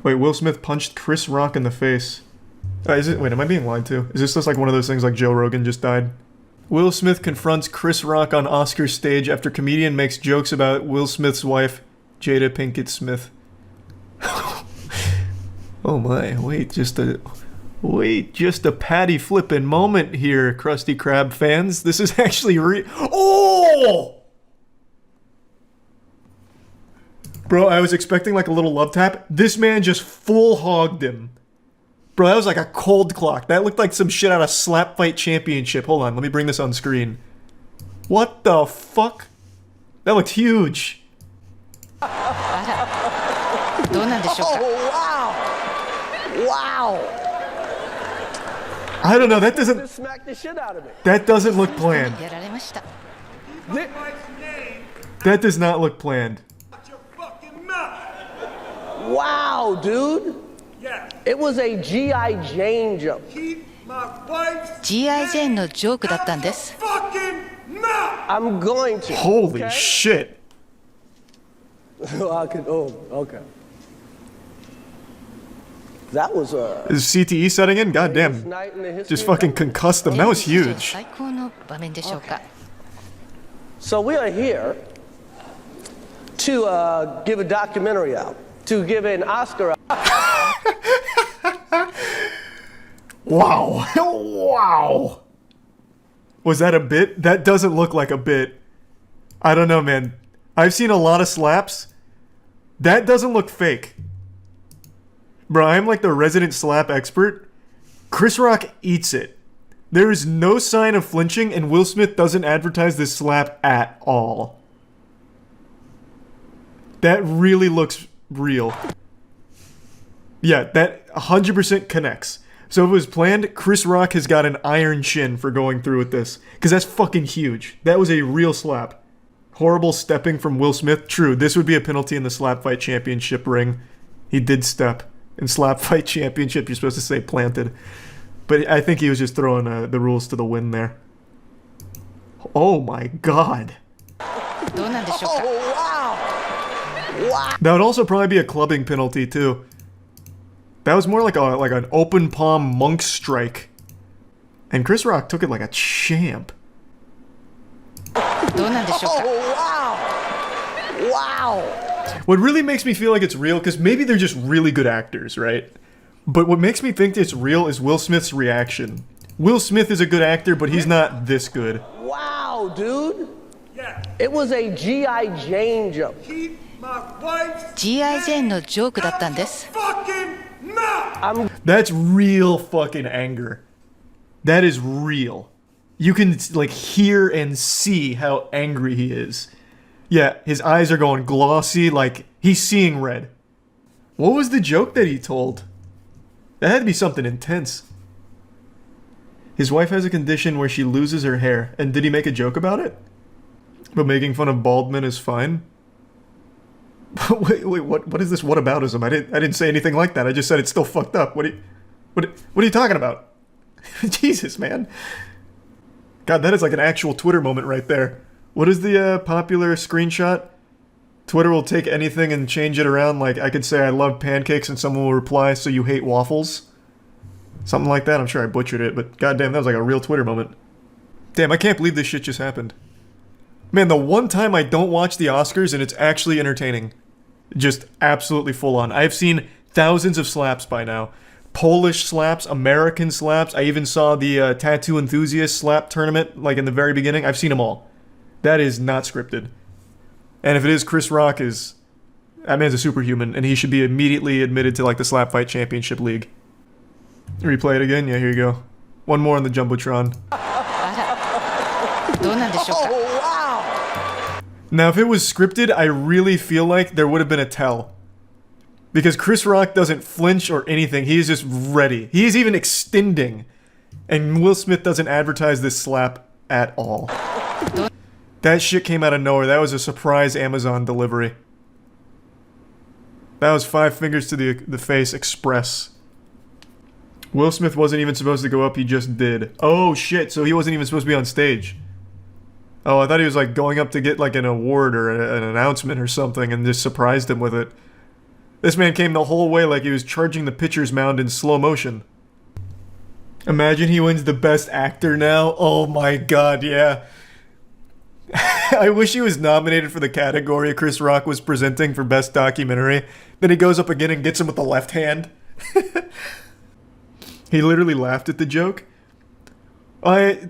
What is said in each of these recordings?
Wait, Will Smith punched Chris Rock in the face. Wait, am I being lied to? Is this just like one of those things like Joe Rogan just died? Will Smith confronts Chris Rock on Oscar stage after comedian makes jokes about Will Smith's wife, Jada Pinkett Smith. Oh my, wait, just a patty flippin' moment here, Krusty Krab fans. This is actually Oh! Bro, I was expecting like a little love tap. This man just full hogged him. Bro, that was like a cold clock. That looked like some shit out of Slap Fight Championship. Hold on, let me bring this on screen. What the fuck? That looked huge. Oh, wow. Wow. I don't know, that doesn't... Just smacked the shit out of me. That doesn't look planned. That does not look planned. Wow, dude. Yeah. It was a G.I. Jane joke. Keep my wife's G.I. Jane のジョークだったんです。 fucking mouth. I'm going to. Holy okay? shit. Okay. That was a... Is CTE setting in? God damn. night in the history Just of fucking comedy. concussed them. That was huge. 最高の場面でしょうか。 So we are here to give a documentary out, to give an Oscar out. Wow. Wow. Was that a bit? That doesn't look like a bit. I don't know, man. I've seen a lot of slaps. That doesn't look fake. Bro, I'm like the resident slap expert. Chris Rock eats it. There is no sign of flinching, and Will Smith doesn't advertise this slap at all. That really looks real. Yeah, that 100% connects. So if it was planned, Chris Rock has got an iron chin for going through with this. Because that's fucking huge. That was a real slap. Horrible stepping from Will Smith. True, this would be a penalty in the Slap Fight Championship ring. He did step. In Slap Fight Championship, you're supposed to say planted. But I think he was just throwing the rules to the wind there. Oh my god. Oh, wow. Wow. That would also probably be a clubbing penalty too. That was more like an open palm monk strike. And Chris Rock took it like a champ. Oh, wow. Wow. What really makes me feel like it's real, because maybe they're just really good actors, right? But what makes me think it's real is Will Smith's reaction. Will Smith is a good actor, but he's not this good. Wow, dude. Yeah. It was a G.I. Jane joke. Keep my wife's G.I. Jane のジョークだったんです。 fucking mouth. That's real fucking anger. That is real. You can like hear and see how angry he is. Yeah, his eyes are going glossy, like he's seeing red. What was the joke that he told? That had to be something intense. His wife has a condition where she loses her hair, and did he make a joke about it? But making fun of bald men is fine? wait, what is this whataboutism? I didn't say anything like that. I just said it's still fucked up. What are you talking about? Jesus, man. God, that is like an actual Twitter moment right there. What is the popular screenshot? Twitter will take anything and change it around. Like, I could say I love pancakes and someone will reply, so you hate waffles? Something like that. I'm sure I butchered it, but goddamn, that was like a real Twitter moment. Damn, I can't believe this shit just happened. Man, the one time I don't watch the Oscars and it's actually entertaining. Just absolutely full on. I've seen thousands of slaps by now. Polish slaps, American slaps. I even saw the Tattoo Enthusiast slap tournament, like in the very beginning. I've seen them all. That is not scripted. And if it is, Chris Rock is... That man's a superhuman, and he should be immediately admitted to like the Slap Fight Championship League. Replay it again? Yeah, here you go. One more on the Jumbotron. Oh, wow. Now, if it was scripted, I really feel like there would have been a tell. Because Chris Rock doesn't flinch or anything. He is just ready. He is even extending. And Will Smith doesn't advertise this slap at all. That shit came out of nowhere. That was a surprise Amazon delivery. That was 5 fingers to the face express. Will Smith wasn't even supposed to go up, he just did. Oh shit, so he wasn't even supposed to be on stage. Oh, I thought he was like going up to get like an award or an announcement or something and just surprised him with it. This man came the whole way like he was charging the pitcher's mound in slow motion. Imagine he wins the best actor now. Oh my god, yeah. I wish he was nominated for the category Chris Rock was presenting for best documentary. Then he goes up again and gets him with the left hand. He literally laughed at the joke. I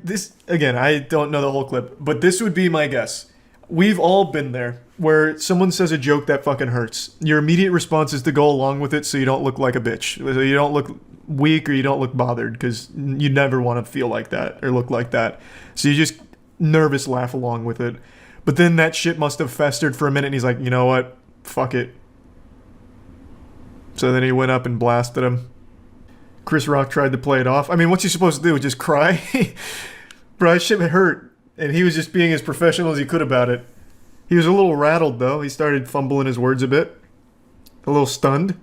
don't know the whole clip, but this would be my guess. We've all been there, where someone says a joke that fucking hurts. Your immediate response is to go along with it so you don't look like a bitch. So you don't look weak or you don't look bothered, because you never want to feel like that or look like that. So you just nervous laugh along with it. But then that shit must have festered for a minute and he's like, you know what? Fuck it. So then he went up and blasted him. Chris Rock tried to play it off. I mean, what's he supposed to do? Just cry? Bro, that shit hurt. And he was just being as professional as he could about it. He was a little rattled, though. He started fumbling his words a bit. A little stunned.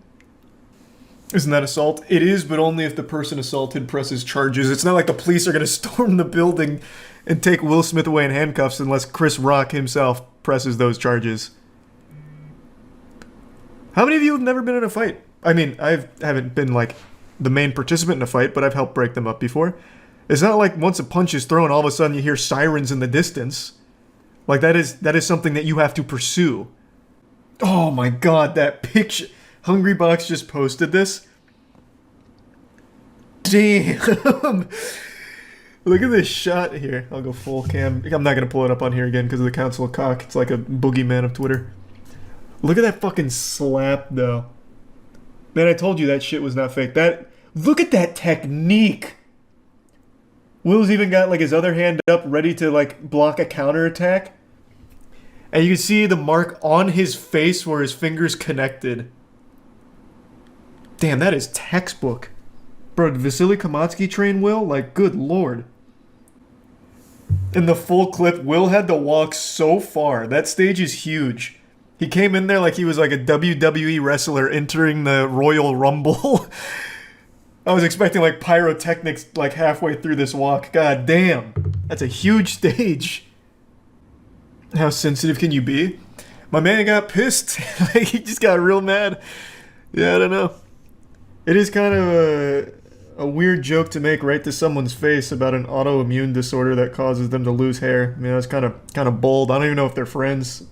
Isn't that assault? It is, but only if the person assaulted presses charges. It's not like the police are going to storm the building and take Will Smith away in handcuffs unless Chris Rock himself presses those charges. How many of you have never been in a fight? I mean, I haven't been, like, the main participant in a fight, but I've helped break them up before. It's not like once a punch is thrown, all of a sudden you hear sirens in the distance. Like, that is something that you have to pursue. Oh my god, that picture. Hungrybox just posted this. Damn. Look at this shot here. I'll go full cam. I'm not going to pull it up on here again because of the Council of Cock. It's like a boogeyman of Twitter. Look at that fucking slap, though. Man, I told you that shit was not fake. Look at that technique. Will's even got, like, his other hand up, ready to, like, block a counterattack. And you can see the mark on his face where his fingers connected. Damn, that is textbook. Bro, did Vasily Kamatsky train Will? Like, good lord. In the full clip, Will had to walk so far. That stage is huge. He came in there like he was like a WWE wrestler entering the Royal Rumble. I was expecting like pyrotechnics like halfway through this walk. God damn. That's a huge stage. How sensitive can you be? My man got pissed. Like, he just got real mad. Yeah, I don't know. It is kind of a weird joke to make right to someone's face about an autoimmune disorder that causes them to lose hair. I mean, that's kind of bold. I don't even know if they're friends.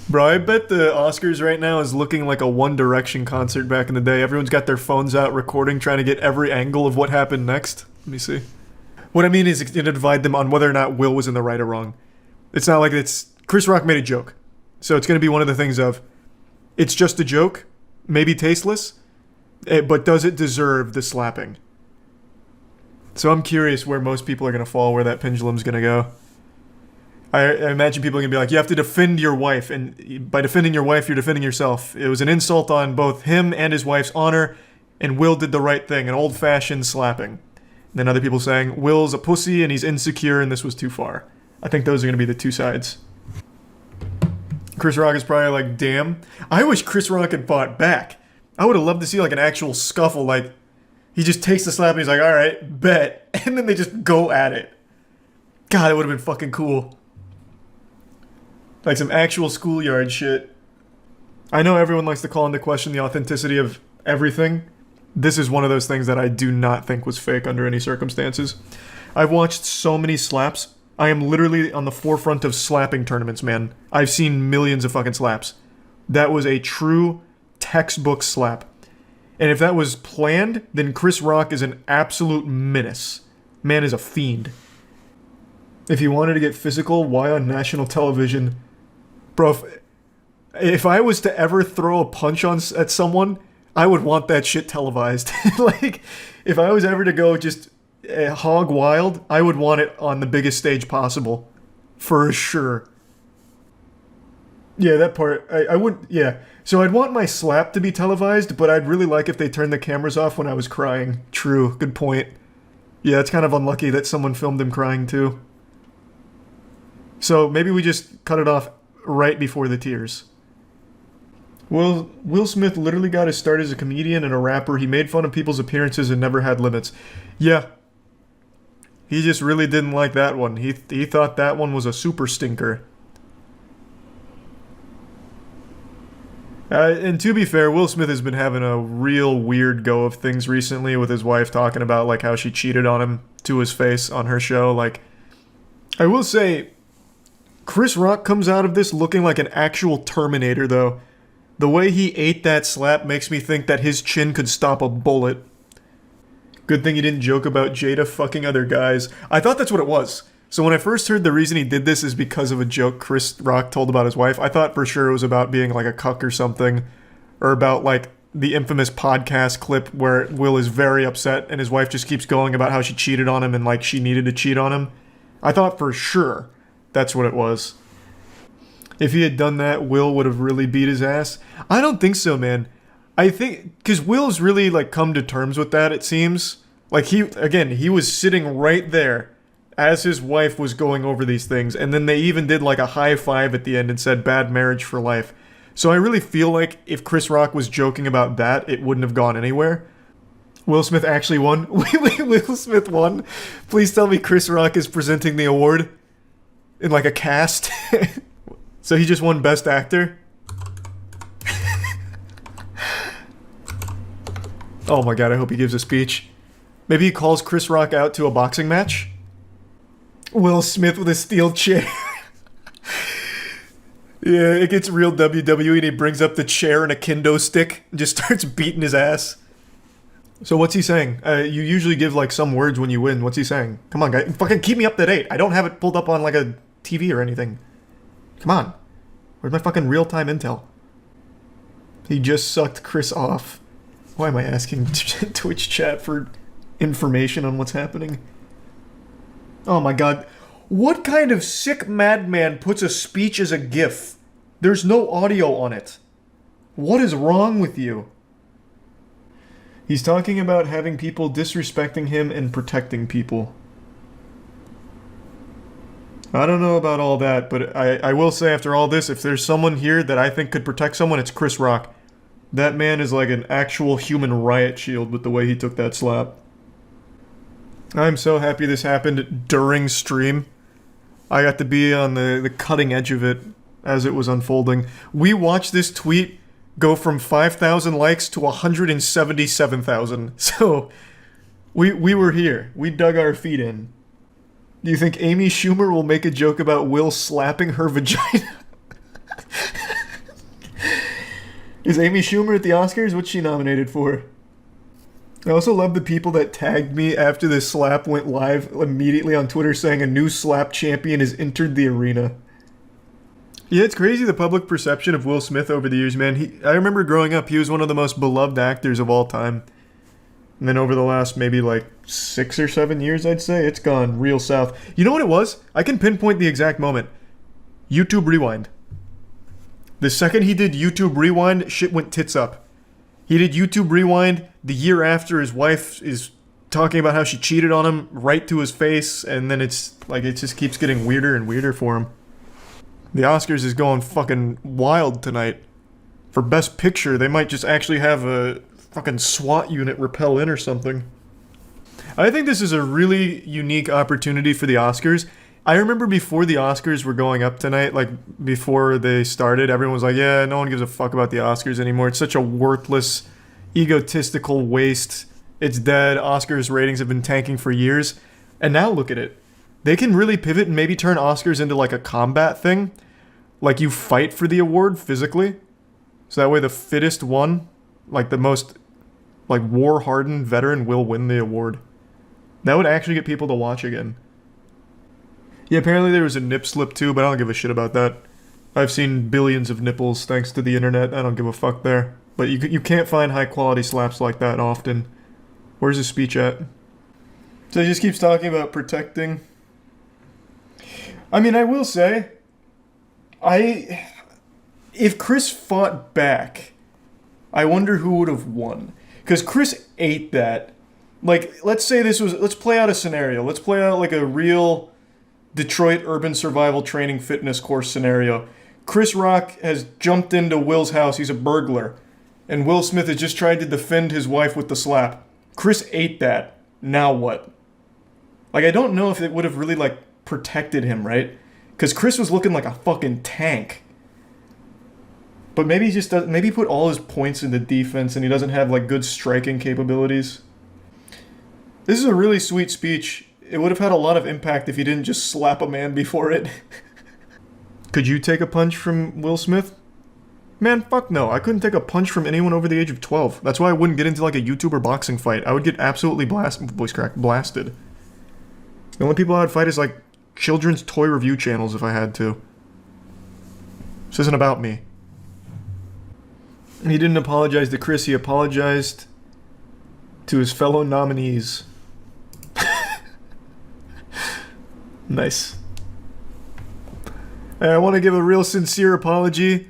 Bro, I bet the Oscars right now is looking like a One Direction concert back in the day. Everyone's got their phones out recording, trying to get every angle of what happened next. Let me see. What I mean is it's going to divide them on whether or not Will was in the right or wrong. It's not like it's... Chris Rock made a joke. So it's going to be one of the things of, it's just a joke, maybe tasteless, but does it deserve the slapping? So I'm curious where most people are going to fall, where that pendulum's going to go. I imagine people are going to be like, you have to defend your wife, and by defending your wife, you're defending yourself. It was an insult on both him and his wife's honor, and Will did the right thing, an old-fashioned slapping. And then other people saying, Will's a pussy, and he's insecure, and this was too far. I think those are going to be the two sides. Chris Rock is probably like, damn. I wish Chris Rock had fought back. I would have loved to see like an actual scuffle, like, he just takes the slap and he's like, alright, bet. And then they just go at it. God, that would have been fucking cool. Like some actual schoolyard shit. I know everyone likes to call into question the authenticity of everything. This is one of those things that I do not think was fake under any circumstances. I've watched so many slaps. I am literally on the forefront of slapping tournaments, man. I've seen millions of fucking slaps. That was a true textbook slap. And if that was planned, then Chris Rock is an absolute menace. Man is a fiend. If he wanted to get physical, why on national television? Bro, if I was to ever throw a punch at someone, I would want that shit televised. Like, if I was ever to go just hog wild, I would want it on the biggest stage possible. For sure. Yeah, that part, I would, yeah. So I'd want my slap to be televised, but I'd really like if they turned the cameras off when I was crying. True, good point. Yeah, it's kind of unlucky that someone filmed him crying too. So maybe we just cut it off right before the tears. Will Smith literally got his start as a comedian and a rapper. He made fun of people's appearances and never had limits. Yeah. He just really didn't like that one. He thought that one was a super stinker. And to be fair, Will Smith has been having a real weird go of things recently with his wife talking about like how she cheated on him to his face on her show. Like, I will say, Chris Rock comes out of this looking like an actual Terminator, though. The way he ate that slap makes me think that his chin could stop a bullet. Good thing he didn't joke about Jada fucking other guys. I thought that's what it was. So when I first heard the reason he did this is because of a joke Chris Rock told about his wife, I thought for sure it was about being like a cuck or something. Or about like the infamous podcast clip where Will is very upset and his wife just keeps going about how she cheated on him and like she needed to cheat on him. I thought for sure that's what it was. If he had done that, Will would have really beat his ass. I don't think so, man. I think, because Will's really like come to terms with that, it seems. Like he was sitting right there as his wife was going over these things, and then they even did like a high five at the end and said bad marriage for life. So I really feel like if Chris Rock was joking about that, it wouldn't have gone anywhere. Will Smith actually won. Will Smith won. Please tell me Chris Rock is presenting the award in like a cast. So he just won Best Actor? Oh my god, I hope he gives a speech. Maybe he calls Chris Rock out to a boxing match? Will Smith with a steel chair. Yeah, it gets real WWE and he brings up the chair and a kendo stick and just starts beating his ass. So what's he saying? You usually give like some words when you win. What's he saying? Come on, guy. Fucking keep me up to date. I don't have it pulled up on like a TV or anything. Come on. Where's my fucking real-time intel? He just sucked Chris off. Why am I asking Twitch chat for information on what's happening? Oh my god. What kind of sick madman puts a speech as a GIF? There's no audio on it. What is wrong with you? He's talking about having people disrespecting him and protecting people. I don't know about all that, but I will say after all this, if there's someone here that I think could protect someone, it's Chris Rock. That man is like an actual human riot shield with the way he took that slap. I'm so happy this happened during stream. I got to be on the cutting edge of it as it was unfolding. We watched this tweet go from 5,000 likes to 177,000. So, we were here. We dug our feet in. Do you think Amy Schumer will make a joke about Will slapping her vagina? Is Amy Schumer at the Oscars? What's she nominated for? I also love the people that tagged me after this slap went live immediately on Twitter saying a new slap champion has entered the arena. Yeah, it's crazy the public perception of Will Smith over the years, man. I remember growing up, he was one of the most beloved actors of all time. And then over the last maybe like 6 or 7 years, I'd say, it's gone real south. You know what it was? I can pinpoint the exact moment. YouTube Rewind. The second he did YouTube Rewind, shit went tits up. He did YouTube Rewind the year after his wife is talking about how she cheated on him right to his face, and then it's like it just keeps getting weirder and weirder for him. The Oscars is going fucking wild tonight. For Best Picture, they might just actually have a fucking SWAT unit repel in or something. I think this is a really unique opportunity for the Oscars. I remember before the Oscars were going up tonight, like before they started, everyone was like, yeah, no one gives a fuck about the Oscars anymore. It's such a worthless, egotistical waste. It's dead. Oscars ratings have been tanking for years. And now look at it. They can really pivot and maybe turn Oscars into like a combat thing. Like you fight for the award physically. So that way the fittest one, like the most like war-hardened veteran will win the award. That would actually get people to watch again. Yeah, apparently there was a nip slip too, but I don't give a shit about that. I've seen billions of nipples thanks to the internet. I don't give a fuck there. But you can't find high-quality slaps like that often. Where's his speech at? So he just keeps talking about protecting. I mean, I will say, if Chris fought back, I wonder who would have won. Because Chris ate that. Like, let's play out a scenario. Let's play out like a real Detroit urban survival training fitness course scenario. Chris Rock has jumped into Will's house. He's a burglar. And Will Smith has just tried to defend his wife with the slap. Chris ate that. Now what? Like, I don't know if it would have really, like, protected him, right? Because Chris was looking like a fucking tank. But maybe he just does, maybe he put all his points into defense and he doesn't have like good striking capabilities. This is a really sweet speech. It would have had a lot of impact if he didn't just slap a man before it. Could you take a punch from Will Smith? Man, fuck no. I couldn't take a punch from anyone over the age of 12. That's why I wouldn't get into like a YouTuber boxing fight. I would get absolutely blasted. The only people I'd fight is like children's toy review channels if I had to. This isn't about me. He didn't apologize to Chris, he apologized to his fellow nominees. Nice. Hey, I want to give a real sincere apology.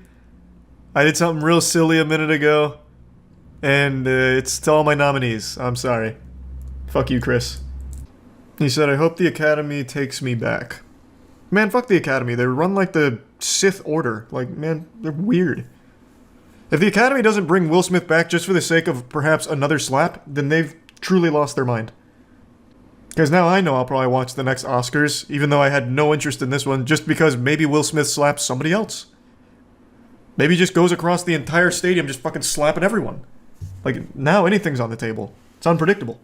I did something real silly a minute ago, and it's to all my nominees. I'm sorry. Fuck you, Chris. He said, I hope the Academy takes me back. Man, fuck the Academy. They run like the Sith Order. Like, man, they're weird. If the Academy doesn't bring Will Smith back just for the sake of perhaps another slap, then they've truly lost their mind. Because now I know I'll probably watch the next Oscars, even though I had no interest in this one, just because maybe Will Smith slaps somebody else. Maybe he just goes across the entire stadium just fucking slapping everyone. Like, now anything's on the table. It's unpredictable.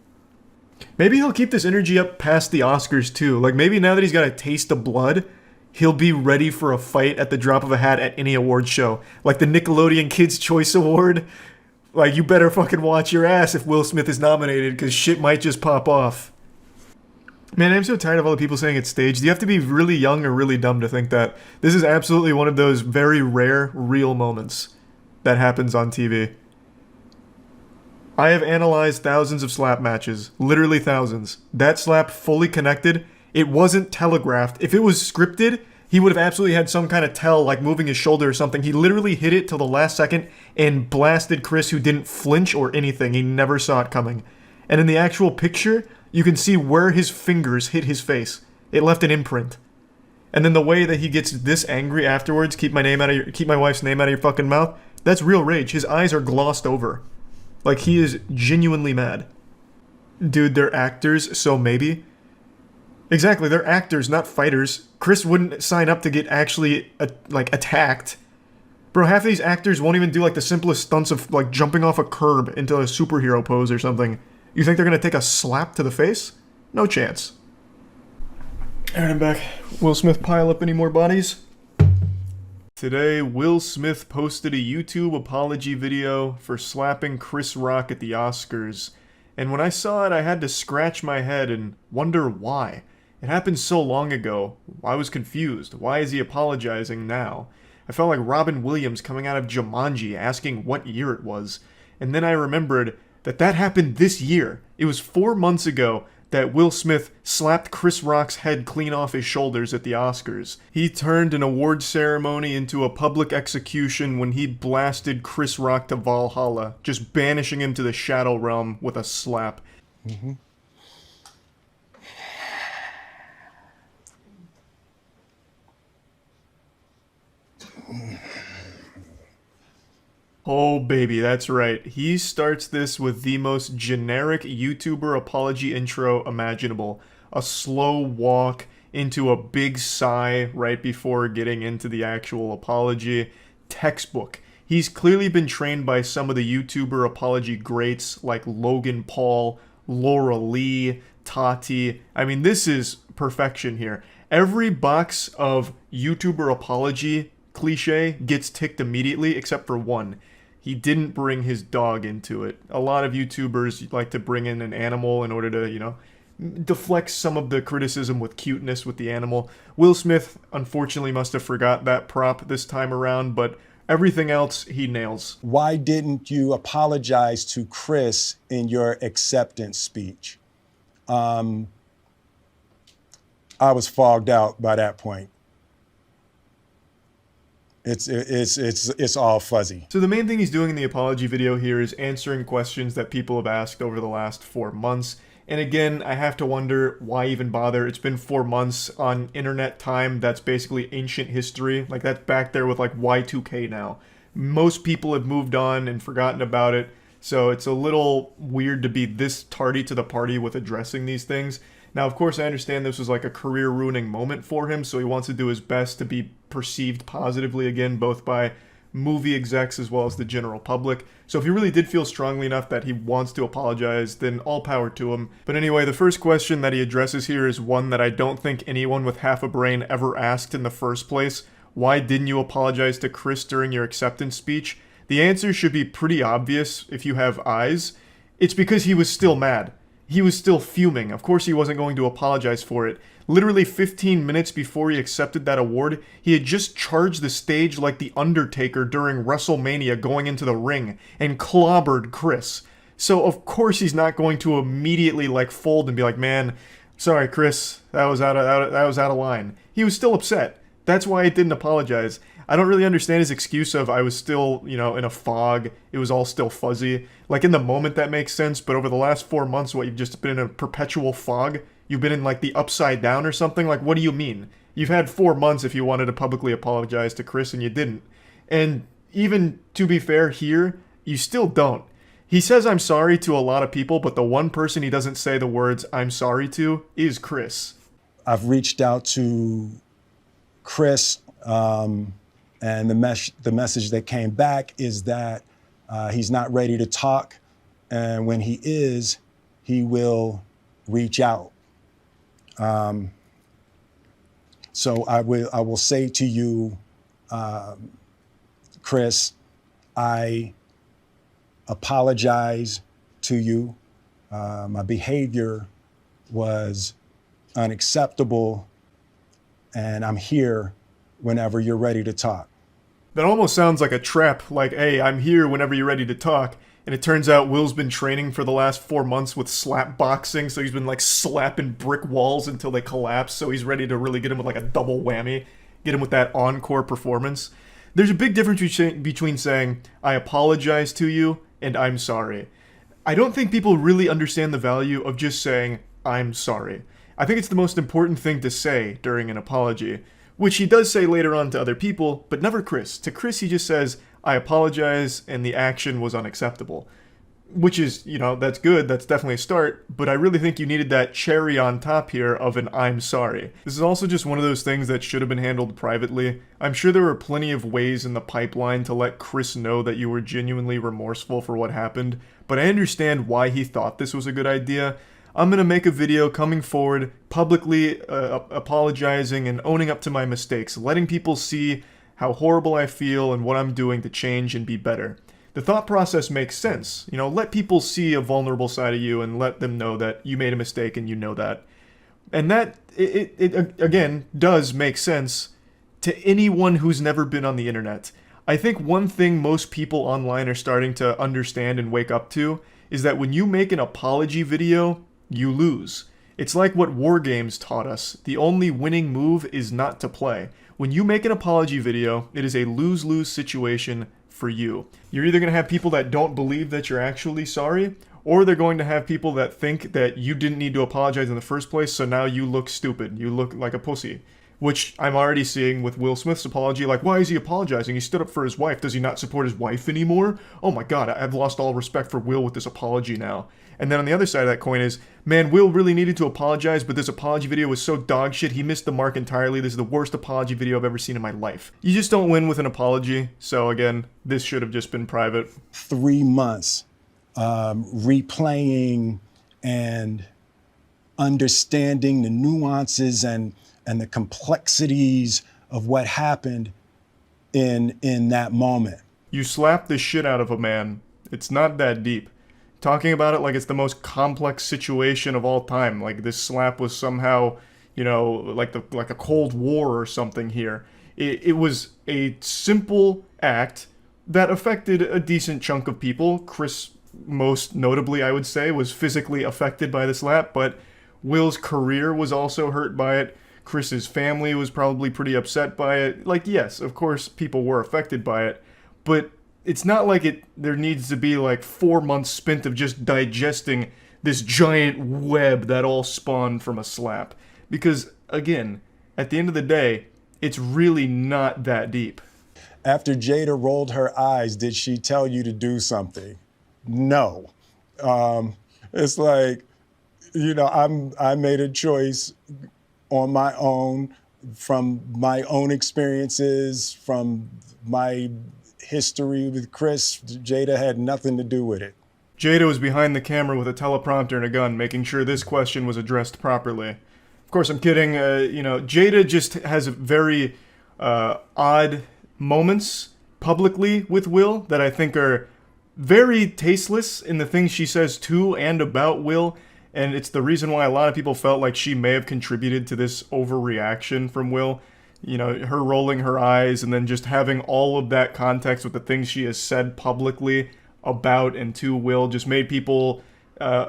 Maybe he'll keep this energy up past the Oscars too. Like, maybe now that he's got a taste of blood, he'll be ready for a fight at the drop of a hat at any award show. Like the Nickelodeon Kids' Choice Award. Like, you better fucking watch your ass if Will Smith is nominated, because shit might just pop off. Man, I'm so tired of all the people saying it's staged. You have to be really young or really dumb to think that. This is absolutely one of those very rare, real moments that happens on TV. I have analyzed thousands of slap matches. Literally thousands. That slap fully connected. It wasn't telegraphed. If it was scripted, he would have absolutely had some kind of tell, like moving his shoulder or something. He literally hit it till the last second and blasted Chris, who didn't flinch or anything. He never saw it coming. And in the actual picture, you can see where his fingers hit his face. It left an imprint. And then the way that he gets this angry afterwards, keep my wife's name out of your fucking mouth, that's real rage. His eyes are glossed over. Like, he is genuinely mad. Dude, they're actors, so maybe. Exactly, they're actors, not fighters. Chris wouldn't sign up to get actually, attacked. Bro, half of these actors won't even do, like, the simplest stunts of, like, jumping off a curb into a superhero pose or something. You think they're gonna take a slap to the face? No chance. Alright, I'm back. Will Smith pile up any more bodies? Today, Will Smith posted a YouTube apology video for slapping Chris Rock at the Oscars. And when I saw it, I had to scratch my head and wonder why. It happened so long ago. I was confused. Why is he apologizing now? I felt like Robin Williams coming out of Jumanji asking what year it was. And then I remembered that happened this year. It was 4 months ago that Will Smith slapped Chris Rock's head clean off his shoulders at the Oscars. He turned an award ceremony into a public execution when he blasted Chris Rock to Valhalla, just banishing him to the Shadow Realm with a slap. Mm-hmm. Oh baby, that's right. He starts this with the most generic YouTuber apology intro imaginable. A slow walk into a big sigh right before getting into the actual apology. Textbook. He's clearly been trained by some of the YouTuber apology greats like Logan Paul, Laura Lee, Tati. I mean, this is perfection here. Every box of YouTuber apology cliche gets ticked immediately except for one. He didn't bring his dog into it. A lot of YouTubers like to bring in an animal in order to, deflect some of the criticism with cuteness with the animal. Will Smith, unfortunately, must have forgot that prop this time around, but everything else he nails. Why didn't you apologize to Chris in your acceptance speech? I was fogged out by that point. It's all fuzzy. So the main thing he's doing in the apology video here is answering questions that people have asked over the last 4 months. And again, I have to wonder why even bother. It's been 4 months on internet time. That's basically ancient history. Like, that's back there with like Y2K now. Most people have moved on and forgotten about it. So it's a little weird to be this tardy to the party with addressing these things. Now, of course, I understand this was like a career-ruining moment for him, so he wants to do his best to be perceived positively again, both by movie execs as well as the general public. So if he really did feel strongly enough that he wants to apologize, then all power to him. But anyway, the first question that he addresses here is one that I don't think anyone with half a brain ever asked in the first place. Why didn't you apologize to Chris during your acceptance speech? The answer should be pretty obvious if you have eyes. It's because he was still mad. He was still fuming. Of course he wasn't going to apologize for it. Literally 15 minutes before he accepted that award, he had just charged the stage like The Undertaker during WrestleMania going into the ring and clobbered Chris. So of course he's not going to immediately like fold and be like, man, sorry Chris, that was out of line. He was still upset. That's why he didn't apologize. I don't really understand his excuse of I was still, in a fog. It was all still fuzzy. Like in the moment that makes sense, but over the last 4 months, what, you've just been in a perpetual fog? You've been in like the upside down or something? Like what do you mean? You've had 4 months if you wanted to publicly apologize to Chris and you didn't. And even to be fair here, you still don't. He says I'm sorry to a lot of people, but the one person he doesn't say the words I'm sorry to is Chris. I've reached out to Chris, and the message that came back is that he's not ready to talk, and when he is, he will reach out. So I will say to you, Chris, I apologize to you. My behavior was unacceptable, and I'm here whenever you're ready to talk. That almost sounds like a trap, like, hey, I'm here whenever you're ready to talk. And it turns out Will's been training for the last 4 months with slap boxing, so he's been like slapping brick walls until they collapse, so he's ready to really get him with like a double whammy, get him with that encore performance. There's a big difference between saying, I apologize to you, and I'm sorry. I don't think people really understand the value of just saying, I'm sorry. I think it's the most important thing to say during an apology, which he does say later on to other people, but never Chris. To Chris, he just says, I apologize, and the action was unacceptable. Which is, that's good, that's definitely a start, but I really think you needed that cherry on top here of an I'm sorry. This is also just one of those things that should have been handled privately. I'm sure there were plenty of ways in the pipeline to let Chris know that you were genuinely remorseful for what happened, but I understand why he thought this was a good idea. I'm going to make a video coming forward, publicly apologizing and owning up to my mistakes, letting people see how horrible I feel and what I'm doing to change and be better. The thought process makes sense. Let people see a vulnerable side of you and let them know that you made a mistake and you know that. And that, it again, does make sense to anyone who's never been on the internet. I think one thing most people online are starting to understand and wake up to is that when you make an apology video, you lose. It's like what war games taught us. The only winning move is not to play. When you make an apology video, it is a lose-lose situation for you. You're either going to have people that don't believe that you're actually sorry, or they're going to have people that think that you didn't need to apologize in the first place, so now you look stupid. You look like a pussy. Which I'm already seeing with Will Smith's apology, like, why is he apologizing? He stood up for his wife. Does he not support his wife anymore? Oh my god, I've lost all respect for Will with this apology now. And then on the other side of that coin is, man, Will really needed to apologize, but this apology video was so dog shit, he missed the mark entirely. This is the worst apology video I've ever seen in my life. You just don't win with an apology, so again, this should have just been private. 3 months replaying and understanding the nuances and the complexities of what happened in that moment. You slapped the shit out of a man. It's not that deep. Talking about it like it's the most complex situation of all time. Like this slap was somehow, like a Cold War or something here. It was a simple act that affected a decent chunk of people. Chris, most notably, I would say, was physically affected by the slap, but Will's career was also hurt by it. Chris's family was probably pretty upset by it. Like, yes, of course, people were affected by it, but it's not like there needs to be like 4 months spent of just digesting this giant web that all spawned from a slap. Because, again, at the end of the day, it's really not that deep. After Jada rolled her eyes, did she tell you to do something? No. It's like, I made a choice on my own, from my own experiences, from my history with Chris. Jada had nothing to do with it. Jada was behind the camera with a teleprompter and a gun, making sure this question was addressed properly. Of course, I'm kidding. Jada just has very odd moments publicly with Will that I think are very tasteless in the things she says to and about Will. And it's the reason why a lot of people felt like she may have contributed to this overreaction from Will. You know, her rolling her eyes and then just having all of that context with the things she has said publicly about and to Will just made people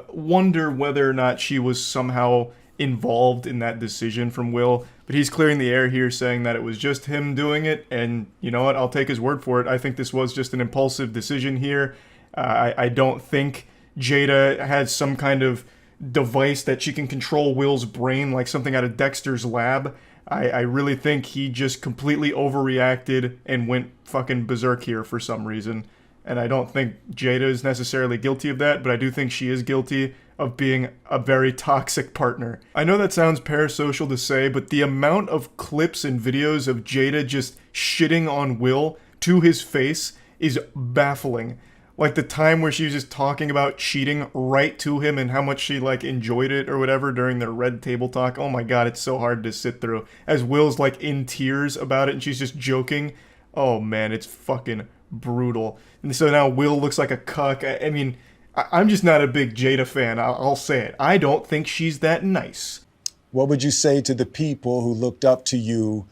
wonder whether or not she was somehow involved in that decision from Will. But he's clearing the air here, saying that it was just him doing it. And you know what? I'll take his word for it. I think this was just an impulsive decision here. I don't think Jada has some kind of device that she can control Will's brain like something out of Dexter's lab. I really think he just completely overreacted and went fucking berserk here for some reason. And I don't think Jada is necessarily guilty of that, but I do think she is guilty of being a very toxic partner. I know that sounds parasocial to say, but the amount of clips and videos of Jada just shitting on Will to his face is baffling. Like the time where she was just talking about cheating right to him and how much she like enjoyed it or whatever during their red table talk. Oh my god, it's so hard to sit through. As Will's like in tears about it and she's just joking. Oh man, it's fucking brutal. And so now Will looks like a cuck. I mean, I'm just not a big Jada fan. I'll say it. I don't think she's that nice. What would you say to the people who looked up to you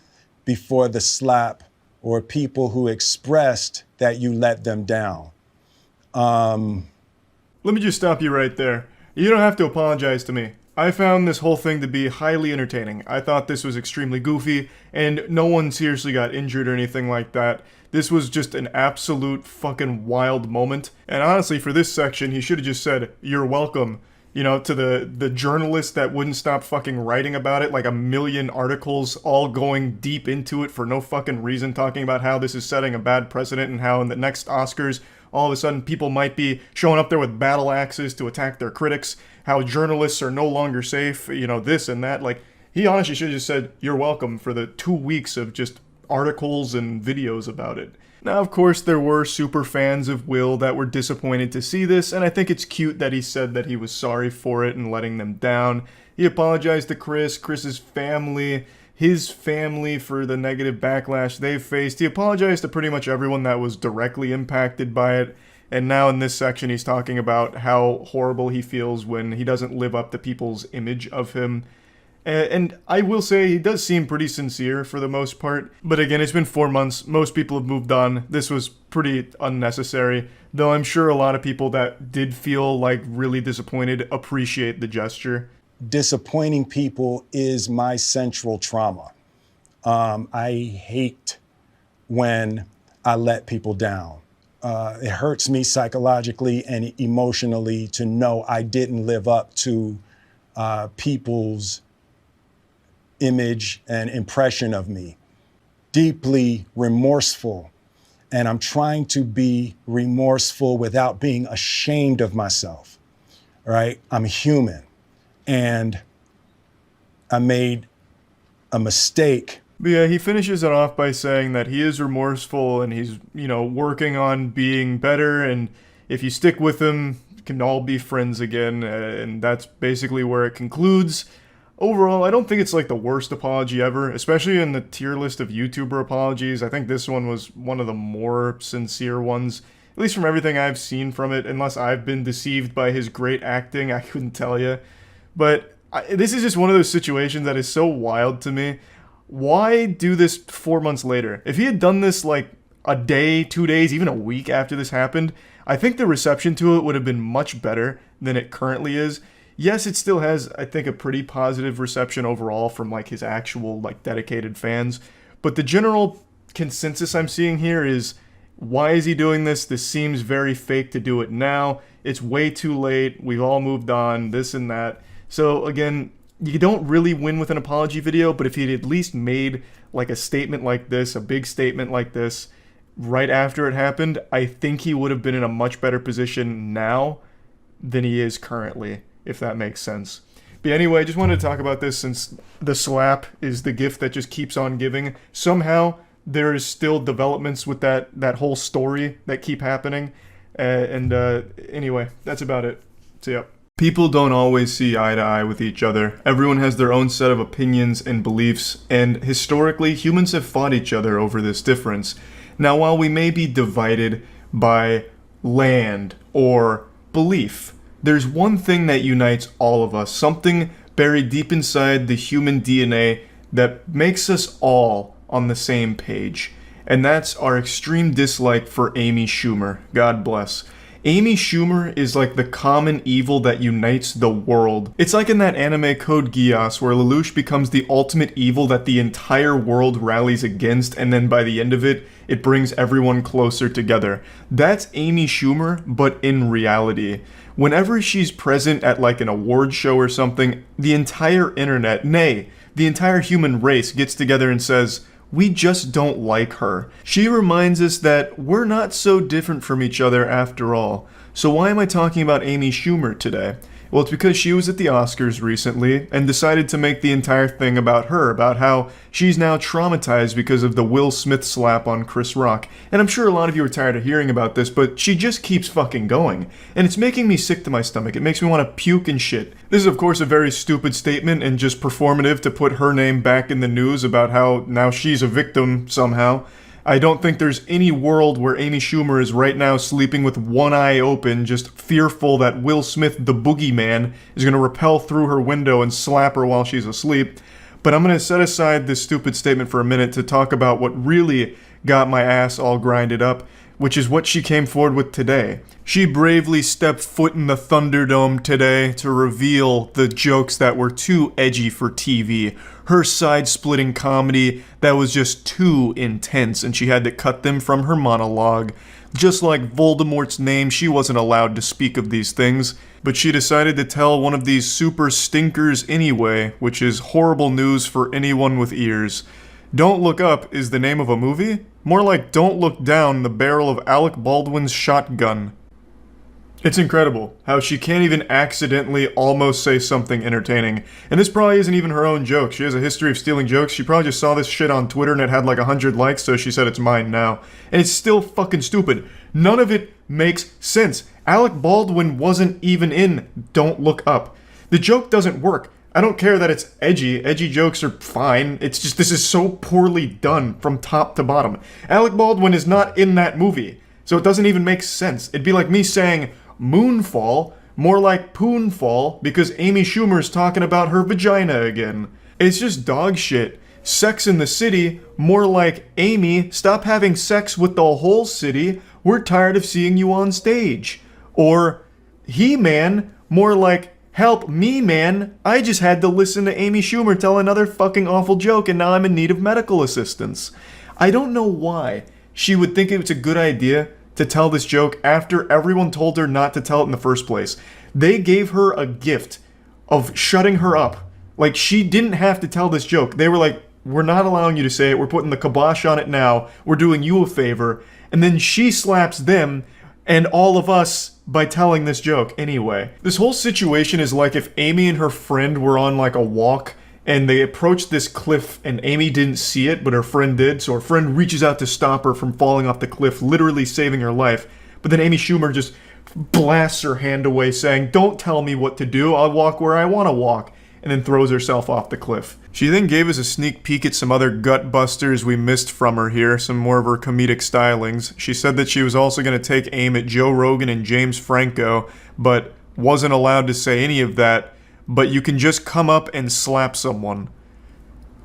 before the slap, or people who expressed that you let them down? Let me just stop you right there. You don't have to apologize to me. I found this whole thing to be highly entertaining. I thought this was extremely goofy, and no one seriously got injured or anything like that. This was just an absolute fucking wild moment. And honestly, for this section, he should have just said, "You're welcome." You know, to the journalist that wouldn't stop fucking writing about it, like a million articles all going deep into it for no fucking reason, talking about how this is setting a bad precedent and how in the next Oscars, all of a sudden people might be showing up there with battle axes to attack their critics, how journalists are no longer safe, you know, this and that. Like, he honestly should have just said, "You're welcome," for the 2 weeks of just articles and videos about it. Now, of course, there were super fans of Will that were disappointed to see this, and I think it's cute that he said that he was sorry for it and letting them down. He apologized to Chris's family, his family for the negative backlash they've faced. He apologized to pretty much everyone that was directly impacted by it. And now in this section, he's talking about how horrible he feels when he doesn't live up to people's image of him. And I will say he does seem pretty sincere for the most part. But again, it's been 4 months. Most people have moved on. This was pretty unnecessary. Though I'm sure a lot of people that did feel like really disappointed appreciate the gesture. Disappointing people is my central trauma. I hate when I let people down. It hurts me psychologically and emotionally to know I didn't live up to people's image and impression of me. Deeply remorseful. And I'm trying to be remorseful without being ashamed of myself, right? I'm human. And I made a mistake. But yeah, he finishes it off by saying that he is remorseful and he's, working on being better. And if you stick with him, you can all be friends again. And that's basically where it concludes. Overall, I don't think it's like the worst apology ever, especially in the tier list of YouTuber apologies. I think this one was one of the more sincere ones, at least from everything I've seen from it. Unless I've been deceived by his great acting, I couldn't tell you. But this is just one of those situations that is so wild to me. Why do this 4 months later? If he had done this like a day, 2 days, even a week after this happened, I think the reception to it would have been much better than it currently is. Yes, it still has, I think, a pretty positive reception overall from like his actual like dedicated fans. But the general consensus I'm seeing here is, why is he doing this? This seems very fake to do it now. It's way too late. We've all moved on, this and that. So again, you don't really win with an apology video, but if he'd at least made like a statement like this, a big statement like this, right after it happened, I think he would have been in a much better position now than he is currently, if that makes sense. But anyway, I just wanted to talk about this since the slap is the gift that just keeps on giving. Somehow, there is still developments with that whole story that keep happening. Anyway, that's about it. So, yeah. People don't always see eye to eye with each other. Everyone has their own set of opinions and beliefs, and historically, humans have fought each other over this difference. Now, while we may be divided by land or belief, there's one thing that unites all of us, something buried deep inside the human DNA that makes us all on the same page. And that's our extreme dislike for Amy Schumer. God bless. Amy Schumer is like the common evil that unites the world. It's like in that anime Code Geass where Lelouch becomes the ultimate evil that the entire world rallies against, and then by the end of it, it brings everyone closer together. That's Amy Schumer, but in reality. Whenever she's present at like an award show or something, the entire internet, nay, the entire human race gets together and says, we just don't like her. She reminds us that we're not so different from each other after all. So why am I talking about Amy Schumer today? Well, it's because she was at the Oscars recently and decided to make the entire thing about her, about how she's now traumatized because of the Will Smith slap on Chris Rock. And I'm sure a lot of you are tired of hearing about this, but she just keeps fucking going. And it's making me sick to my stomach. It makes me want to puke and shit. This is, of course, a very stupid statement and just performative to put her name back in the news about how now she's a victim somehow. I don't think there's any world where Amy Schumer is right now sleeping with one eye open, just fearful that Will Smith, the boogeyman, is going to rappel through her window and slap her while she's asleep. But I'm going to set aside this stupid statement for a minute to talk about what really got my ass all grinded up, which is what she came forward with today. She bravely stepped foot in the Thunderdome today to reveal the jokes that were too edgy for TV. Her side-splitting comedy that was just too intense, and she had to cut them from her monologue. Just like Voldemort's name, she wasn't allowed to speak of these things, but she decided to tell one of these super stinkers anyway, which is horrible news for anyone with ears. Don't Look Up is the name of a movie? More like Don't Look Down the Barrel of Alec Baldwin's Shotgun. It's incredible how she can't even accidentally almost say something entertaining. And this probably isn't even her own joke. She has a history of stealing jokes. She probably just saw this shit on Twitter and it had like 100 likes, so she said it's mine now. And it's still fucking stupid. None of it makes sense. Alec Baldwin wasn't even in Don't Look Up. The joke doesn't work. I don't care that it's edgy. Edgy jokes are fine. It's just this is so poorly done from top to bottom. Alec Baldwin is not in that movie, so it doesn't even make sense. It'd be like me saying Moonfall, more like Poonfall, because Amy Schumer's talking about her vagina again. It's just dog shit. Sex in the City, more like Amy, stop having sex with the whole city. We're tired of seeing you on stage. Or He-Man, more like help me, man. I just had to listen to Amy Schumer tell another fucking awful joke and now I'm in need of medical assistance. I don't know why she would think it was a good idea to tell this joke after everyone told her not to tell it in the first place. They gave her a gift of shutting her up. Like, she didn't have to tell this joke. They were like, we're not allowing you to say it. We're putting the kibosh on it now. We're doing you a favor. And then she slaps them and all of us by telling this joke anyway. This whole situation is like if Amy and her friend were on like a walk and they approached this cliff and Amy didn't see it, but her friend did, so her friend reaches out to stop her from falling off the cliff, literally saving her life. But then Amy Schumer just blasts her hand away saying, don't tell me what to do, I'll walk where I want to walk, and then throws herself off the cliff. She then gave us a sneak peek at some other gut busters we missed from her here, some more of her comedic stylings. She said that she was also going to take aim at Joe Rogan and James Franco, but wasn't allowed to say any of that. But you can just come up and slap someone.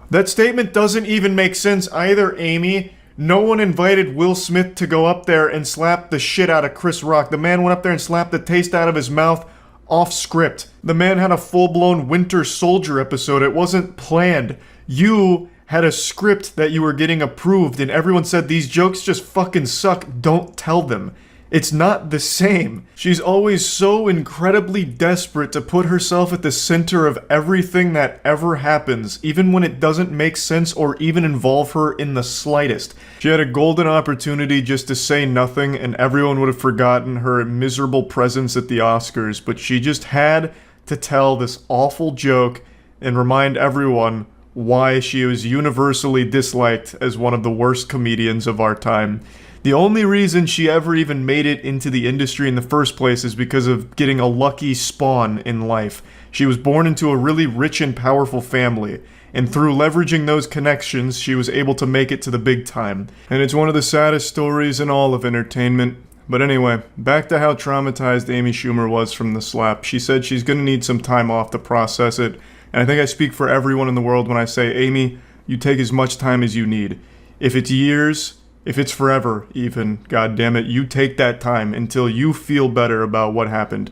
That statement doesn't even make sense either, Amy. No one invited Will Smith to go up there and slap the shit out of Chris Rock. The man went up there and slapped the taste out of his mouth off script. The man had a full-blown Winter Soldier episode. It wasn't planned. You had a script that you were getting approved and everyone said these jokes just fucking suck. Don't tell them. It's not the same. She's always so incredibly desperate to put herself at the center of everything that ever happens, even when it doesn't make sense or even involve her in the slightest. She had a golden opportunity just to say nothing and everyone would have forgotten her miserable presence at the Oscars, but she just had to tell this awful joke and remind everyone why she was universally disliked as one of the worst comedians of our time. The only reason she ever even made it into the industry in the first place is because of getting a lucky spawn in life. She was born into a really rich and powerful family, and through leveraging those connections, she was able to make it to the big time. And it's one of the saddest stories in all of entertainment. But anyway, back to how traumatized Amy Schumer was from the slap. She said she's gonna need some time off to process it, and I think I speak for everyone in the world when I say, Amy, you take as much time as you need. If it's years, if it's forever even, God damn it, you take that time until you feel better about what happened.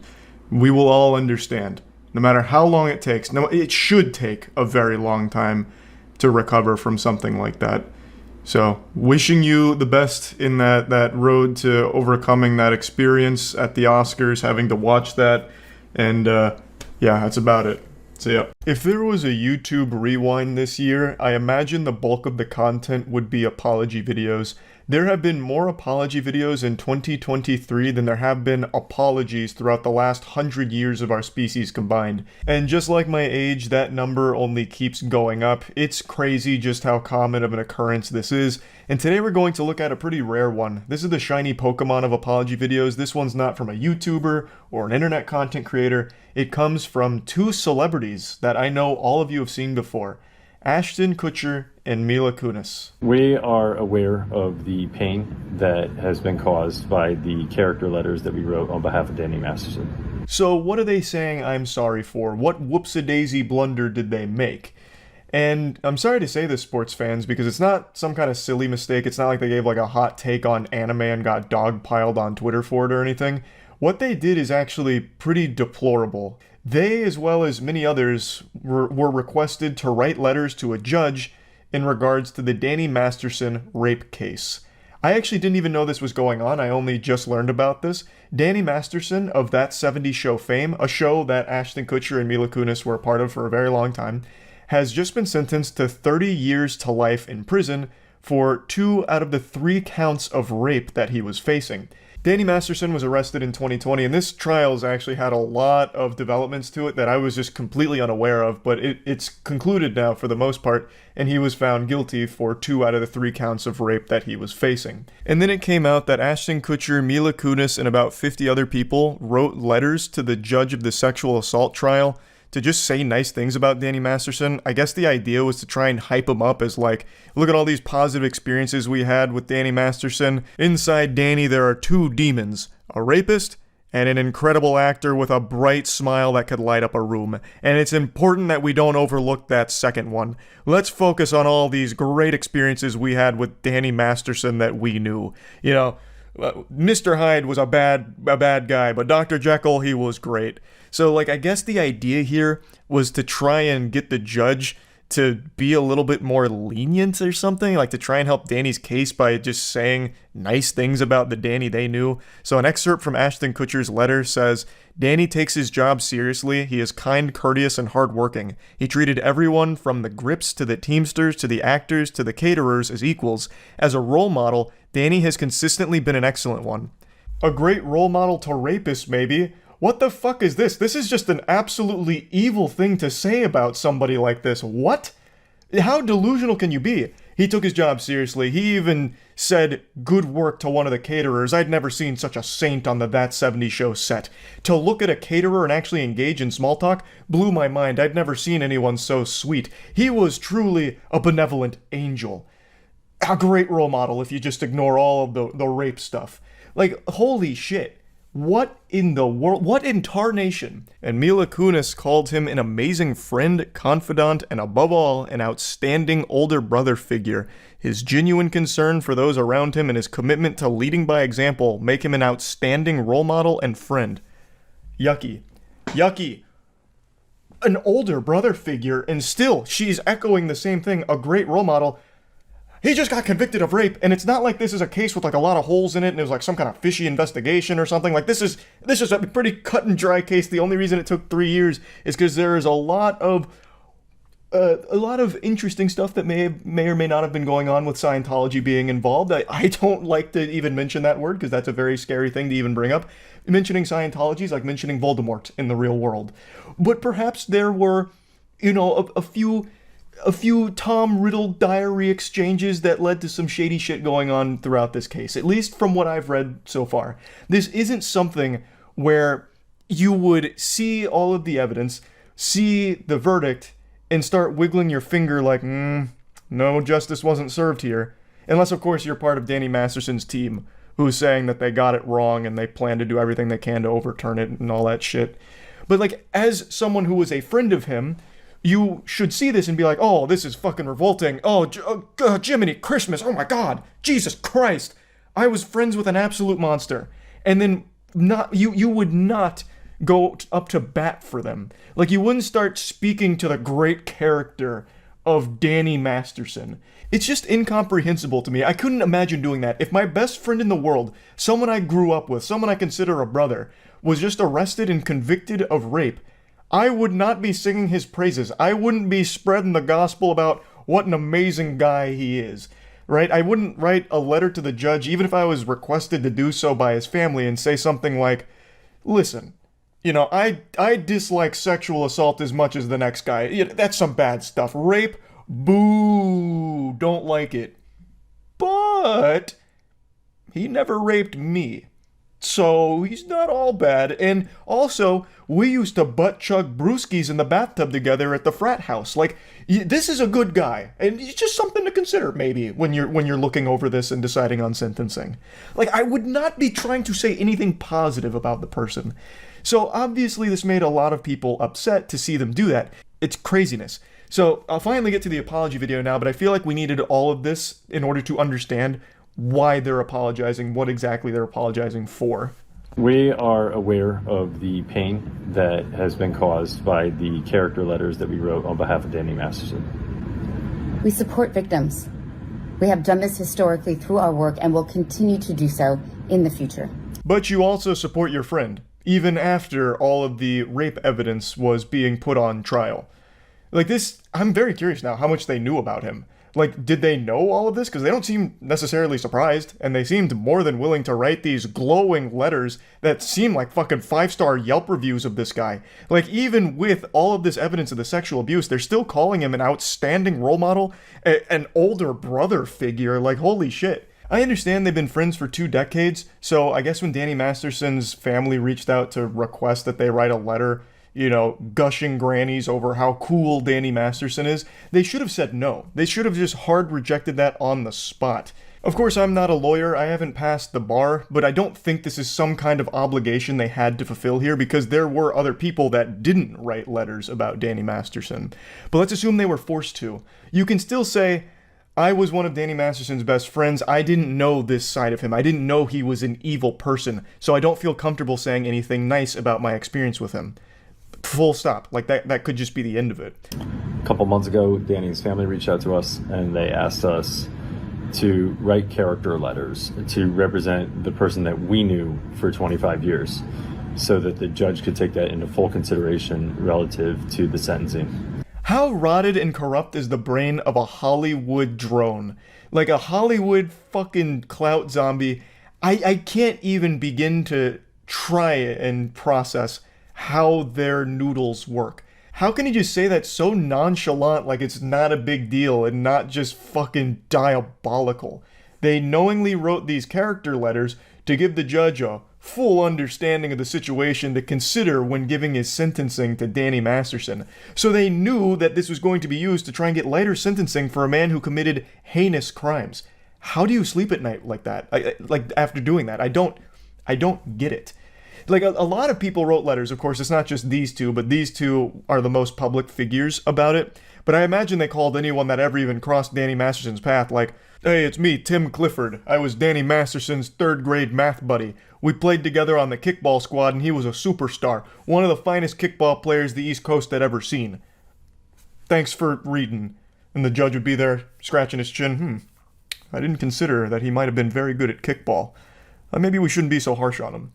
We will all understand. No matter how long it takes. No, it should take a very long time to recover from something like that. So, wishing you the best in that road to overcoming that experience at the Oscars, having to watch that, and yeah, that's about it. So yeah. If there was a YouTube rewind this year, I imagine the bulk of the content would be apology videos. There have been more apology videos in 2023 than there have been apologies throughout the last 100 years of our species combined. And just like my age, that number only keeps going up. It's crazy just how common of an occurrence this is. And today we're going to look at a pretty rare one. This is the shiny Pokemon of apology videos. This one's not from a YouTuber or an internet content creator. It comes from two celebrities that I know all of you have seen before. Ashton Kutcher and Mila Kunis. We are aware of the pain that has been caused by the character letters that we wrote on behalf of Danny Masterson. So what are they saying I'm sorry for? What whoops-a-daisy blunder did they make? And I'm sorry to say this, sports fans, because it's not some kind of silly mistake. It's not like they gave like a hot take on anime and got dogpiled on Twitter for it or anything. What they did is actually pretty deplorable. They, as well as many others, were requested to write letters to a judge in regards to the Danny Masterson rape case. I actually didn't even know this was going on. I only just learned about this. Danny Masterson of That 70s Show fame, a show that Ashton Kutcher and Mila Kunis were a part of for a very long time, has just been sentenced to 30 years to life in prison for 2 out of the 3 counts of rape that he was facing. Danny Masterson was arrested in 2020, and this trial's actually had a lot of developments to it that I was just completely unaware of, but it's concluded now for the most part, and he was found guilty for 2 out of the 3 counts of rape that he was facing. And then it came out that Ashton Kutcher, Mila Kunis, and about 50 other people wrote letters to the judge of the sexual assault trial to just say nice things about Danny Masterson. I guess the idea was to try and hype him up as like, look at all these positive experiences we had with Danny Masterson. Inside Danny, there are 2 demons, a rapist and an incredible actor with a bright smile that could light up a room. And it's important that we don't overlook that second one. Let's focus on all these great experiences we had with Danny Masterson that we knew. You know, Mr. Hyde was a bad guy, but Dr. Jekyll, he was great. So, like, I guess the idea here was to try and get the judge to be a little bit more lenient or something, like to try and help Danny's case by just saying nice things about the Danny they knew. So an excerpt from Ashton Kutcher's letter says, Danny takes his job seriously. He is kind, courteous, and hardworking. He treated everyone from the grips to the teamsters to the actors to the caterers as equals. As a role model, Danny has consistently been an excellent one. A great role model to rapists, maybe. What the fuck is this? This is just an absolutely evil thing to say about somebody like this. What? How delusional can you be? He took his job seriously. He even said good work to one of the caterers. I'd never seen such a saint on the That 70s Show set. To look at a caterer and actually engage in small talk blew my mind. I'd never seen anyone so sweet. He was truly a benevolent angel. A great role model if you just ignore all of the rape stuff. Like, holy shit. What in the world? What in tarnation? And Mila Kunis called him an amazing friend, confidant, and above all, an outstanding older brother figure. His genuine concern for those around him and his commitment to leading by example make him an outstanding role model and friend. Yucky. Yucky. An older brother figure, and still, she's echoing the same thing, a great role model. He just got convicted of rape, and it's not like this is a case with like a lot of holes in it, and it was like some kind of fishy investigation or something. Like this is a pretty cut and dry case. The only reason it took 3 years is because there is a lot of interesting stuff that may or may not have been going on with Scientology being involved. I don't like to even mention that word because that's a very scary thing to even bring up. Mentioning Scientology is like mentioning Voldemort in the real world. But perhaps there were, a few a few Tom Riddle diary exchanges that led to some shady shit going on throughout this case, at least from what I've read so far. This isn't something where you would see all of the evidence, see the verdict, and start wiggling your finger like, no justice wasn't served here. Unless, of course, you're part of Danny Masterson's team, who's saying that they got it wrong and they plan to do everything they can to overturn it and all that shit. But, like, as someone who was a friend of him, you should see this and be like, oh, this is fucking revolting. Oh, Jiminy Christmas. Oh my God. Jesus Christ. I was friends with an absolute monster. And then you would not go up to bat for them. Like, you wouldn't start speaking to the great character of Danny Masterson. It's just incomprehensible to me. I couldn't imagine doing that. If my best friend in the world, someone I grew up with, someone I consider a brother, was just arrested and convicted of rape, I would not be singing his praises. I wouldn't be spreading the gospel about what an amazing guy he is, right? I wouldn't write a letter to the judge, even if I was requested to do so by his family, and say something like, listen, you know, I dislike sexual assault as much as the next guy. Yeah, that's some bad stuff. Rape, boo, don't like it. But he never raped me. So he's not all bad. And also, we used to butt chug brewskis in the bathtub together at the frat house. Like, this is a good guy, and it's just something to consider maybe when you're looking over this and deciding on sentencing. Like, I would not be trying to say anything positive about the person. So obviously, this made a lot of people upset to see them do that. It's craziness. So I'll finally get to the apology video now, but I feel like we needed all of this in order to understand why they're apologizing, what exactly they're apologizing for. We are aware of the pain that has been caused by the character letters that we wrote on behalf of Danny Masterson. We support victims. We have done this historically through our work and will continue to do so in the future. But you also support your friend, even after all of the rape evidence was being put on trial. Like this, I'm very curious now how much they knew about him. Like, did they know all of this? Because they don't seem necessarily surprised, and they seemed more than willing to write these glowing letters that seem like fucking 5-star Yelp reviews of this guy. Like, even with all of this evidence of the sexual abuse, they're still calling him an outstanding role model, an older brother figure. Like, holy shit. I understand they've been friends for 2 decades, so I guess when Danny Masterson's family reached out to request that they write a letter, you know, gushing grannies over how cool Danny Masterson is, they should have said no. They should have just hard rejected that on the spot. Of course, I'm not a lawyer, I haven't passed the bar, but I don't think this is some kind of obligation they had to fulfill here, because there were other people that didn't write letters about Danny Masterson. But let's assume they were forced to. You can still say, I was one of Danny Masterson's best friends. I didn't know this side of him. I didn't know he was an evil person, so I don't feel comfortable saying anything nice about my experience with him. Full stop. Like, that could just be the end of it. A couple months ago, Danny's family reached out to us and they asked us to write character letters to represent the person that we knew for 25 years so that the judge could take that into full consideration relative to the sentencing. How rotted and corrupt is the brain of a Hollywood drone? Like a Hollywood fucking clout zombie. I can't even begin to try and process how their noodles work. How can you just say that so nonchalant, like it's not a big deal and not just fucking diabolical? They knowingly wrote these character letters to give the judge a full understanding of the situation to consider when giving his sentencing to Danny Masterson. So they knew that this was going to be used to try and get lighter sentencing for a man who committed heinous crimes. How do you sleep at night like that? Like after doing that? I don't get it. Like, a lot of people wrote letters, of course, it's not just these two, but these two are the most public figures about it. But I imagine they called anyone that ever even crossed Danny Masterson's path, like, hey, it's me, Tim Clifford. I was Danny Masterson's 3rd grade math buddy. We played together on the kickball squad, and he was a superstar. One of the finest kickball players the East Coast had ever seen. Thanks for reading. And the judge would be there, scratching his chin. I didn't consider that he might have been very good at kickball. Maybe we shouldn't be so harsh on him.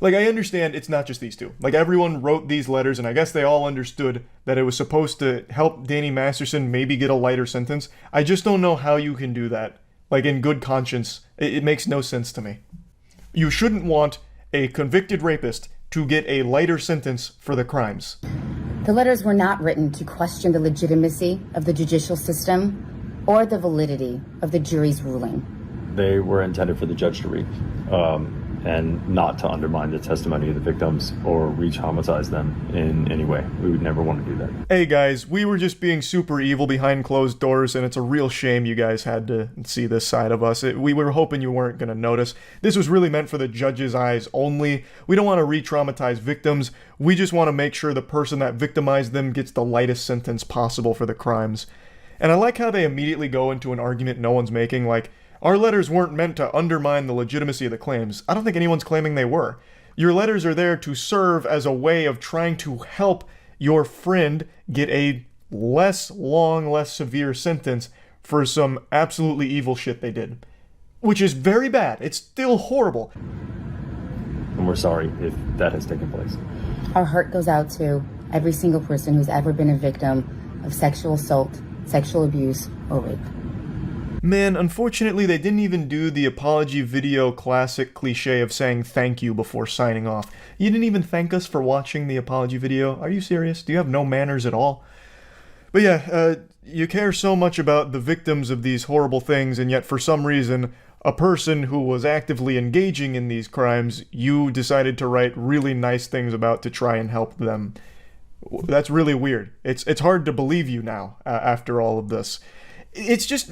Like, I understand it's not just these two. Like, everyone wrote these letters, and I guess they all understood that it was supposed to help Danny Masterson maybe get a lighter sentence. I just don't know how you can do that. Like, in good conscience, it makes no sense to me. You shouldn't want a convicted rapist to get a lighter sentence for the crimes. The letters were not written to question the legitimacy of the judicial system or the validity of the jury's ruling. They were intended for the judge to read, and not to undermine the testimony of the victims or re-traumatize them in any way. We would never want to do that. Hey guys, we were just being super evil behind closed doors, and it's a real shame you guys had to see this side of us. We were hoping you weren't going to notice. This was really meant for the judge's eyes only. We don't want to re-traumatize victims. We just want to make sure the person that victimized them gets the lightest sentence possible for the crimes. And I like how they immediately go into an argument no one's making, like, our letters weren't meant to undermine the legitimacy of the claims. I don't think anyone's claiming they were. Your letters are there to serve as a way of trying to help your friend get a less long, less severe sentence for some absolutely evil shit they did. Which is very bad. It's still horrible. And we're sorry if that has taken place. Our heart goes out to every single person who's ever been a victim of sexual assault, sexual abuse, or rape. Man, unfortunately, they didn't even do the apology video classic cliche of saying thank you before signing off. You didn't even thank us for watching the apology video? Are you serious? Do you have no manners at all? But yeah, you care so much about the victims of these horrible things, and yet for some reason, a person who was actively engaging in these crimes, you decided to write really nice things about to try and help them. That's really weird. It's hard to believe you now, after all of this. It's just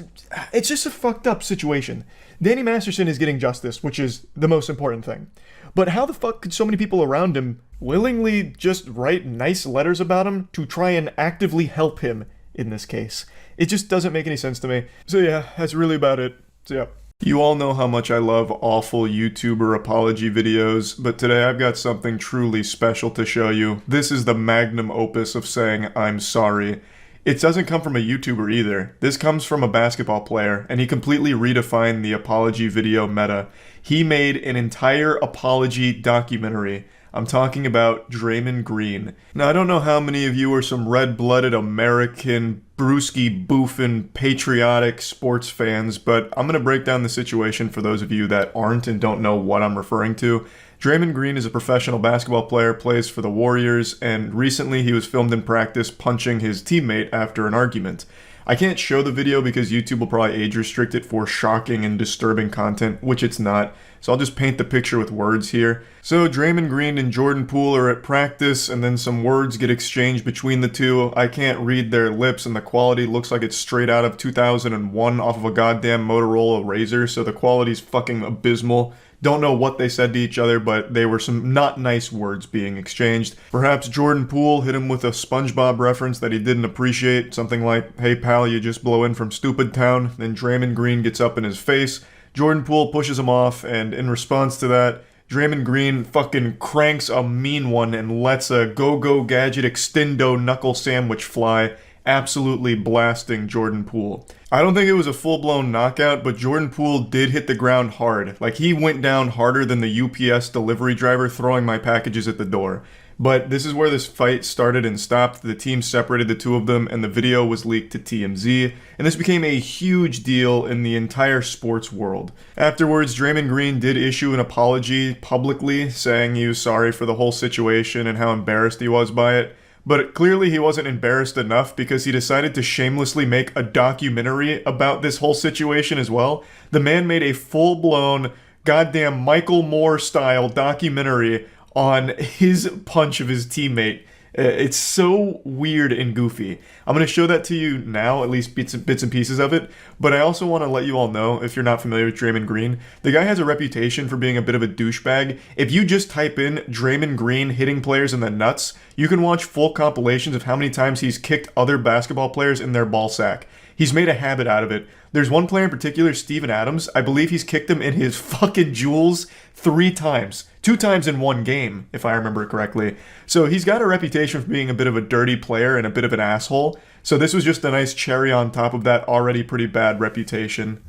a fucked up situation. Danny Masterson is getting justice, which is the most important thing. But how the fuck could so many people around him willingly just write nice letters about him to try and actively help him in this case? It just doesn't make any sense to me. So yeah, that's really about it. So yeah. You all know how much I love awful YouTuber apology videos, but today I've got something truly special to show you. This is the magnum opus of saying I'm sorry. It doesn't come from a YouTuber either. This comes from a basketball player, and he completely redefined the apology video meta. He made an entire apology documentary. I'm talking about Draymond Green. Now, I don't know how many of you are some red-blooded American, brewski boofing, patriotic sports fans, but I'm going to break down the situation for those of you that aren't and don't know what I'm referring to. Draymond Green is a professional basketball player, plays for the Warriors, and recently he was filmed in practice punching his teammate after an argument. I can't show the video because YouTube will probably age restrict it for shocking and disturbing content, which it's not, so I'll just paint the picture with words here. So Draymond Green and Jordan Poole are at practice, and then some words get exchanged between the two. I can't read their lips, and the quality looks like it's straight out of 2001 off of a goddamn Motorola Razr, so the quality's fucking abysmal. Don't know what they said to each other, but they were some not nice words being exchanged. Perhaps Jordan Poole hit him with a SpongeBob reference that he didn't appreciate, something like, "Hey pal, you just blow in from Stupid Town." Then Draymond Green gets up in his face. Jordan Poole pushes him off, and in response to that, Draymond Green fucking cranks a mean one and lets a go-go gadget extendo knuckle sandwich fly, absolutely blasting Jordan Poole. I don't think it was a full-blown knockout, but Jordan Poole did hit the ground hard. Like, he went down harder than the UPS delivery driver throwing my packages at the door. But this is where this fight started and stopped. The team separated the two of them, and the video was leaked to TMZ, and this became a huge deal in the entire sports world. Afterwards, Draymond Green did issue an apology publicly, saying he was sorry for the whole situation and how embarrassed he was by it. But clearly he wasn't embarrassed enough because he decided to shamelessly make a documentary about this whole situation as well. The man made a full-blown, goddamn Michael Moore-style documentary on his punch of his teammate. It's so weird and goofy. I'm going to show that to you now, at least bits and pieces of it, but I also want to let you all know, if you're not familiar with Draymond Green, the guy has a reputation for being a bit of a douchebag. If you just type in Draymond Green hitting players in the nuts, you can watch full compilations of how many times he's kicked other basketball players in their ball sack. He's made a habit out of it. There's one player in particular, Steven Adams. I believe he's kicked him in his fucking jewels 3 times. 2 times in one game, if I remember correctly. So he's got a reputation for being a bit of a dirty player and a bit of an asshole. So this was just a nice cherry on top of that already pretty bad reputation.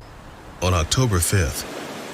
On October 5th,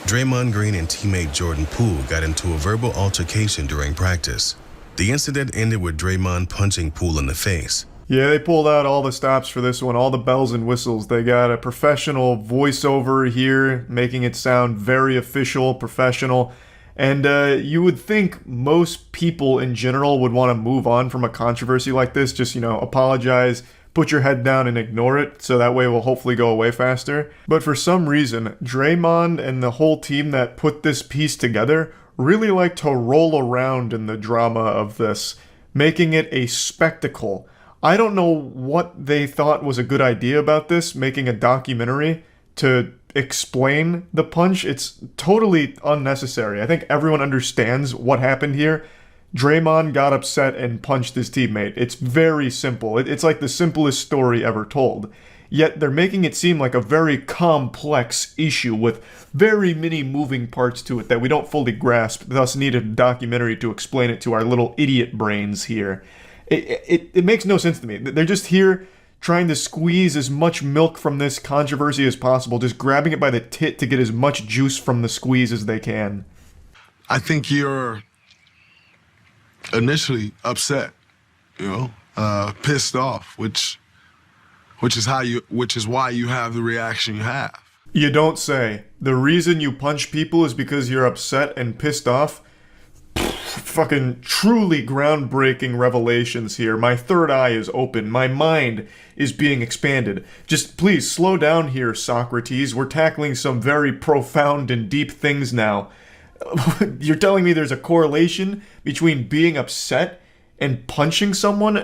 Draymond Green and teammate Jordan Poole got into a verbal altercation during practice. The incident ended with Draymond punching Poole in the face. Yeah, they pulled out all the stops for this one, all the bells and whistles. They got a professional voiceover here, making it sound very official, professional. And you would think most people in general would want to move on from a controversy like this. Just, apologize, put your head down and ignore it, so that way it will hopefully go away faster. But for some reason, Draymond and the whole team that put this piece together really like to roll around in the drama of this, making it a spectacle. I don't know what they thought was a good idea about this, making a documentary to explain the punch. It's totally unnecessary. I think everyone understands what happened here. Draymond got upset and punched his teammate. It's very simple. It's like the simplest story ever told. Yet they're making it seem like a very complex issue with very many moving parts to it that we don't fully grasp, thus need a documentary to explain it to our little idiot brains here. It makes no sense to me. They're just here trying to squeeze as much milk from this controversy as possible, just grabbing it by the tit to get as much juice from the squeeze as they can. I think you're initially upset, pissed off, which is why you have the reaction you have. You don't say. The reason you punch people is because you're upset and pissed off? Fucking truly groundbreaking revelations here. My third eye is open. My mind is being expanded. Just please slow down here, Socrates. We're tackling some very profound and deep things now. You're telling me there's a correlation between being upset and punching someone?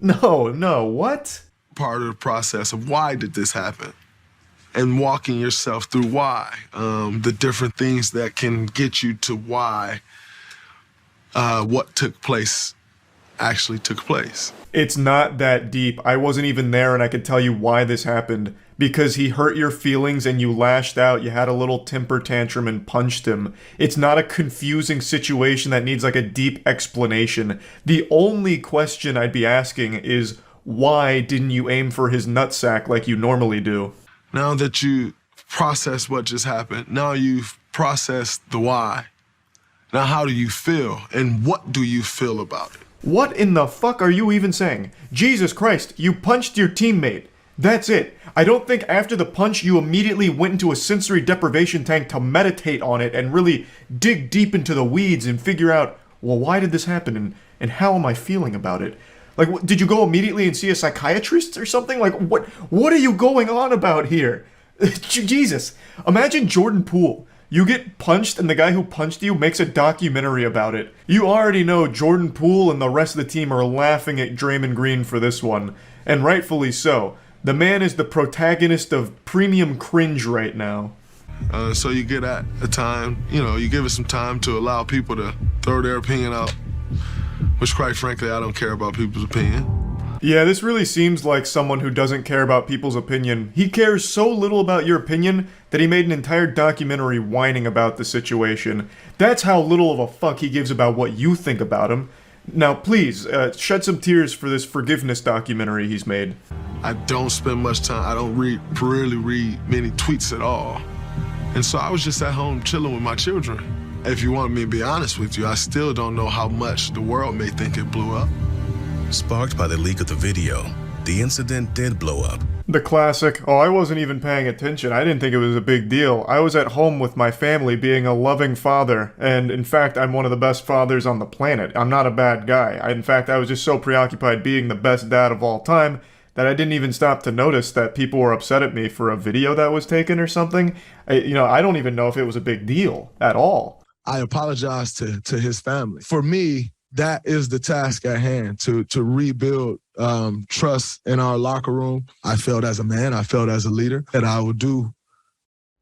No, what? Part of the process of why did this happen? And walking yourself through why. The different things that can get you to why what took place actually took place. It's not that deep. I wasn't even there and I could tell you why this happened. Because he hurt your feelings and you lashed out, you had a little temper tantrum and punched him. It's not a confusing situation that needs like a deep explanation. The only question I'd be asking is, why didn't you aim for his nutsack like you normally do? Now that you process what just happened, now you've processed the why. Now how do you feel, and what do you feel about it? What in the fuck are you even saying? Jesus Christ, you punched your teammate. That's it. I don't think after the punch you immediately went into a sensory deprivation tank to meditate on it and really dig deep into the weeds and figure out, well, why did this happen and how am I feeling about it? Like, did you go immediately and see a psychiatrist or something? Like, what are you going on about here? Jesus. Imagine Jordan Poole. You get punched and the guy who punched you makes a documentary about it. You already know Jordan Poole and the rest of the team are laughing at Draymond Green for this one. And rightfully so. The man is the protagonist of premium cringe right now. So you get at a time, you give it some time to allow people to throw their opinion out, which quite frankly, I don't care about people's opinion. Yeah, this really seems like someone who doesn't care about people's opinion. He cares so little about your opinion that he made an entire documentary whining about the situation. That's how little of a fuck he gives about what you think about him. Now, please, shed some tears for this forgiveness documentary he's made. I don't spend much time, I don't really read many tweets at all. And so I was just at home chilling with my children. If you want me to be honest with you, I still don't know how much the world may think it blew up. Sparked by the leak of the video, the incident did blow up. The classic, oh, I wasn't even paying attention. I didn't think it was a big deal. I was at home with my family being a loving father, and in fact, I'm one of the best fathers on the planet. I'm not a bad guy. In fact, I was just so preoccupied being the best dad of all time that I didn't even stop to notice that people were upset at me for a video that was taken or something. I don't even know if it was a big deal at all. I apologize to his family. For me, that is the task at hand, to rebuild trust in our locker room. I felt as a man, I felt as a leader, that I would do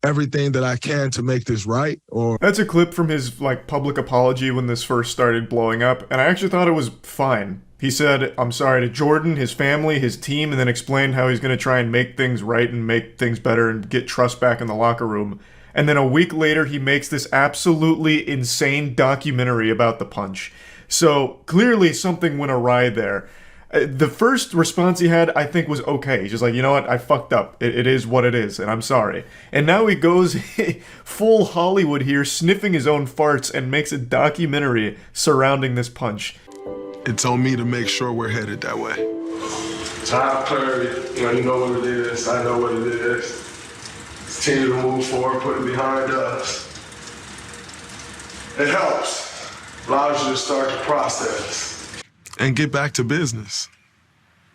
everything that I can to make this right. That's a clip from his public apology when this first started blowing up, and I actually thought it was fine. He said, I'm sorry to Jordan, his family, his team, and then explained how he's going to try and make things right and make things better and get trust back in the locker room. And then a week later, he makes this absolutely insane documentary about the punch. So clearly something went awry there. The first response he had, I think, was okay. He's just like, you know what, I fucked up. It is what it is, and I'm sorry. And now he goes full Hollywood here, sniffing his own farts, and makes a documentary surrounding this punch. It's on me to make sure we're headed that way. Time clarity, you know what it is, I know what it is. Continue to move forward, put it behind us. It helps. Allows you to start the process. And get back to business.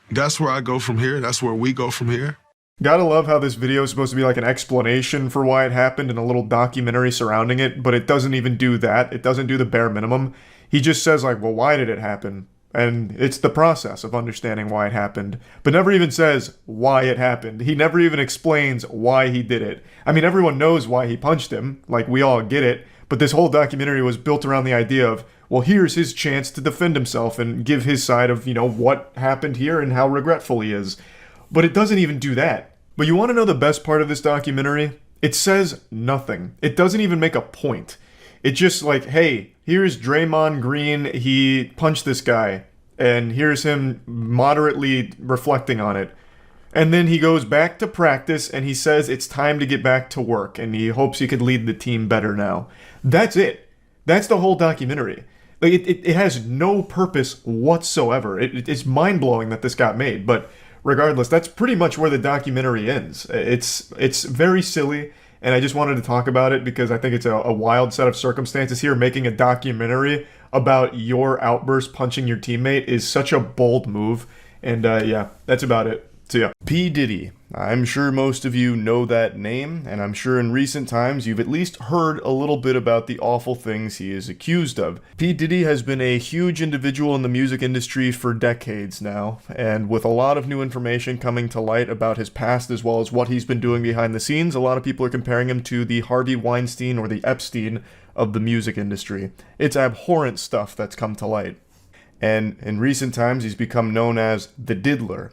That's where I go from here. That's where we go from here. Gotta love how this video is supposed to be like an explanation for why it happened and a little documentary surrounding it, but it doesn't even do that. It doesn't do the bare minimum. He just says like, well, why did it happen? And it's the process of understanding why it happened, but never even says why it happened. He never even explains why he did it. I mean, everyone knows why he punched him, like we all get it, but this whole documentary was built around the idea of, well, here's his chance to defend himself and give his side of, what happened here and how regretful he is. But it doesn't even do that. But you want to know the best part of this documentary? It says nothing. It doesn't even make a point. It's just like, hey, here's Draymond Green, he punched this guy, and here's him moderately reflecting on it. And then he goes back to practice, and he says it's time to get back to work, and he hopes he could lead the team better now. That's it. That's the whole documentary. Like, it has no purpose whatsoever. It's mind-blowing that this got made, but regardless, that's pretty much where the documentary ends. It's very silly, and I just wanted to talk about it because I think it's a wild set of circumstances here. Making a documentary about your outburst punching your teammate is such a bold move, and yeah, that's about it. So yeah, P. Diddy. I'm sure most of you know that name, and I'm sure in recent times you've at least heard a little bit about the awful things he is accused of. P. Diddy has been a huge individual in the music industry for decades now, and with a lot of new information coming to light about his past as well as what he's been doing behind the scenes, a lot of people are comparing him to the Harvey Weinstein or the Epstein of the music industry. It's abhorrent stuff that's come to light. And in recent times he's become known as the Diddler.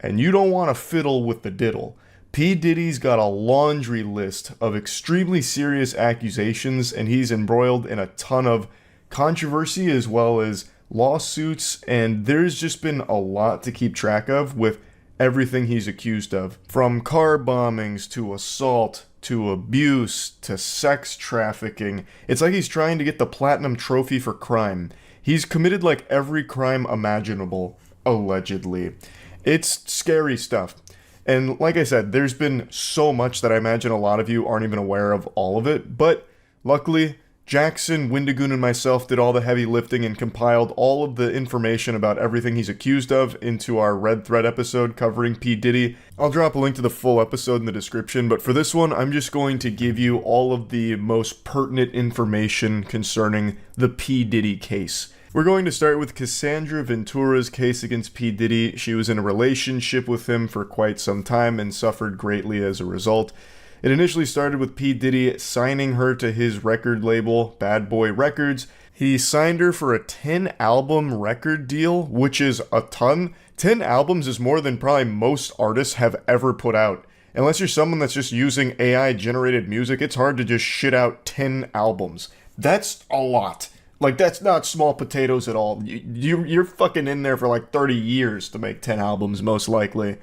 And you don't want to fiddle with the diddle. P. Diddy's got a laundry list of extremely serious accusations, and he's embroiled in a ton of controversy as well as lawsuits, and there's just been a lot to keep track of with everything he's accused of. From car bombings to assault to abuse to sex trafficking. It's like he's trying to get the platinum trophy for crime. He's committed like every crime imaginable, allegedly. It's scary stuff. And like I said, there's been so much that I imagine a lot of you aren't even aware of all of it. But luckily, Jackson, Windigoon, and myself did all the heavy lifting and compiled all of the information about everything he's accused of into our Red Thread episode covering P. Diddy. I'll drop a link to the full episode in the description, but for this one, I'm just going to give you all of the most pertinent information concerning the P. Diddy case. We're going to start with Cassandra Ventura's case against P. Diddy. She was in a relationship with him for quite some time and suffered greatly as a result. It initially started with P. Diddy signing her to his record label, Bad Boy Records. He signed her for a 10-album record deal, which is a ton. 10 albums is more than probably most artists have ever put out. Unless you're someone that's just using AI-generated music, it's hard to just shit out 10 albums. That's a lot. Like, that's not small potatoes at all. You're fucking in there for like 30 years to make 10 albums, most likely.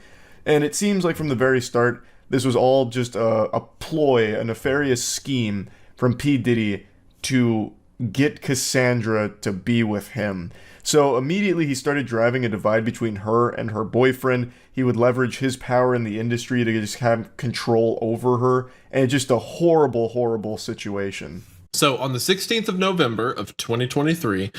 And it seems like from the very start, this was all just a ploy, a nefarious scheme from P. Diddy to get Cassandra to be with him. So immediately he started driving a divide between her and her boyfriend. He would leverage his power in the industry to just have control over her. And it's just a horrible, horrible situation. So on the 16th of November of 2023,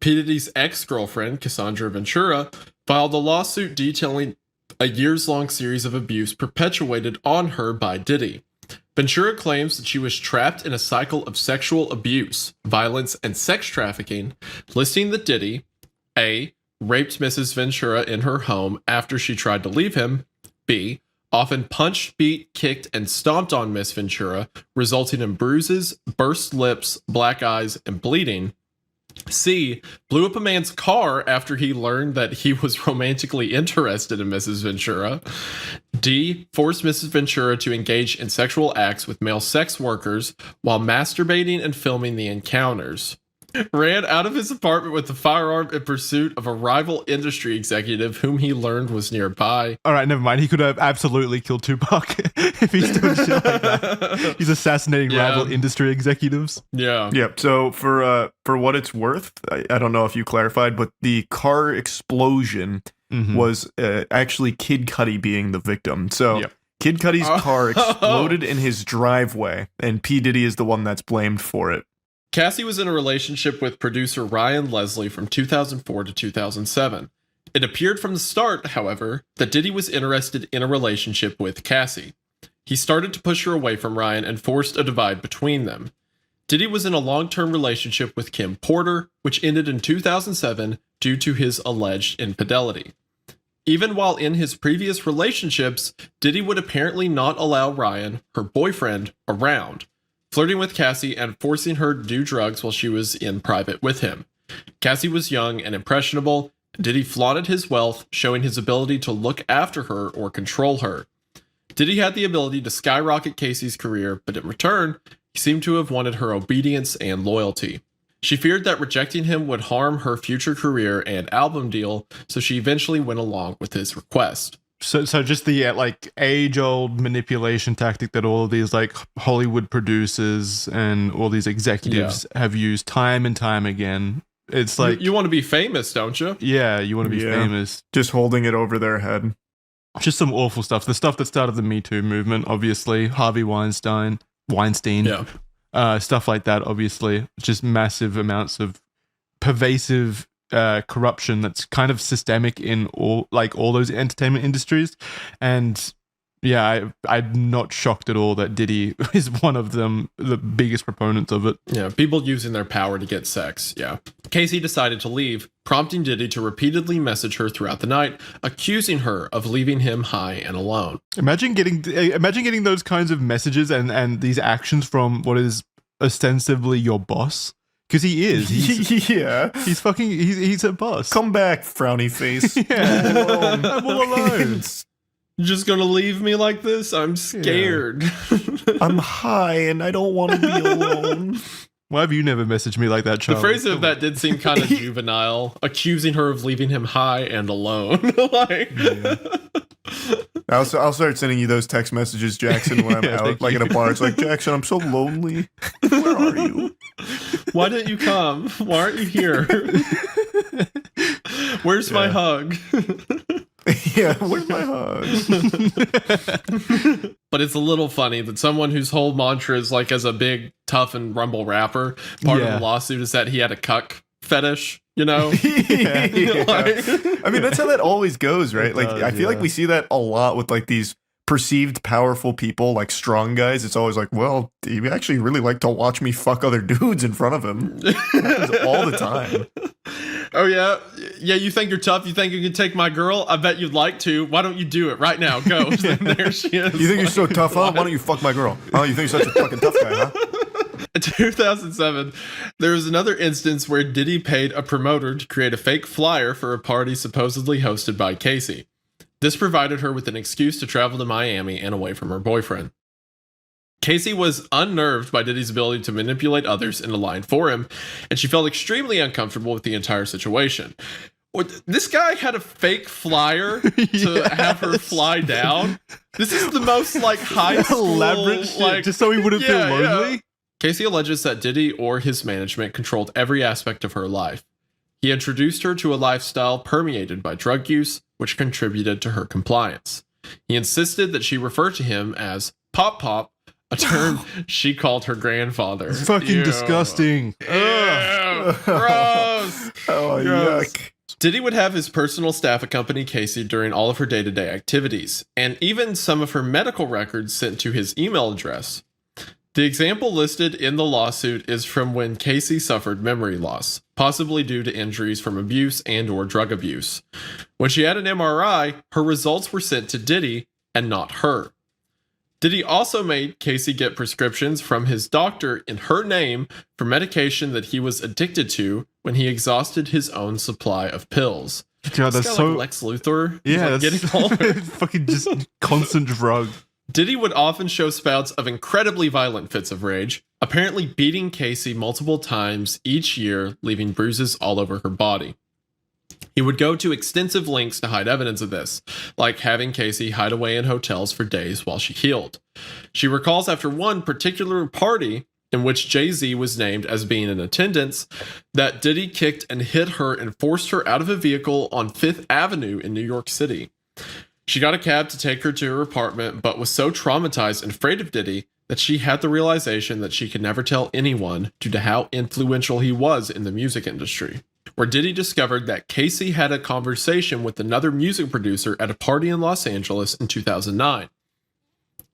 P. Diddy's ex-girlfriend, Cassandra Ventura, filed a lawsuit detailing a years-long series of abuse perpetuated on her by Diddy. Ventura claims that she was trapped in a cycle of sexual abuse, violence, and sex trafficking, listing that Diddy, A, raped Mrs. Ventura in her home after she tried to leave him, B, often punched, beat, kicked, and stomped on Miss Ventura, resulting in bruises, burst lips, black eyes, and bleeding. C, blew up a man's car after he learned that he was romantically interested in Mrs. Ventura. D, forced Mrs. Ventura to engage in sexual acts with male sex workers while masturbating and filming the encounters. Ran out of his apartment with a firearm in pursuit of a rival industry executive whom he learned was nearby. All right, never mind. He could have absolutely killed Tupac if he's doing shit like that. He's assassinating rival industry executives. Yeah. Yep. So for what it's worth, I don't know if you clarified, but the car explosion was actually Kid Cudi being the victim. So Kid Cudi's car exploded in his driveway, and P. Diddy is the one that's blamed for it. Cassie was in a relationship with producer Ryan Leslie from 2004 to 2007. It appeared from the start, however, that Diddy was interested in a relationship with Cassie. He started to push her away from Ryan and forced a divide between them. Diddy was in a long-term relationship with Kim Porter, which ended in 2007 due to his alleged infidelity. Even while in his previous relationships, Diddy would apparently not allow Ryan, her boyfriend, around, flirting with Cassie and forcing her to do drugs while she was in private with him. Cassie was young and impressionable. Diddy flaunted his wealth, showing his ability to look after her or control her. Diddy had the ability to skyrocket Casey's career, but in return, he seemed to have wanted her obedience and loyalty. She feared that rejecting him would harm her future career and album deal, so she eventually went along with his request. So just the like age-old manipulation tactic that all of these like Hollywood producers and all these executives have used time and time again. It's like you want to be famous, don't you? Yeah, you want to be famous. Just holding it over their head. Just some awful stuff. The stuff that started the Me Too movement, obviously. Harvey Weinstein. Stuff like that, obviously. Just massive amounts of pervasive corruption that's kind of systemic in all those entertainment industries. And yeah, I'm not shocked at all that Diddy is one of them, the biggest proponents of it. Yeah, people using their power to get sex, yeah. Casey decided to leave, prompting Diddy to repeatedly message her throughout the night, accusing her of leaving him high and alone. Imagine getting those kinds of messages and these actions from what is ostensibly your boss. Because he is. He's a boss. Come back, frowny face. I'm all alone. You're just gonna leave me like this? I'm scared. Yeah. I'm high and I don't want to be alone. Why have you never messaged me like that, Charlie? The phrase of that did seem kind of juvenile, accusing her of leaving him high and alone. I'll start sending you those text messages, Jackson, when I'm out, like at a bar. It's like, Jackson, I'm so lonely. Where are you? Why didn't you come? Why aren't you here? Where's my hug? Yeah, where's my hug? But it's a little funny that someone whose whole mantra is like as a big, tough and rumble rapper, part of the lawsuit is that he had a cuck fetish, you know? I mean, that's how that always goes, right? I feel like we see that a lot with like these perceived powerful people, like strong guys. It's always like, well, he actually really like to watch me fuck other dudes in front of him. All the time. Oh, yeah? Yeah, you think you're tough? You think you can take my girl? I bet you'd like to. Why don't you do it right now? Go. There she is. You think you're so tough, huh? Why don't you fuck my girl? Oh, you think you're such a fucking tough guy, huh? In 2007, there was another instance where Diddy paid a promoter to create a fake flyer for a party supposedly hosted by Casey. This provided her with an excuse to travel to Miami and away from her boyfriend. Casey was unnerved by Diddy's ability to manipulate others into lying for him, and she felt extremely uncomfortable with the entire situation. This guy had a fake flyer to have her fly down. This is the most like high school, elaborate shit, just so he wouldn't feel lonely. Yeah. Casey alleges that Diddy or his management controlled every aspect of her life. He introduced her to a lifestyle permeated by drug use, which contributed to her compliance. He insisted that she refer to him as Pop Pop, a term she called her grandfather. It's fucking disgusting. Gross. Oh, Gross. Yuck. Diddy would have his personal staff accompany Casey during all of her day-to-day activities, and even some of her medical records sent to his email address. The example listed in the lawsuit is from when Casey suffered memory loss, possibly due to injuries from abuse and/or drug abuse. When she had an MRI, her results were sent to Diddy and not her. Diddy also made Casey get prescriptions from his doctor in her name for medication that he was addicted to when he exhausted his own supply of pills. God, that's so like Lex Luthor. Yeah, like getting all fucking just constant drug. Diddy would often show spouts of incredibly violent fits of rage, apparently beating Casey multiple times each year, leaving bruises all over her body. He would go to extensive lengths to hide evidence of this, like having Casey hide away in hotels for days while she healed. She recalls after one particular party, in which Jay-Z was named as being in attendance, that Diddy kicked and hit her and forced her out of a vehicle on 5th Avenue in New York City. She got a cab to take her to her apartment, but was so traumatized and afraid of Diddy that she had the realization that she could never tell anyone due to how influential he was in the music industry, where Diddy discovered that Casey had a conversation with another music producer at a party in Los Angeles in 2009.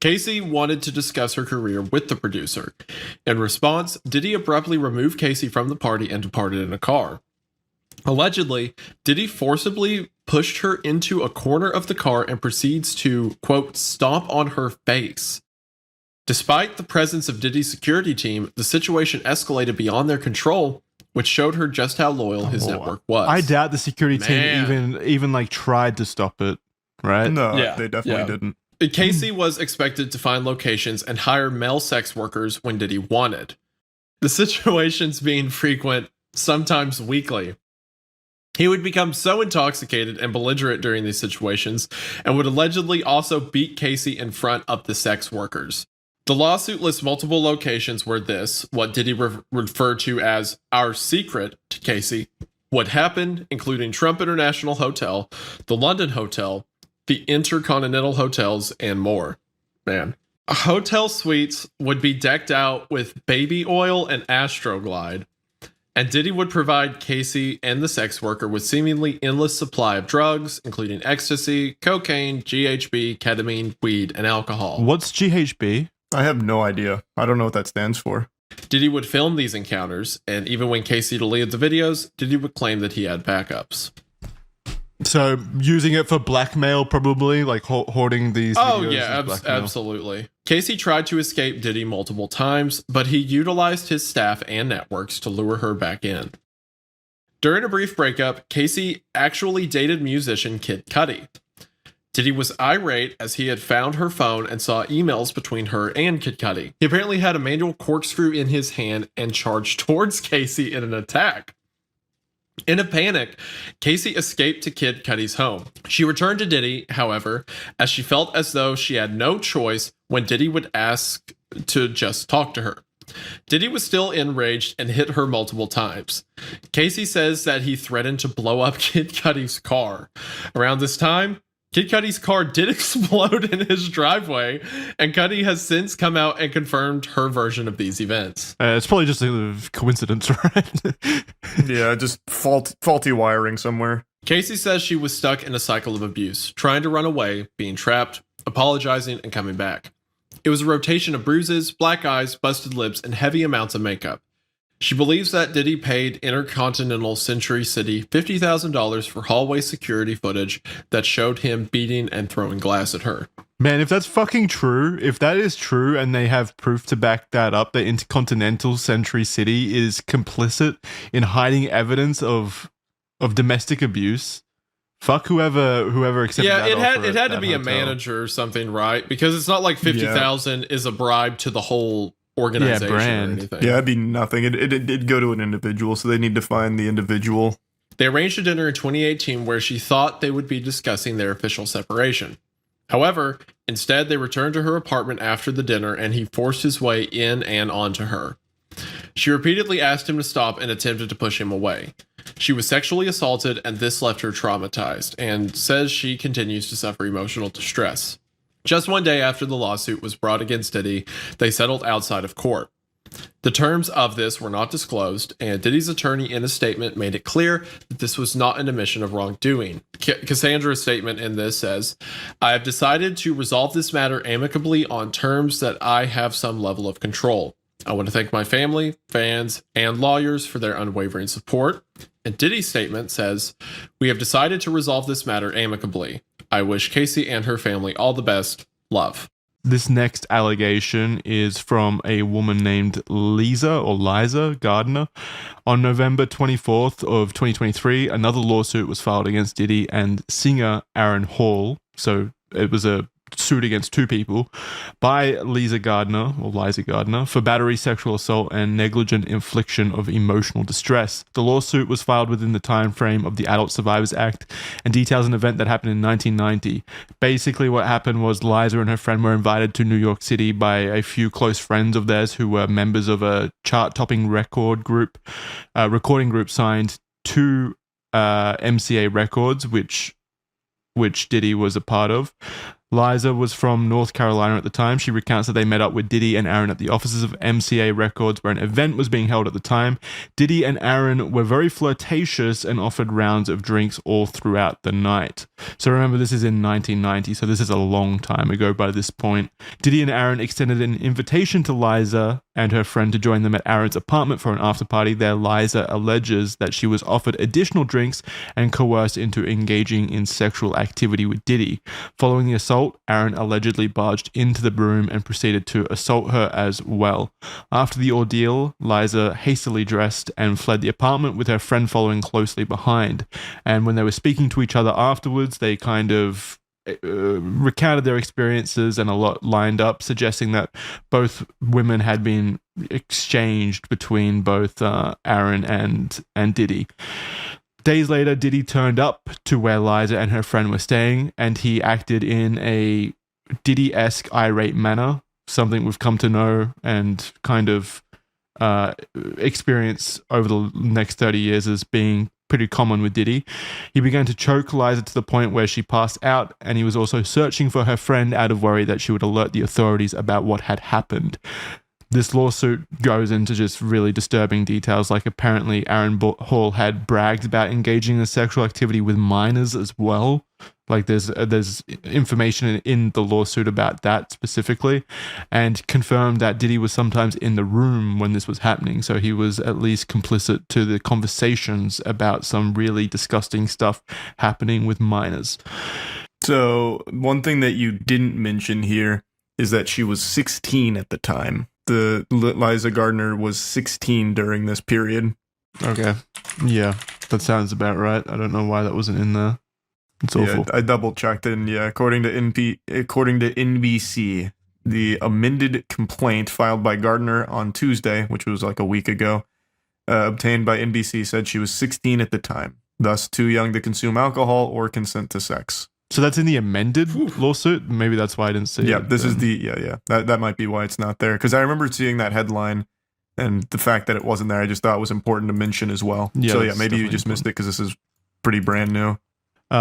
Casey wanted to discuss her career with the producer. In response, Diddy abruptly removed Casey from the party and departed in a car. Allegedly, Diddy forcibly pushed her into a corner of the car and proceeds to, quote, stomp on her face. Despite the presence of Diddy's security team, the situation escalated beyond their control, which showed her just how loyal his network was. I doubt the security team even like tried to stop it, right? No, they definitely didn't. Casey was expected to find locations and hire male sex workers when Diddy wanted. The situations being frequent, sometimes weekly. He would become so intoxicated and belligerent during these situations and would allegedly also beat Casey in front of the sex workers. The lawsuit lists multiple locations where this, what Diddy referred to as our secret to Casey, would happen, including Trump International Hotel, the London Hotel, the Intercontinental Hotels, and more. Man. Hotel suites would be decked out with baby oil and Astroglide, and Diddy would provide Casey and the sex worker with seemingly endless supply of drugs, including ecstasy, cocaine, GHB, ketamine, weed, and alcohol. What's GHB? I have no idea. I don't know what that stands for. Diddy would film these encounters, and even when Casey deleted the videos, Diddy would claim that he had backups. So using it for blackmail, probably, like hoarding these videos. Oh, yeah, absolutely. Casey tried to escape Diddy multiple times, but he utilized his staff and networks to lure her back in. During a brief breakup, Casey actually dated musician Kid Cudi. Diddy was irate as he had found her phone and saw emails between her and Kid Cudi. He apparently had a manual corkscrew in his hand and charged towards Casey in an attack. In a panic, Casey escaped to Kid Cudi's home. She returned to Diddy, however, as she felt as though she had no choice when Diddy would ask to just talk to her. Diddy was still enraged and hit her multiple times. Casey says that he threatened to blow up Kid Cudi's car. Around this time, Kid Cudi's car did explode in his driveway, and Cudi has since come out and confirmed her version of these events. It's probably just a coincidence, right? Yeah, just faulty wiring somewhere. Casey says she was stuck in a cycle of abuse, trying to run away, being trapped, apologizing, and coming back. It was a rotation of bruises, black eyes, busted lips, and heavy amounts of makeup. She believes that Diddy paid Intercontinental Century City $50,000 for hallway security footage that showed him beating and throwing glass at her. Man, if that's fucking true, if that is true and they have proof to back that up, that Intercontinental Century City is complicit in hiding evidence of domestic abuse, fuck whoever accepted that offer. It had to be a manager or something, right? Because it's not like 50,000 is a bribe to the whole organization or anything. Yeah, it'd be nothing. It'd go to an individual, so they need to find the individual. They arranged a dinner in 2018 where she thought they would be discussing their official separation. However, instead they returned to her apartment after the dinner and he forced his way in and onto her. She repeatedly asked him to stop and attempted to push him away. She was sexually assaulted and this left her traumatized, and says she continues to suffer emotional distress. Just one day after the lawsuit was brought against Diddy, they settled outside of court. The terms of this were not disclosed, and Diddy's attorney in a statement made it clear that this was not an admission of wrongdoing. Cassandra's statement in this says, "I have decided to resolve this matter amicably on terms that I have some level of control. I want to thank my family, fans, and lawyers for their unwavering support." And Diddy's statement says, "We have decided to resolve this matter amicably. I wish Casey and her family all the best. Love." This next allegation is from a woman named Liza Gardner. On November 24th of 2023, another lawsuit was filed against Diddy and singer Aaron Hall. So it was a suit against two people by Liza Gardner for battery, sexual assault, and negligent infliction of emotional distress. The lawsuit was filed within the time frame of the Adult Survivors Act and details an event that happened in 1990. Basically, what happened was Liza and her friend were invited to New York City by a few close friends of theirs who were members of a chart-topping recording group signed to MCA Records, which Diddy was a part of. Liza was from North Carolina at the time. She recounts that they met up with Diddy and Aaron at the offices of MCA Records, where an event was being held at the time. Diddy and Aaron were very flirtatious and offered rounds of drinks all throughout the night. So remember, this is in 1990, so this is a long time ago by this point. Diddy and Aaron extended an invitation to Liza and her friend to join them at Aaron's apartment for an after party. There, Liza alleges that she was offered additional drinks and coerced into engaging in sexual activity with Diddy. Following the assault, Aaron allegedly barged into the room and proceeded to assault her as well. After the ordeal, Liza hastily dressed and fled the apartment with her friend following closely behind. And when they were speaking to each other afterwards, they kind of recounted their experiences, and a lot lined up, suggesting that both women had been exchanged between both Aaron and Diddy. Days later, Diddy turned up to where Liza and her friend were staying, and he acted in a Diddy-esque irate manner, something we've come to know and kind of experience over the next 30 years as being pretty common with Diddy. He began to choke Liza to the point where she passed out, and he was also searching for her friend out of worry that she would alert the authorities about what had happened. This lawsuit goes into just really disturbing details, like apparently Aaron Hall had bragged about engaging in sexual activity with minors as well. Like there's information in the lawsuit about that specifically, and confirmed that Diddy was sometimes in the room when this was happening, so he was at least complicit to the conversations about some really disgusting stuff happening with minors. So one thing that you didn't mention here is that she was 16 at the time. The Liza Gardner was 16 during this period. Okay. Yeah, that sounds about right. I don't know why that wasn't in there. It's awful. I double checked, and according to NBC, the amended complaint filed by Gardner on Tuesday, which was like a week ago, obtained by NBC, said she was 16 at the time, thus too young to consume alcohol or consent to sex. So that's in the amended lawsuit? Maybe that's why I didn't see it. Yeah, this is that might be why it's not there. Because I remember seeing that headline, and the fact that it wasn't there, I just thought it was important to mention as well. Yeah, so yeah, maybe you just missed it because this is pretty brand new.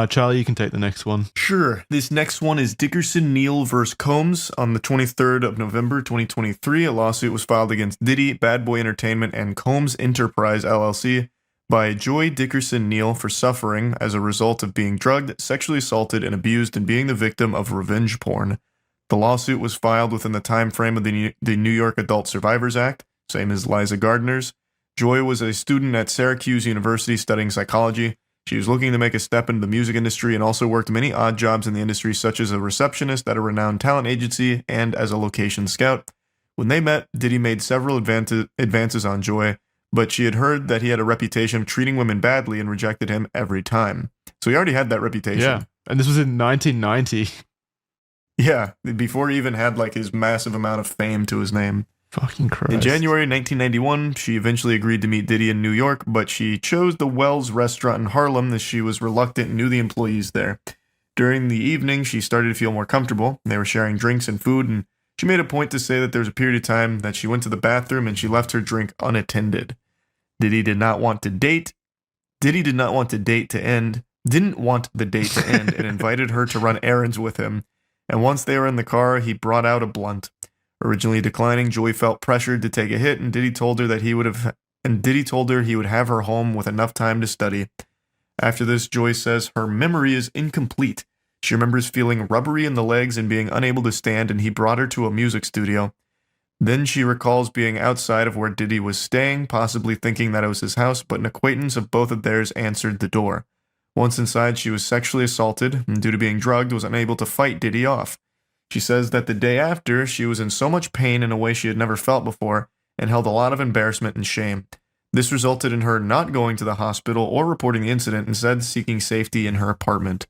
Charlie, you can take the next one. Sure. This next one is Dickerson Neal versus Combs. On the 23rd of November, 2023, a lawsuit was filed against Diddy, Bad Boy Entertainment, and Combs Enterprise, LLC, by Joy Dickerson Neal for suffering as a result of being drugged, sexually assaulted, and abused and being the victim of revenge porn. The lawsuit was filed within the time frame of the New York Adult Survivors Act, same as Liza Gardner's. Joy was a student at Syracuse University studying psychology. She was looking to make a step into the music industry and also worked many odd jobs in the industry, such as a receptionist at a renowned talent agency and as a location scout. When they met, Diddy made several advances on Joy, but she had heard that he had a reputation of treating women badly and rejected him every time. So he already had that reputation. Yeah, and this was in 1990. Yeah, before he even had like his massive amount of fame to his name. Fucking Christ. In January 1991, she eventually agreed to meet Diddy in New York, but she chose the Wells restaurant in Harlem as she was reluctant and knew the employees there. During the evening, she started to feel more comfortable. They were sharing drinks and food, and she made a point to say that there was a period of time that she went to the bathroom and she left her drink unattended. Diddy did not want the date to end and invited her to run errands with him. And once they were in the car, he brought out a blunt. Originally declining, Joy felt pressured to take a hit, and Diddy told her he would have her home with enough time to study. After this, Joy says her memory is incomplete. She remembers feeling rubbery in the legs and being unable to stand, and he brought her to a music studio. Then she recalls being outside of where Diddy was staying, possibly thinking that it was his house, but an acquaintance of both of theirs answered the door. Once inside, she was sexually assaulted, and due to being drugged, was unable to fight Diddy off. She says that the day after, she was in so much pain in a way she had never felt before, and held a lot of embarrassment and shame. This resulted in her not going to the hospital or reporting the incident, instead seeking safety in her apartment.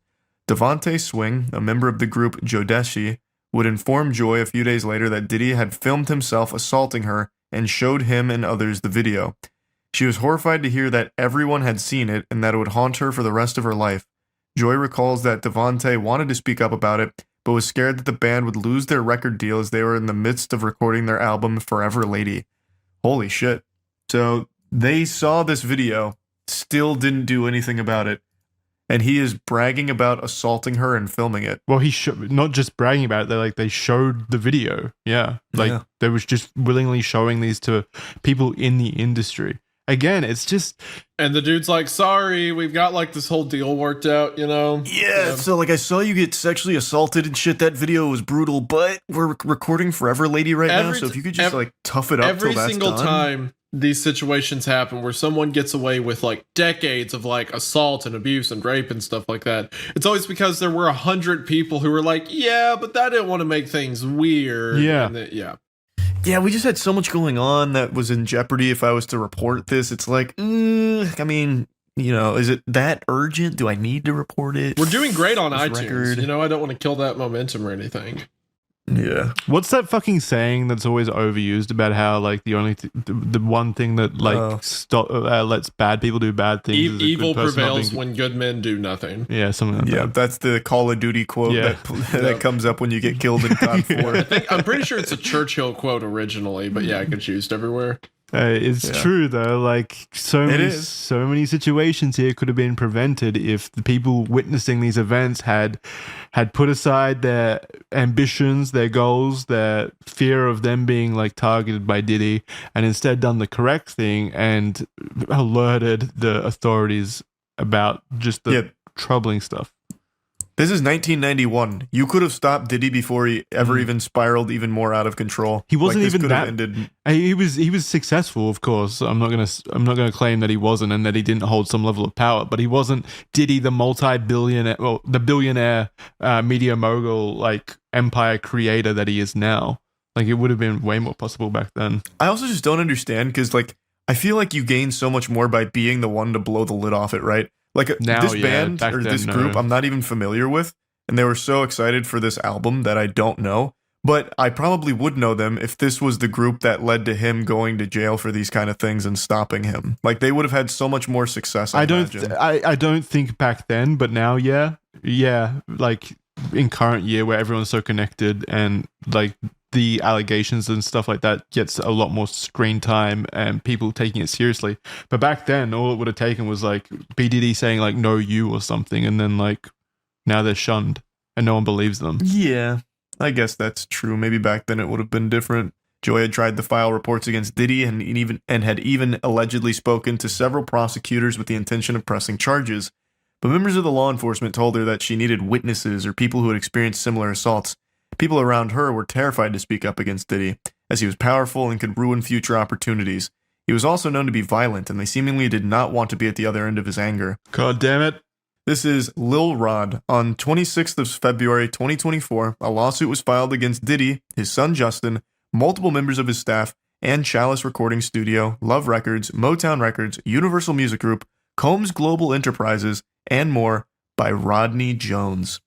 Devontae Swing, a member of the group Jodeshi, would inform Joy a few days later that Diddy had filmed himself assaulting her and showed him and others the video. She was horrified to hear that everyone had seen it and that it would haunt her for the rest of her life. Joy recalls that Devontae wanted to speak up about it, but was scared that the band would lose their record deal as they were in the midst of recording their album Forever Lady. Holy shit. So they saw this video, still didn't do anything about it, and he is bragging about assaulting her and filming it. Well, not just bragging about it. They showed the video. Yeah, they was just willingly showing these to people in the industry. Again, it's just, and the dude's like, sorry, we've got like this whole deal worked out, you know? Yeah, so like I saw you get sexually assaulted and shit. That video was brutal, but we're recording Forever Lady right now, so if you could just like tough it up till that's done. Every single time these situations happen where someone gets away with like decades of like assault and abuse and rape and stuff like that, it's always because there were 100 people who were like, yeah, but that didn't want to make things weird. Yeah. Yeah, we just had so much going on that was in jeopardy if I was to report this. It's like, I mean, you know, is it that urgent? Do I need to report it? We're doing great on iTunes. Record. You know, I don't want to kill that momentum or anything. Yeah. What's that fucking saying that's always overused about how like the only the one thing that like lets bad people do bad things is evil prevails when good men do nothing. Yeah, something like that. That's the Call of Duty quote that comes up when you get killed in COD 4. I'm pretty sure it's a Churchill quote originally, but yeah, it gets used everywhere. It's true though. Like so many situations here could have been prevented if the people witnessing these events had put aside their ambitions, their goals, their fear of them being like targeted by Diddy, and instead done the correct thing and alerted the authorities about just the troubling stuff. This is 1991. You could have stopped Diddy before he ever even spiraled even more out of control. He wasn't even that. He was successul, of course. I'm not gonna claim that he wasn't and that he didn't hold some level of power, but he wasn't Diddy, the multi-billionaire, the billionaire media mogul, like empire creator that he is now. Like it would have been way more possible back then. I also just don't understand because like I feel like you gain so much more by being the one to blow the lid off it, right? Like this band or this group, I'm not even familiar with, and they were so excited for this album that I don't know. But I probably would know them if this was the group that led to him going to jail for these kind of things and stopping him. Like they would have had so much more success. I don't think back then, but now, yeah. Like in current year where everyone's so connected and like the allegations and stuff like that gets a lot more screen time and people taking it seriously. But back then, all it would have taken was like P. Diddy saying like, no, you or something. And then like now they're shunned and no one believes them. Yeah, I guess that's true. Maybe back then it would have been different. Joy had tried to file reports against Diddy and had even allegedly spoken to several prosecutors with the intention of pressing charges. But members of the law enforcement told her that she needed witnesses or people who had experienced similar assaults. People around her were terrified to speak up against Diddy, as he was powerful and could ruin future opportunities. He was also known to be violent, and they seemingly did not want to be at the other end of his anger. God damn it. This is Lil Rod. On 26th of February 2024, a lawsuit was filed against Diddy, his son Justin, multiple members of his staff, and Chalice Recording Studio, Love Records, Motown Records, Universal Music Group, Combs Global Enterprises, and more by Rodney Jones.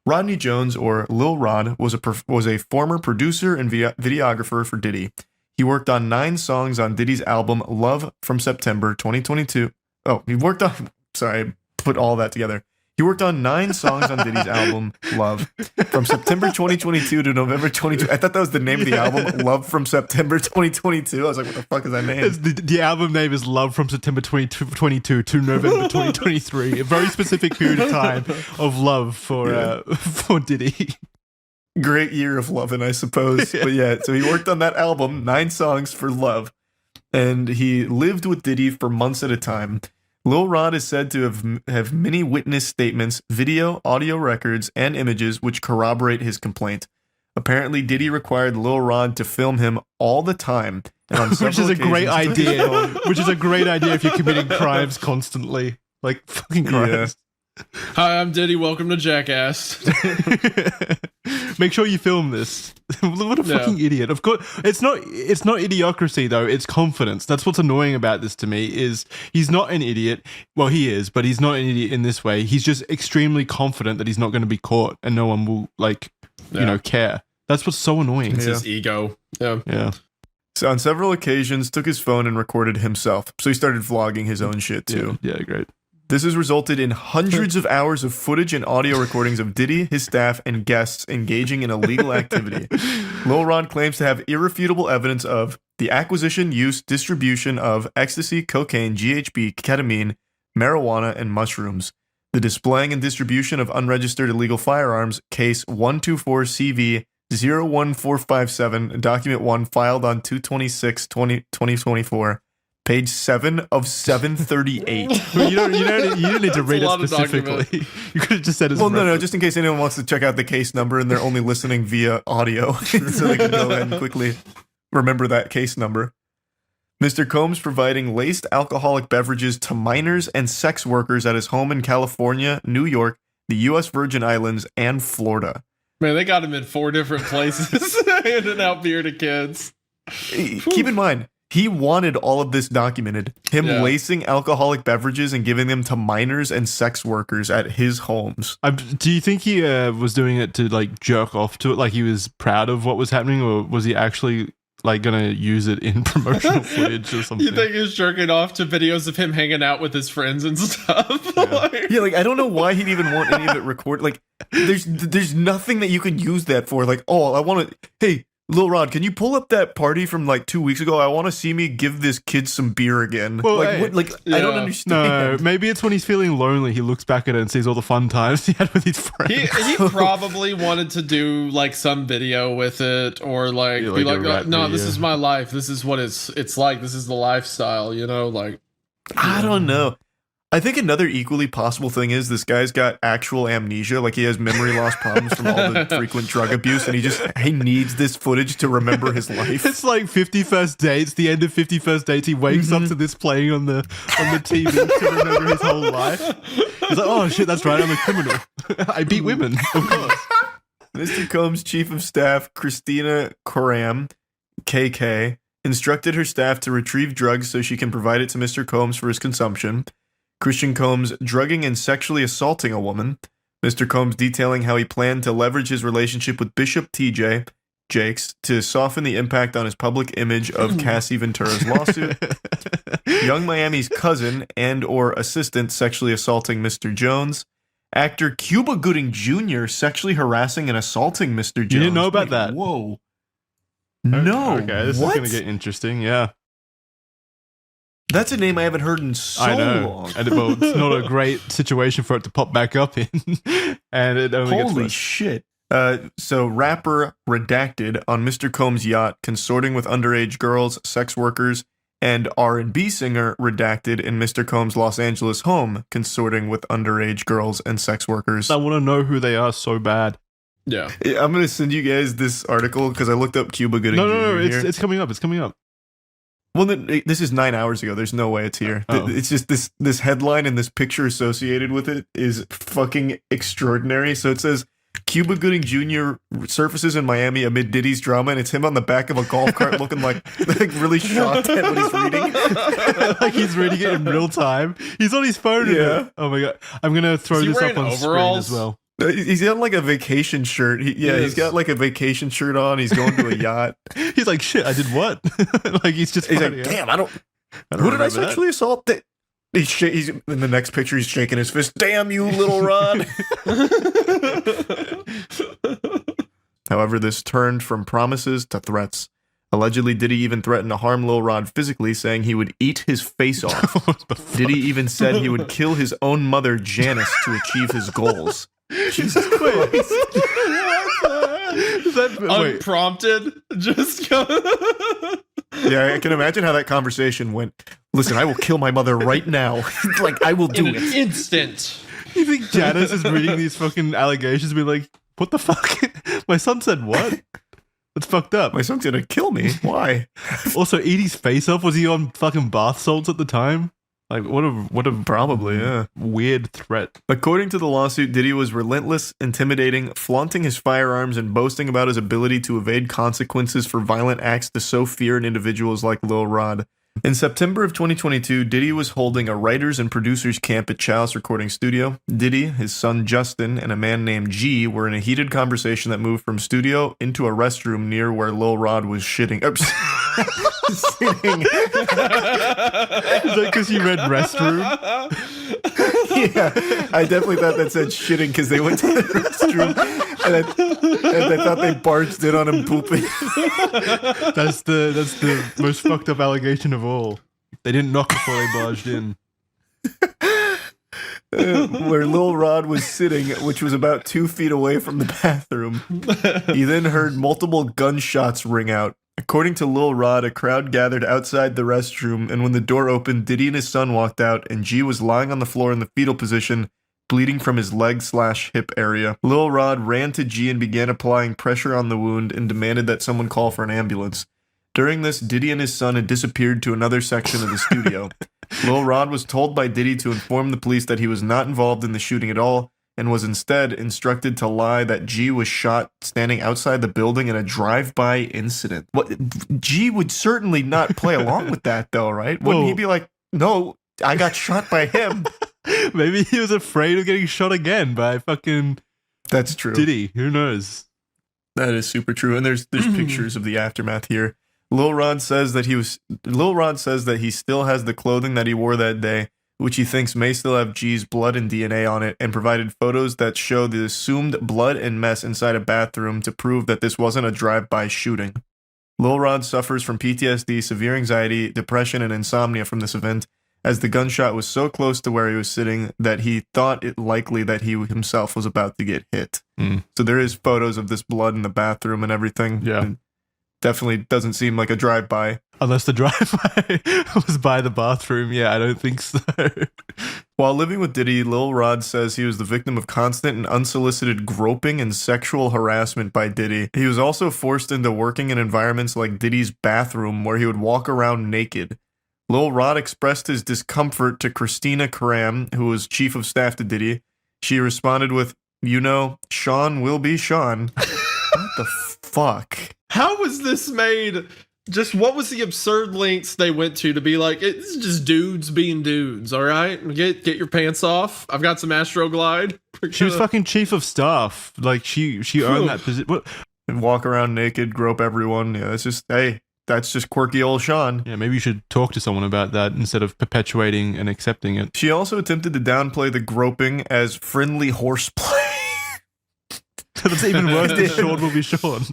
Rodney Jones, or Lil Rod, was a former producer and videographer for Diddy. He worked on 9 songs on Diddy's album Love from September 2022. Oh, he worked on... Sorry, I put all that together. He worked on 9 songs on Diddy's album Love from September 2022 to November 2022. I thought that was the name of the album, Love from September 2022. I was like, what the fuck is that name? The album name is Love from September 2022 to November 2023. A very specific period of time of love for Diddy. Great year of loving, I suppose. But yeah, so he worked on that album, 9 songs for Love, and he lived with Diddy for months at a time. Lil Rod is said to have many witness statements, video, audio records, and images which corroborate his complaint. Apparently, Diddy required Lil Rod to film him all the time, and on which is a great idea. Which is a great idea if you're committing crimes constantly, like fucking Christ. Yeah. Hi, I'm Diddy. Welcome to Jackass. Make sure you film this. What a fucking idiot. Of course, it's not idiocracy though, it's confidence. That's what's annoying about this to me is he's not an idiot. Well, he is, but he's not an idiot in this way. He's just extremely confident that he's not going to be caught and no one will care. That's what's so annoying. It's his ego. Yeah. So on several occasions took his phone and recorded himself. So he started vlogging his own shit too. Yeah, great. This has resulted in hundreds of hours of footage and audio recordings of Diddy, his staff, and guests engaging in illegal activity. Lil Rod claims to have irrefutable evidence of the acquisition, use, distribution of ecstasy, cocaine, GHB, ketamine, marijuana, and mushrooms. The displaying and distribution of unregistered illegal firearms, case 124CV-01457, document 1, filed on 2/26/2024, page 7 of 738. You don't need to read it specifically. You could have just said it's no, just in case anyone wants to check out the case number and they're only listening via audio, so they can go ahead and quickly remember that case number. Mr. Combs providing laced alcoholic beverages to minors and sex workers at his home in California, New York, the U.S. Virgin Islands, and Florida. Man, they got him in 4 different places, handing out beer to kids. Keep in mind, he wanted all of this documented. Him lacing alcoholic beverages and giving them to minors and sex workers at his homes. Do you think he was doing it to like jerk off to it, like he was proud of what was happening, or was he actually like gonna use it in promotional footage or something? You think he's jerking off to videos of him hanging out with his friends and stuff? Like I don't know why he'd even want any of it recorded. Like, there's nothing that you could use that for. Like, oh, I want to. Hey, Lil Rod, can you pull up that party from like 2 weeks ago? I want to see me give this kid some beer again. Well, like, hey, I don't understand. No, maybe it's when he's feeling lonely. He looks back at it and sees all the fun times he had with his friends. He probably wanted to do like some video with it, or like be like, no, this is my life. This is what it's like. This is the lifestyle, you know? Like, I don't know. I think another equally possible thing is this guy's got actual amnesia, like he has memory loss problems from all the frequent drug abuse, and he needs this footage to remember his life. It's like 50 First Dates, the end of 50 First Dates. He wakes up to this playing on the TV to remember his whole life. He's like, oh shit, that's right, I'm a criminal. I beat women, of course. Mr. Combs' chief of staff, Christina Coram, KK, instructed her staff to retrieve drugs so she can provide it to Mr. Combs for his consumption. Christian Combs drugging and sexually assaulting a woman. Mr. Combs detailing how he planned to leverage his relationship with Bishop TJ Jakes to soften the impact on his public image of Cassie Ventura's lawsuit. Young Miami's cousin and or assistant sexually assaulting Mr. Jones. Actor Cuba Gooding Jr. sexually harassing and assaulting Mr. Jones. You didn't know about that? Whoa. No. Okay, this is going to get interesting, yeah. That's a name I haven't heard in so long. And well, it's not a great situation for it to pop back up in. And it only gets Holy worse. shit. So rapper Redacted on Mr. Combs' yacht consorting with underage girls, sex workers, and R&B singer Redacted in Mr. Combs' Los Angeles home consorting with underage girls and sex workers. I want to know who they are so bad. Yeah. I'm going to send you guys this article because I looked up Cuba Gooding Jr. No, here. it's coming up. It's coming up. Well, this is 9 hours ago. There's no way it's here. Oh. It's just this headline and this picture associated with it is fucking extraordinary. So it says, Cuba Gooding Jr. surfaces in Miami amid Diddy's drama, and it's him on the back of a golf cart looking like really shocked at what he's reading. Like he's reading it in real time. He's on his phone. Yeah. Oh my God. I'm going to throw this up on screen as well. He's got like a vacation shirt. He's got like a vacation shirt on. He's going to a yacht. He's like, shit, I did what? Like he's like, damn, I don't who did I sexually assault? He's in the next picture. He's shaking his fist. Damn you, Little Rod. However, this turned from promises to threats. Allegedly, Diddy even threatened to harm Lil Rod physically, saying he would eat his face off. Diddy even said he would kill his own mother, Janice, to achieve his goals. Jesus Christ. Unprompted? Just go. Yeah, I can imagine how that conversation went. Listen, I will kill my mother right now. Like, I will do in it. an instant. You think Janice is reading these fucking allegations and be like, what the fuck? My son said what? That's fucked up. My son's gonna kill me. Why? Also, eat his face off? Was he on fucking bath salts at the time? Like, what a probably, yeah. Weird threat. According to the lawsuit, Diddy was relentless, intimidating, flaunting his firearms, and boasting about his ability to evade consequences for violent acts to sow fear in individuals like Lil Rod. In September of 2022, Diddy was holding a writers and producers camp at Chalice Recording Studio. Diddy, his son Justin, and a man named G were in a heated conversation that moved from studio into a restroom near where Lil Rod was shitting. Sitting. Is that because you read restroom? Yeah, I definitely thought that said shitting because they went to the restroom and I thought they barged in on him pooping. That's the most fucked up allegation of all. They didn't knock before they barged in. where Lil Rod was sitting, which was about 2 feet away from the bathroom. He then heard multiple gunshots ring out. According to Lil Rod, a crowd gathered outside the restroom, and when the door opened, Diddy and his son walked out, and G was lying on the floor in the fetal position, bleeding from his leg/hip area. Lil Rod ran to G and began applying pressure on the wound and demanded that someone call for an ambulance. During this, Diddy and his son had disappeared to another section of the studio. Lil Rod was told by Diddy to inform the police that he was not involved in the shooting at all, and was instead instructed to lie that G was shot standing outside the building in a drive-by incident. What? G would certainly not play along with that, though, right? Wouldn't he be like, no, I got shot by him? Maybe he was afraid of getting shot again by fucking That's true. Diddy. Who knows? That is super true. And there's pictures of the aftermath here. Lil Rod says that he still has the clothing that he wore that day, which he thinks may still have G's blood and DNA on it, and provided photos that show the assumed blood and mess inside a bathroom to prove that this wasn't a drive-by shooting. Lil Rod suffers from PTSD, severe anxiety, depression, and insomnia from this event, as the gunshot was so close to where he was sitting that he thought it likely that he himself was about to get hit. So there is photos of this blood in the bathroom and everything. Yeah. And definitely doesn't seem like a drive-by. Unless the drive-by was by the bathroom. Yeah, I don't think so. While living with Diddy, Lil Rod says he was the victim of constant and unsolicited groping and sexual harassment by Diddy. He was also forced into working in environments like Diddy's bathroom, where he would walk around naked. Lil Rod expressed his discomfort to Christina Karam, who was chief of staff to Diddy. She responded with, Sean will be Sean. What the fuck? How was this made? Just what was the absurd lengths they went to be like, it's just dudes being dudes, all right? Get your pants off. I've got some Astroglide. She was fucking chief of staff. Like, she earned that position. And walk around naked, grope everyone. Yeah, that's just quirky old Sean. Yeah, maybe you should talk to someone about that instead of perpetuating and accepting it. She also attempted to downplay the groping as friendly horseplay. That's even worse than Sean will be Sean.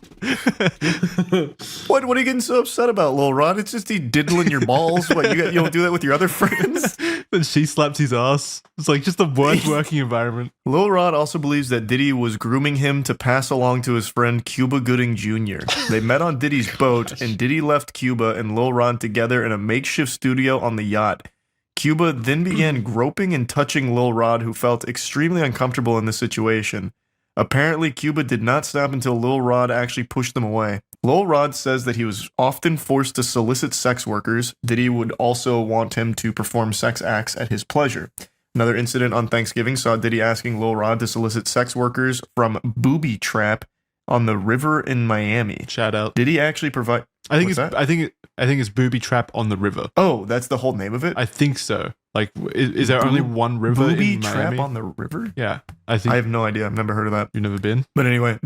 What are you getting so upset about, Lil Rod? It's just he diddling your balls. What, you don't do that with your other friends? Then she slaps his ass. It's like just the worst working environment. Lil Rod also believes that Diddy was grooming him to pass along to his friend Cuba Gooding Jr. They met on Diddy's boat, and Diddy left Cuba and Lil Rod together in a makeshift studio on the yacht. Cuba then began groping and touching Lil Rod, who felt extremely uncomfortable in this situation. Apparently, Cuba did not stop until Lil Rod actually pushed them away. Lil Rod says that he was often forced to solicit sex workers. Diddy would also want him to perform sex acts at his pleasure. Another incident on Thanksgiving saw Diddy asking Lil Rod to solicit sex workers from Booby Trap on the river in Miami. Shout out. Did he actually provide? I think it's Booby Trap on the river. Oh, that's the whole name of it? I think so. Like, is there only one river Booby in Trap Miami? on the river? Yeah, I have no idea. I've never heard of that. You've never been? But anyway,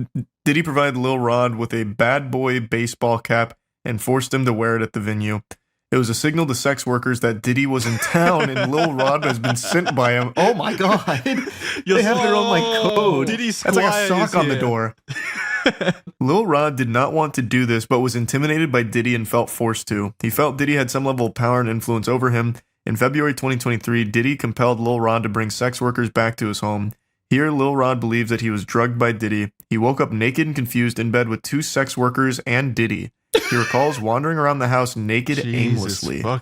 Diddy provided Lil Rod with a bad boy baseball cap and forced him to wear it at the venue. It was a signal to sex workers that Diddy was in town and Lil Rod has been sent by him. Oh my god. They have their own code. Diddy's That's like a sock on the door. Lil Rod did not want to do this, but was intimidated by Diddy and felt forced to. He felt Diddy had some level of power and influence over him. In February 2023, Diddy compelled Lil Rod to bring sex workers back to his home. Here, Lil Rod believes that he was drugged by Diddy. He woke up naked and confused in bed with 2 sex workers and Diddy. He recalls wandering around the house naked aimlessly. Bro,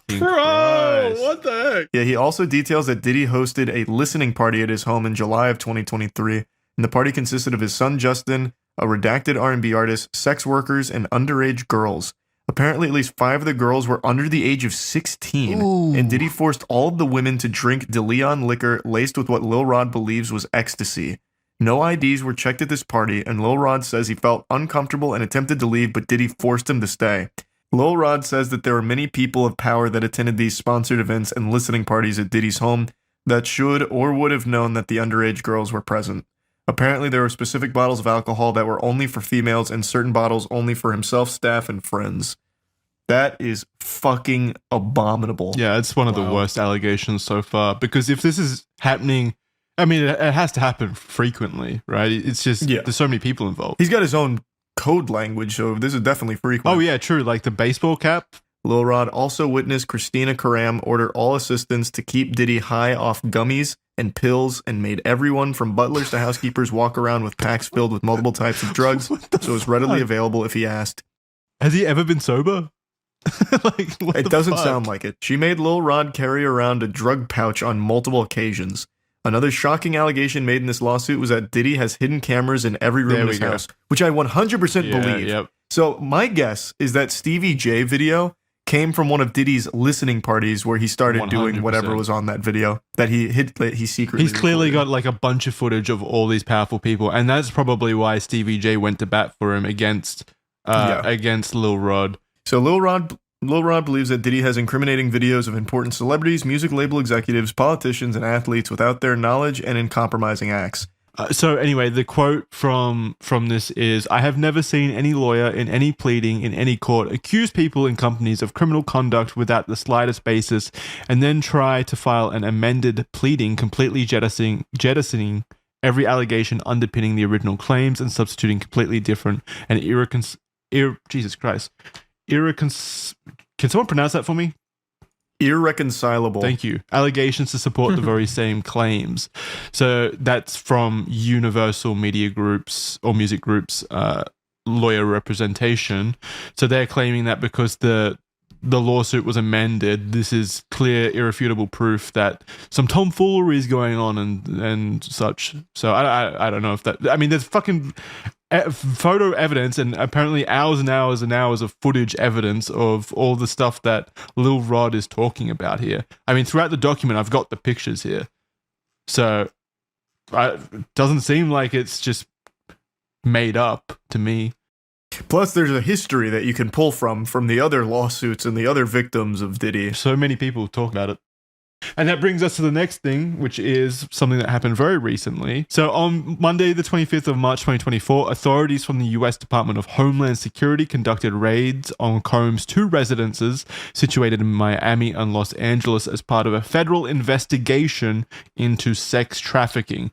what the heck? Yeah, he also details that Diddy hosted a listening party at his home in July of 2023, and the party consisted of his son Justin, a redacted R&B artist, sex workers, and underage girls. Apparently, at least 5 of the girls were under the age of 16, and Diddy forced all of the women to drink DeLeon liquor laced with what Lil Rod believes was ecstasy. No IDs were checked at this party, and Lil Rod says he felt uncomfortable and attempted to leave, but Diddy forced him to stay. Lil Rod says that there were many people of power that attended these sponsored events and listening parties at Diddy's home that should or would have known that the underage girls were present. Apparently, there were specific bottles of alcohol that were only for females and certain bottles only for himself, staff, and friends. That is fucking abominable. Yeah, it's one of the worst allegations so far. Because if this is happening, I mean, it has to happen frequently, right? It's just, there's so many people involved. He's got his own code language, so this is definitely frequent. Oh, yeah, true. Like the baseball cap. Lil Rod also witnessed Christina Karam order all assistants to keep Diddy high off gummies and pills and made everyone from butlers to housekeepers walk around with packs filled with multiple types of drugs so it was readily available if he asked. Has he ever been sober? It doesn't sound like it. She made Lil Rod carry around a drug pouch on multiple occasions. Another shocking allegation made in this lawsuit was that Diddy has hidden cameras in every room in his house, which I 100% believe. Yep. So my guess is that Stevie J video came from one of Diddy's listening parties where he started doing 100%. whatever was on that video that he secretly He's clearly recorded. got like a bunch of footage of all these powerful people, and that's probably why Stevie J went to bat for him against Lil Rod. So Lil Rod believes that Diddy has incriminating videos of important celebrities, music label executives, politicians, and athletes without their knowledge and in compromising acts. So anyway, the quote from this is, "I have never seen any lawyer in any pleading in any court accuse people in companies of criminal conduct without the slightest basis and then try to file an amended pleading completely jettisoning every allegation underpinning the original claims and substituting completely different and can someone pronounce that for me? Irreconcilable. Thank you. Allegations to support the very same claims." So that's from Universal Media Group's or Music Group's lawyer representation. So they're claiming that because the lawsuit was amended, this is clear, irrefutable proof that some tomfoolery is going on and such. So I don't know if that. I mean, there's fucking photo evidence and apparently hours and hours and hours of footage evidence of all the stuff that Lil Rod is talking about here. I mean, throughout the document, I've got the pictures here. So it doesn't seem like it's just made up to me. Plus, there's a history that you can pull from the other lawsuits and the other victims of Diddy. So many people talk about it. And that brings us to the next thing, which is something that happened very recently. So on Monday, the 25th of March, 2024, authorities from the US Department of Homeland Security conducted raids on Combs' two residences situated in Miami and Los Angeles as part of a federal investigation into sex trafficking.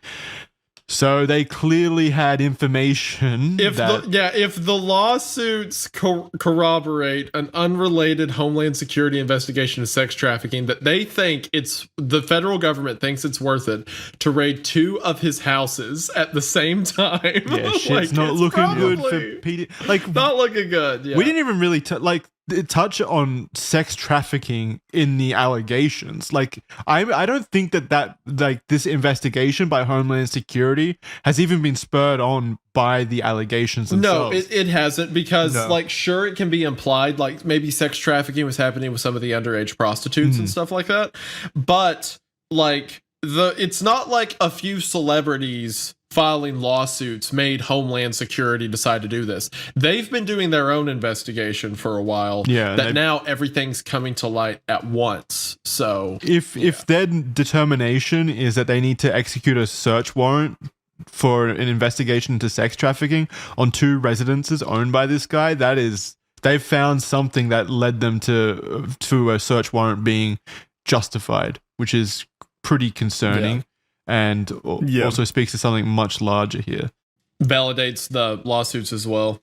So they clearly had information. If the lawsuits corroborate an unrelated Homeland Security investigation of sex trafficking, that they think the federal government thinks it's worth it to raid two of his houses at the same time. Yeah, shit's not looking good for PD. Like, not looking good. Yeah. We didn't even really touch on sex trafficking in the allegations. Like, I don't think that this investigation by Homeland Security has even been spurred on by the allegations themselves. No, it hasn't, because sure, it can be implied, like maybe sex trafficking was happening with some of the underage prostitutes and stuff like that, but like it's not like a few celebrities filing lawsuits made Homeland Security decide to do this. They've been doing their own investigation for a while. Yeah, that now everything's coming to light at once. So if their determination is that they need to execute a search warrant for an investigation into sex trafficking on two residences owned by this guy, they've found something that led them to a search warrant being justified, which is pretty concerning. And also speaks to something much larger here. Validates the lawsuits as well.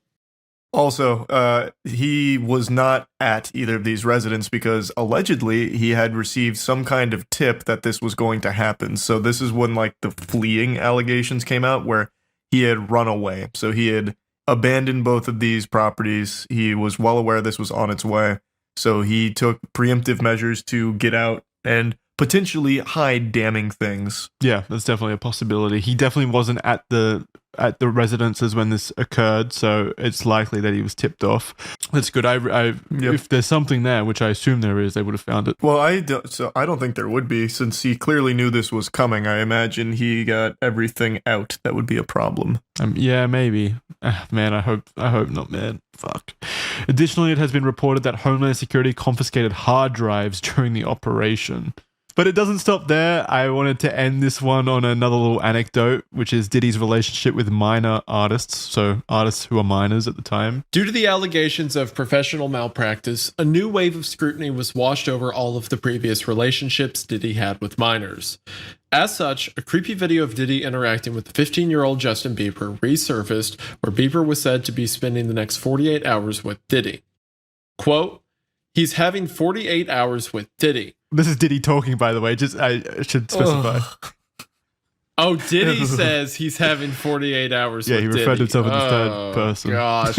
Also, he was not at either of these residents because allegedly he had received some kind of tip that this was going to happen. So this is when like the fleeing allegations came out where he had run away. So he had abandoned both of these properties. He was well aware this was on its way. So he took preemptive measures to get out and potentially hide damning things. Yeah, that's definitely a possibility. He definitely wasn't at the residences when this occurred, so it's likely that he was tipped off. That's good. If there's something there, which I assume there is, they would have found it. Well, I don't think there would be, since he clearly knew this was coming. I imagine he got everything out that would be a problem. Yeah, maybe. Man, I hope not, man. Fuck. Additionally, it has been reported that Homeland Security confiscated hard drives during the operation. But it doesn't stop there. I wanted to end this one on another little anecdote, which is Diddy's relationship with minor artists, so artists who are minors at the time. Due to the allegations of professional malpractice, a new wave of scrutiny was washed over all of the previous relationships Diddy had with minors. As such, a creepy video of Diddy interacting with 15-year-old Justin Bieber resurfaced, where Bieber was said to be spending the next 48 hours with Diddy. Quote, he's having 48 hours with Diddy. This is Diddy talking, by the way. Just I should specify. Oh, Diddy says he's having 48 hours with Diddy. Yeah, he referred to himself in the third person. Gosh.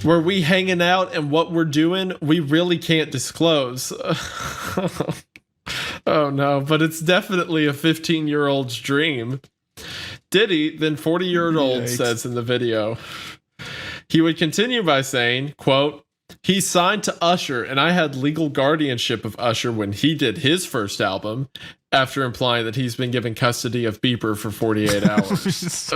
Were we hanging out and what we're doing, we really can't disclose. Oh no, but it's definitely a 15-year-old's dream. Diddy, then 40-year-old, says in the video. He would continue by saying, quote, "He signed to Usher, and I had legal guardianship of Usher when he did his first album," after implying that he's been given custody of Bieber for 48 hours.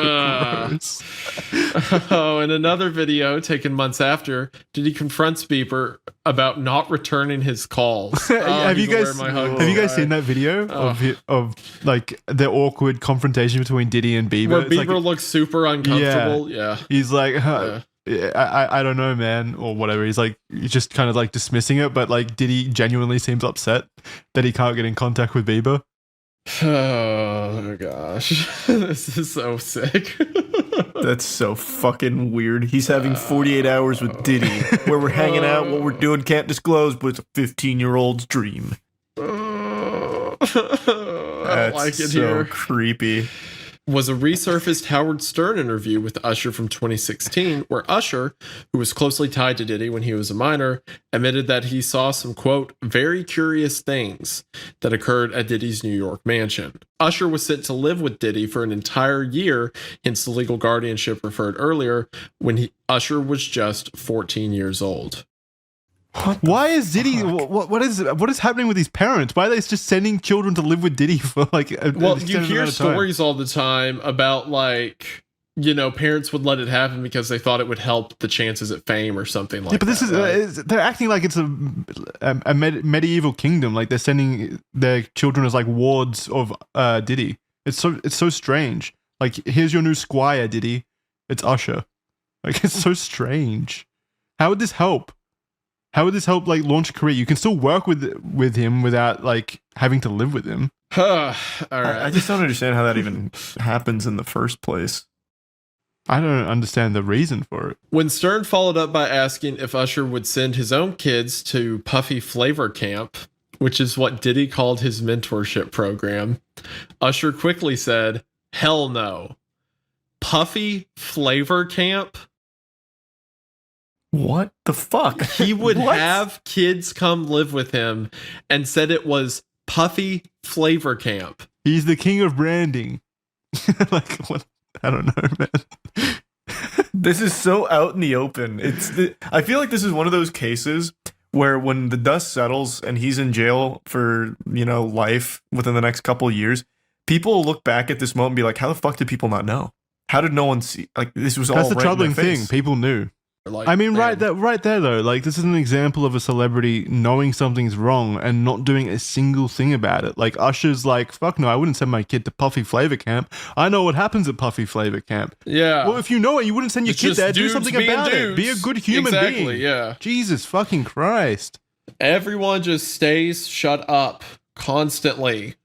Oh, in another video taken months after, Diddy confronts Bieber about not returning his calls. Have you guys seen that video of like the awkward confrontation between Diddy and Bieber? Where Bieber looks super uncomfortable. Yeah. He's like, I don't know, man, or whatever. He's just kind of like dismissing it, but like Diddy genuinely seems upset that he can't get in contact with Bieber. Oh gosh, this is so sick. That's so fucking weird. He's having 48 hours with Diddy, where we're hanging out, what we're doing can't disclose, but it's a 15-year-old's dream. That's like it so here. Creepy. Was a resurfaced Howard Stern interview with Usher from 2016, where Usher, who was closely tied to Diddy when he was a minor, admitted that he saw some, quote, very curious things that occurred at Diddy's New York mansion. Usher was sent to live with Diddy for an entire year, hence the legal guardianship referred earlier, when Usher was just 14 years old. Why is Diddy? What is happening with his parents? Why are they just sending children to live with Diddy for like? You hear stories all the time about like, you know, parents would let it happen because they thought it would help the chances at fame or something like that. But this is they're acting like it's a medieval kingdom. Like they're sending their children as like wards of Diddy. It's so strange. Like here's your new squire, Diddy. It's Usher. Like it's so strange. How would this help? How would this help, like, launch a career? You can still work with him without, like, having to live with him. All right. I just don't understand how that even happens in the first place. I don't understand the reason for it. When Stern followed up by asking if Usher would send his own kids to Puffy Flavor Camp, which is what Diddy called his mentorship program, Usher quickly said, "Hell no. Puffy Flavor Camp?" What the fuck? He would have kids come live with him and said it was Puffy Flavor Camp. He's the king of branding. Like, what? I don't know, man. This is so out in the open. I feel like this is one of those cases where when the dust settles and he's in jail for, you know, life within the next couple of years, people will look back at this moment and be like, how the fuck did people not know? How did no one see? Like, this was all That's the right in troubling their face. thing. People knew. Like, I mean, right there though, like this is an example of a celebrity knowing something's wrong and not doing a single thing about it. Like Usher's like, fuck no, I wouldn't send my kid to Puffy Flavor Camp. I know what happens at Puffy Flavor Camp. Yeah. Well, if you know it, you wouldn't send your kid there. Do something about it. Be a good human being. Exactly, yeah. Jesus fucking Christ. Everyone just stays shut up constantly.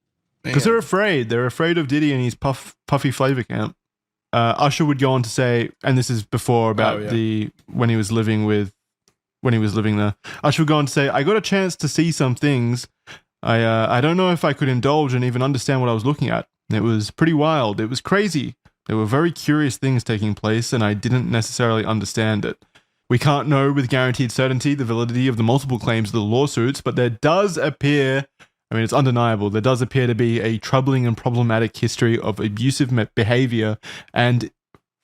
Because they're afraid. They're afraid of Diddy and his Puffy Flavor Camp. Usher would go on to say, and this is before about when he was living there. Usher would go on to say, "I got a chance to see some things. I don't know if I could indulge and even understand what I was looking at. It was pretty wild. It was crazy. There were very curious things taking place, and I didn't necessarily understand it. We can't know with guaranteed certainty the validity of the multiple claims of the lawsuits, but there does appear." I mean, it's undeniable. There does appear to be a troubling and problematic history of abusive behavior and,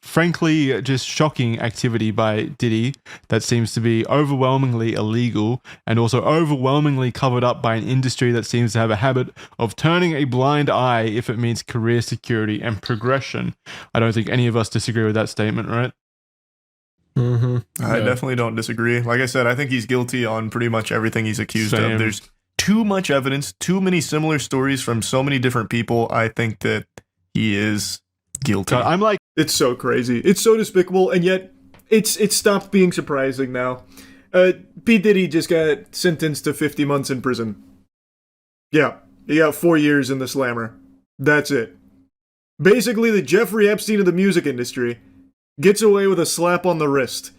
frankly, just shocking activity by Diddy that seems to be overwhelmingly illegal and also overwhelmingly covered up by an industry that seems to have a habit of turning a blind eye if it means career security and progression. I don't think any of us disagree with that statement, right? Mm-hmm. I definitely don't disagree. Like I said, I think he's guilty on pretty much everything he's accused of. There's too much evidence, too many similar stories from so many different people. I think that he is guilty. I'm like, it's so crazy. It's so despicable, and yet it's stopped being surprising now. P. Diddy just got sentenced to 50 months in prison. Yeah, he got 4 years in the slammer. That's it. Basically, the Jeffrey Epstein of the music industry gets away with a slap on the wrist.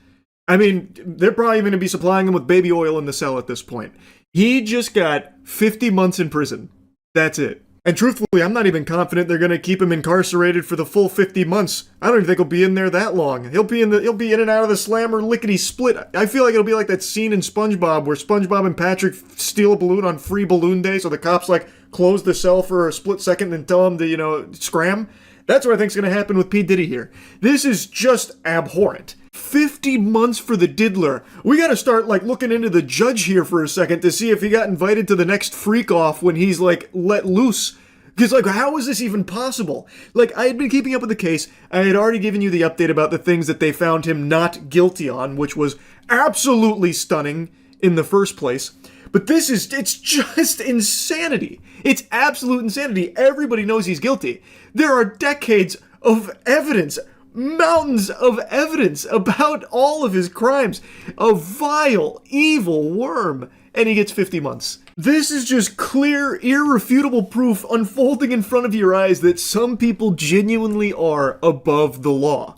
I mean, they're probably going to be supplying him with baby oil in the cell at this point. He just got 50 months in prison. That's it. And truthfully, I'm not even confident they're going to keep him incarcerated for the full 50 months. I don't even think he'll be in there that long. He'll be in and out of the slammer lickety split. I feel like it'll be like that scene in SpongeBob where SpongeBob and Patrick steal a balloon on free balloon day, so the cops like close the cell for a split second and tell him to, scram. That's what I think's going to happen with P. Diddy here. This is just abhorrent. 50 months for the diddler. We gotta start, looking into the judge here for a second to see if he got invited to the next freak-off when he's, let loose. Because, how is this even possible? I had been keeping up with the case. I had already given you the update about the things that they found him not guilty on, which was absolutely stunning in the first place. But it's just insanity. It's absolute insanity. Everybody knows he's guilty. There are decades of evidence, mountains of evidence about all of his crimes. A vile, evil worm. And he gets 50 months. This is just clear, irrefutable proof unfolding in front of your eyes that some people genuinely are above the law.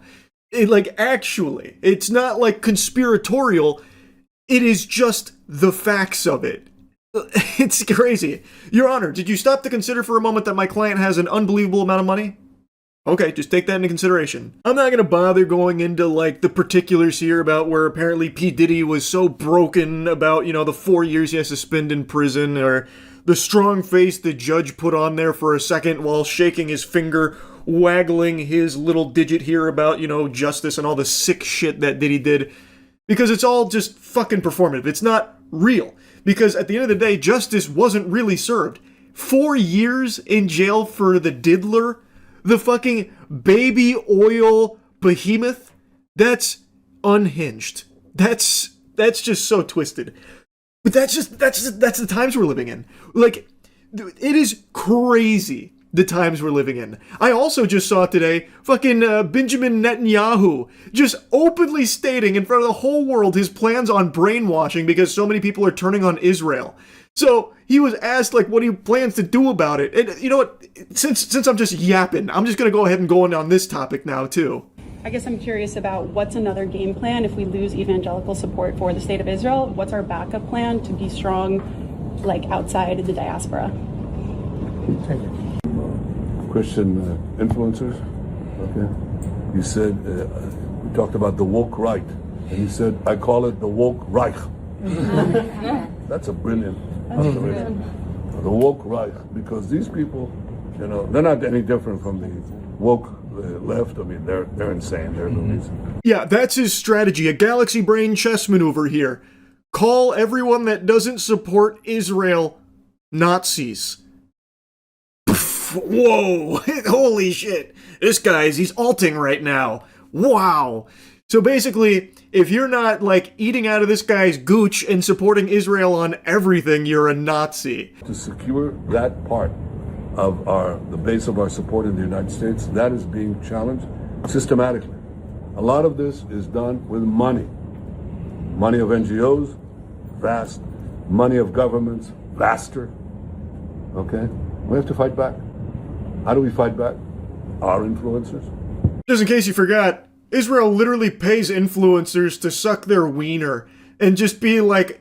Actually. It's not, conspiratorial. It is just the facts of it. It's crazy. Your Honor, did you stop to consider for a moment that my client has an unbelievable amount of money? Okay, just take that into consideration. I'm not gonna bother going into, the particulars here about where apparently P. Diddy was so broken about, the 4 years he has to spend in prison, or the strong face the judge put on there for a second while shaking his finger, waggling his little digit here about, justice and all the sick shit that Diddy did. Because it's all just fucking performative. It's not real. Because at the end of the day, justice wasn't really served. 4 years in jail for the diddler? The fucking baby oil behemoth? That's unhinged. That's just so twisted. But that's the times we're living in. It is crazy the times we're living in. I also just saw today fucking Benjamin Netanyahu just openly stating in front of the whole world his plans on brainwashing because so many people are turning on Israel. So he was asked what he plans to do about it. And you know what? Since I'm just yapping, I'm just gonna go ahead and go on this topic now too. I guess I'm curious about what's another game plan if we lose evangelical support for the state of Israel. What's our backup plan to be strong, outside the diaspora? Christian influencers. Okay. You said we talked about the woke right, and you said I call it the woke Reich. That's a brilliant. The woke right, because these people, they're not any different from the woke left. I mean, they're insane. They're movies. Yeah, that's his strategy. A galaxy brain chess maneuver here. Call everyone that doesn't support Israel Nazis. Whoa! Holy shit! This he's alting right now. Wow! So basically, if you're not, eating out of this guy's gooch and supporting Israel on everything, you're a Nazi. To secure that part of the base of our support in the United States, that is being challenged systematically. A lot of this is done with money. Money of NGOs, vast. Money of governments, vaster. Okay? We have to fight back. How do we fight back? Our influencers. Just in case you forgot, Israel literally pays influencers to suck their wiener and just be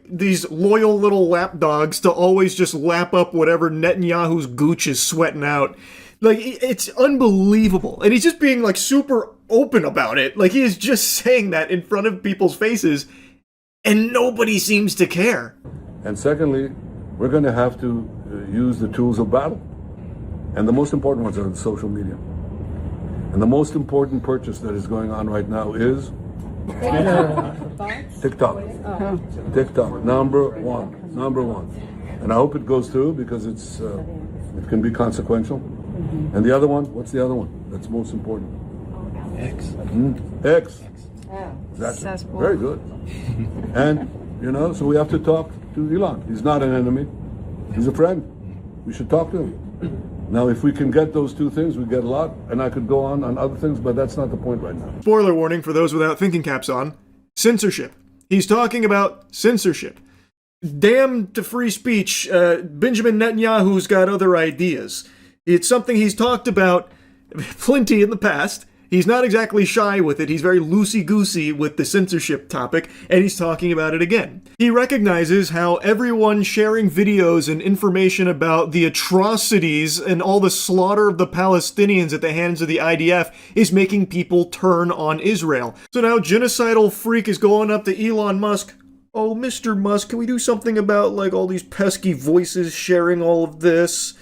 these loyal little lapdogs to always just lap up whatever Netanyahu's gooch is sweating out. It's unbelievable. And he's just being super open about it. He is just saying that in front of people's faces and nobody seems to care. And secondly, we're going to have to use the tools of battle. And the most important ones are the social media. And the most important purchase that is going on right now is TikTok. TikTok, number one. And I hope it goes through because it can be consequential. And the other one, what's the other one that's most important? X. X. That's very good. And, so we have to talk to Elon. He's not an enemy. He's a friend. We should talk to him. Now, if we can get those two things, we get a lot, and I could go on other things, but that's not the point right now. Spoiler warning for those without thinking caps on. Censorship. He's talking about censorship. Damn to free speech, Benjamin Netanyahu's got other ideas. It's something he's talked about plenty in the past, He's not exactly shy with it. He's very loosey-goosey with the censorship topic, and he's talking about it again. He recognizes how everyone sharing videos and information about the atrocities and all the slaughter of the Palestinians at the hands of the IDF is making people turn on Israel. So now genocidal freak is going up to Elon Musk. Oh, Mr. Musk, can we do something about, like, all these pesky voices sharing all of this?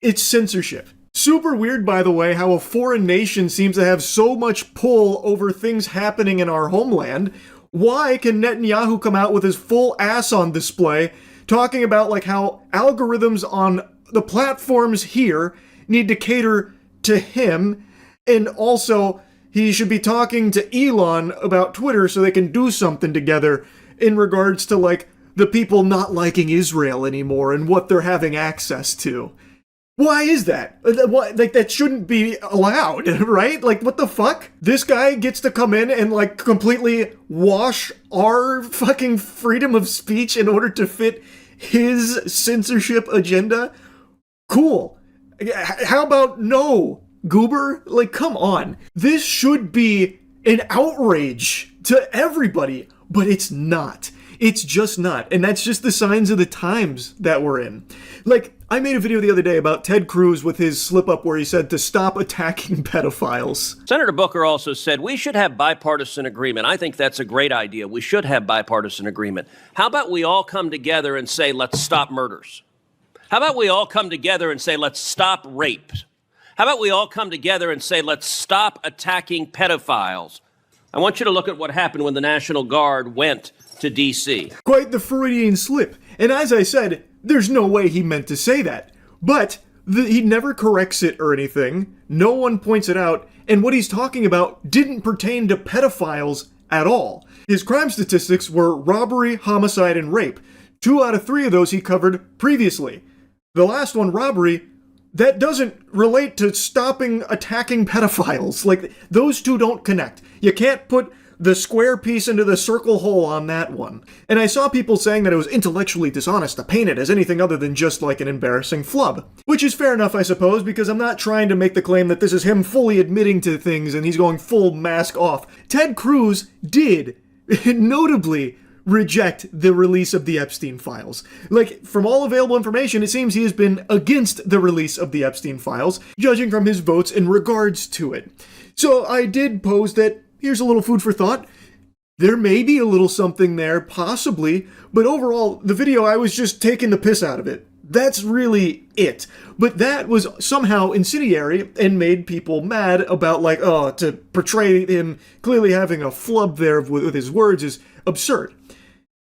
It's censorship. Super weird, by the way, how a foreign nation seems to have so much pull over things happening in our homeland. Why can Netanyahu come out with his full ass on display, talking about, like, how algorithms on the platforms here need to cater to him, and also he should be talking to Elon about Twitter so they can do something together in regards to, like, the people not liking Israel anymore and what they're having access to. Why is that? Like, that shouldn't be allowed, right? Like, what the fuck? This guy gets to come in and, like, completely wash our fucking freedom of speech in order to fit his censorship agenda? Cool. How about no, goober? Like, come on. This should be an outrage to everybody. But it's not. It's just not. And that's just the signs of the times that we're in. Like, I made a video the other day about Ted Cruz with his slip-up where he said to stop attacking pedophiles. Senator Booker also said we should have bipartisan agreement. I think that's a great idea. We should have bipartisan agreement. How about we all come together and say, let's stop murders? How about we all come together and say, let's stop rape? How about we all come together and say, let's stop attacking pedophiles? I want you to look at what happened when the National Guard went to D.C. Quite the Freudian slip. And as I said, there's no way he meant to say that. But he never corrects it or anything. No one points it out. And what he's talking about didn't pertain to pedophiles at all. His crime statistics were robbery, homicide, and rape. 2 out of 3 of those he covered previously. The last one, robbery, that doesn't relate to stopping attacking pedophiles. Like, those two don't connect. You can't put the square piece into the circle hole on that one. And I saw people saying that it was intellectually dishonest to paint it as anything other than just like an embarrassing flub. Which is fair enough, I suppose, because I'm not trying to make the claim that this is him fully admitting to things and he's going full mask off. Ted Cruz did, notably, reject the release of the Epstein files. Like, from all available information, it seems he has been against the release of the Epstein files, judging from his votes in regards to it. So I did pose that, here's a little food for thought. There may be a little something there, possibly, but overall, the video, I was just taking the piss out of it. That's really it. But that was somehow incendiary and made people mad about, like, oh, to portray him clearly having a flub there with his words is absurd.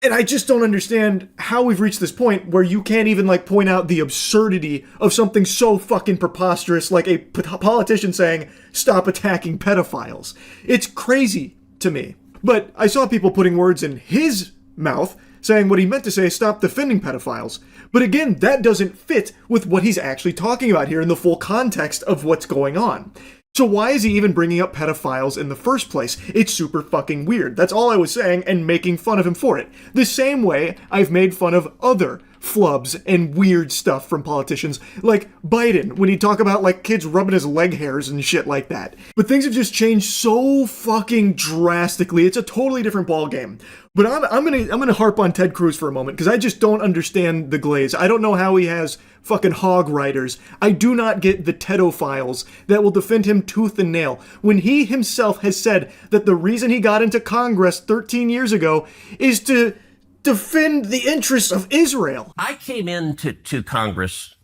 And I just don't understand how we've reached this point where you can't even, like, point out the absurdity of something so fucking preposterous like a politician saying, stop attacking pedophiles. It's crazy to me. But I saw people putting words in his mouth saying what he meant to say, stop defending pedophiles. But again, that doesn't fit with what he's actually talking about here in the full context of what's going on. So why is he even bringing up pedophiles in the first place? It's super fucking weird. That's all I was saying, and making fun of him for it. The same way I've made fun of other flubs and weird stuff from politicians, like Biden, when he talk about, like, kids rubbing his leg hairs and shit like that. But things have just changed so fucking drastically. It's a totally different ballgame. But I'm gonna harp on Ted Cruz for a moment, because I just don't understand the glaze. I don't know how he has fucking hog riders. I do not get the pedophiles that will defend him tooth and nail, when he himself has said that the reason he got into Congress 13 years ago is to defend the interests of Israel. I came into Congress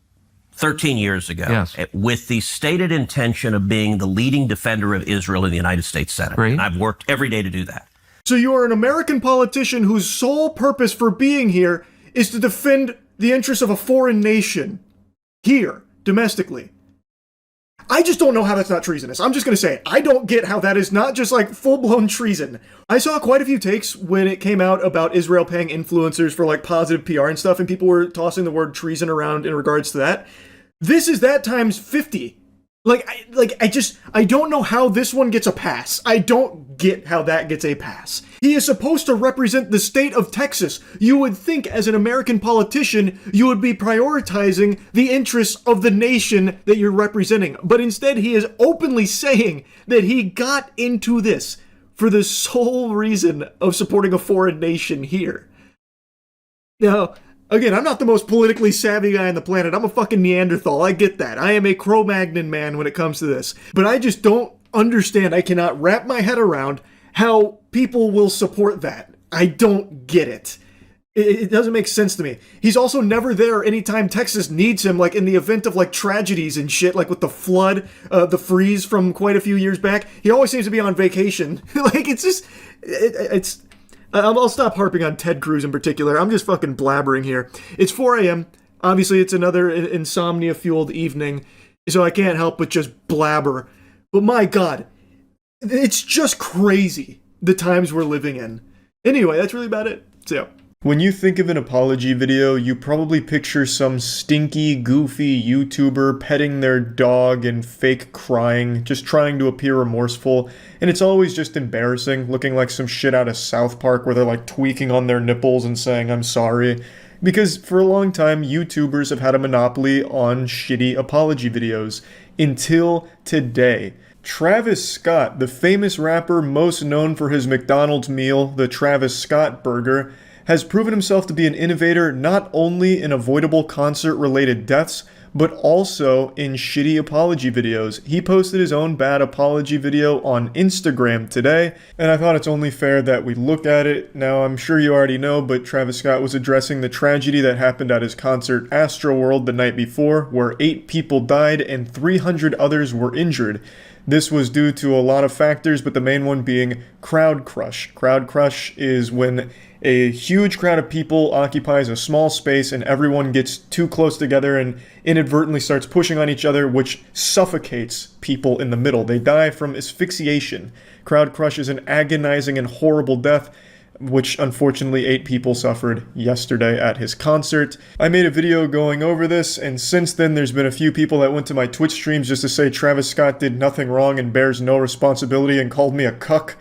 13 years ago with the stated intention of being the leading defender of Israel in the United States Senate. Right. And I've worked every day to do that. So you are an American politician whose sole purpose for being here is to defend the interests of a foreign nation here, domestically. I just don't know how that's not treasonous. I'm just going to say it. I don't get how that is not just like full-blown treason. I saw quite a few takes when it came out about Israel paying influencers for like positive PR and stuff, and people were tossing the word treason around in regards to that. This is that times 50. I don't know how this one gets a pass. I don't get how that gets a pass. He is supposed to represent the state of Texas. You would think as an American politician, you would be prioritizing the interests of the nation that you're representing. But instead, he is openly saying that he got into this for the sole reason of supporting a foreign nation here. Now, again, I'm not the most politically savvy guy on the planet. I'm a fucking Neanderthal. I get that. I am a Cro-Magnon man when it comes to this. But I just don't understand. I cannot wrap my head around how people will support that. I don't get it. It doesn't make sense to me. He's also never there anytime Texas needs him, like in the event of like tragedies and shit, like with the flood, the freeze from quite a few years back. He always seems to be on vacation. Like, it's just, it's... I'll stop harping on Ted Cruz in particular. I'm just fucking blabbering here. It's 4 a.m. Obviously, it's another insomnia-fueled evening, so I can't help but just blabber. But my God, it's just crazy the times we're living in. Anyway, that's really about it. So, when you think of an apology video, you probably picture some stinky, goofy YouTuber petting their dog and fake crying, just trying to appear remorseful, and it's always just embarrassing, looking like some shit out of South Park where they're like tweaking on their nipples and saying, "I'm sorry." Because for a long time, YouTubers have had a monopoly on shitty apology videos. Until today. Travis Scott, the famous rapper most known for his McDonald's meal, the Travis Scott Burger, has proven himself to be an innovator not only in avoidable concert-related deaths, but also in shitty apology videos. He posted his own bad apology video on Instagram today, and I thought it's only fair that we look at it. Now, I'm sure you already know, but Travis Scott was addressing the tragedy that happened at his concert Astroworld the night before, where 8 people died and 300 others were injured. This was due to a lot of factors, but the main one being crowd crush. Crowd crush is when a huge crowd of people occupies a small space and everyone gets too close together and inadvertently starts pushing on each other, which suffocates people in the middle. They die from asphyxiation. Crowd crush is an agonizing and horrible death, which unfortunately 8 people suffered yesterday at his concert. I made a video going over this, and since then there's been a few people that went to my Twitch streams just to say Travis Scott did nothing wrong and bears no responsibility and called me a cuck.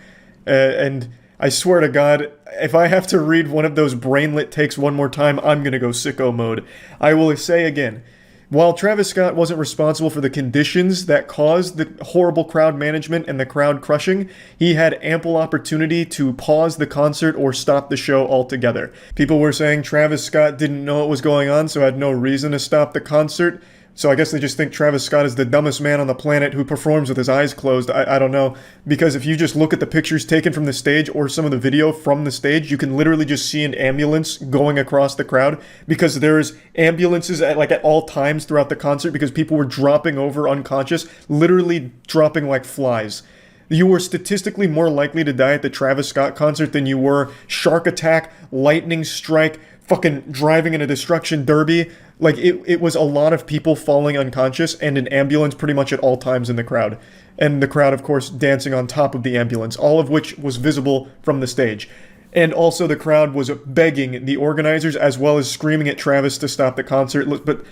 And I swear to God, if I have to read one of those brainlet takes one more time, I'm gonna go sicko mode. I will say again, while Travis Scott wasn't responsible for the conditions that caused the horrible crowd management and the crowd crushing, he had ample opportunity to pause the concert or stop the show altogether. People were saying Travis Scott didn't know what was going on, so had no reason to stop the concert. So I guess they just think Travis Scott is the dumbest man on the planet who performs with his eyes closed. I don't know. Because if you just look at the pictures taken from the stage or some of the video from the stage, you can literally just see an ambulance going across the crowd because there's ambulances at all times throughout the concert because people were dropping over unconscious, literally dropping like flies. You were statistically more likely to die at the Travis Scott concert than you were shark attack, lightning strike, fucking driving in a destruction derby. Like, it was a lot of people falling unconscious and an ambulance pretty much at all times in the crowd. And the crowd, of course, dancing on top of the ambulance, all of which was visible from the stage. And also the crowd was begging the organizers as well as screaming at Travis to stop the concert. But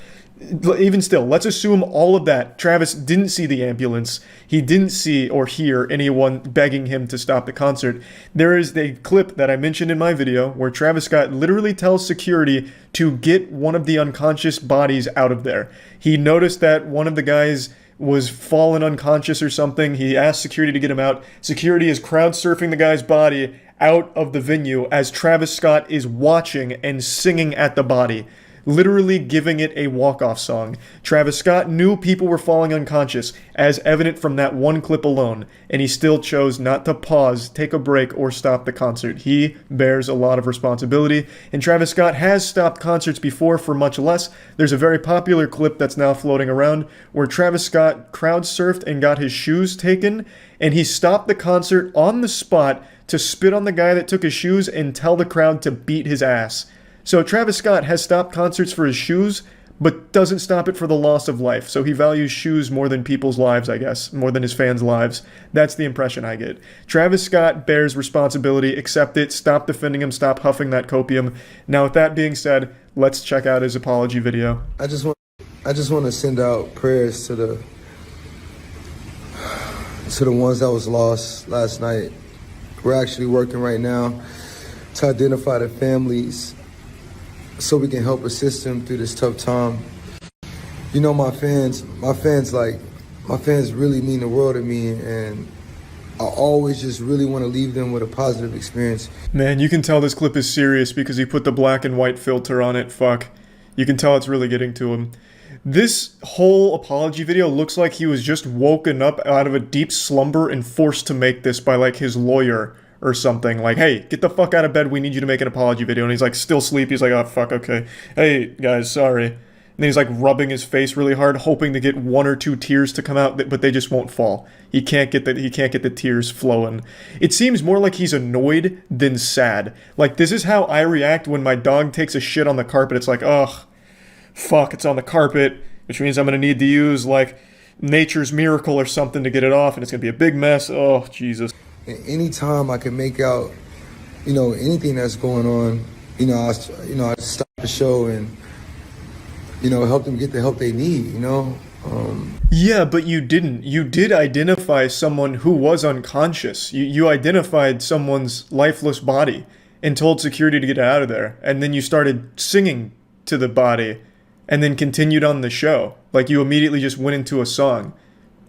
even still, let's assume all of that. Travis didn't see the ambulance. He didn't see or hear anyone begging him to stop the concert. There is a clip that I mentioned in my video where Travis Scott literally tells security to get one of the unconscious bodies out of there. He noticed that one of the guys was fallen unconscious or something. He asked security to get him out. Security is crowd surfing the guy's body out of the venue as Travis Scott is watching and singing at the body, literally giving it a walk-off song. Travis Scott knew people were falling unconscious, as evident from that one clip alone, and he still chose not to pause, take a break, or stop the concert. He bears a lot of responsibility, and Travis Scott has stopped concerts before for much less. There's a very popular clip that's now floating around where Travis Scott crowd-surfed and got his shoes taken, and he stopped the concert on the spot to spit on the guy that took his shoes and tell the crowd to beat his ass. So Travis Scott has stopped concerts for his shoes, but doesn't stop it for the loss of life. So he values shoes more than people's lives, I guess, more than his fans' lives. That's the impression I get. Travis Scott bears responsibility, accept it, stop defending him, stop huffing that copium. Now with that being said, let's check out his apology video. I just want to send out prayers to to the ones that was lost last night. We're actually working right now to identify the families so we can help assist them through this tough time. You know, my fans really mean the world to me, and I always just really want to leave them with a positive experience. Man, you can tell this clip is serious because he put the black and white filter on it. Fuck. You can tell it's really getting to him. This whole apology video looks like he was just woken up out of a deep slumber and forced to make this by like his lawyer or something. Like, hey, get the fuck out of bed, we need you to make an apology video. And he's like still sleepy. He's like, oh fuck, okay. Hey guys, sorry. And then he's like rubbing his face really hard, hoping to get 1 or 2 tears to come out, but they just won't fall. He can't get the tears flowing. It seems more like he's annoyed than sad. Like, this is how I react when my dog takes a shit on the carpet. It's like, ugh, fuck, it's on the carpet, which means I'm gonna need to use like nature's miracle or something to get it off, and it's gonna be a big mess. Oh, Jesus. Anytime I can make out, you know, anything that's going on, I stop the show and, help them get the help they need, Yeah, but you didn't. You did identify someone who was unconscious. You identified someone's lifeless body and told security to get out of there. And then you started singing to the body and then continued on the show. Like, you immediately just went into a song.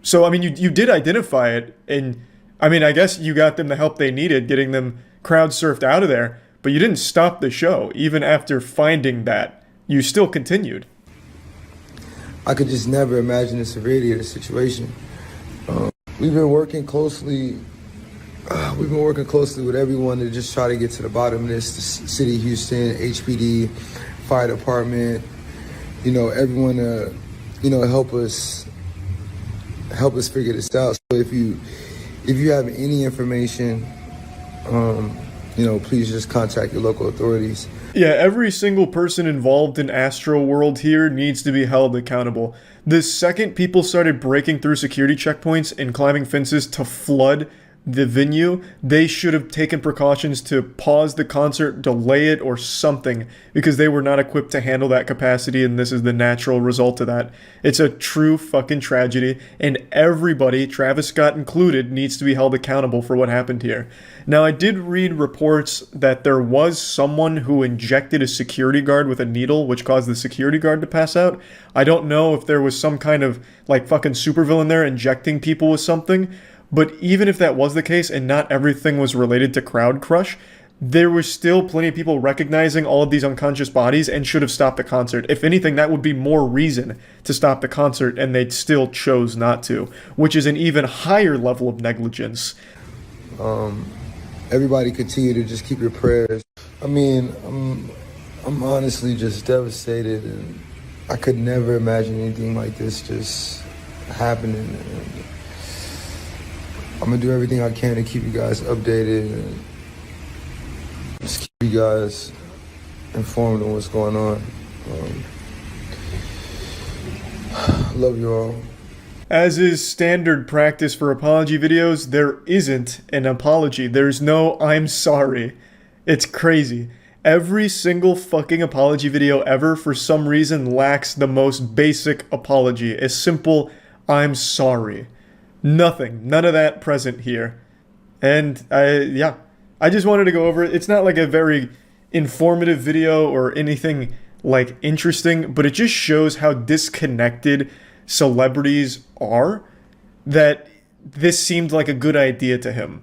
So, I mean, you did identify it. And, I mean, I guess you got them the help they needed, getting them crowd surfed out of there. But you didn't stop the show. Even after finding that, you still continued. I could just never imagine the severity of the situation. We've been working closely with everyone to just try to get to the bottom of this. The City of Houston, HPD, Fire Department, everyone to, help us figure this out. So if you have any information, please just contact your local authorities. Yeah, every single person involved in Astro World here needs to be held accountable. The second people started breaking through security checkpoints and climbing fences to flood the venue, they should have taken precautions to pause the concert, delay it, or something, because they were not equipped to handle that capacity, and this is the natural result of that. It's a true fucking tragedy, and everybody, Travis Scott included, needs to be held accountable for what happened here. Now, I did read reports that there was someone who injected a security guard with a needle, which caused the security guard to pass out. I don't know if there was some kind of, like, fucking supervillain there injecting people with something, but even if that was the case and not everything was related to crowd crush, there was still plenty of people recognizing all of these unconscious bodies and should have stopped the concert. If anything, that would be more reason to stop the concert, and they still chose not to, which is an even higher level of negligence. Everybody continue to just keep your prayers. I mean, I'm honestly just devastated, and I could never imagine anything like this just happening. And I'm gonna do everything I can to keep you guys updated and just keep you guys informed on what's going on. Love you all. As is standard practice for apology videos, there isn't an apology. There's no I'm sorry. It's crazy. Every single fucking apology video ever, for some reason, lacks the most basic apology. A simple I'm sorry. Nothing. None of that present here. And I just wanted to go over it. It's not like a very informative video or anything like interesting, but it just shows how disconnected celebrities are, that this seemed like a good idea to him.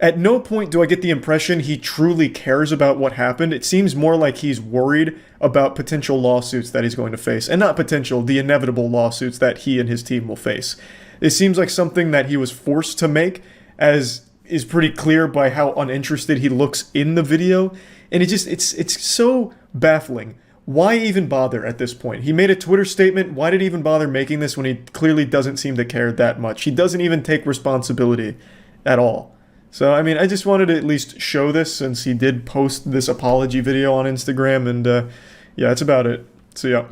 At no point do I get the impression he truly cares about what happened. It seems more like he's worried about potential lawsuits that he's going to face. And not potential, the inevitable lawsuits that he and his team will face. It seems like something that he was forced to make, as is pretty clear by how uninterested he looks in the video. And it's so baffling. Why even bother at this point? He made a Twitter statement. Why did he even bother making this when he clearly doesn't seem to care that much? He doesn't even take responsibility at all. So, I mean, I just wanted to at least show this since he did post this apology video on Instagram. And yeah, that's about it. So, yeah.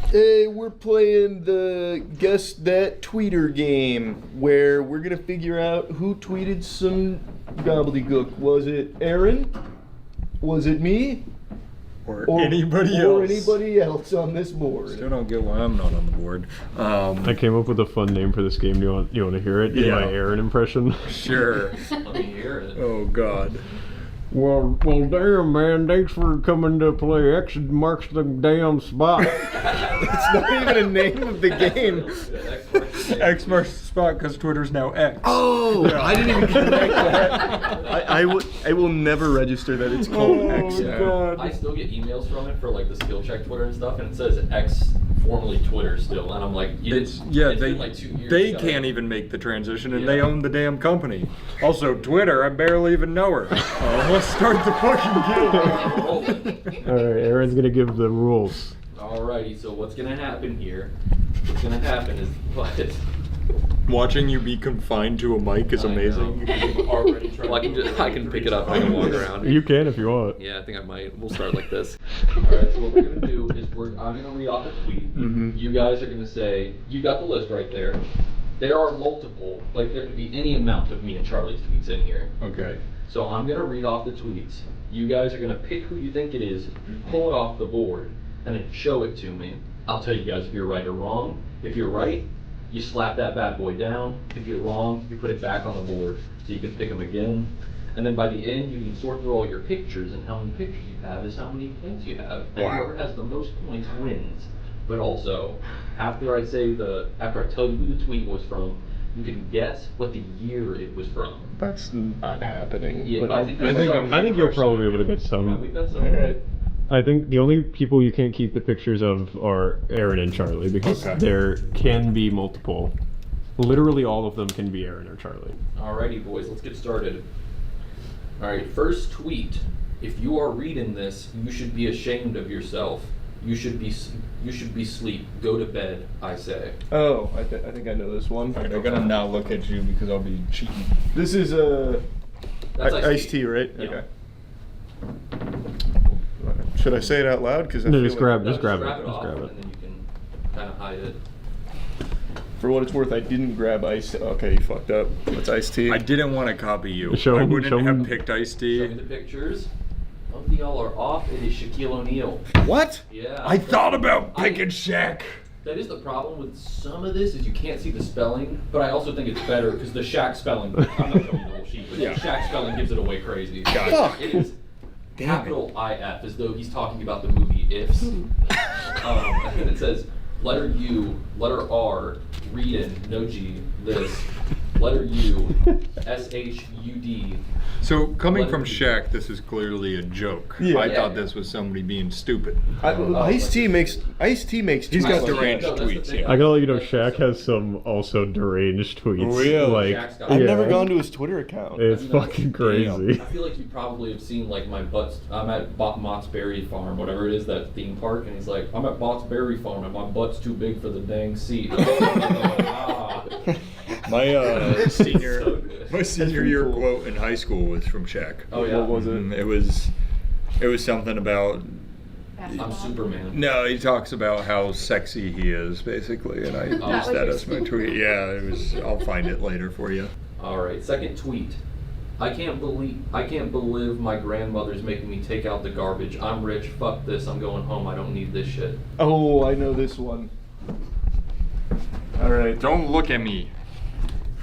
Hey, we're playing the Guess That Tweeter game, where we're gonna figure out who tweeted some gobbledygook. Was it Aaron? Was it me? Or anybody or else. anybody else on this board. Still don't get why I'm not on the board. I came up with a fun name for this game. Do you want to hear it? Do my Aaron impression? Sure. Let me hear it. Oh God. Well, damn, man. Thanks for coming to play X marks the damn spot. It's not even a name of the game. X marks the spot because Twitter's now X. Oh, I didn't even connect that. I will never register that it's called X. God. I still get emails from it for like the skill check Twitter and stuff, and it says X, formerly Twitter, still, and I'm like, it's been like 2 years. They can't even make the transition, and they own the damn company. Also, Twitter, I barely even know her. Let's start the fucking game. All right, Aaron's gonna give the rules. Alrighty, so what's gonna happen here? What's gonna happen is what? Watching you be confined to a mic is amazing. Well, I can pick it up and I can walk around. You can if you want. Yeah, I think I might. We'll start like this. Alright, so what we're gonna do is I'm gonna read off a tweet. You guys are gonna say, you got the list right there. There are multiple, like there could be any amount of me and Charlie's tweets in here. Okay. So I'm gonna read off the tweets. You guys are gonna pick who you think it is, pull it off the board, and then show it to me. I'll tell you guys if you're right or wrong. If you're right, you slap that bad boy down. If you're wrong, you put it back on the board so you can pick them again. And then by the end, you can sort through all your pictures, and how many pictures you have is how many points you have. And whoever has the most points wins. But also, after I tell you who the tweet was from, you can guess what the year it was from. That's not happening. Yeah, but I think you'll probably be able to get some. We've got some. Alright. I think the only people you can't keep the pictures of are Aaron and Charlie because there can be multiple. Literally all of them can be Aaron or Charlie. Alrighty, boys, let's get started. Alright, first tweet. If you are reading this, you should be ashamed of yourself. You should be asleep. Go to bed, I say. Oh, I think I know this one. Alright, I'm gonna not look at you because I'll be cheating. This is That's Ice-T, right? Yeah. Okay. Should I say it out loud? Because No, just grab it. Just grab it, Just off, grab it. and then you can kind of hide it. For what it's worth, I didn't grab Ice. Okay, you fucked up. It's Ice-T. I didn't want to copy you. Show I him- wouldn't show have him- picked Show me Ice-T. the pictures. Both of y'all are off. It is Shaquille O'Neal. What? Yeah. I thought about picking Shaq. That is the problem with some of this is you can't see the spelling, but I also think it's better because the Shaq spelling. I'm not showing you the whole sheet, but the Shaq spelling gives it away crazy. Gotcha. It is capital IF, as though he's talking about the movie Ifs. And then it says letter U, letter R, reading, no G, this. Letter U, SHUD. So coming Letter from B. Shaq, this is clearly a joke. Yeah. I thought this was somebody being stupid. Ice-T makes. He's got tweets. deranged No, that's the tweets. thing. Yeah. I gotta let you know, Shaq has some also deranged tweets. Really? Like, Shaq's got- I've yeah, never gone to his Twitter account. It's I mean, fucking crazy. I feel like you probably have seen like my butts. I'm at Mott's Berry Farm, whatever it is, that theme park, and he's like, I'm at Mott's Berry Farm, and my butt's too big for the dang seat. My senior, So good. my senior year quote in high school was from Shaq. Oh yeah. What was it? It was something about. I'm Superman. No, he talks about how sexy he is, basically, and I used that as my tweet. Yeah, it was. I'll find it later for you. All right, second tweet. I can't believe my grandmother's making me take out the garbage. I'm rich. Fuck this. I'm going home. I don't need this shit. Oh, I know this one. All right, Don't look at me.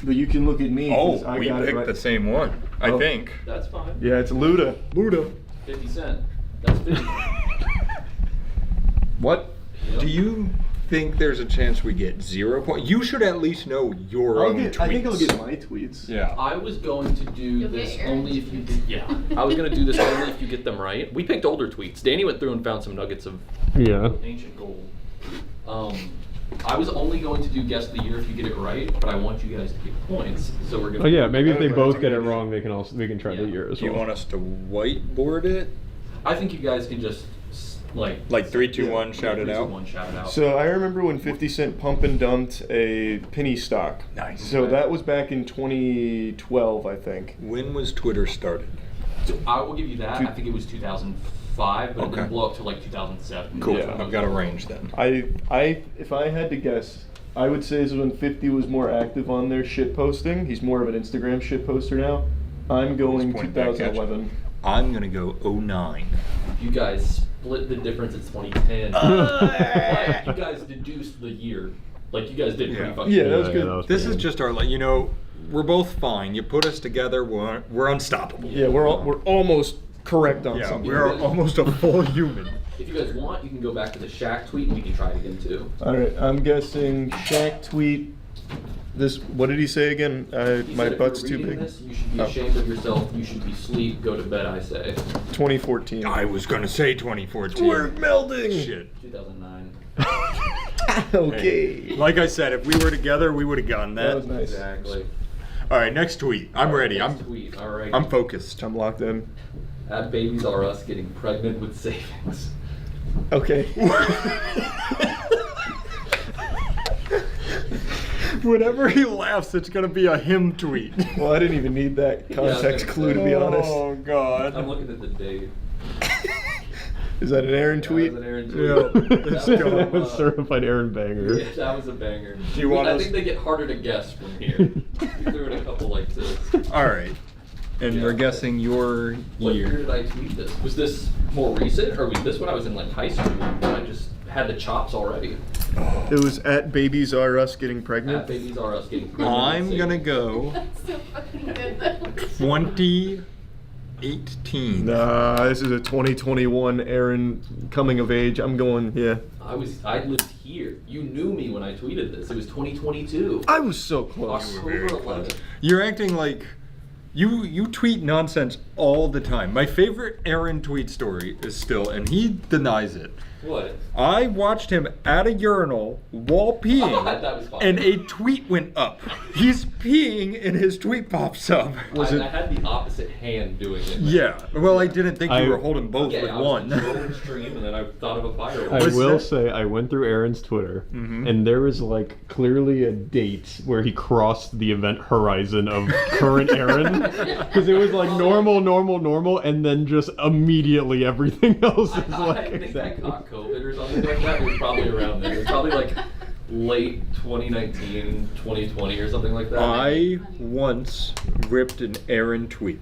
but you can look at me. 'cause Oh, I we got it picked right. the same one. I Oh. think. That's fine. Yeah, it's Luda. 50 Cent. That's 50. What? Yep. Do you think there's a chance we get 0 points? You should at least know your own tweets. I think I'll get my tweets. Yeah. I was going to do You'll this get only if you did. Yeah. I was going to do this only if you get them right. We picked older tweets. Danny went through and found some nuggets of Yeah. ancient gold. I was only going to do guess the year if you get it right, but I want you guys to get points. So we're gonna. Oh yeah, maybe if they both get it wrong, they can try the year as Do you well. want us to whiteboard it? I think you guys can just like 3, 2, 1, shout it 3, 2, out? 1, shout it out. So I remember when 50 Cent pump and dumped a penny stock. Nice. So that was back in 2012, I think. When was Twitter started? So I will give you that. I think it was 2005, but it Okay. didn't blow up to like 2007. Cool. Yeah. I've got a range then. If I had to guess, I would say this is when 50 was more active on their shit posting. He's more of an Instagram shit poster now. I'm going point back at you. 2011. I'm gonna go 09. You guys split the difference. It's 2010. Like, you guys deduced the year. Like, you guys did pretty fucking Yeah, that was good. that was This pretty is just our, like, you know, we're both fine. You put us together, we're unstoppable. Yeah, we're almost correct on Yeah, something. we're almost a full human. If you guys want, you can go back to the Shaq tweet and we can try it again too. All right, I'm guessing Shaq tweet. This. What did he say again? He My said if butt's you're too reading big. This, you should be Oh. ashamed of yourself. You should be asleep. Go to bed, I say. 2014. I was gonna say 2014. We're melding. Shit. 2009. Okay. Hey, like I said, if we were together, we would have gotten that. That was nice. Exactly. All right, next tweet. I'm ready. Next tweet. All right. I'm focused. I'm locked in. At Babies R Us getting pregnant with savings. Okay. Whenever he laughs, it's gonna be a him tweet. Well, I didn't even need that context clue, to be honest. Oh God. I'm looking at the date. Is that an Aaron tweet? That was an Aaron tweet. Let's That go. That was certified Aaron banger. Yeah, that was a banger. Do you want I us- think they get harder to guess from here. You threw in a couple like this. All right. And Yeah. we're guessing your What year year. did I tweet this? Was this more recent, or was this when I was in like high school? And I just had the chops already. It was at Babies R Us getting At pregnant. Babies R Us getting pregnant. I'm gonna go That's so fucking good though. 2018. Nah, this is a 2021 Aaron coming of age. I'm going, yeah. I lived here. You knew me when I tweeted this. It was 2022. I was so close. October 11th. You're acting like you tweet nonsense all the time. My favorite Aaron tweet story is still, and he denies it. What? I watched him at a urinal while peeing, That was fine. and a tweet went up. He's peeing, and his tweet pops up. I had the opposite hand doing it. Yeah. Well, I didn't think you I- were holding both Yeah, with I was one. controlling stream, and then I thought of a firework. I will say, I went through Aaron's Twitter, and there was like clearly a date where he crossed the event horizon of current Aaron, because it was like normal, and then just immediately everything else is I like think exactly. I caught COVID or something like that. It was probably around there. It was probably like late 2019, 2020 or something like that. I once ripped an Aaron tweet,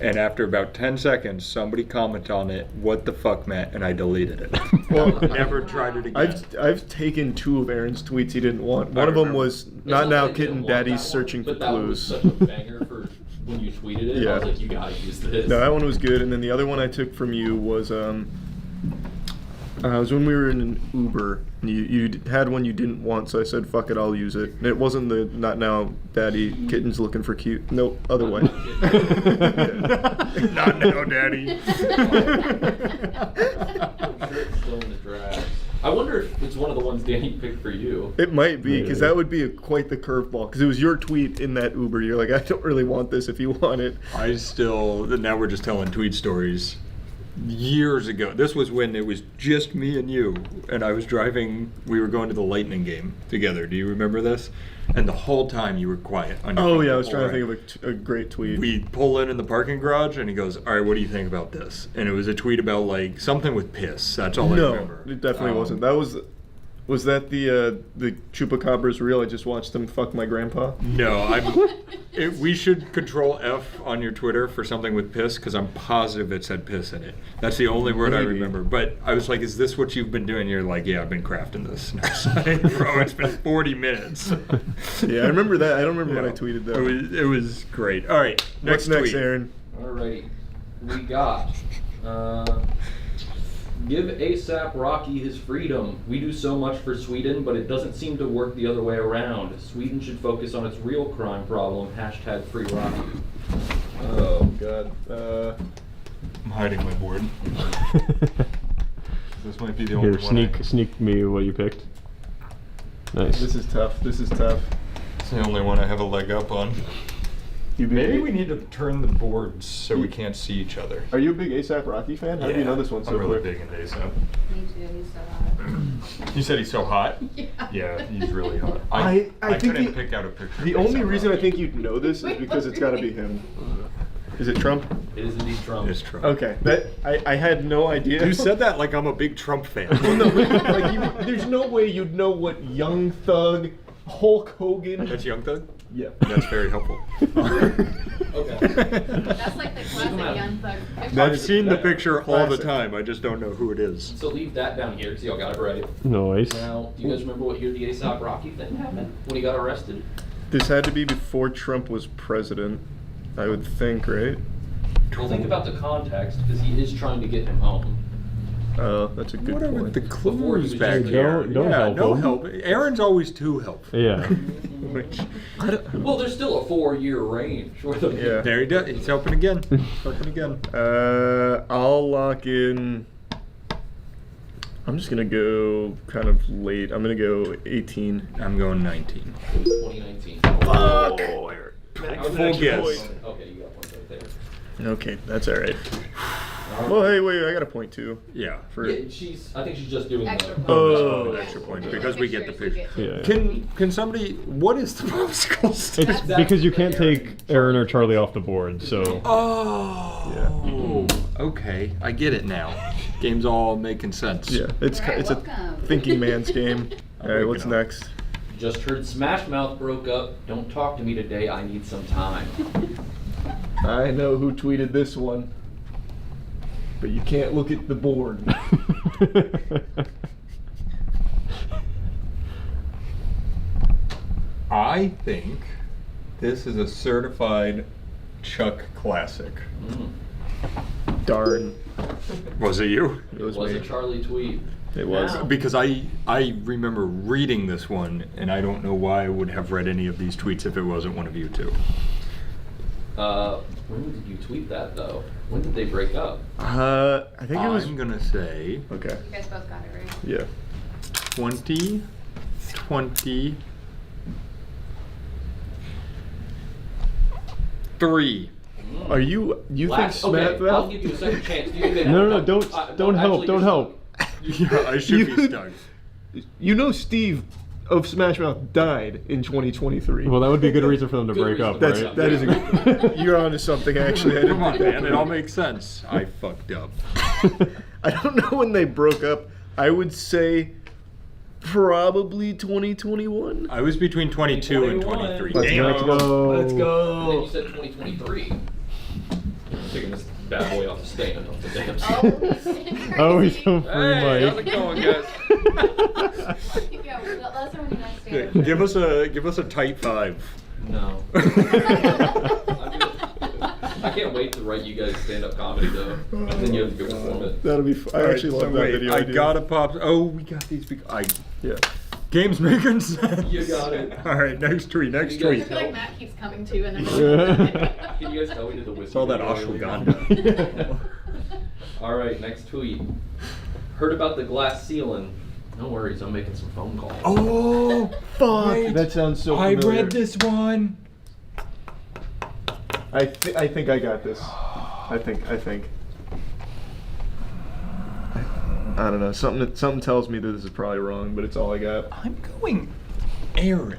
and after about 10 seconds, somebody commented on it, "What the fuck, Matt?" and I deleted it. Well, Never tried it again. I've taken 2 of Aaron's tweets he didn't want. One of them remember. was It's not now that I didn't kitten want daddy's that searching for one, but that was clues. such a banger for when you tweeted it. I was Yeah. like, you gotta use this. No, that one was good. And then the other one I took from you was it was when we were in an Uber. And you had one you didn't want, so I said, "Fuck it, I'll use it." And it wasn't the "not now, daddy, kitten's looking for cute." Nope, other way. Not now, daddy. I'm sure it's still in the draft. I wonder if it's one of the ones Danny picked for you. It might be, because that would be quite the curveball. Because it was your tweet in that Uber. You're like, "I don't really want this if you want it." Now we're just telling tweet stories. Years ago, this was when it was just me and you, and I was driving, we were going to the Lightning game together. Do you remember this? And the whole time you were quiet on your Oh phone yeah, I the was whole trying to ride. think of a great tweet. We pull in the parking garage, and he goes, "All right, what do you think about this?" And it was a tweet about like something with piss. That's all I No, remember. it definitely wasn't. That was that the Chupacabra's real? I just watched them fuck my grandpa. No, we should control F on your Twitter for something with piss, because I'm positive it said piss in it. That's the only word I Maybe. remember. But I was like, "Is this what you've been doing?" You're like, "Yeah, I've been crafting this." And I was like, "Bro, it's been 40 minutes." Yeah, I remember that. I don't remember what I tweeted though. It was great. All right, What's next, tweet. Aaron? Alright, we got give ASAP Rocky his freedom. We do so much for Sweden, but it doesn't seem to work the other way around. Sweden should focus on its real crime problem. Hashtag free Rocky. Oh god. I'm hiding my board. This might be the only Here, one. sneak me what you picked. Nice. This is tough. This is tough. It's the only one I have a leg up on. Maybe we need to turn the boards so we can't see each other. Are you a big ASAP Rocky fan? How do you know this one so I'm really quick? big into ASAP. Me too, he's so hot. You said he's so hot? Yeah. Yeah, he's really hot. I I think couldn't pick out a picture. The of only ASAP reason I Rocky. think you'd know this is because it's got to be him. Is it Trump? It is indeed Trump. It's Trump. Okay, that I had no idea. You said that like I'm a big Trump fan. Well, no, but, like there's no way you'd know what Young Thug, Hulk Hogan. That's Young Thug? Yeah. That's very helpful. Okay. That's like the classic Young Thug picture. I've seen the picture all the time. I just don't know who it is. So leave that down here because y'all got it right. Nice. Now, do you guys remember what year the A$AP Rocky thing happened when he got arrested? This had to be before Trump was president, I would think, right? Well, think about the context because he is trying to get him home. Oh, that's a good What are point. the clues was back just here? Don't help no him. help. Aaron's always too helpful. Yeah. Well, there's still a 4-year range. Yeah. There he does. He's helping again. Helping again. I'll lock in. I'm just gonna go kind of late. I'm gonna go 18. I'm going 19. 2019. Fuck! Oh, Aaron. Full guess. Okay, you got one right there. Okay, that's all right. Well, hey, wait, I got a point too. Yeah. For Yeah, I think she's just doing Extra the. Oh, extra point because we get the picture. Yeah. Can somebody? What is the popsicle stick? It's because you can't take Aaron or Charlie off the board, so. Oh. Okay, I get it now. Game's all making sense. Yeah, it's a thinking man's game. All right, what's next? Just heard Smash Mouth broke up. Don't talk to me today. I need some time. I know who tweeted this one, but you can't look at the board. I think this is a certified Chuck classic. Darn. Was it you? It was Was me. a Charlie tweet. It was. Now- Because I remember reading this one, and I don't know why I would have read any of these tweets if it wasn't one of you two. When did you tweet that though? When did they break up? I think it was. I'm gonna say Okay. You guys both got it right. Yeah. 2023. Are you think Last, Smash okay, I'll give you a second chance. Do you think they No, have- don't help, actually, don't you're help. Yeah, I should be stuck. You know Steve of Smash Mouth died in 2023. Well, that would be a good reason for them to Good break reason up, to That's right? that is a good. You're onto something actually. I didn't Come on, think that man, it through. all makes sense. I fucked up. I don't know when they broke up. I would say probably 2021. I was between 22 and 23. Let's Damn. go. And then you said 2023. Taking this bad boy off the stand, off the damn stand. Oh, he's so free, Hey, how's Mike. it going, guys? Yeah, well, that's when we nice Yeah, stand. give us a tight 5. No. I can't wait to write you guys stand-up comedy though, and then you have to go perform it. That'll be. I actually love that wait, video. I idea. got a pop. Oh, we got these. Yeah. Game's making sense. You got it. All right, next tweet. Next You I tweet. feel like Matt keeps coming to in the middle of it. Can you guys tell we did the whiskey? It's all that video earlier? ashwagandha. All right, next tweet. Heard about the glass ceiling. No worries, I'm making some phone calls. Oh, Fuck. wait. That sounds so I familiar. read this one. I think I got this. I think. I don't know. Something tells me that this is probably wrong, but it's all I got. I'm going Aaron.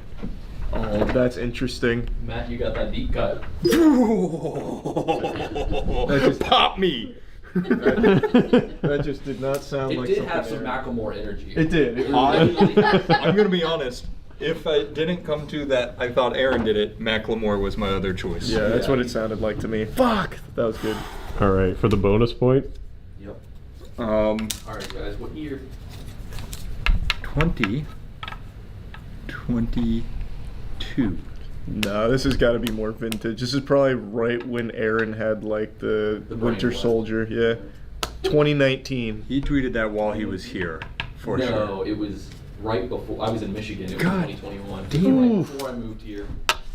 Oh, that's interesting. Matt, you got that deep cut. Pop me. That just did not sound It like did something have some Aaron. Macklemore energy. It did. It I'm gonna be honest. If I didn't come to that, I thought Aaron did it. Macklemore was my other choice. Yeah, that's what it sounded like to me. Fuck! That was good. All right, for the bonus point. Yep. All right, guys, what year? 2022. No, this has got to be more vintage. This is probably right when Aaron had like the Winter brain Soldier. Yeah. 2019. He tweeted that while he was here, for sure. No, it was right before. I was in Michigan. It was God 2021. damn. Right before I moved here.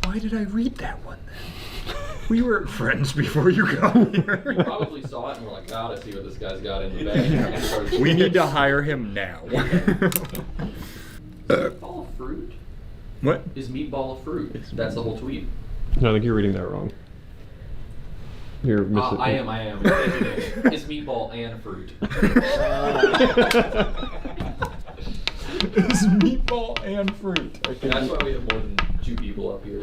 Why did I read that one then? We were friends before you got here. You probably saw it and were like, gotta see what this guy's got in the bag. We need to hire him now. Meatball of fruit? What? Is meatball a fruit? That's the whole tweet. No, I think you're reading that wrong. You're missing. I am. It's meatball and fruit. It's meatball and fruit. That's why we have more than 2 people up here.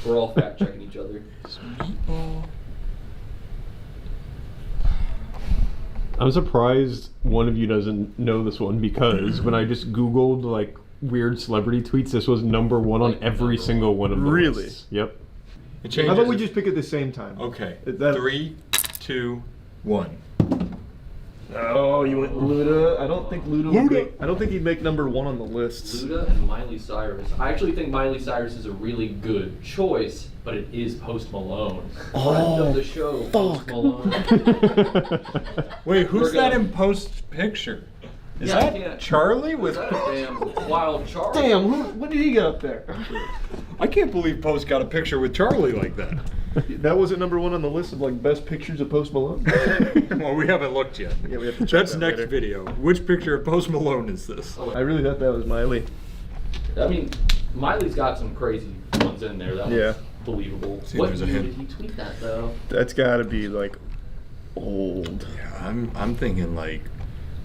We're all fact checking each other. It's meatball. I'm surprised one of you doesn't know this one because when I just Googled like weird celebrity tweets, this was number one on every single one of the Really? lists. Yep. It How changes. about we just pick at the same time? Okay. That- 3, 2, 1. Oh, you went Luda. I don't think Luda. Would make, I don't think he'd make number one on the lists. Luda and Miley Cyrus. I actually think Miley Cyrus is a really good choice, but it is Post Malone. Friend of the show, Post Malone. Wait, who's We're that gonna- in post picture? Is Yeah, I that can't- Charlie with? Is that a damn wild Charlie? Damn, what did he get up there? I can't believe Post got a picture with Charlie like that. That wasn't number one on the list of like best pictures of Post Malone. Well, we haven't looked yet. Yeah, we have to check That's that next later. video. Which picture of Post Malone is this? I really thought that was Miley. I mean, Miley's got some crazy ones in there. That Yeah. was believable. See, What there's a year hint. did he tweet that though? That's got to be like old. Yeah, I'm thinking like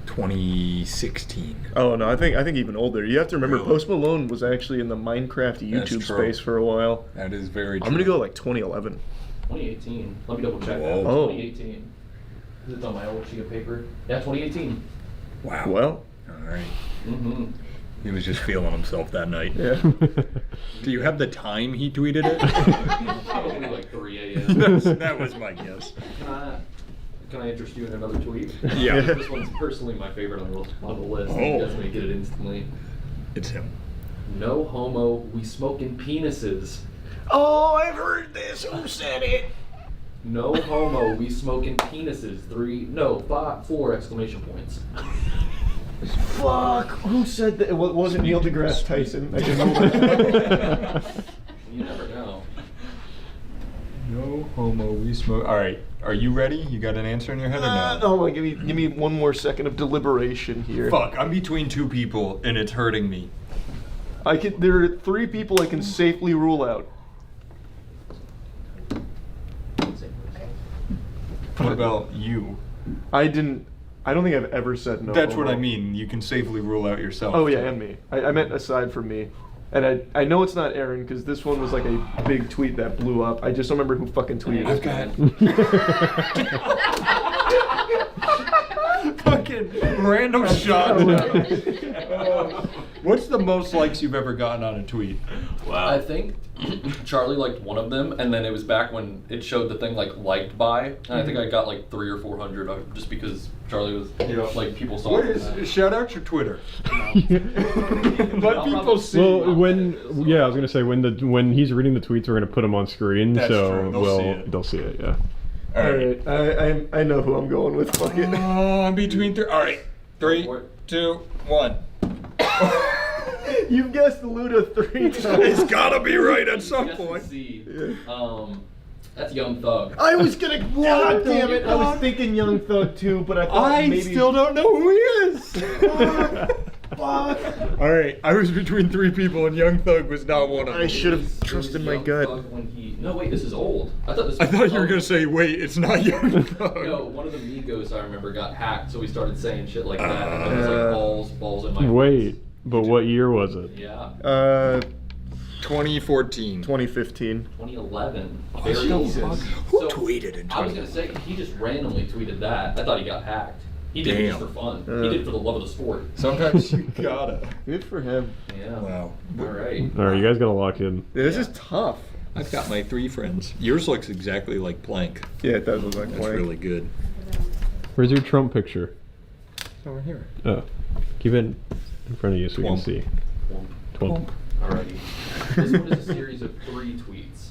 2016. Oh no, I think even older. You have to remember Really? Post Malone was actually in the Minecraft That's YouTube true. space for a while. That is very true. I'm gonna go like 2011. 2018. Let me double check Whoa. that. Oh. 2018. It's on my old sheet of paper. Yeah, 2018. Wow. Well, All right. Mm-hmm. He was just feeling himself that night. yeah. Do you have the time he tweeted it? Probably like 3 a.m. That was my guess. Can I interest you in another tweet? Yeah. This one's personally my favorite on the list. Oh. You guys may get it instantly. It's him. No homo, we smoking penises. Oh, I've heard this. Who said it? No homo, we smoking penises. 4 exclamation points. Fuck. Who said that? It wasn't Neil deGrasse Tyson. I can know that. You never know. No homo, we smoke. All right. Are you ready? You got an answer in your head or no? No, give me one more second of deliberation here. Fuck, I'm between two people and it's hurting me. There are 3 people I can safely rule out. What about you? I don't think I've ever said no. That's what homo. I mean. You can safely rule out yourself. Oh yeah, and me. I meant aside from me. And I know it's not Aaron because this one was like a big tweet that blew up. I just don't remember who fucking tweeted I've it. got fucking random shot. What's the most likes you've ever gotten on a tweet? Wow. I think Charlie liked one of them, and then it was back when it showed the thing like liked by, and I think I got like 300 or 400 just because Charlie was like people saw What it. is? Shout out your Twitter. Let people see. Well, I was gonna say when he's reading the tweets, we're gonna put them on screen, That's so true. they'll see it. Yeah. All right, I know who I'm going with. Fuck it. Oh, I'm between 3. All right, 3, 2, 1. You've guessed Luda 3 times. It's gotta be right at some Just to point. see. That's Young Thug. I was gonna. God damn it! I was thinking Young Thug too, but I thought I maybe. still don't know who he is. Fuck. All right, I was between 3 people, and Young Thug was not one of them. I should have trusted my Young gut. Thug when no, wait, this is old. I thought this. I Was thought you were gonna say, "Wait, it's not Young Thug." No, one of the Migos I remember got hacked, so we started saying shit like that, and then it was like balls in my. Wait, but what year was it? Yeah. 2014. 2015. 2011. Oh, Very Jesus. old. Who tweeted in I was gonna say he just randomly tweeted that. I thought he got hacked. He did it just for fun. He did it for the love of the sport. Sometimes you gotta. Good for him. Yeah. Wow. All right. All right, you guys gotta lock in. Yeah, this is tough. I've got my 3 friends. Yours looks exactly like Plank. Yeah, it does look like That's Plank. really good. Where's your Trump picture? Over here. Oh, keep it in front of you so we can Twomp. see. Twomp. Alrighty. This one is a series of 3 tweets.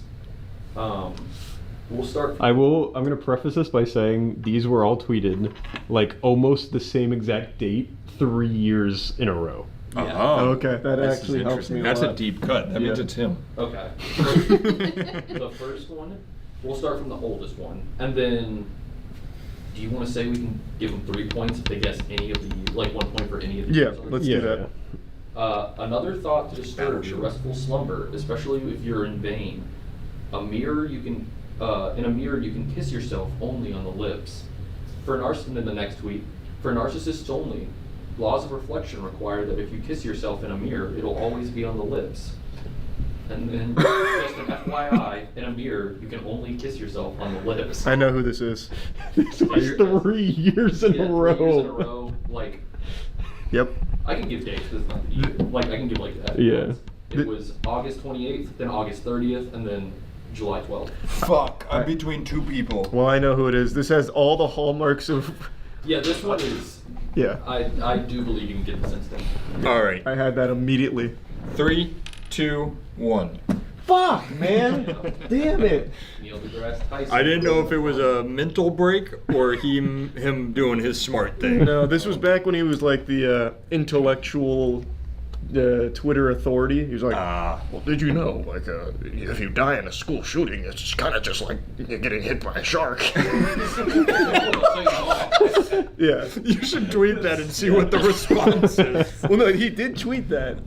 We'll start. I'm gonna preface this by saying these were all tweeted like almost the same exact date 3 years in a row. Yeah. Oh, Okay, that this actually is helps me interesting. a That's lot. a deep cut. That means Yeah. it's him. Okay. The first one, we'll start from the oldest one, and then. Do you want to say we can give them 3 points if they guess any of the, like 1 point for any of the? Yeah, years on it? let's do that. Another thought to disturb your restful slumber, especially if you're in vain. In a mirror, you can kiss yourself only on the lips. In the next tweet, for narcissists only, laws of reflection require that if you kiss yourself in a mirror, it'll always be on the lips. And then, just an FYI, in a mirror, you can only kiss yourself on the lips. I know who this is. This was 3 years in a 3 row. years in a row, like. Yep. I can give dates because it's not the year. Like, I can give, like, that. Yeah. It was August 28th, then August 30th, and then July 12th. Fuck, I'm between two people. Well, I know who it is. This has all the hallmarks of. Yeah, this one is. Yeah. I do believe you can get this instant. All right. I had that immediately. 3, 2, 1. Fuck, man! Damn it! Neil deGrasse Tyson. I didn't know if it was a mental break or him doing his smart thing. No, this was back when he was like the intellectual Twitter authority. He was like, well, did you know, like, if you die in a school shooting, it's kind of just like getting hit by a shark. Yeah. You should tweet that and see what the response is. Well, no, he did tweet that.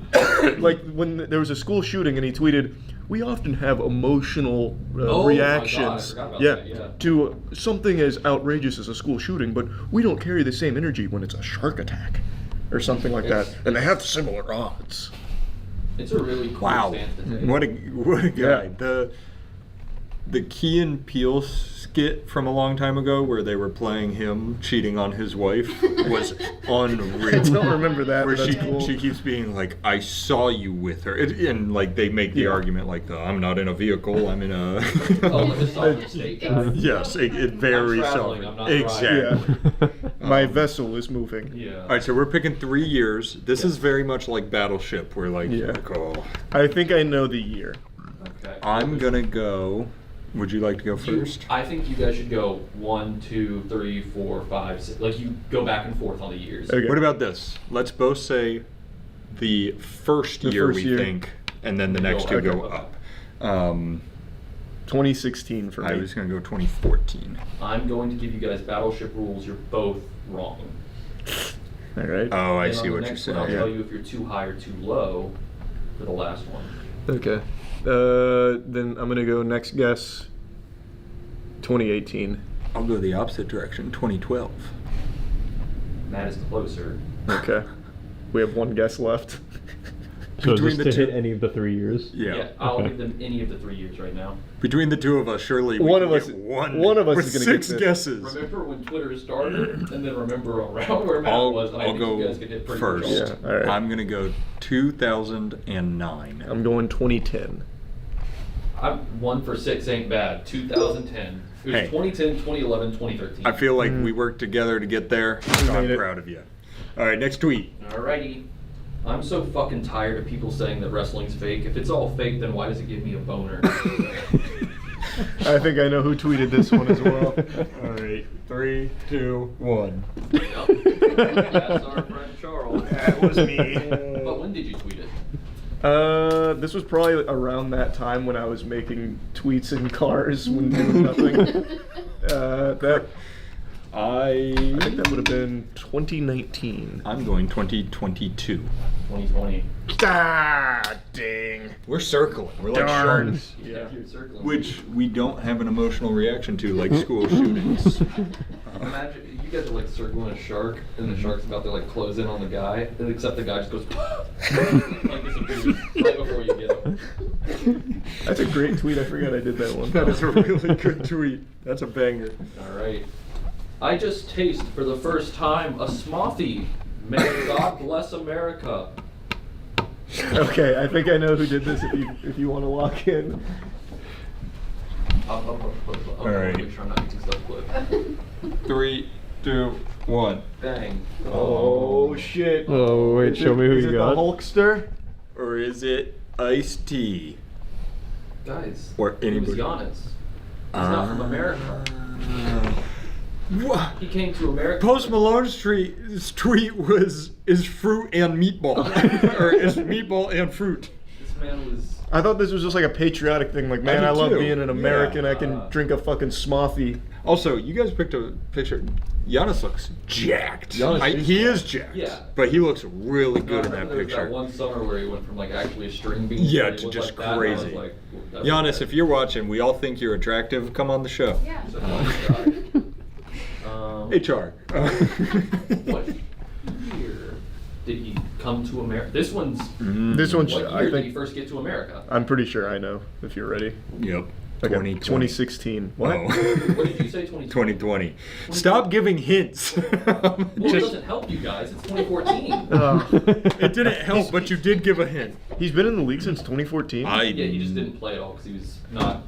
Like, when there was a school shooting, and he tweeted, we often have emotional reactions to something as outrageous as a school shooting, but we don't carry the same energy when it's a shark attack or something like that. And they have similar odds. It's a really cool stance to take. What a guy. Yeah. The Key and Peele skit from a long time ago where they were playing him cheating on his wife was unreal. I don't remember that. Where But that's cool. she keeps being like, I saw you with her. And like they make the argument like, I'm not in a vehicle, I'm in a... Yes, it very self. Exactly. Yeah. My vessel is moving. Yeah. All right, so we're picking 3 years. This is very much like Battleship. We're like, I think I know the year. Okay. I'm going to go... Would you like to go first? I think you guys should go 1, 2, 3, 4, 5, 6. Like you go back and forth on the years. Okay. What about this? Let's both say the first year we think, and then the next two go up. 2016 for me. I was going to go 2014. I'm going to give you guys Battleship rules. You're both wrong. All right. Oh, I And see on the what you're next one, saying. I'll tell you if you're too high or too low for the last one. Okay. Then I'm gonna go next guess. 2018. I'll go the opposite direction. 2012. Matt is closer. Okay. We have one guess left. So Between is the this to two- hit any of the 3 years? Yeah. I'll Okay. give them any of the 3 years right now. Between the two of us, surely we One can of us- get one. one of us with is gonna get 6 this. guesses. Remember when Twitter started, and then remember around where Matt was. And I I'll think go you guys could hit pretty first. much all. Yeah, all right. I'm going to go 2009. I'm going 2010. I'm 1 for 6 ain't bad. 2010. It was Hey. 2010, 2011, 2013. I feel like we worked together to get there, so I'm proud of you. All right, next tweet. Alrighty. I'm so fucking tired of people saying that wrestling's fake. If it's all fake, then why does it give me a boner? I think I know who tweeted this one as well. All right, 3, 2, 1. Yep. That's our friend Charles. That was me. But when did you tweet it? This was probably around that time when I was making tweets in cars when doing nothing. I think that would have been 2019. I'm going 2022. 2020. Ah, dang. We're circling. We're like Darn. sharks. Yeah, you're circling. Which we don't have an emotional reaction to, like school shootings. Imagine you guys are like circling a shark, and the shark's about to like close in on the guy, and except the guy just goes like disappears right before you get him. That's a great tweet. I forgot I did that one. That is a really good tweet. That's a banger. All right. I just taste for the first time a smoothie. May God bless America. Okay, I think I know who did this. If you want to lock in. All right. Make sure I'm not making stuff clip. 3, 2, 1. Bang. Oh shit. Oh, wait, show me who is you it got. the Hulkster? Or is it iced tea? Guys, Or it was anybody? Giannis. He's not from America. What? He came to America. Post Malone's tweet is fruit and meatball, or is meatball and fruit. This man was. I thought this was just like a patriotic thing. Like, man, did I love too. being an American. Yeah. I can drink a fucking smoothie. Also, you guys picked a picture. Giannis looks jacked. He is jacked. Yeah. But he looks really good in I that remember there was picture. that one summer where he went from like actually a string bean. Yeah, he to looked just like that, and I was crazy. like, that's Giannis, if you're watching, we all think you're attractive. Come on the show. Yeah. HR. What year did he come to America? This one's. This one's. What I year did he think. first get to America? I'm pretty sure I know. If you're ready. Yep. Okay, 2020. 2016. What? Oh. What did you say? 2020. Stop giving hints. Well, it doesn't help you guys. It's 2014. It didn't help, but you did give a hint. He's been in the league since 2014. Yeah, he just didn't play at all because he was not.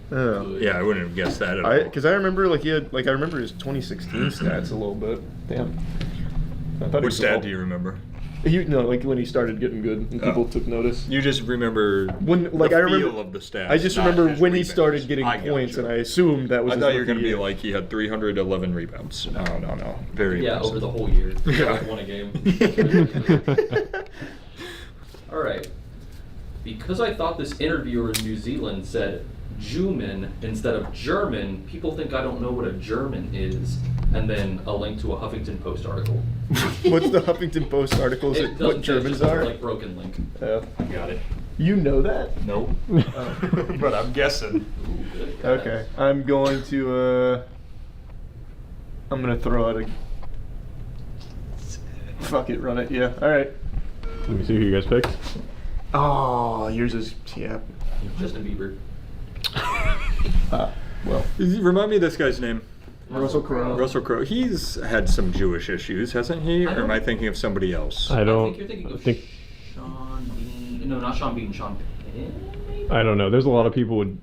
Good. Yeah, I wouldn't have guessed that at all. Because I remember like he had I remember his 2016 stats a little bit. Damn. I thought he Which was stat all- do you remember? Like when he started getting good and people took notice. You just remember When like the I remember feel of the stats. I just not remember his when he rebounds. started getting I got points, you. and I assumed that was. I his thought you were going to rookie be year. like he had 311 rebounds. No. Very Yeah, impressive. over the whole year. Yeah. Won a game. All right. Because I thought this interviewer in New Zealand said Juman instead of German, people think I don't know what a German is. And then a link to a Huffington Post article. What's the Huffington Post article? Is It it doesn't what say, Germans it's just are? like broken link. I got it. You know that? Nope. But I'm guessing. Ooh, good guess. Okay, I'm going to. I'm gonna throw out a. Fuck it, run it. Yeah. All right. Let me see who you guys picked. Oh, yours is yeah. Justin Bieber. Well, Remind me of this guy's name. Russell Crowe. Russell Crowe. He's had some Jewish issues, hasn't he? Or am I thinking of somebody else? I don't. I think you're thinking of think. Sean Bean. No, not Sean Bean. Sean Penn. maybe? I don't know. There's a lot of people with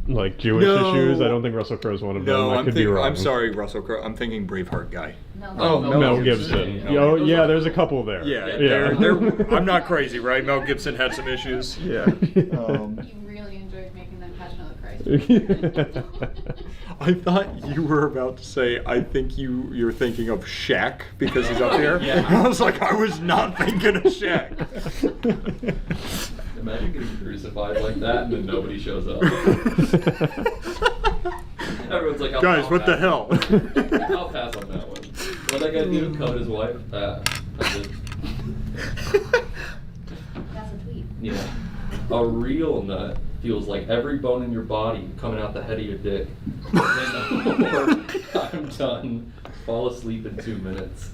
like Jewish No. issues. I don't think Russell Crowe's one of them. No, I could be wrong. I'm sorry, Russell Crowe. I'm thinking Braveheart guy. Mel Gibson. Mel Gibson. Yeah, there's a couple there. Yeah. I'm not crazy, right? Mel Gibson had some issues. Yeah. You really enjoyed making that Passion of the Christ. I thought you were about to say, I think you're thinking of Shaq because he's up there. Yeah. I was like, I was not thinking of Shaq. Imagine getting crucified like that and then nobody shows up. Everyone's like, Guys, what the hell? I'll pass on that one. What that guy do to covet his wife? That's it. That's a tweet. Yeah. A real nut feels like every bone in your body coming out the head of your dick. I'm done. Fall asleep in 2 minutes.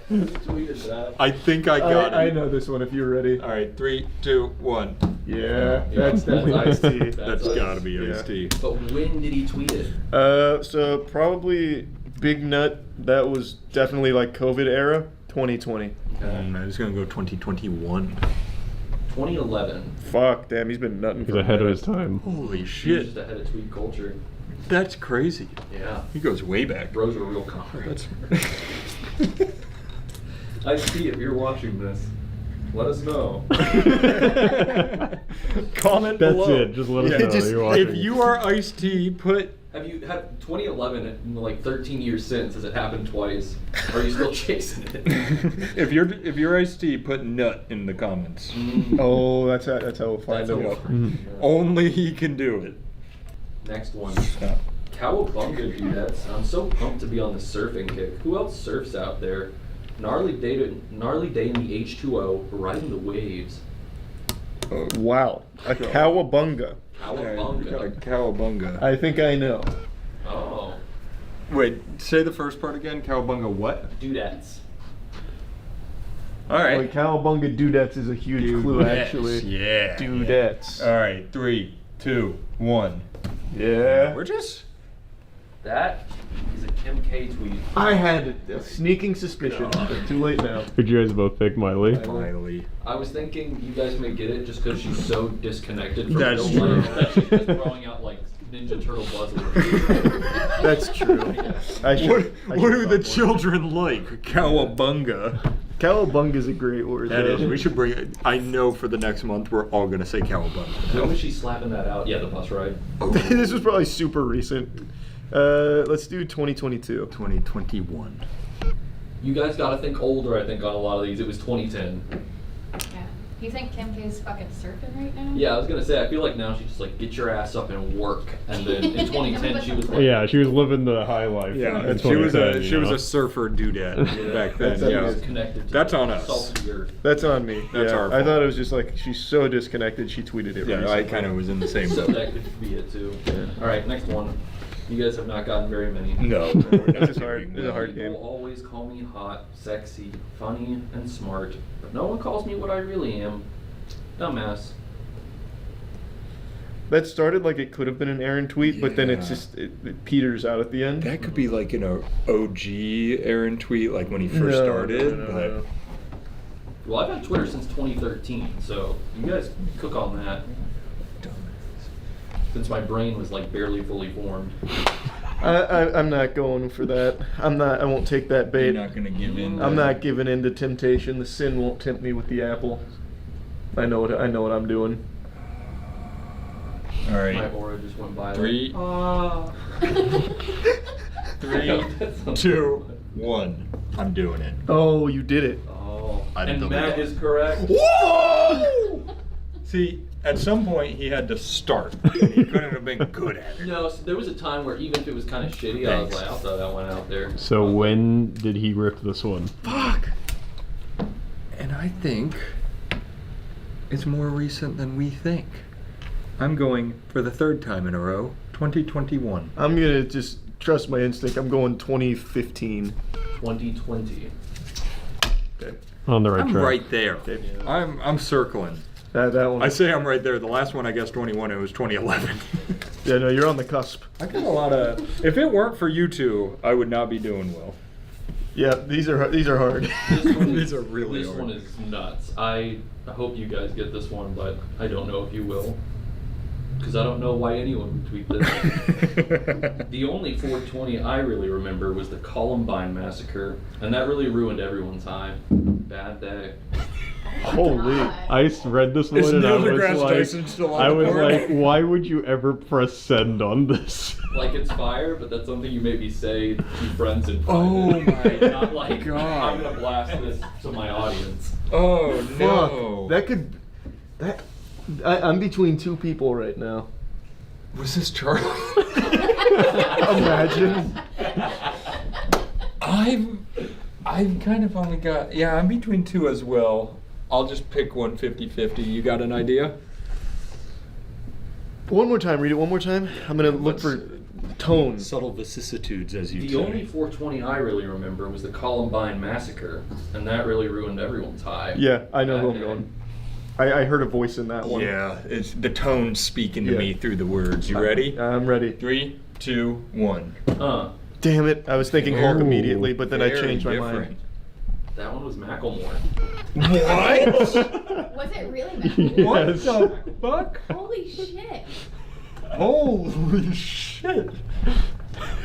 Who tweeted that? I think I got it. I know this one if you're ready. All right, 3, 2, 1. Yeah, that's definitely Ice-T. That's gotta be Ice-T. But when did he tweet it? So probably Big Nut. That was definitely like COVID era, 2020. I was gonna go 2021. 2011. Fuck, damn, he's been nutting. He's for a ahead of minute. his time. Holy He's shit. just ahead of tweet culture. That's crazy. Yeah. He goes way back. Bro's a real comrade. That's Ice-T, if you're watching this, let us know. Comment That's below. it. Just let us know just- you're watching. If you are Ice-T, put Have you had 2011 in like 13 years since? Has it happened twice? Or are you still chasing it? if you're Ice-T, put nut in the comments. Oh, that's how we'll find That's him. over. Only he can do it. Next one. Cowabunga dudettes. I'm so pumped to be on the surfing kick. Who else surfs out there? Gnarly day in the H2O, riding the waves. Wow, a cowabunga. Cowabunga. Cowabunga. I think I know. Oh. Wait, say the first part again. Cowabunga what? Dudettes. All right. Like cowabunga dudettes is a huge clue, actually. Yeah. Dudettes. All right, 3, 2, 1. Yeah. We're just. That is a Kim K tweet. I had a sneaking suspicion, but too late now. Could you guys both pick Miley? Miley. I was thinking you guys may get it just because she's so disconnected from That's real true. life that she's just throwing out like Ninja Turtle buzzwords. That's true. What do the children like? Cowabunga. Cowabunga is a great word. That though. is. We should bring it. I know for the next month we're all gonna say cowabunga. When was she slapping that out? Yeah, the bus ride. This was probably super recent. Let's do 2022. 2021. You guys gotta think older, I think, on a lot of these. It was 2010. Yeah. You think Kim K's fucking surfing right now? Yeah, I was gonna say, I feel like now she's just like, get your ass up and work. And then in 2010, she was like, Yeah, she was living the high life. Yeah, in she was 2010, she you was know? a surfer dudette back then. That's Yeah, connected to that's the on us. salt of the earth. That's on me. That's yeah, our I fault. thought it was just like she's so disconnected. She tweeted it. Yeah, recently. I kind of was in the same So boat. that could be it too. All right, next one. You guys have not gotten very many. No, This is hard. This is a hard People game. always call me hot, sexy, funny, and smart, but no one calls me what I really am. Dumbass. That started like it could have been an Aaron tweet, but then it's just it peters out at the end. That could be like an OG Aaron tweet, like when he first started. No. Well, I've had Twitter since 2013, so you guys cook on that. Since my brain was like barely fully formed. I'm not going for that. I won't take that bait. You're not gonna give in. I'm not giving in to temptation. The sin won't tempt me with the apple. I know what I'm doing. All right. My aura just went by. 3, 2, 1. I'm doing it. Oh, you did it. Oh, I and believe Matt it. is correct. Whoa! See, at some point he had to start. And he couldn't have been good at it. No, so there was a time where even if it was kind of shitty, I was like, I'll throw that one out there. So when did he rip this one? Fuck. And I think it's more recent than we think. I'm going for the third time in a row, 2021. I'm gonna just trust my instinct. I'm going 2015. 2020. Okay. On the right I'm track. right there. I'm circling. That one. I say I'm right there. The last one I guessed 21. It was 2011. Yeah, no, you're on the cusp. I got a lot of. If it weren't for you two, I would not be doing well. Yeah, these are hard. This one These are really This hard. one is nuts. I hope you guys get this one, but I don't know if you will. Because I don't know why anyone would tweet this. The only 420 I really remember was the Columbine massacre, and that really ruined everyone's high. Bad day. Holy. I read this one Is and Neil deGrasse Tyson like, still on I the was board? like, why would you ever press send on this? Like it's fire, but that's something you maybe say to friends in private. Oh my Not like, God. I'm gonna blast this to my audience. Oh Fuck. no. That could. I'm between two people right now. Was this Charlie? Imagine. I've kind of only got. Yeah, I'm between two as well. I'll just pick one 50-50. You got an idea? One more time. Read it one more time. I'm gonna look for tone. Subtle vicissitudes, as you The say. only 420 I really remember was the Columbine massacre, and that really ruined everyone's high. Yeah, I know who I'm Bad day. going. I heard a voice in that one. Yeah, it's the tone speaking to Yeah. me through the words. You ready? I'm ready. 3, 2, 1. Damn it! I was thinking Hulk immediately, but then I Very changed my mind. different. That one was Macklemore. What? Was it really Macklemore? What Yes. the fuck? Holy shit. Holy shit.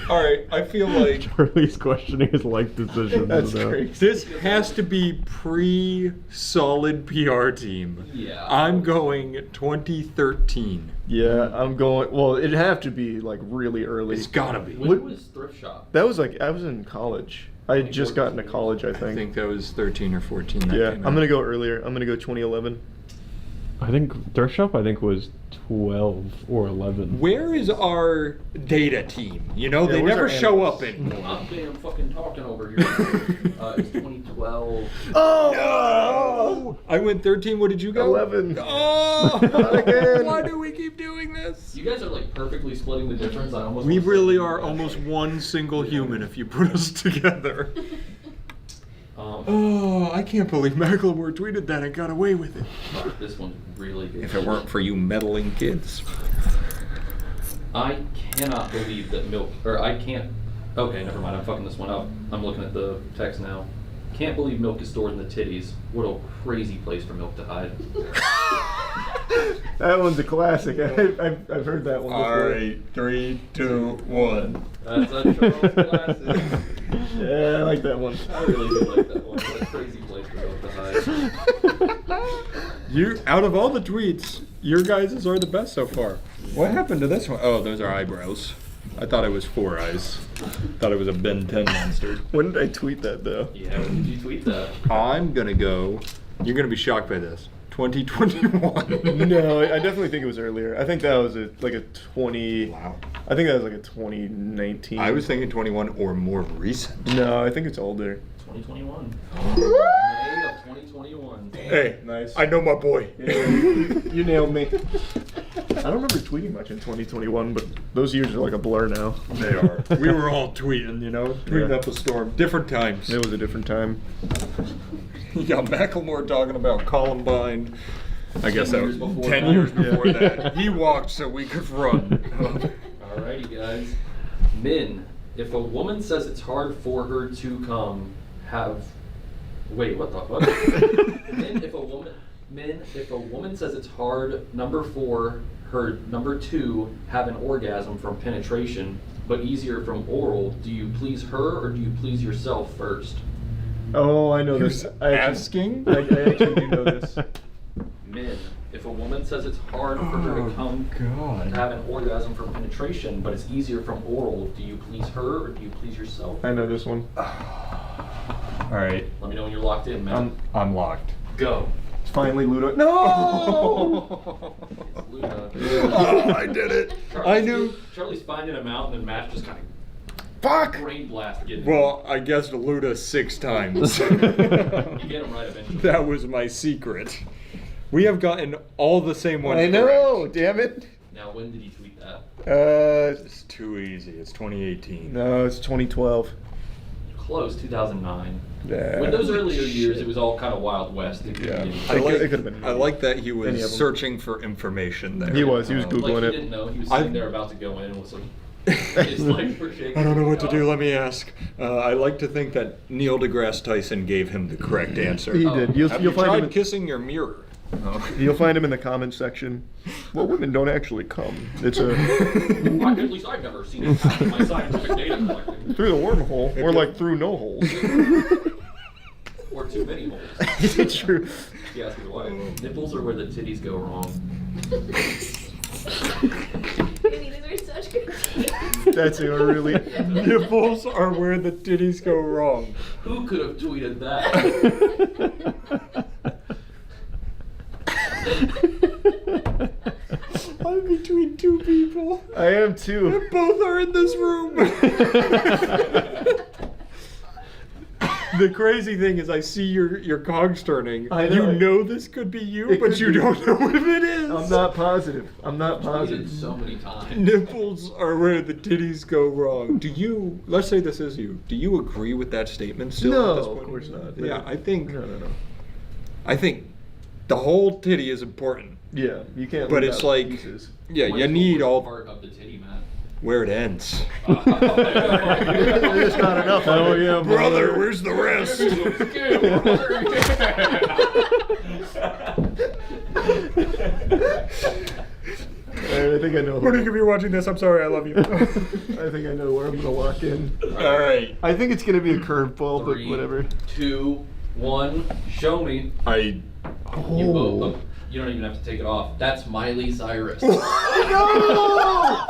Alright, I feel like Charlie's questioning his life decisions. That's now. crazy. this has to be pre-solid PR team. Yeah. I'm going 2013. Yeah, I'm going. Well, it'd have to be like really early. It's gotta be. When was Thrift Shop? That was like I was in college. I had just gotten to college, I I think. think that was 13 or 14. that Yeah, came I'm out. gonna go earlier. I'm gonna go 2011. I think Thrift Shop, was 12 or 11. Where is our data team? You know, Yeah, they where's never our show analysts? up anymore. I'm damn fucking talking over here. It's 2012. Oh! I went 13. What did you go? 11. Oh! Not again. Why do we keep doing this? You guys are like perfectly splitting the difference. I almost We want to really say are that. almost one single human if you put us together. Um, Oh, I can't believe Macklemore tweeted that and got away with it. this one's really good. If it weren't for you meddling kids. I cannot believe that milk, or I can't. Okay, never mind. I'm fucking this one up. I'm looking at the text now. Can't believe milk is stored in the titties. What a crazy place for milk to hide. That one's a classic. I've heard that one before. Alright, 3, 2, 1. That's a Charles classic. Yeah, I like that one. I really do like that one. What a crazy place for milk to hide. You, out of all the tweets, your guys' are the best so far. What happened to this one? Oh, those are eyebrows. I thought it was 4 eyes. Thought it was a Ben 10 monster. When did I tweet that though? Yeah, when did you tweet that? I'm gonna go. You're gonna be shocked by this. 2021. No, I definitely think it was earlier. I think that was like a 20. Wow. I think that was like a 2019. I was thinking 21 or more recent. No, I think it's older. 2021. May of 2021. Hey, Nice. I know my boy. Yeah, you nailed me. I don't remember tweeting much in 2021, but those years are like a blur now. They are. We were all tweeting, you know, tweeting Yeah. up a storm. Different times. It was a different time. You got Macklemore talking about Columbine. I guess 10 that years was before 10 that. years before that. He walked so we could run. Alrighty, guys. Min, if a woman says it's hard for her to come, wait, what the fuck? Min, if a woman says it's hard, number 4, her number 2, have an orgasm from penetration, but easier from oral, do you please her or do you please yourself first? Oh, I know Who's this. asking? I actually do know this. Min, if a woman says it's hard for her to come, to have an orgasm from penetration, but it's easier from oral, do you please her or do you please yourself? I know this one. All right. Let me know when you're locked in, man. I'm locked. Go. It's finally Ludo. No! It's Luda. Oh, I did it. I knew. Charlie's finding him out, and then Matt's just kind of brain blast getting Well, I guessed Luda 6 times. him. You get him right eventually. That was my secret. We have gotten all the same ones. I know, damn it. Now, when did he tweet that? It's too easy. It's 2018. No, it's 2012. Close, 2009. Yeah. With those earlier years, it was all kind of Wild West. Yeah. I It could've been like that he any was of them. searching for information there. He was Like, Googling he it. didn't know. He was sitting there about to go in and was like, his legs were shaking. I don't know what to do. Let me ask. I like to think that Neil deGrasse Tyson gave him the correct answer. He did. You'll Have you find tried him. kissing your mirror? No. You'll find him in the comments section. Well, women don't actually come. It's a At least I've never seen it happen in my scientific data collecting. through the wormhole, or like through no holes. Or too many holes. It's true. Yeah, that's why. Nipples are where the titties go wrong. These are such good teams. That's a really. Nipples are where the titties go wrong. Who could have tweeted that? I'm between 2 people. I am too. And both are in this room. The crazy thing is, I see your cogs turning. I know. You know this could be you, It but could you be. don't know if it is. I'm not positive. I'm not Tweeted positive. so many times. Nipples are where the titties go wrong. Do you? Let's say this is you. Do you agree with that statement still? No, at this of point? course not. Yeah, I think. No. I think the whole titty is important. Yeah, you can't. But leave it's out like, pieces. yeah, What's you the need worst all part of the titty, Matt? where it ends. There's not enough. Oh yeah, Brother, where's the rest? I think I know. Bernie, if you're watching this, I'm sorry, I love you. I think I know where I'm gonna lock in. All right. I think it's gonna be a curveball, but 3, whatever. 2, 1. Show me. I. You both look. You don't even have to take it off. That's Miley Cyrus. No!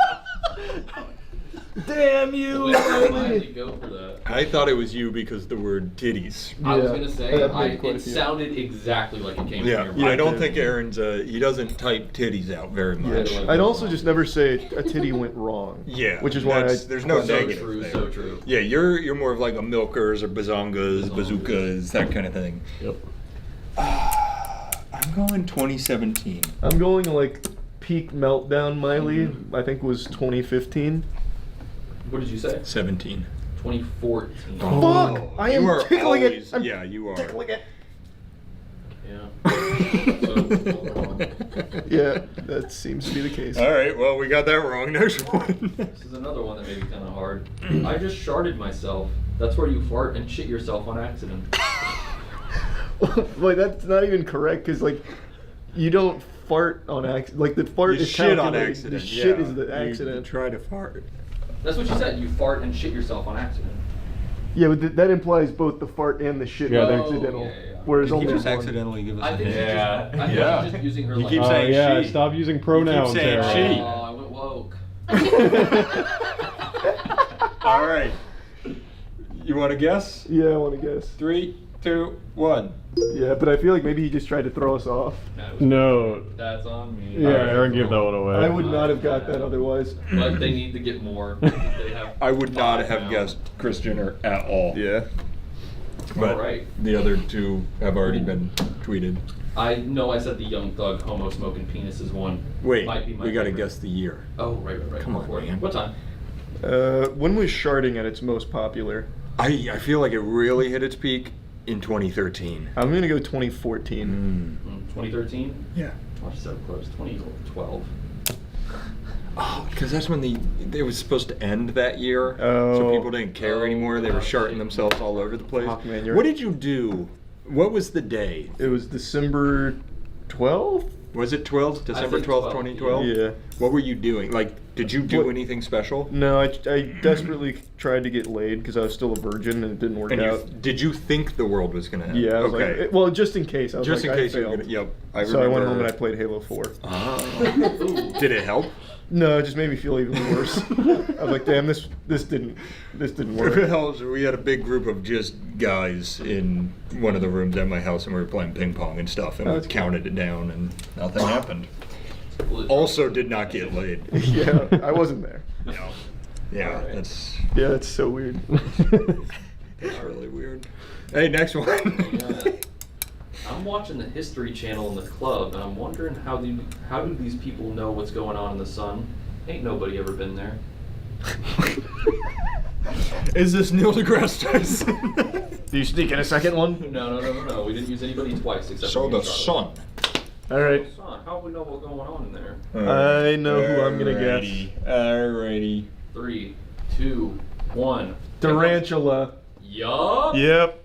Damn you! Wait, Miley, go for that. I thought it was you because the word titties. I was Yeah, gonna say, I've made quite a it few. sounded exactly like it came Yeah, from your I don't mouth. think Aaron's. He doesn't type titties out very much. I'd also just never say a titty went wrong. Yeah, which is why there's no So negative true, there. so true. Yeah, you're more of like a milkers or bazongas, bazookas, that kind of thing. Yep. I'm going 2017. I'm going like peak meltdown Miley. I think was 2015. What did you say? 17. 2014. Fuck! I am You are tickling always- it. I'm yeah, you are. tickling it. Yeah. Yeah, that seems to be the case. All right, well, we got that wrong. Next one. This is another one that may be kind of hard. I just sharted myself. That's where you fart and shit yourself on accident. Wait, that's not even correct because like you don't fart on accident. Like the fart You is shit on calculated. accident. The shit yeah. is the You accident. try to fart. That's what you said. You fart and shit yourself on accident. Yeah, but that implies both the fart and the shit Yeah, are they're- accidental. yeah. Whereas Did he only just one. accidentally give us I a think hint? she's just, I think she's just using her You like. keep saying yeah, she. stop using pronouns. saying Aaron. she. Oh, I went woke. All right. You want to guess? Yeah, I want to guess. 3, 2, 1. Yeah, but I feel like maybe he just tried to throw us off. No. That's on me. Yeah, Aaron gave that one away. I would not have got that otherwise. But they need to get more. They have I would not 5 have now. guessed Chris Jenner at all. Yeah. But Alright. the other two have already been tweeted. I know I said the Young Thug homo smoking penis is one. Wait, Might be my we got to favorite. guess the year. Oh, right. Come Go on, for it. man. What time? When was sharding at its most popular? I feel like it really hit its peak in 2013? I'm going to go 2014. 2013? Yeah. Watch so close. 2012. Oh, because that's when it was supposed to end that year. Oh. So people didn't care anymore. They were sharting themselves all over the place. Fuck, man, what did you do? What was the day? It was December 12th? Was it 12th? December 12th, 2012? Yeah. What were you doing? Like, did you do anything special? No, I desperately tried to get laid because I was still a virgin and it didn't work out. Did you think the world was going to end? Yeah, I was okay. like, well, just in case. I was Just like, in case I you were failed. gonna, yep. I So I went remember- home and I played Halo 4. Oh. Did it help? No, it just made me feel even worse. I was like, damn, this didn't work. We had a big group of just guys in one of the rooms at my house, and we were playing ping pong and stuff, and we counted it down, and nothing happened. Also, did not get laid. Yeah, I wasn't there. No. Yeah, that's so weird. It's really weird. Hey, next one. I'm watching the History Channel in the club, and I'm wondering how do these people know what's going on in the sun? Ain't nobody ever been there. Is this Neil deGrasse Tyson? Do you sneak in a second one? No. We didn't use anybody twice except So for the sun. All right. Sun. How do we know what's going on in there? I know who I'm gonna guess. Alrighty. 3, 2, 1. Tarantula. Yup. Yep.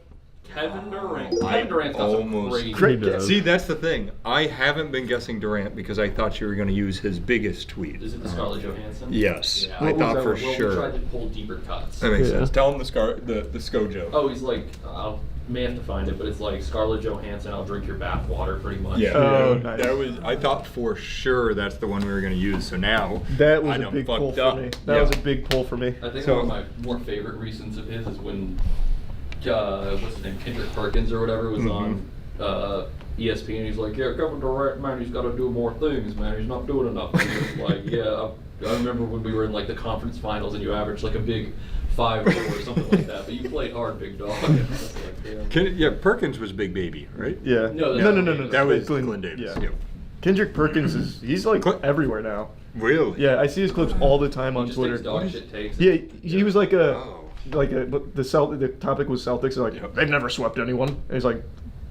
Kevin Durant. Kevin Durant's got some crazy. See, that's the thing. I haven't been guessing Durant because I thought you were going to use his biggest tweet. Is it the Scarlett Johansson? Yes, Yeah. I thought for Well, sure. we tried to pull deeper cuts. That makes sense. Tell him the ScoJo. Oh, he's like, I may have to find it, but it's like Scarlett Johansson, I'll drink your bath water, pretty much. Yeah. Oh, nice. That was. I thought for sure that's the one we were going to use. So now That was I a done big pull fucked for up. me. That was a big pull for me. I think So- one of my more favorite recents of his is when, what's his name, Kendrick Perkins or whatever was on ESPN. He's like, yeah, Kevin Durant, man, he's got to do more things, man. He's not doing enough. And he was like, yeah, I remember when we were in like the conference finals and you averaged like a big 5 or something like that. But you played hard, big dog. And I was like, yeah. Yeah, Perkins was Big Baby, right? Yeah. No, No. That was Glenn Davis. Yeah. Yep. Kendrick Perkins he's like everywhere now. Really? Yeah, I see his clips all the time on Just Twitter. takes dog shit takes. Yeah, he was like the topic was Celtics. They're like, they've never swept anyone. And he's like,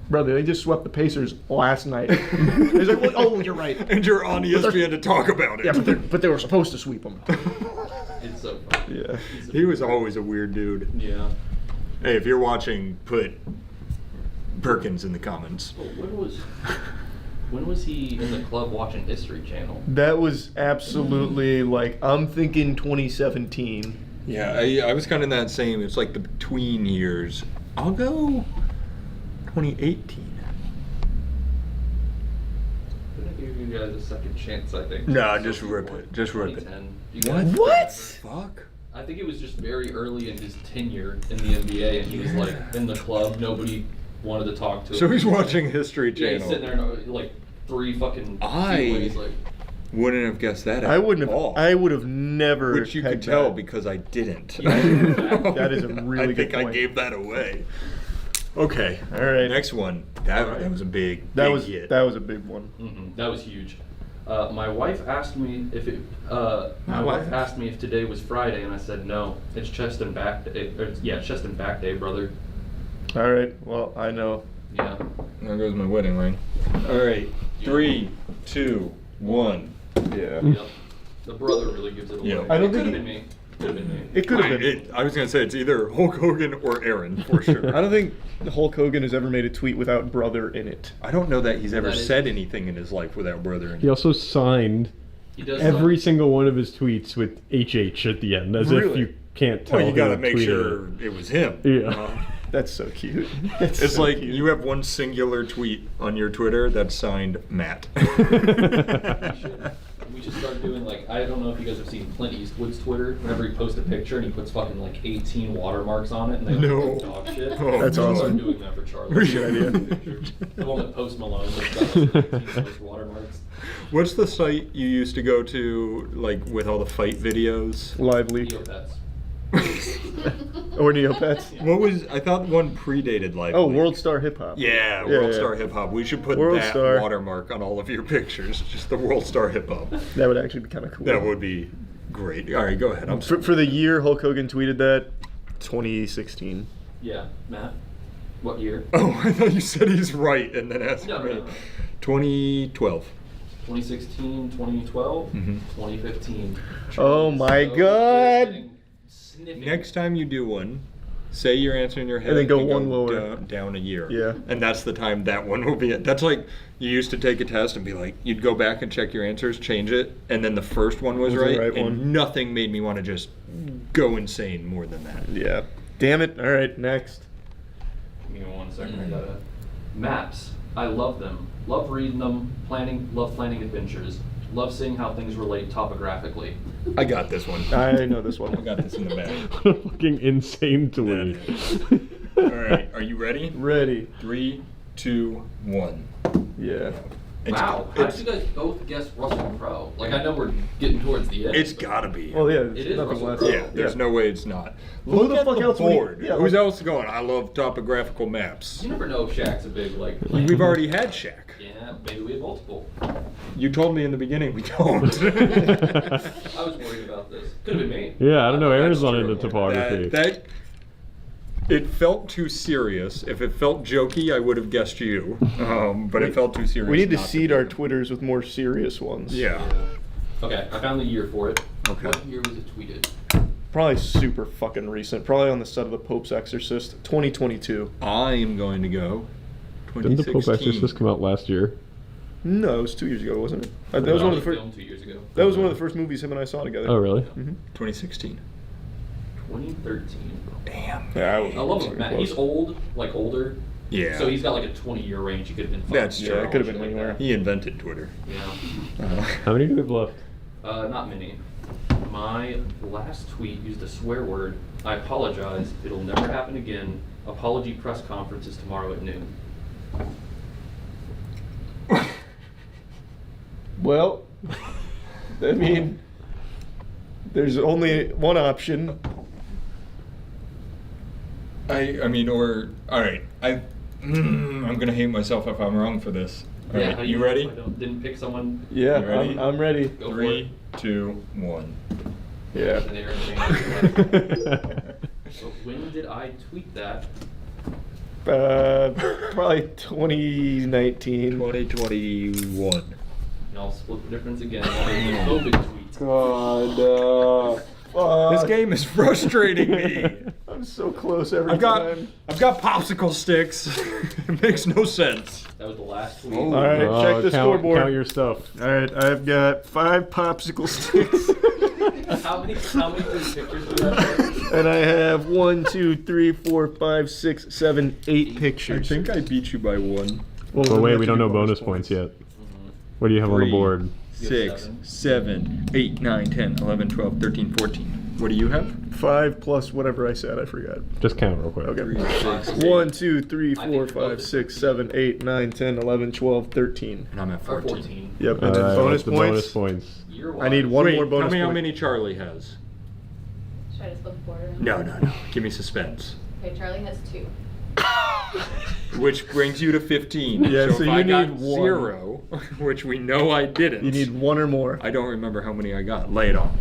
brother, they just swept the Pacers last night. He's like, well, oh, you're right. And you're on ESPN to talk about it. Yeah, but they were supposed to sweep them. It's so funny. Yeah. He was always a weird dude. Yeah. Hey, if you're watching, put Perkins in the comments. Well, when was he in the club watching History Channel? That was absolutely like, I'm thinking 2017. Yeah, I was kind of in that same. It's like the between years. I'll go 2018. I'm gonna give you guys a second chance, I think. No, just rip it. Just rip it. 2010. You guys- What? Fuck. I think it was just very early in his tenure in the NBA, and he was like in the club. Nobody wanted to talk to him. So he's watching History Yeah, he's Channel. sitting there and, like 3 fucking feet away. He's like, Wouldn't have guessed that. I wouldn't have. all. I would have never. Which you could pegged tell that. because I didn't. That is a really I think good point. I gave that away. Okay. All right. Next one. That was a big. That big was hit. that was a big one. that was huge. My wife asked me if it. My wife asked me if today was Friday, and I said no. It's chest and back day. Yeah, chest and back day, brother. All right. Well, I know. Yeah. There goes my wedding ring. All right. 3, 2, 1. Yeah. Yep. The brother really gives it away. Yeah. I don't It could think have been me. Could have been me. It could have been. I was gonna say it's either Hulk Hogan or Aaron for sure. I don't think Hulk Hogan has ever made a tweet without brother in it. I don't know that he's ever That is- said anything in his life without brother in He it. also signed He does every single one of his tweets with HH at the end, as if Really? you can't tell. Well, you gotta who make tweeted sure it was him. Yeah. That's so cute. That's It's so like cute. you have one singular tweet on your Twitter that's signed Matt. We should start doing like, I don't know if you guys have seen Clint Eastwood's Twitter. Whenever he posts a picture and he puts fucking like 18 watermarks on it and they look No. like dog shit. Oh, That's We'll awesome. start doing that for Charlie. Good idea. The one with Post Malone that's got like 18 post watermarks. What's the site you used to go to, like with all the fight videos? Lively Neopets. or Neopets. What was? I thought one predated Lively. Oh, World Star Hip Hop. Yeah, Yeah, World yeah. Star Hip Hop. We should put World that Star. watermark on all of your pictures. Just the World Star Hip Hop. That would actually be kind of cool. That would be great. All right, go ahead. I'm For the year Hulk Hogan tweeted that, 2016. Yeah, Matt. What year? Oh, I thought you said he's right and then asked No, me. no. 2012. 2016, 2012, 2015. Oh my god! Next time you do one, say your answer in your head And then go one lower. Down a year. Yeah. And that's the time that one will be it. That's like you used to take a test and be like, you'd go back and check your answers, change it, and then the first one was the right, right and one. nothing made me want to just go insane more than that. Yeah. Damn it. All right, next. Give me 1 second. I gotta. Maps. I love them. Love reading them. Love planning adventures. Love seeing how things relate topographically. I got this one. I know this one. I got this in the bag. Fucking insane tweet. All right, are you ready? Ready. 3, 2, 1. Yeah. Wow, how did you guys both guess Russell Crowe? Like, I know we're getting towards the end. It's gotta be. Well, yeah, It is nothing Russell less. Crowe. Yeah, there's no way it's not. Who Look the at fuck the else would he- board. yeah, Who's like- else going? I love topographical maps. You never know if Shaq's a big, like... We've already had Shaq. Yeah, maybe we have multiple. You told me in the beginning we don't. I was worried about this. Could have been me. Yeah, I don't know. Aaron's That's not true. into topography. It felt too serious. If it felt jokey, I would have guessed you. But it felt too serious. We need to not seed our Twitters with more serious ones. Yeah. Okay, I found the year for it. Okay. What year was it tweeted? Probably super fucking recent. Probably on the set of The Pope's Exorcist, 2022. I am going to go Didn't the Pope 2016. Exorcist come out last year? No, it was 2 years ago, wasn't it? That was one of the first. Filmed 2 years ago. That was one of the first movies him and I saw together. Oh, really? 2016. 2013. Damn. Yeah, I love him, Matt. He's old, like older. Yeah. So he's got like a 20-year range. He could have been. That's true. Yeah, it could have been Like anywhere. that. He invented Twitter. Yeah. How many do we have left? Not many. My last tweet used a swear word. I apologize. It'll never happen again. Apology press conference is tomorrow at noon. Well, I mean, there's only one option. I mean, or all right. I'm gonna hate myself if I'm wrong for this. All Yeah, right, how you know ready? if I didn't pick someone. Yeah, You ready? I'm ready. Go for 3, 2, 1. Yeah. And Aaron James. So when did I tweet that? Probably 2019. 2021. And I'll split the difference again. COVID tweet. God, This game is frustrating me. I'm so close every I've got time. popsicle sticks. It makes no sense. That was the last tweet. All right, check the scoreboard. Count your stuff. All right, I've got 5 popsicle sticks. How many pictures do you have? And I have 1, 2, 3, 4, 5, 6, 7, 8 I pictures. think I beat you by 1. But then wait, have we to don't do know bonus points yet. What do you have on the 3, board? 6, 7, 8, 9, 10, 11, 12, 13, 14. What do you have? 5 plus whatever I said, I forgot. Just count real quick. Okay. 1, 2, 3, 4, 5, 6, 7, 8, 9, 10, 11, 12, 13. And I'm at Or 14. 14. Yep, and then bonus what's the points. bonus points? I need one Wait, more bonus tell me how point. many Charlie has. Should I just flip the board around? No. Give me suspense. Okay, Charlie has 2. Which brings you to 15. Yeah, so if you I got need 1. 0, which we know I didn't. You need 1 or more. I don't remember how many I got. Lay it on.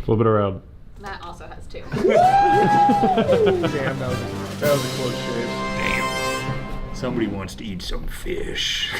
Flip it around. Matt also has 2. Damn, that was a close shave. Damn. Somebody wants to eat some fish.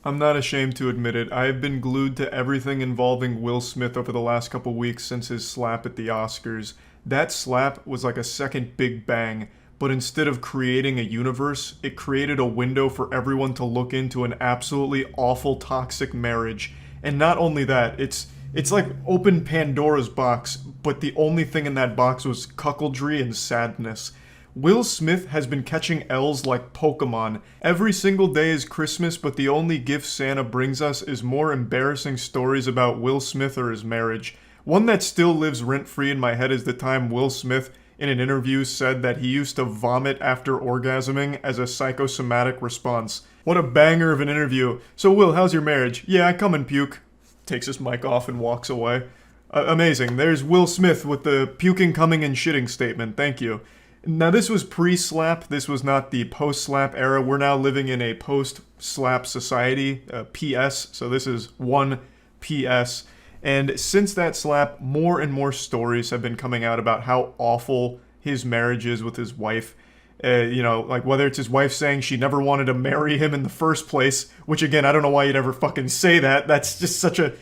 I'm not ashamed to admit it, I have been glued to everything involving Will Smith over the last couple weeks since his slap at the Oscars. That slap was like a second Big Bang, but instead of creating a universe, it created a window for everyone to look into an absolutely awful toxic marriage. And not only that, it's like open Pandora's box, but the only thing in that box was cuckoldry and sadness. Will Smith has been catching L's like Pokemon. Every single day is Christmas, but the only gift Santa brings us is more embarrassing stories about Will Smith or his marriage. One that still lives rent-free in my head is the time Will Smith, in an interview, said that he used to vomit after orgasming as a psychosomatic response. What a banger of an interview. So Will, how's your marriage? Yeah, I come and puke. Takes his mic off and walks away. Amazing. There's Will Smith with the puking, coming, and shitting statement. Thank you. Now, this was pre-slap. This was not the post-slap era. We're now living in a post-slap society, PS. So this is 1 PS. And since that slap, more and more stories have been coming out about how awful his marriage is with his wife. Like whether it's his wife saying she never wanted to marry him in the first place, which again, I don't know why you'd ever fucking say that. That's just such a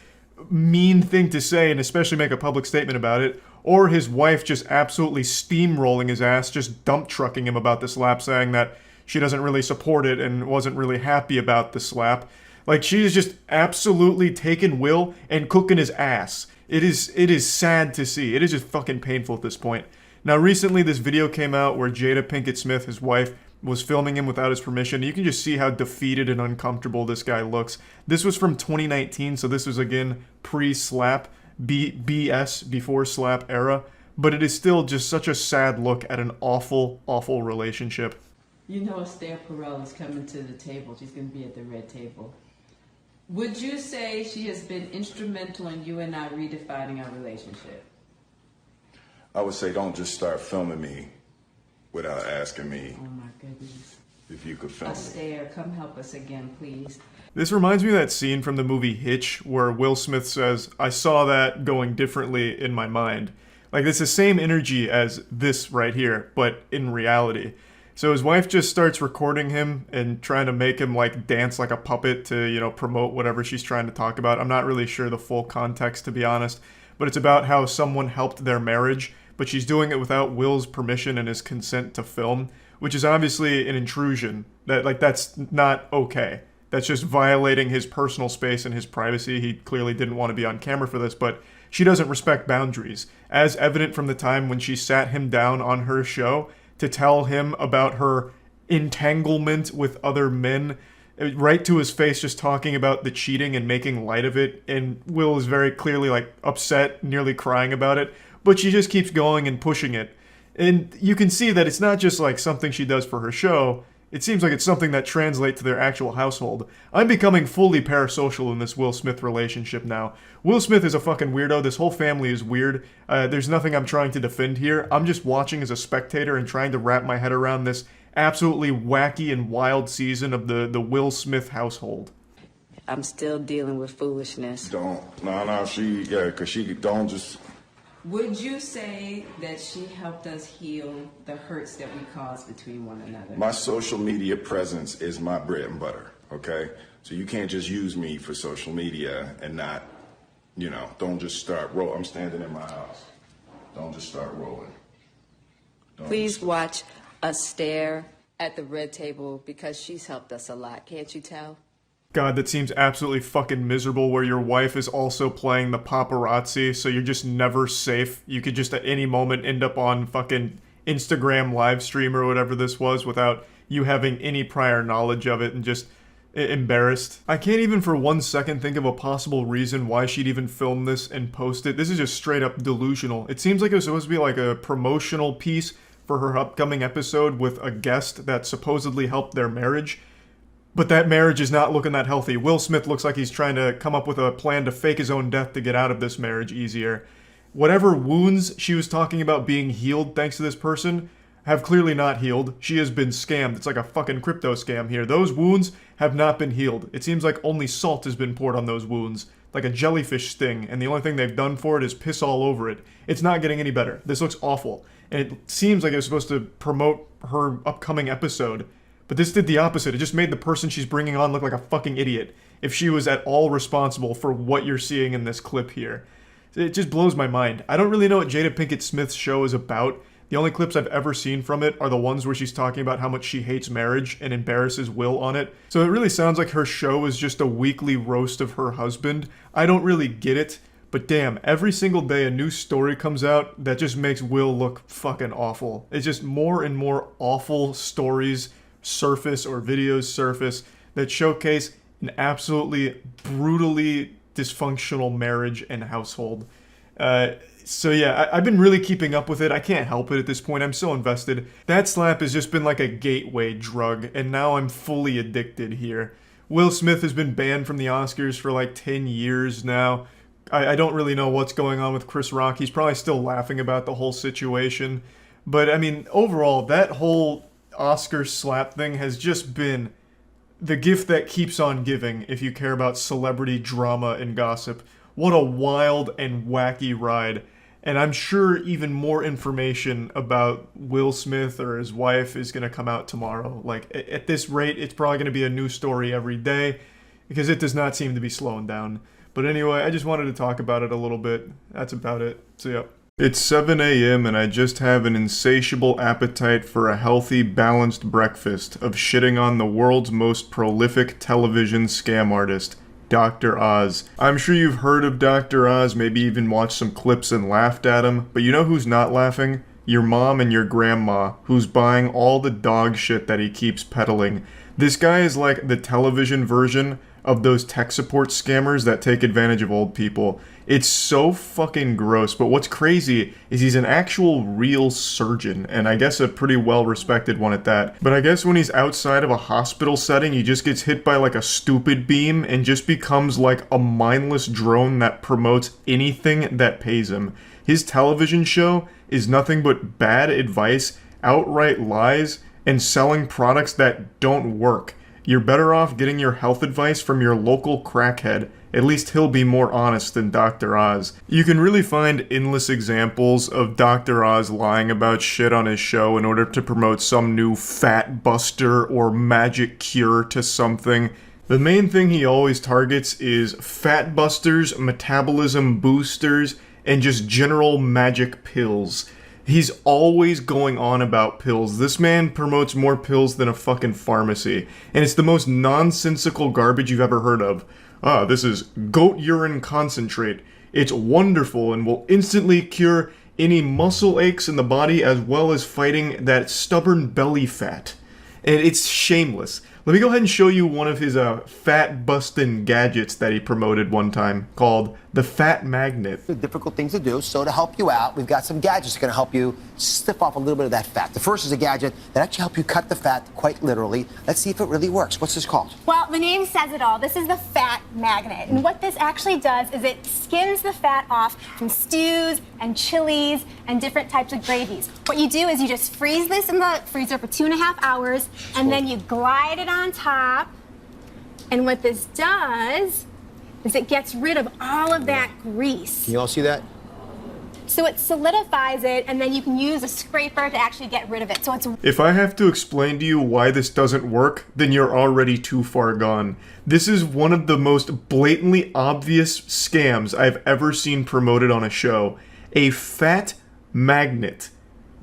mean thing to say, and especially make a public statement about it. Or his wife just absolutely steamrolling his ass, just dump trucking him about the slap, saying that she doesn't really support it and wasn't really happy about the slap. Like, she is just absolutely taking Will and cooking his ass. It is sad to see. It is just fucking painful at this point. Now, recently this video came out where Jada Pinkett Smith, his wife, was filming him without his permission. You can just see how defeated and uncomfortable this guy looks. This was from 2019, so this was, again, pre-slap, BS, before slap era. But it is still just such a sad look at an awful, awful relationship. You know Esther Perel is coming to the table. She's going to be at the red table. Would you say she has been instrumental in you and I redefining our relationship? I would say don't just start filming me without asking me Oh my goodness. if you could film me. Esther, come help us again, please. This reminds me of that scene from the movie Hitch where Will Smith says, "I saw that going differently in my mind." Like, it's the same energy as this right here, but in reality. So his wife just starts recording him and trying to make him, like, dance like a puppet to, promote whatever she's trying to talk about. I'm not really sure the full context, to be honest, but it's about how someone helped their marriage, but she's doing it without Will's permission and his consent to film, which is obviously an intrusion. That's not okay. That's just violating his personal space and his privacy. He clearly didn't want to be on camera for this, but she doesn't respect boundaries, as evident from the time when she sat him down on her show to tell him about her entanglement with other men, right to his face, just talking about the cheating and making light of it. And Will is very clearly, like, upset, nearly crying about it, but she just keeps going and pushing it. And you can see that it's not just like something she does for her show. It seems like it's something that translates to their actual household. I'm becoming fully parasocial in this Will Smith relationship now. Will Smith is a fucking weirdo. This whole family is weird. There's nothing I'm trying to defend here. I'm just watching as a spectator and trying to wrap my head around this absolutely wacky and wild season of the Will Smith household. I'm still dealing with foolishness. Because she don't just... Would you say that she helped us heal the hurts that we caused between one another? My social media presence is my bread and butter, okay? So you can't just use me for social media and not, don't just start rolling. I'm standing in my house. Don't just start rolling. Please watch us stare at the red table because she's helped us a lot. Can't you tell? God, that seems absolutely fucking miserable, where your wife is also playing the paparazzi, so you're just never safe. You could just at any moment end up on fucking Instagram live stream or whatever this was without you having any prior knowledge of it and just embarrassed. I can't even for 1 second think of a possible reason why she'd even film this and post it. This is just straight up delusional. It seems like it was supposed to be like a promotional piece for her upcoming episode with a guest that supposedly helped their marriage. But that marriage is not looking that healthy. Will Smith looks like he's trying to come up with a plan to fake his own death to get out of this marriage easier. Whatever wounds she was talking about being healed thanks to this person have clearly not healed. She has been scammed. It's like a fucking crypto scam here. Those wounds have not been healed. It seems like only salt has been poured on those wounds, like a jellyfish sting, and the only thing they've done for it is piss all over it. It's not getting any better. This looks awful. And it seems like it was supposed to promote her upcoming episode, but this did the opposite. It just made the person she's bringing on look like a fucking idiot, if she was at all responsible for what you're seeing in this clip here. It just blows my mind. I don't really know what Jada Pinkett Smith's show is about. The only clips I've ever seen from it are the ones where she's talking about how much she hates marriage and embarrasses Will on it. So it really sounds like her show is just a weekly roast of her husband. I don't really get it, but damn, every single day a new story comes out that just makes Will look fucking awful. It's just more and more awful stories surface or videos surface that showcase an absolutely brutally dysfunctional marriage and household. So yeah, I've been really keeping up with it. I can't help it at this point. I'm so invested. That slap has just been like a gateway drug, and now I'm fully addicted here. Will Smith has been banned from the Oscars for like 10 years now. I don't really know what's going on with Chris Rock. He's probably still laughing about the whole situation. But I mean, overall, that whole Oscar slap thing has just been the gift that keeps on giving if you care about celebrity drama and gossip. What a wild and wacky ride. And I'm sure even more information about Will Smith or his wife is going to come out tomorrow. Like, at this rate, it's probably going to be a new story every day because it does not seem to be slowing down. But anyway, I just wanted to talk about it a little bit. That's about it. So, yeah. It's 7 a.m. and I just have an insatiable appetite for a healthy, balanced breakfast of shitting on the world's most prolific television scam artist, Dr. Oz. I'm sure you've heard of Dr. Oz, maybe even watched some clips and laughed at him, but you know who's not laughing? Your mom and your grandma, who's buying all the dog shit that he keeps peddling. This guy is like the television version of those tech support scammers that take advantage of old people. It's so fucking gross, but what's crazy is he's an actual real surgeon, and I guess a pretty well-respected one at that. But I guess when he's outside of a hospital setting, he just gets hit by like a stupid beam and just becomes like a mindless drone that promotes anything that pays him. His television show is nothing but bad advice, outright lies, and selling products that don't work. You're better off getting your health advice from your local crackhead. At least he'll be more honest than Dr. Oz. You can really find endless examples of Dr. Oz lying about shit on his show in order to promote some new fat buster or magic cure to something. The main thing he always targets is fat busters, metabolism boosters, and just general magic pills. He's always going on about pills. This man promotes more pills than a fucking pharmacy. And it's the most nonsensical garbage you've ever heard of. This is goat urine concentrate. It's wonderful and will instantly cure any muscle aches in the body as well as fighting that stubborn belly fat. And it's shameless. Let me go ahead and show you one of his fat-busting gadgets that he promoted one time called the Fat Magnet. Difficult things to do, so to help you out, we've got some gadgets that are going to help you stiff off a little bit of that fat. The first is a gadget that actually helps you cut the fat quite literally. Let's see if it really works. What's this called? Well, the name says it all. This is the Fat Magnet. And what this actually does is it skims the fat off from stews and chilies and different types of gravies. What you do is you just freeze this in the freezer for 2.5 hours, and then you glide it on top. And what this does is it gets rid of all of that grease. Can you all see that? So it solidifies it, and then you can use a scraper to actually get rid of it. So it's... If I have to explain to you why this doesn't work, then you're already too far gone. This is one of the most blatantly obvious scams I've ever seen promoted on a show. A fat magnet.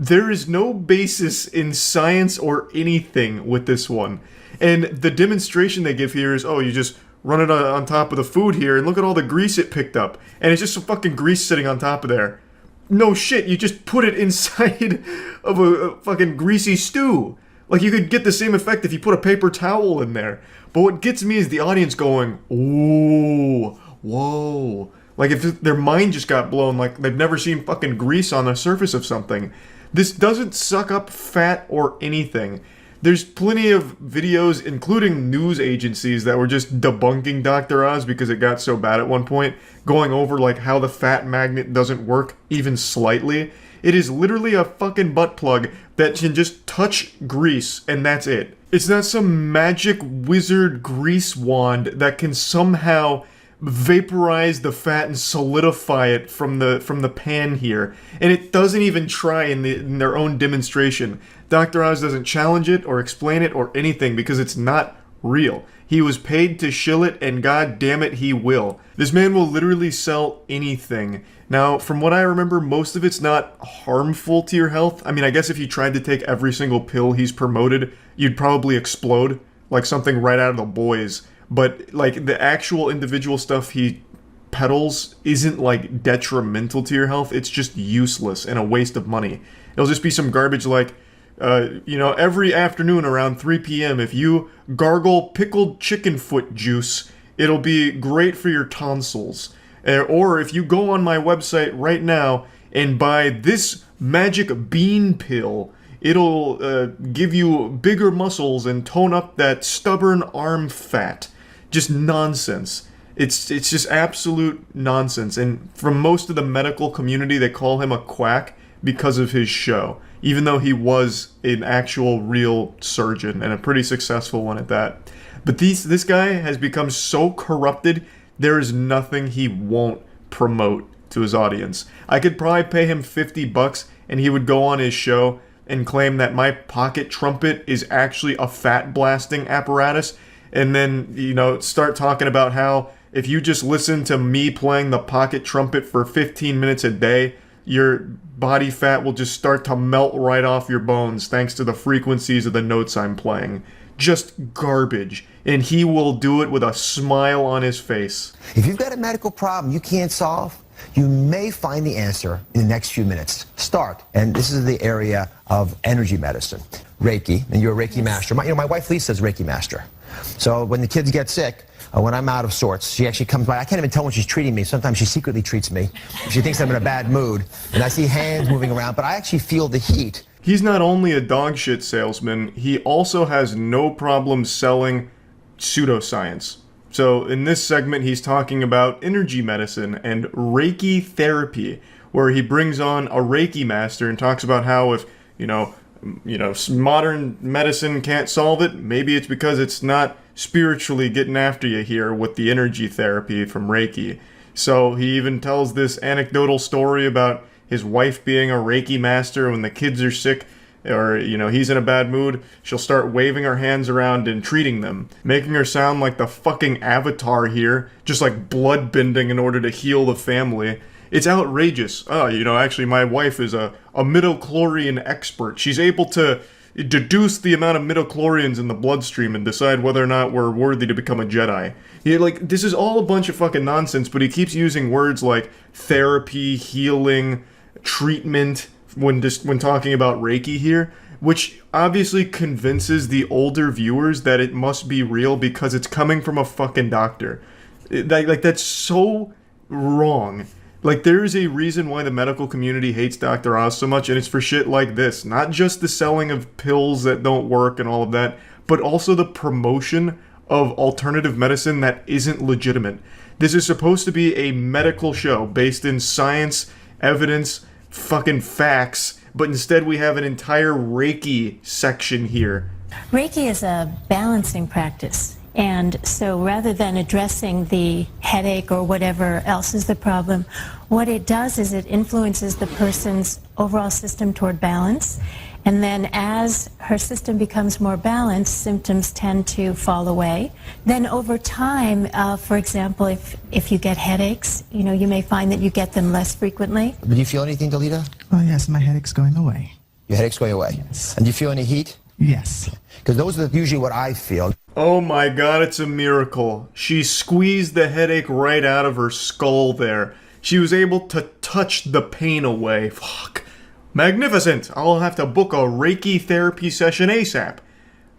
There is no basis in science or anything with this one. And the demonstration they give here is, oh, you just run it on top of the food here, and look at all the grease it picked up. And it's just some fucking grease sitting on top of there. No shit, you just put it inside of a fucking greasy stew. Like, you could get the same effect if you put a paper towel in there. But what gets me is the audience going, ooh, whoa. Like, if their mind just got blown, like they've never seen fucking grease on the surface of something. This doesn't suck up fat or anything. There's plenty of videos, including news agencies, that were just debunking Dr. Oz because it got so bad at one point, going over like how the fat magnet doesn't work even slightly. It is literally a fucking butt plug that can just touch grease, and that's it. It's not some magic wizard grease wand that can somehow vaporize the fat and solidify it from the pan here. And it doesn't even try in their own demonstration. Dr. Oz doesn't challenge it or explain it or anything because it's not real. He was paid to shill it, and god damn it, he will. This man will literally sell anything. Now, from what I remember, most of it's not harmful to your health. I mean, I guess if you tried to take every single pill he's promoted, you'd probably explode, like something right out of The Boys. But, like, the actual individual stuff he peddles isn't, like, detrimental to your health. It's just useless and a waste of money. It'll just be some garbage like, every afternoon around 3 p.m., if you gargle pickled chicken foot juice, it'll be great for your tonsils. Or if you go on my website right now and buy this magic bean pill, it'll give you bigger muscles and tone up that stubborn arm fat. Just nonsense. It's just absolute nonsense. And from most of the medical community, they call him a quack because of his show, even though he was an actual real surgeon and a pretty successful one at that. But this guy has become so corrupted There is nothing he won't promote to his audience. I could probably pay him $50 and he would go on his show and claim that my pocket trumpet is actually a fat blasting apparatus, and then, you know, start talking about how if you just listen to me playing the pocket trumpet for 15 minutes a day, your body fat will just start to melt right off your bones thanks to the frequencies of the notes I'm playing. Just garbage. And he will do it with a smile on his face. If you've got a medical problem you can't solve, you may find the answer in the next few minutes. Start, and this is the area of energy medicine. Reiki, and you're a Reiki master. My wife Lisa's Reiki master. So when the kids get sick, when I'm out of sorts, she actually comes by. I can't even tell when she's treating me. Sometimes she secretly treats me. She thinks I'm in a bad mood, and I see hands moving around, but I actually feel the heat. He's not only a dog shit salesman, he also has no problem selling pseudoscience. So in this segment, he's talking about energy medicine and Reiki therapy, where he brings on a Reiki master and talks about how if, you know, modern medicine can't solve it, maybe it's because it's not spiritually getting after you here with the energy therapy from Reiki. So he even tells this anecdotal story about his wife being a Reiki master. When the kids are sick or, you know, he's in a bad mood, she'll start waving her hands around and treating them, making her sound like the fucking Avatar here, just like blood bending in order to heal the family. It's outrageous. Oh, you know, actually my wife is a midichlorian expert. She's able to deduce the amount of midichlorians in the bloodstream and decide whether or not we're worthy to become a Jedi. Yeah, like, this is all a bunch of fucking nonsense, but he keeps using words like therapy, healing, treatment when talking about Reiki here, which obviously convinces the older viewers that it must be real because it's coming from a fucking doctor. Like that's so wrong. Like, there is a reason why the medical community hates Dr. Oz so much, and it's for shit like this. Not just the selling of pills that don't work and all of that, but also the promotion of alternative medicine that isn't legitimate. This is supposed to be a medical show based in science, evidence, fucking facts, but instead we have an entire Reiki section here. Reiki is a balancing practice. And so rather than addressing the headache or whatever else is the problem, what it does is it influences the person's overall system toward balance. And then as her system becomes more balanced, symptoms tend to fall away. Then over time, for example, if you get headaches, you know, you may find that you get them less frequently. Do you feel anything, Dalita? Oh, yes, my headache's going away. Your headache's going away? Yes. And do you feel any heat? Yes. Because those are usually what I feel. Oh my god, it's a miracle. She squeezed the headache right out of her skull there. She was able to touch the pain away. Fuck. Magnificent. I'll have to book a Reiki therapy session ASAP.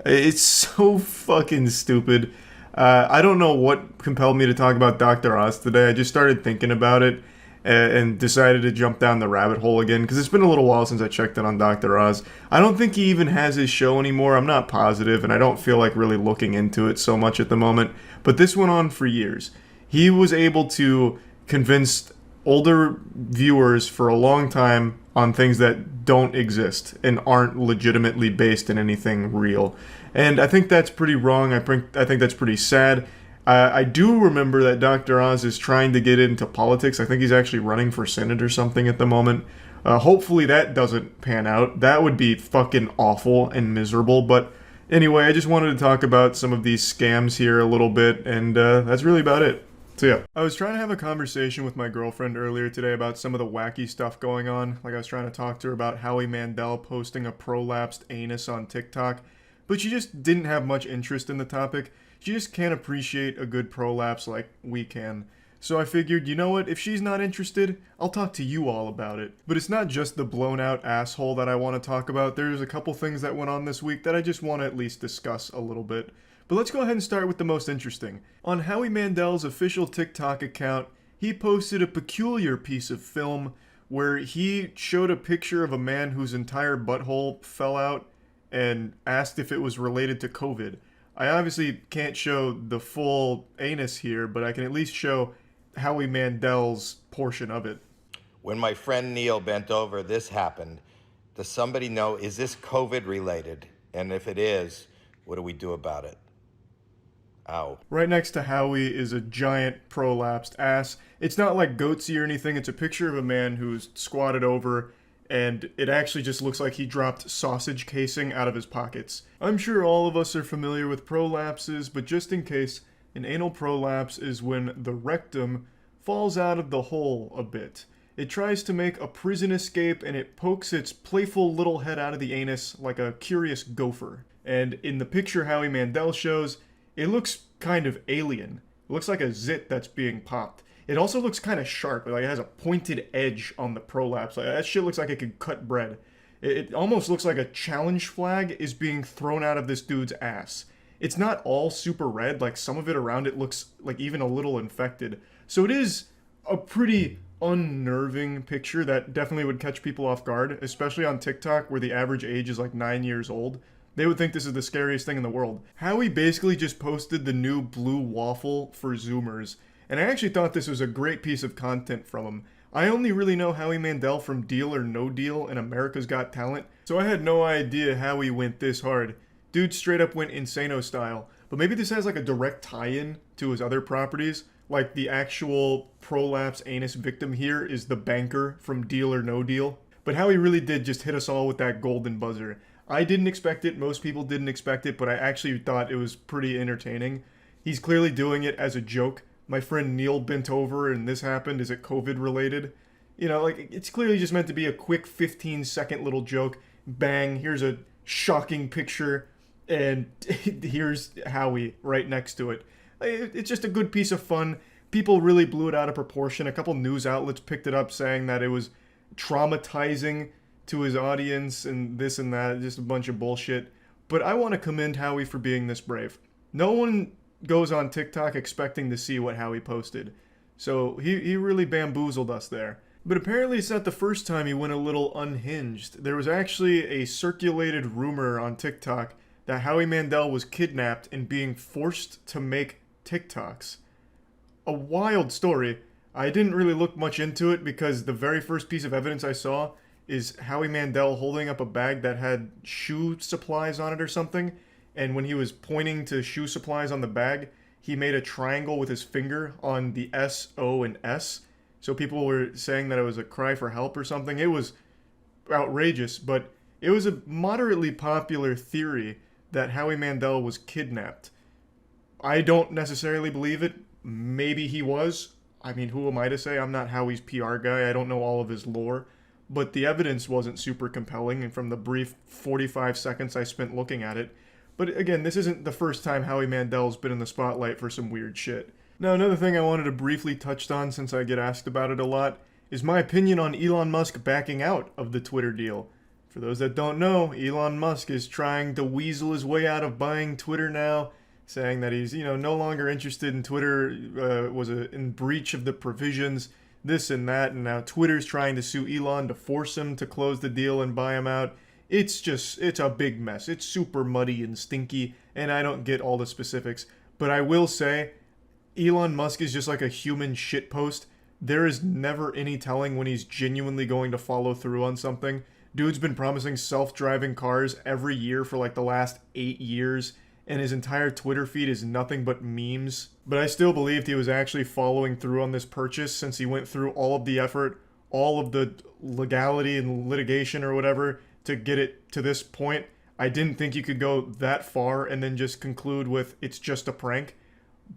It's so fucking stupid. I don't know what compelled me to talk about Dr. Oz today. I just started thinking about it and decided to jump down the rabbit hole again, because it's been a little while since I checked in on Dr. Oz. I don't think he even has his show anymore. I'm not positive, and I don't feel like really looking into it so much at the moment. But this went on for years. He was able to convince older viewers for a long time on things that don't exist and aren't legitimately based in anything real. And I think that's pretty wrong. I think that's pretty sad. I do remember that Dr. Oz is trying to get into politics. I think he's actually running for Senate or something at the moment. Hopefully that doesn't pan out. That would be fucking awful and miserable. But anyway, I just wanted to talk about some of these scams here a little bit, and that's really about it. So yeah, I was trying to have a conversation with my girlfriend earlier today about some of the wacky stuff going on. Like, I was trying to talk to her about Howie Mandel posting a prolapsed anus on TikTok, but she just didn't have much interest in the topic. She just can't appreciate a good prolapse like we can. So I figured, you know what, if she's not interested, I'll talk to you all about it. But it's not just the blown out asshole that I want to talk about. There's a couple things that went on this week that I just want to at least discuss a little bit. But let's go ahead and start with the most interesting. On Howie Mandel's official TikTok account, he posted a peculiar piece of film where he showed a picture of a man whose entire butthole fell out and asked if it was related to COVID. I obviously can't show the full anus here, but I can at least show Howie Mandel's portion of it. When my friend Neil bent over, this happened. Does somebody know, is this COVID related? And if it is, what do we do about it? Ow. Right next to Howie is a giant prolapsed ass. It's not like goatsy or anything. It's a picture of a man who's squatted over, and it actually just looks like he dropped sausage casing out of his pockets. I'm sure all of us are familiar with prolapses, but just in case, an anal prolapse is when the rectum falls out of the hole a bit. It tries to make a prison escape, and it pokes its playful little head out of the anus like a curious gopher. And in the picture Howie Mandel shows, it looks kind of alien. It looks like a zit that's being popped. It also looks kind of sharp, like it has a pointed edge on the prolapse. Like, that shit looks like it could cut bread. It almost looks like a challenge flag is being thrown out of this dude's ass. It's not all super red, like some of it around it looks like even a little infected. So it is a pretty unnerving picture that definitely would catch people off guard, especially on TikTok where the average age is like 9 years old. They would think this is the scariest thing in the world. Howie basically just posted the new blue waffle for Zoomers, and I actually thought this was a great piece of content from him. I only really know Howie Mandel from Deal or No Deal and America's Got Talent, so I had no idea Howie went this hard. Dude straight up went Insano style. But maybe this has like a direct tie-in to his other properties. Like the actual prolapse anus victim here is the banker from Deal or No Deal. But Howie really did just hit us all with that golden buzzer. I didn't expect it, most people didn't expect it, but I actually thought it was pretty entertaining. He's clearly doing it as a joke. My friend Neil bent over and this happened. Is it COVID related? You know, like, it's clearly just meant to be a quick 15-second little joke. Bang, here's a shocking picture, and here's Howie right next to it. It's just a good piece of fun. People really blew it out of proportion. A couple news outlets picked it up saying that it was traumatizing to his audience and this and that, just a bunch of bullshit. But I want to commend Howie for being this brave. No one goes on TikTok expecting to see what Howie posted. So he really bamboozled us there. But apparently it's not the first time he went a little unhinged. There was actually a circulated rumor on TikTok that Howie Mandel was kidnapped and being forced to make TikToks. A wild story. I didn't really look much into it because the very first piece of evidence I saw is Howie Mandel holding up a bag that had shoe supplies on it or something. And when he was pointing to shoe supplies on the bag, he made a triangle with his finger on the S, O, and S. So people were saying that it was a cry for help or something. It was outrageous, but it was a moderately popular theory that Howie Mandel was kidnapped. I don't necessarily believe it. Maybe he was. I mean, who am I to say? I'm not Howie's PR guy. I don't know all of his lore. But the evidence wasn't super compelling, and from the brief 45 seconds I spent looking at it. But again, this isn't the first time Howie Mandel's been in the spotlight for some weird shit. Now, another thing I wanted to briefly touch on, since I get asked about it a lot, is my opinion on Elon Musk backing out of the Twitter deal. For those that don't know, Elon Musk is trying to weasel his way out of buying Twitter now, saying that he's, no longer interested in Twitter, was in breach of the provisions, this and that, and now Twitter's trying to sue Elon to force him to close the deal and buy him out. It's a big mess. It's super muddy and stinky, and I don't get all the specifics. But I will say, Elon Musk is just like a human shitpost. There is never any telling when he's genuinely going to follow through on something. Dude's been promising self-driving cars every year for like the last 8 years, and his entire Twitter feed is nothing but memes. But I still believed he was actually following through on this purchase since he went through all of the effort, all of the legality and litigation or whatever to get it to this point. I didn't think you could go that far and then just conclude with it's just a prank.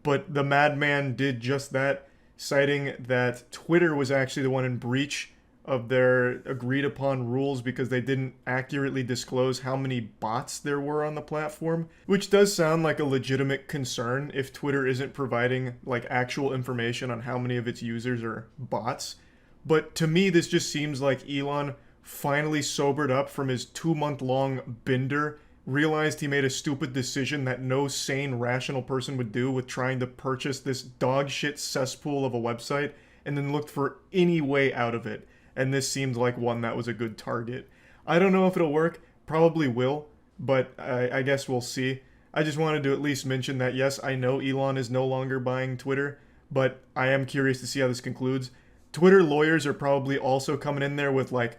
But the madman did just that, citing that Twitter was actually the one in breach of their agreed upon rules because they didn't accurately disclose how many bots there were on the platform, which does sound like a legitimate concern if Twitter isn't providing like actual information on how many of its users are bots. But to me, this just seems like Elon finally sobered up from his 2-month-long bender, realized he made a stupid decision that no sane, rational person would do with trying to purchase this dog shit cesspool of a website, and then looked for any way out of it. And this seemed like one that was a good target. I don't know if it'll work. Probably will, but I guess we'll see. I just wanted to at least mention that, yes, I know Elon is no longer buying Twitter, but I am curious to see how this concludes. Twitter lawyers are probably also coming in there with, like,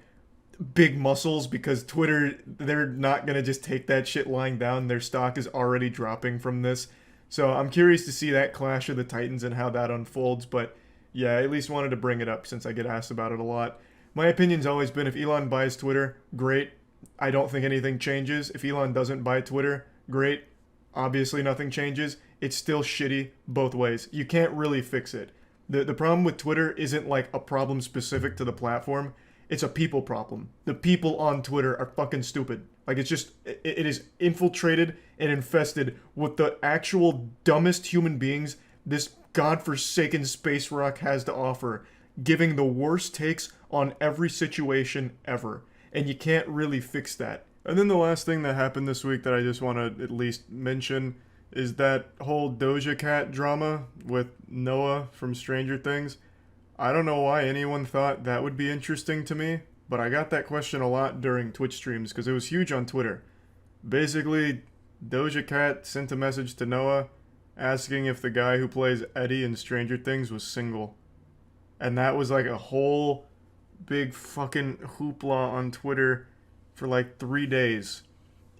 big muscles because Twitter, they're not going to just take that shit lying down. Their stock is already dropping from this. So I'm curious to see that clash of the Titans and how that unfolds. But yeah, I at least wanted to bring it up since I get asked about it a lot. My opinion's always been if Elon buys Twitter, great. I don't think anything changes. If Elon doesn't buy Twitter, great. Obviously nothing changes. It's still shitty both ways. You can't really fix it. The problem with Twitter isn't like a problem specific to the platform. It's a people problem. The people on Twitter are fucking stupid. Like it is infiltrated and infested with the actual dumbest human beings this godforsaken space rock has to offer, giving the worst takes on every situation ever. And you can't really fix that. And then the last thing that happened this week that I just want to at least mention is that whole Doja Cat drama with Noah from Stranger Things. I don't know why anyone thought that would be interesting to me, but I got that question a lot during Twitch streams because it was huge on Twitter. Basically, Doja Cat sent a message to Noah asking if the guy who plays Eddie in Stranger Things was single. And that was like a whole big fucking hoopla on Twitter for like 3 days.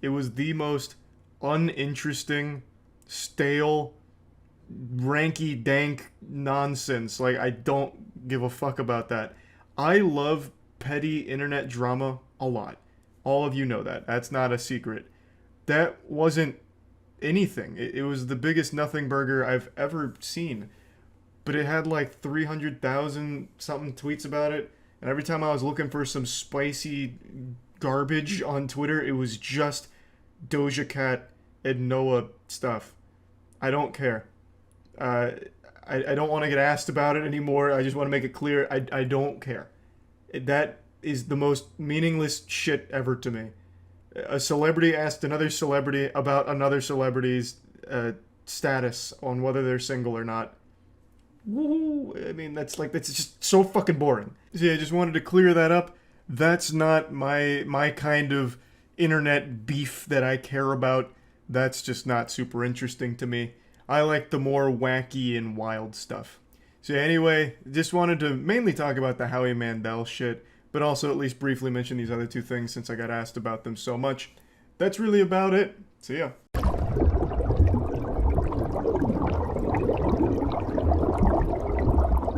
It was the most uninteresting, stale, ranky-dank nonsense. Like, I don't give a fuck about that. I love petty internet drama a lot. All of you know that. That's not a secret. That wasn't anything. It was the biggest nothing burger I've ever seen. But it had like 300,000 something tweets about it. And every time I was looking for some spicy garbage on Twitter, it was just Doja Cat and Noah stuff. I don't care. I don't want to get asked about it anymore. I just want to make it clear. I don't care. That is the most meaningless shit ever to me. A celebrity asked another celebrity about another celebrity's status on whether they're single or not. Woo! I mean, that's just so fucking boring. See, I just wanted to clear that up. That's not my kind of internet beef that I care about. That's just not super interesting to me. I like the more wacky and wild stuff. So anyway, just wanted to mainly talk about the Howie Mandel shit, but also at least briefly mention these other two things since I got asked about them so much. That's really about it. See ya.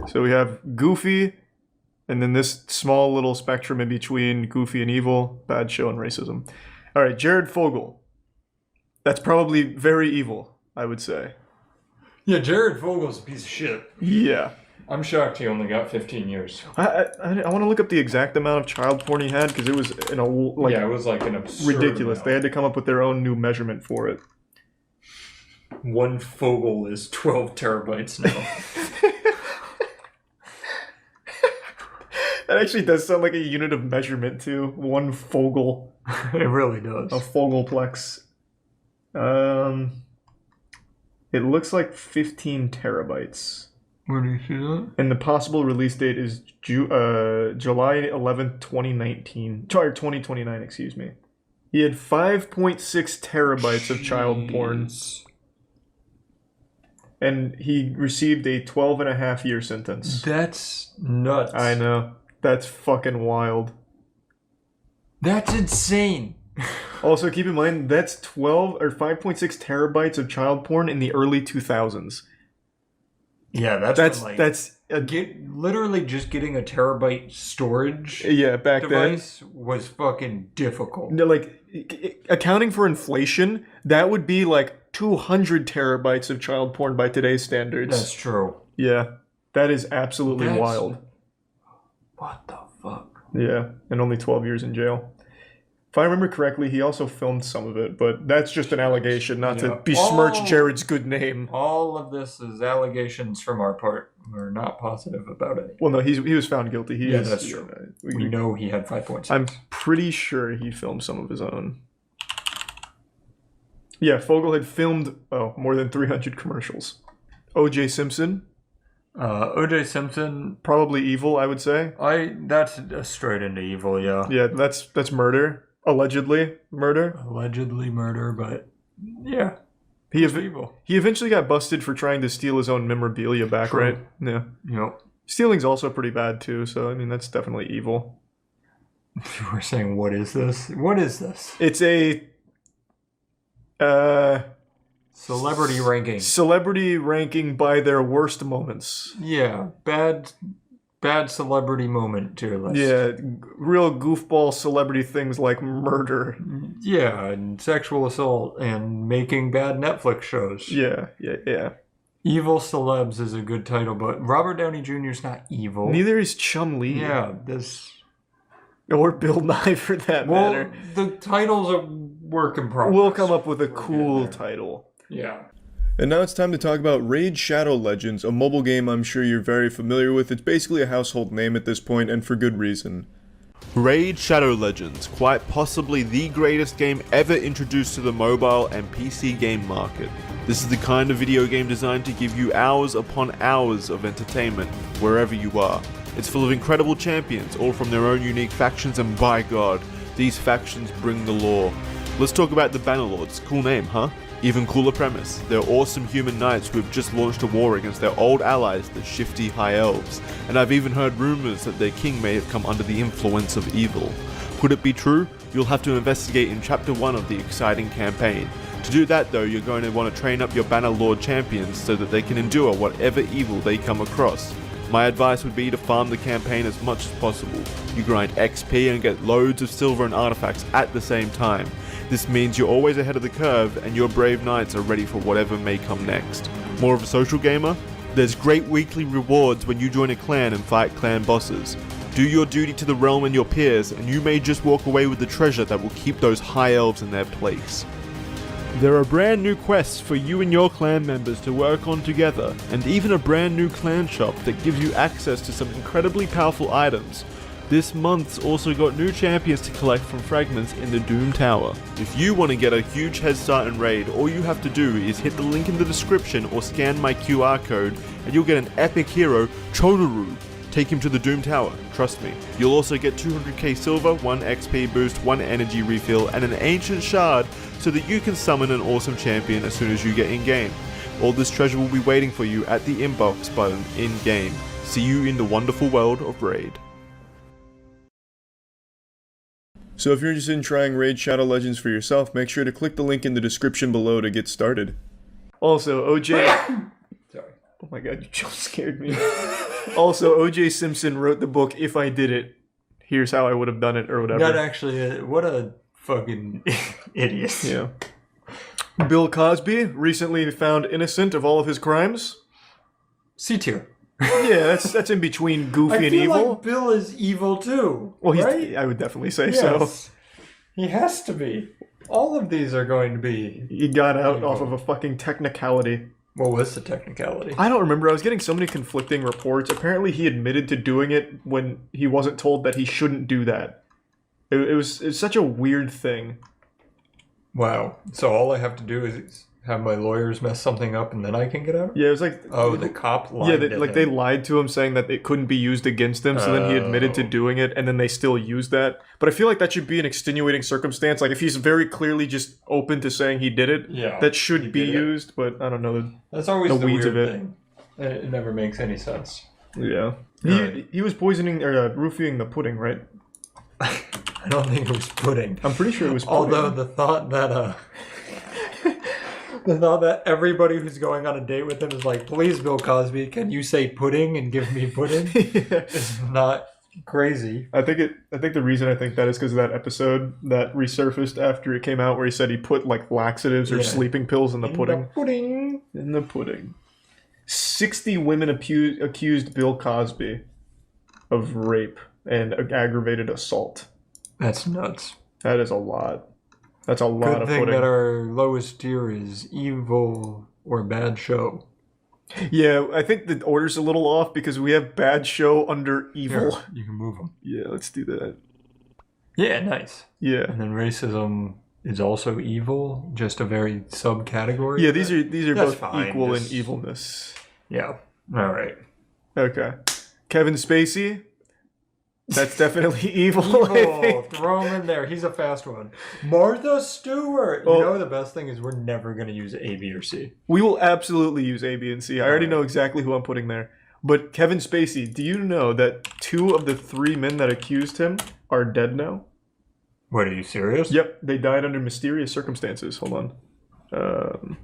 So we have Goofy, and then this small little spectrum in between Goofy and evil, bad show, and racism. All right, Jared Fogle. That's probably very evil, I would say. Yeah, Jared Fogel's a piece of shit. Yeah. I'm shocked he only got 15 years. I want to look up the exact amount of child porn he had because it was it was like an absurd ridiculous. amount. They had to come up with their own new measurement for it. One Fogel is 12 terabytes now. That actually does sound like a unit of measurement too. One Fogel. It really does. A Fogelplex. It looks like 15 terabytes. Where do you see that? And the possible release date is July 11th, 2019. Or 2029, excuse me. He had 5.6 terabytes of child porn. And he received a 12.5-year sentence. That's nuts. I know. That's fucking wild. That's insane. Also, keep in mind, that's 12 or 5.6 terabytes of child porn in the early 2000s. Yeah, that's literally just getting a terabyte storage. Yeah, back device was fucking difficult. No, like accounting for inflation, that would be like 200 terabytes of child porn by today's standards. That's true. Yeah, that is absolutely wild. What the fuck? Yeah, and only 12 years in jail. If I remember correctly, he also filmed some of it, but that's just an allegation, not to besmirch Jared's good name. All of this is allegations from our part. We're not positive about it. Well, no, he was found guilty. That's true. We know he had 5.6. I'm pretty sure he filmed some of his own. Yeah, Fogel had filmed more than 300 commercials. O.J. Simpson. O.J. Simpson, probably evil, I would say. That's straight into evil, yeah. Yeah, that's murder. Allegedly murder, but yeah, he eventually got busted for trying to steal his own memorabilia back, True. right? Yeah. Yep. Stealing's also pretty bad too, so I mean that's definitely evil. We're saying, what is this? What is this? It's a Celebrity ranking. Celebrity ranking by their worst moments. Yeah, bad celebrity moment tier list. Yeah, real goofball celebrity things like murder. Yeah, and sexual assault and making bad Netflix shows. Yeah. Evil celebs is a good title, but Robert Downey Jr. is not evil. Neither is Chum-Li. Yeah, this... Or Bill Nye, for that matter. The titles are work in progress. We'll come up with a cool title. Yeah. And now it's time to talk about Raid Shadow Legends, a mobile game I'm sure you're very familiar with. It's basically a household name at this point, and for good reason. Raid Shadow Legends, quite possibly the greatest game ever introduced to the mobile and PC game market. This is the kind of video game designed to give you hours upon hours of entertainment, wherever you are. It's full of incredible champions, all from their own unique factions, and by God, these factions bring the lore. Let's talk about the Bannerlords. Cool name, huh? Even cooler premise. They're awesome human knights who have just launched a war against their old allies, the shifty High Elves. And I've even heard rumors that their king may have come under the influence of evil. Could it be true? You'll have to investigate in Chapter 1 of the exciting campaign. To do that though, you're going to want to train up your Bannerlord champions so that they can endure whatever evil they come across. My advice would be to farm the campaign as much as possible. You grind XP and get loads of silver and artifacts at the same time. This means you're always ahead of the curve and your brave knights are ready for whatever may come next. More of a social gamer? There's great weekly rewards when you join a clan and fight clan bosses. Do your duty to the realm and your peers, and you may just walk away with the treasure that will keep those high elves in their place. There are brand new quests for you and your clan members to work on together, and even a brand new clan shop that gives you access to some incredibly powerful items. This month's also got new champions to collect from fragments in the Doom Tower. If you want to get a huge head start in Raid, all you have to do is hit the link in the description or scan my QR code and you'll get an epic hero, Chodoru. Take him to the Doom Tower, trust me. You'll also get 200k silver, 1 XP boost, 1 energy refill, and an ancient shard so that you can summon an awesome champion as soon as you get in-game. All this treasure will be waiting for you at the inbox button in-game. See you in the wonderful world of Raid. So if you're interested in trying Raid Shadow Legends for yourself, make sure to click the link in the description below to get started. Also, OJ... Sorry. Oh my god, you just scared me. Also, OJ Simpson wrote the book, If I Did It, Here's How I Would Have Done It, or whatever. Not actually, what a fucking idiot. Yeah. Bill Cosby, recently found innocent of all of his crimes. C tier. Yeah, that's in between goofy and evil. I feel like Bill is evil too. Well, right? I would definitely say so. He has to be. All of these are going to be. He got out off of a fucking technicality. What was the technicality? I don't remember. I was getting so many conflicting reports. Apparently, he admitted to doing it when he wasn't told that he shouldn't do that. It was such a weird thing. Wow. So all I have to do is have my lawyers mess something up and then I can get out? Yeah, it was like... Oh, the cop lied to him. They lied to him saying that it couldn't be used against him, so then he admitted to doing it, and then they still used that. But I feel like that should be an extenuating circumstance. Like, if he's very clearly just open to saying he did it, that should be used, but I don't know. That's always the the weeds weird of it. thing. It never makes any sense. Yeah. He was poisoning, or roofing the pudding, right? I don't think it was pudding. I'm pretty sure it was pudding. Although the thought that everybody who's going on a date with him is like, please, Bill Cosby, can you say pudding and give me pudding? It's not crazy. I think the reason I think that is because of that episode that resurfaced after it came out where he said he put like laxatives or sleeping pills in the pudding. In the pudding. 60 women accused Bill Cosby of rape and aggravated assault. That's nuts. That is a lot. That's a lot of Good thing pudding. that our lowest tier is evil or bad show. Yeah, I think the order's a little off because we have bad show under evil. Here, you can move them. Yeah, let's do that. Yeah, nice. Yeah. And then racism is also evil, just a very subcategory. Yeah, these are both fine. equal in evilness. Yeah. All right. Okay. Kevin Spacey. That's definitely evil. Throw him in there. He's a fast one. Martha Stewart. You know the best thing is we're never going to use A, B, or C. We will absolutely use A, B, and C. I already know exactly who I'm putting there. But Kevin Spacey, do you know that 2 of the 3 men that accused him are dead now? What, are you serious? Yep, they died under mysterious circumstances. Hold on.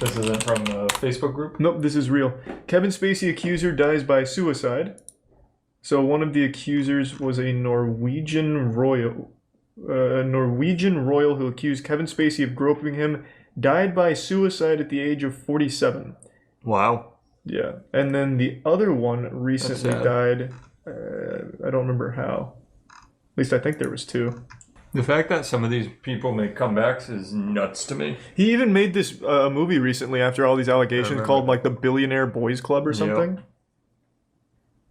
This isn't from the Facebook group? Nope, this is real. Kevin Spacey accuser dies by suicide. So one of the accusers was a Norwegian royal who accused Kevin Spacey of groping him, died by suicide at the age of 47. Wow. Yeah. And then the other one recently died. I don't remember how. At least I think there was two. The fact that some of these people make comebacks is nuts to me. He even made this movie recently after all these allegations called like the Billionaire Boys Club or something. Yep.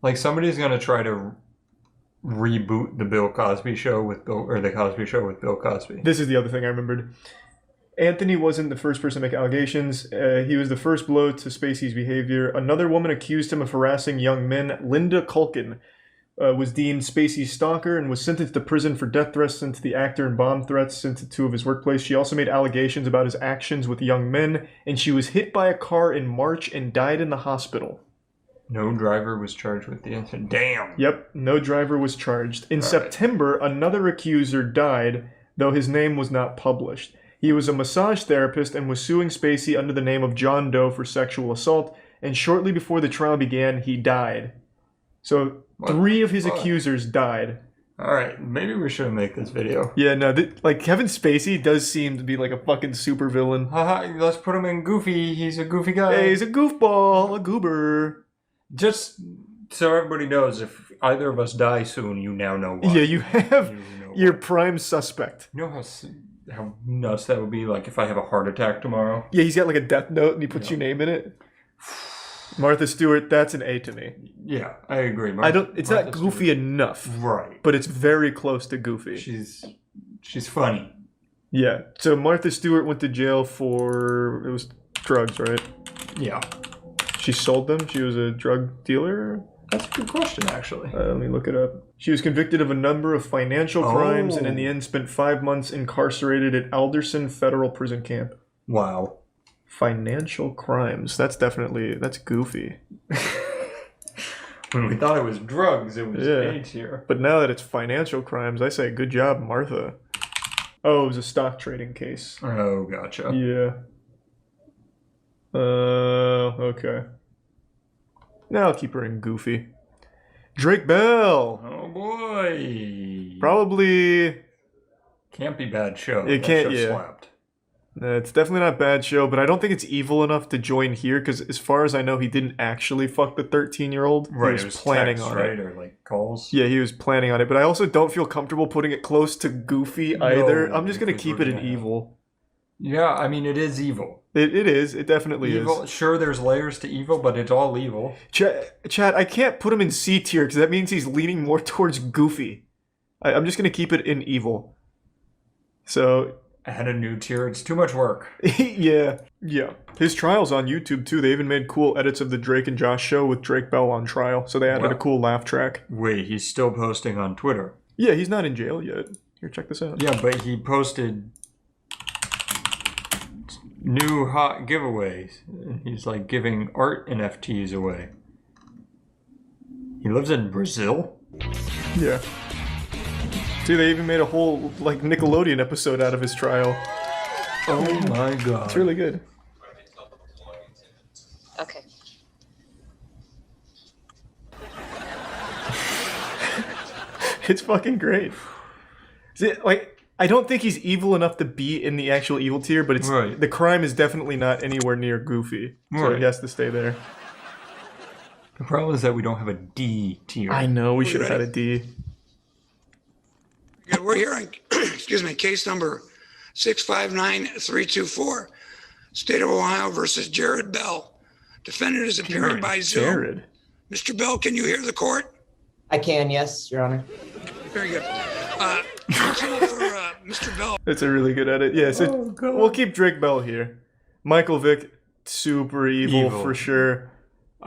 Like somebody's gonna try to reboot the Bill Cosby show with the Cosby Show with Bill Cosby. This is the other thing I remembered. Anthony wasn't the first person to make allegations. He was the first blow to Spacey's behavior. Another woman accused him of harassing young men. Linda Culkin was deemed Spacey's stalker and was sentenced to prison for death threats sent to the actor and bomb threats sent to two of his workplace. She also made allegations about his actions with young men, and she was hit by a car in March and died in the hospital. No driver was charged with the incident. Damn. Yep, no driver was charged. In September, another accuser died, though his name was not published. He was a massage therapist and was suing Spacey under the name of John Doe for sexual assault, and shortly before the trial began, he died. So, three of his accusers died. Alright, maybe we shouldn't make this video. Yeah, no, like, Kevin Spacey does seem to be like a fucking supervillain. Haha, let's put him in Goofy. He's a goofy guy. Hey, he's a goofball, a goober. Just so everybody knows, if either of us die soon, you now know why. Yeah, you have your prime suspect. You know how nuts that would be, like, if I have a heart attack tomorrow? Yeah, he's got like a death note and he puts your name in it. Martha Stewart, that's an A to me. Yeah, I agree. It's not goofy enough. Right. But it's very close to goofy. She's funny. Yeah. So Martha Stewart went to jail for, it was drugs, right? Yeah. She sold them? She was a drug dealer? That's a good question, actually. Let me look it up. She was convicted of a number of financial crimes and in the end spent 5 months incarcerated at Alderson Federal Prison Camp. Wow. Financial crimes. That's goofy. When we thought it was drugs, it was AIDS here. But now that it's financial crimes, I say good job, Martha. Oh, it was a stock trading case. Oh, gotcha. Yeah. Okay. Now I'll keep her in goofy. Drake Bell. Oh boy. Probably can't be bad show. It can't. Yeah. Slapped. It's definitely not a bad show, but I don't think it's evil enough to join here because, as far as I know, he didn't actually fuck the 13-year-old. Right. He was planning text, on right? it. Or like calls. Yeah, he was planning on it, but I also don't feel comfortable putting it close to goofy either. I'm just gonna keep it in evil. Yeah, I mean, it is evil. It is. It definitely evil. is. Sure, there's layers to evil, but it's all evil. Chad, I can't put him in C tier because that means he's leaning more towards goofy. I'm just going to keep it in evil. So... Add a new tier. It's too much work. Yeah. His trial's on YouTube, too. They even made cool edits of the Drake and Josh show with Drake Bell on trial. So they added a cool laugh track. Wait, he's still posting on Twitter? Yeah, he's not in jail yet. Here, check this out. Yeah, but he posted... new hot giveaways. He's like giving art NFTs away. He lives in Brazil? Yeah. See, they even made a whole like Nickelodeon episode out of his trial. Oh my god. It's really good. Okay. It's fucking great. See, like, I don't think he's evil enough to be in the actual evil tier, but it's the crime is definitely not anywhere near goofy. So he has to stay there. The problem is that we don't have a D tier. I know, we should have had a D. Yeah, we're here on, excuse me, case number 659324, State of Ohio versus Jared Bell. Defendant is appearing by Zoom. Jared. Mr. Bell, can you hear the court? I can, yes, Your Honor. Very good. Counsel for Mr. Bell. That's a really good edit. Yeah, so we'll keep Drake Bell here. Michael Vick, super evil. For sure.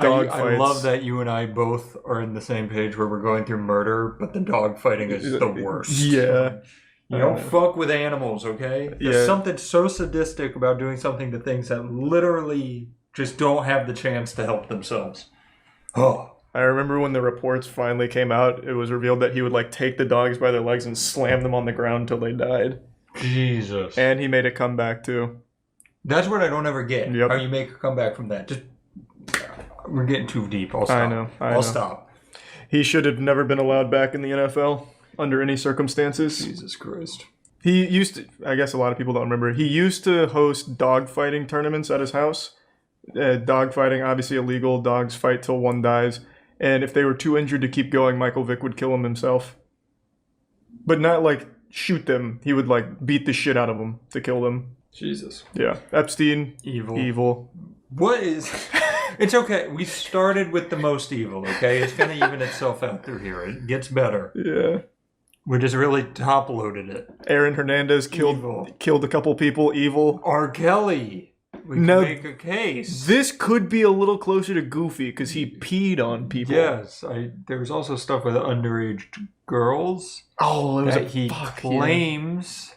Dog I fights. love that you and I both are in the same page where we're going through murder, but the dog fighting is the worst. Yeah. You don't fuck with animals, okay? There's something so sadistic about doing something to things that literally just don't have the chance to help themselves. Oh. I remember when the reports finally came out, it was revealed that he would like take the dogs by their legs and slam them on the ground until they died. Jesus. And he made a comeback too. That's what I don't ever get. Yep. How you make a comeback from that. Just we're getting too deep. I'll stop. I know. I'll stop. He should have never been allowed back in the NFL under any circumstances. Jesus Christ. He used to, I guess a lot of people don't remember, he used to host dogfighting tournaments at his house. Dogfighting, obviously illegal. Dogs fight till one dies. And if they were too injured to keep going, Michael Vick would kill him himself. But not like shoot them. He would like beat the shit out of them to kill them. Jesus. Yeah. Epstein. Evil. What is... It's okay. We started with the most evil, okay? It's going to even itself out through here. It gets better. Yeah. We just really top-loaded it. Aaron Hernandez killed a couple people. Evil. R. Kelly. We can make a case. This could be a little closer to Goofy because he peed on people. Yes. There was also stuff with underage girls. Oh, it was that he claims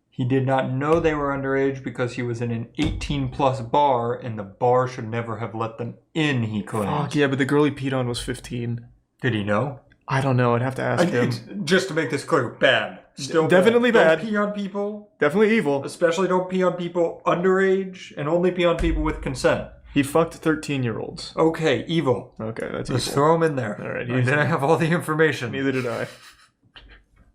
he did not know they were underage because he was in an 18-plus bar and the bar should never have let them in, he claims. Fuck, yeah, but the girl he peed on was 15. Did he know? I don't know. I'd have to ask him. Just to make this clear, bad. Still definitely bad. Don't pee on people. Definitely evil. Especially don't pee on people underage and only pee on people with consent. He fucked 13-year-olds. Okay, evil. Okay, that's Let's evil. throw him in there. All right. I didn't have all the information. Neither did I.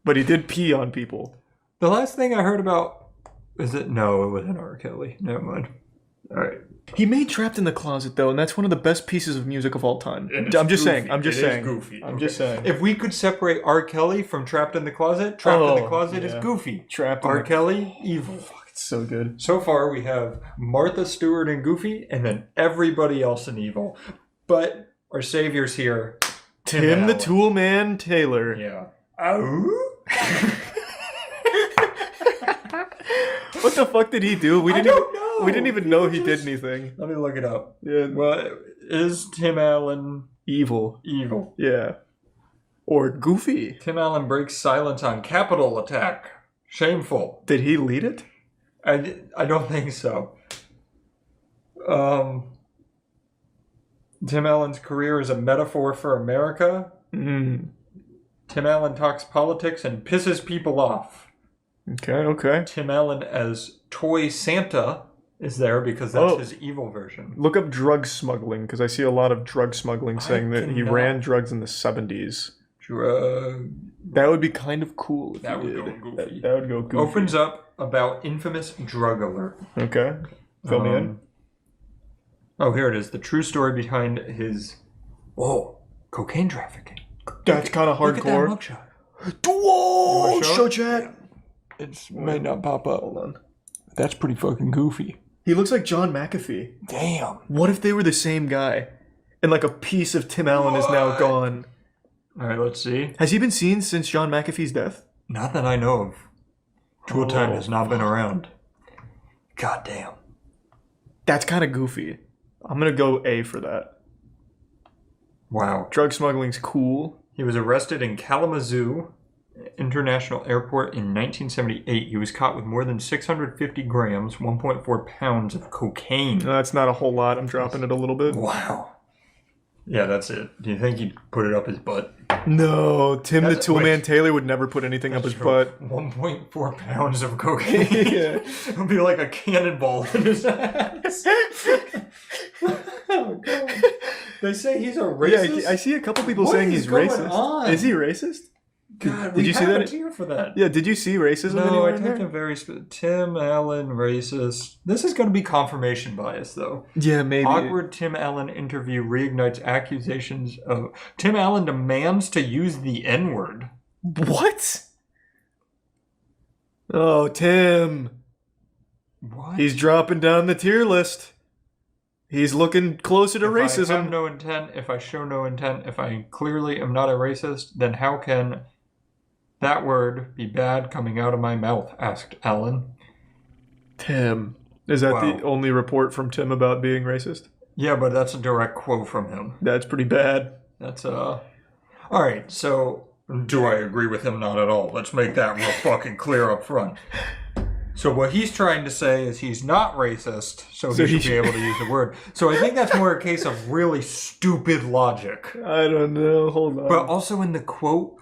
But he did pee on people. The last thing I heard about was it? No, it wasn't R. Kelly. Never mind. All right. He made "Trapped in the Closet" though, and that's one of the best pieces of music of all time. And I'm just goofy. saying. I'm just It is saying. goofy. I'm just saying. If we could separate R. Kelly from Trapped in the Closet, Trapped in the Closet is goofy. Trapped. R. Kelly, evil. Fuck, it's so good. So far, we have Martha Stewart and Goofy, and then everybody else in evil. But our savior's here, Tim the Allen. Toolman Taylor. Yeah. Oh. What the fuck did he do? We didn't even know he did anything. Let me look it up. Yeah. Well, is Tim Allen evil? Evil. Yeah. Or goofy. Tim Allen breaks silence on Capitol attack. Shameful. Did he lead it? I don't think so. Tim Allen's career is a metaphor for America. Mm. Tim Allen talks politics and pisses people off. Okay. Tim Allen as Toy Santa is there because that's his evil version. Look up drug smuggling, because I see a lot of drug smuggling saying that he ran drugs in the 70s. That would be kind of cool if That he would did. go goofy. That would go goofy. Opens up about infamous drug alert. Okay. Fill me in. Oh, here it is. The true story behind his cocaine trafficking. That's kind of Look at that hardcore. mugshot. Whoa! You wanna Show show chat. It might not pop up. Hold on. That's pretty fucking goofy. He looks like John McAfee. Damn. What if they were the same guy? And like a piece of Tim Allen is now gone. All right, let's see. Has he been seen since John McAfee's death? Not that I know of. Tool Time has not been around. God damn. That's kind of goofy. I'm going to go A for that. Wow. Drug smuggling's cool. He was arrested in Kalamazoo International Airport in 1978. He was caught with more than 650 grams, 1.4 pounds of cocaine. No, that's not a whole lot. I'm dropping it a little bit. Wow. Yeah, that's it. Do you think he'd put it up his butt? No, Tim the That's- Toolman wait. Taylor would never put anything up his butt. 1.4 pounds of cocaine. Yeah. It'll be like a cannonball in his ass. Oh, God. They say he's a racist. Yeah, I see a couple people What saying is he's going racist. on? Is he racist? God, Did you see that? Here for that? Yeah, did you see racism No, anywhere I in typed there? in very Tim Allen racist. This is going to be confirmation bias, though. Yeah, maybe. Awkward Tim Allen interview reignites accusations of Tim Allen demands to use the N-word. What? Oh, Tim. What? He's dropping down the tier list. He's looking closer to If I racism. have no intent, if I show no intent, if I clearly am not a racist, then how can that word be bad coming out of my mouth? Asked Allen. Tim. Is that Wow. the only report from Tim about being racist? Yeah, but that's a direct quote from him. That's pretty bad. That's all right, so do I agree with him? Not at all. Let's make that real fucking clear up front. So what he's trying to say is he's not racist, so he should be able to use the word. So I think that's more a case of really stupid logic. I don't know. Hold on. But also in the quote,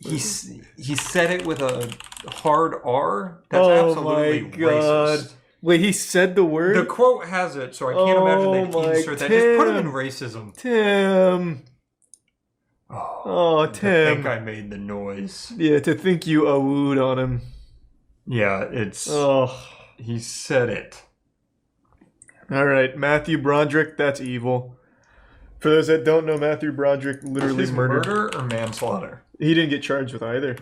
he said it with a hard R. That's absolutely my God. racist. Wait, he said the word? The quote has it, so I can't imagine they'd my insert that. Just put him in Tim. racism. Tim. To Tim. think I made the noise. Yeah, to think you awooed on him. Yeah, it's... Oh. He said it. Alright, Matthew Broderick, that's evil. For those that don't know, Matthew Broderick literally His murdered. murder or manslaughter? He didn't get charged with either.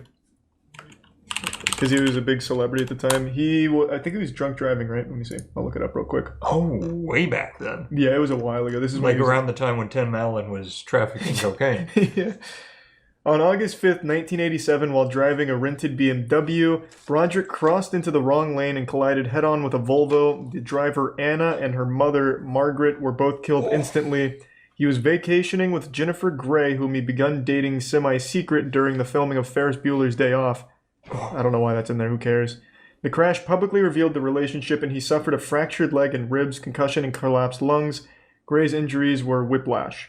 Because he was a big celebrity at the time. I think he was drunk driving, right? Let me see. I'll look it up real quick. Oh, way back then. Yeah, it was a while ago. This is like around the time when Tim Allen was trafficking cocaine. Yeah. On August 5th, 1987, while driving a rented BMW, Broderick crossed into the wrong lane and collided head-on with a Volvo. The driver, Anna, and her mother, Margaret, were both killed instantly. He was vacationing with Jennifer Grey, whom he begun dating semi-secret during the filming of Ferris Bueller's Day Off. I don't know why that's in there, who cares? The crash publicly revealed the relationship, and he suffered a fractured leg and ribs, concussion, and collapsed lungs. Gray's injuries were whiplash,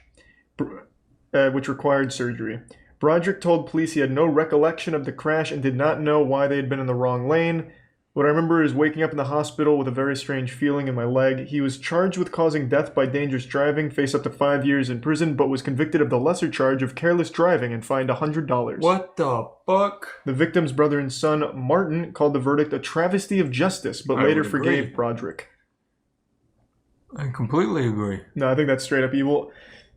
which required surgery. Broderick told police he had no recollection of the crash and did not know why they had been in the wrong lane. What I remember is waking up in the hospital with a very strange feeling in my leg. He was charged with causing death by dangerous driving, faced up to 5 years in prison, but was convicted of the lesser charge of careless driving and fined $100. What the fuck? The victim's brother and son, Martin, called the verdict a travesty of justice, but later forgave Broderick. I completely agree. No, I think that's straight up evil.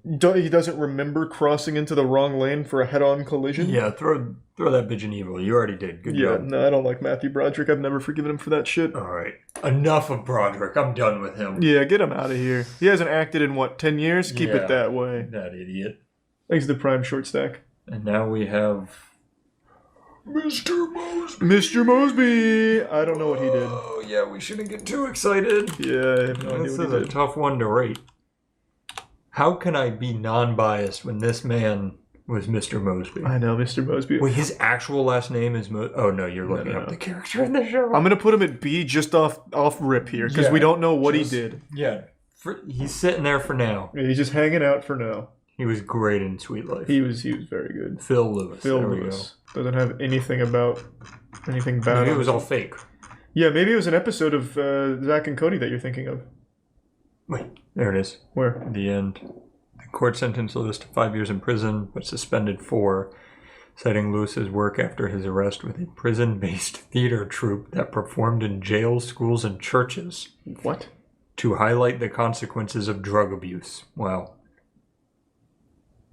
He doesn't remember crossing into the wrong lane for a head-on collision? Yeah, throw that bitch in evil. You already did. Good job. No, I don't like Matthew Broderick. I've never forgiven him for that shit. Alright. Enough of Broderick. I'm done with him. Yeah, get him out of here. He hasn't acted in, 10 years? Keep it that way. That idiot. Thanks to the prime short stack. And now we have... Mr. Mosby. Mr. Mosby! I don't know what he did. Oh, yeah, we shouldn't get too excited. Yeah, I have no idea This what is he a did. tough one to rate. How can I be non-biased when this man was Mr. Mosby? I know, Mr. Mosby. Wait, his actual last name is Oh, no, you're looking up the character in the show. I'm going to put him at B just off rip here, because we don't know what he did. Yeah, he's sitting there for now. Yeah, he's just hanging out for now. He was great in Sweet Life. He was very good. Phil Lewis. Phil there Lewis. Doesn't have anything bad. Maybe it was all fake. Yeah, maybe it was an episode of Zach and Cody that you're thinking of. Wait, there it is. Where? At the end. The court sentenced Lewis to 5 years in prison, but suspended 4, citing Lewis's work after his arrest with a prison-based theater troupe that performed in jails, schools, and churches. What? To highlight the consequences of drug abuse. Wow.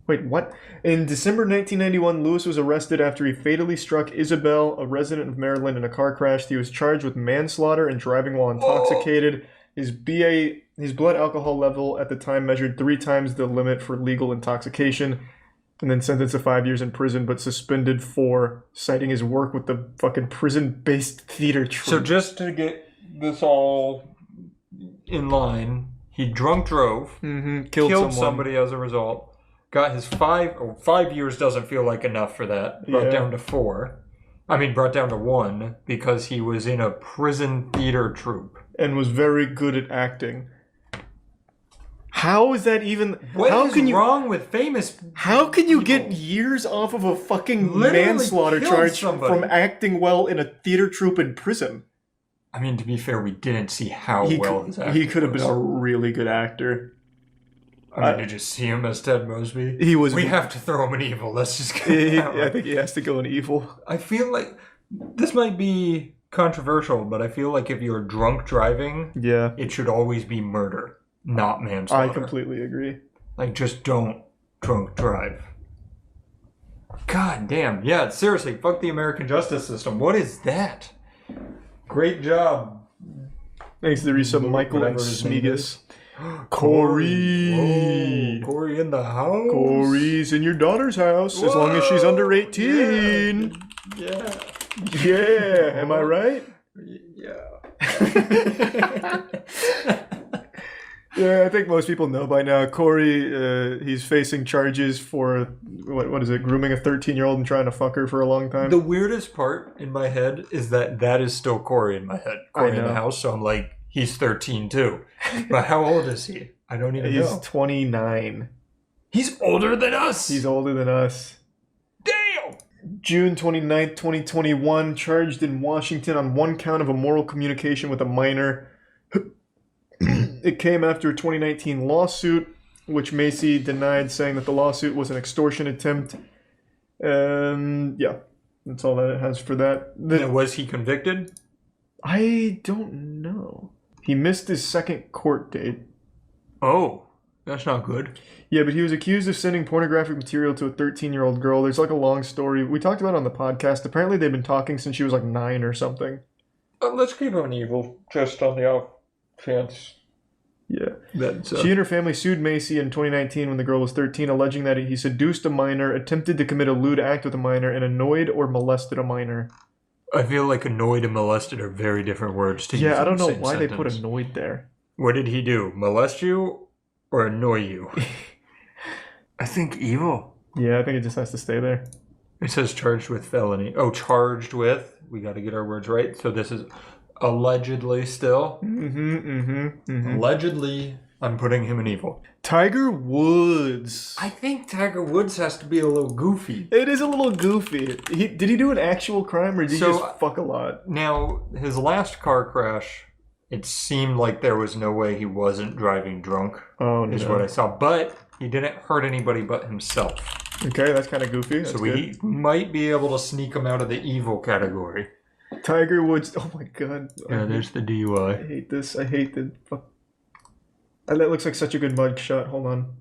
Wait, what? In December 1991, Lewis was arrested after he fatally struck Isabel, a resident of Maryland, in a car crash. He was charged with manslaughter and driving while intoxicated. His blood alcohol level at the time measured 3 times the limit for legal intoxication, and then sentenced to 5 years in prison, but suspended 4, citing his work with the fucking prison-based theater troupe. So just to get this all in line, he drunk drove, killed somebody as a result, got his 5 years doesn't feel like enough for that, brought down to 4. Brought down to 1 because he was in a prison theater troupe. And was very good at acting. How is that even... What is wrong with famous... How can you get years off of a fucking manslaughter charge from acting well in a theater troupe in prison? To be fair, we didn't see how well his acting He could have been a really good actor. Did you see him as Ted Mosby? He was... We have to throw him in evil. Let's just get I think he has to go in evil. I feel like... This might be controversial, but I feel like if you're drunk driving, it should always be murder, not manslaughter. I completely agree. Just don't drunk drive. God damn. Yeah, seriously, fuck the American justice system. What is that? Great job. Thanks to the resub Michael and Smegus. Corey! Whoa, Corey in the house? Corey's in your daughter's house, as long as she's under 18. Yeah. Yeah, am I right? Yeah. Yeah, I think most people know by now. Corey, he's facing charges for, what is it, grooming a 13-year-old and trying to fuck her for a long time. The weirdest part in my head is that is still Corey in my head. Corey in the house, so I'm like, he's 13 too. But how old is he? I don't even know. He's 29. He's older than us! He's older than us. Damn! June 29th, 2021, charged in Washington on 1 count of immoral communication with a minor. It came after a 2019 lawsuit, which Macy denied, saying that the lawsuit was an extortion attempt. Yeah, that's all that it has for that. Now, was he convicted? I don't know. He missed his second court date. Oh, that's not good. Yeah, but he was accused of sending pornographic material to a 13-year-old girl. There's like a long story. We talked about it on the podcast. Apparently they've been talking since she was like 9 or something. Let's keep him evil, just on the off chance. Yeah. That's, She and her family sued Macy in 2019 when the girl was 13, alleging that he seduced a minor, attempted to commit a lewd act with a minor, and annoyed or molested a minor. I feel like annoyed and molested are very different words to use. Yeah, I don't in the know same why they sentence. put annoyed there. What did he do? Molest you or annoy you? I think evil. Yeah, I think it just has to stay there. It says charged with felony. Oh, charged with. We got to get our words right. So this is allegedly still. Allegedly, I'm putting him in evil. Tiger Woods. I think Tiger Woods has to be a little goofy. It is a little goofy. Did he do an actual crime or did he just fuck a lot? Now, his last car crash, it seemed like there was no way he wasn't driving drunk. Oh, is no. what I saw. But he didn't hurt anybody but himself. Okay, that's kind of goofy. That's so we might be able to sneak him out of the evil category. Tiger Woods. Oh my god. Yeah, there's the DUI. I hate this. I hate the. That looks like such a good mug shot. Hold on.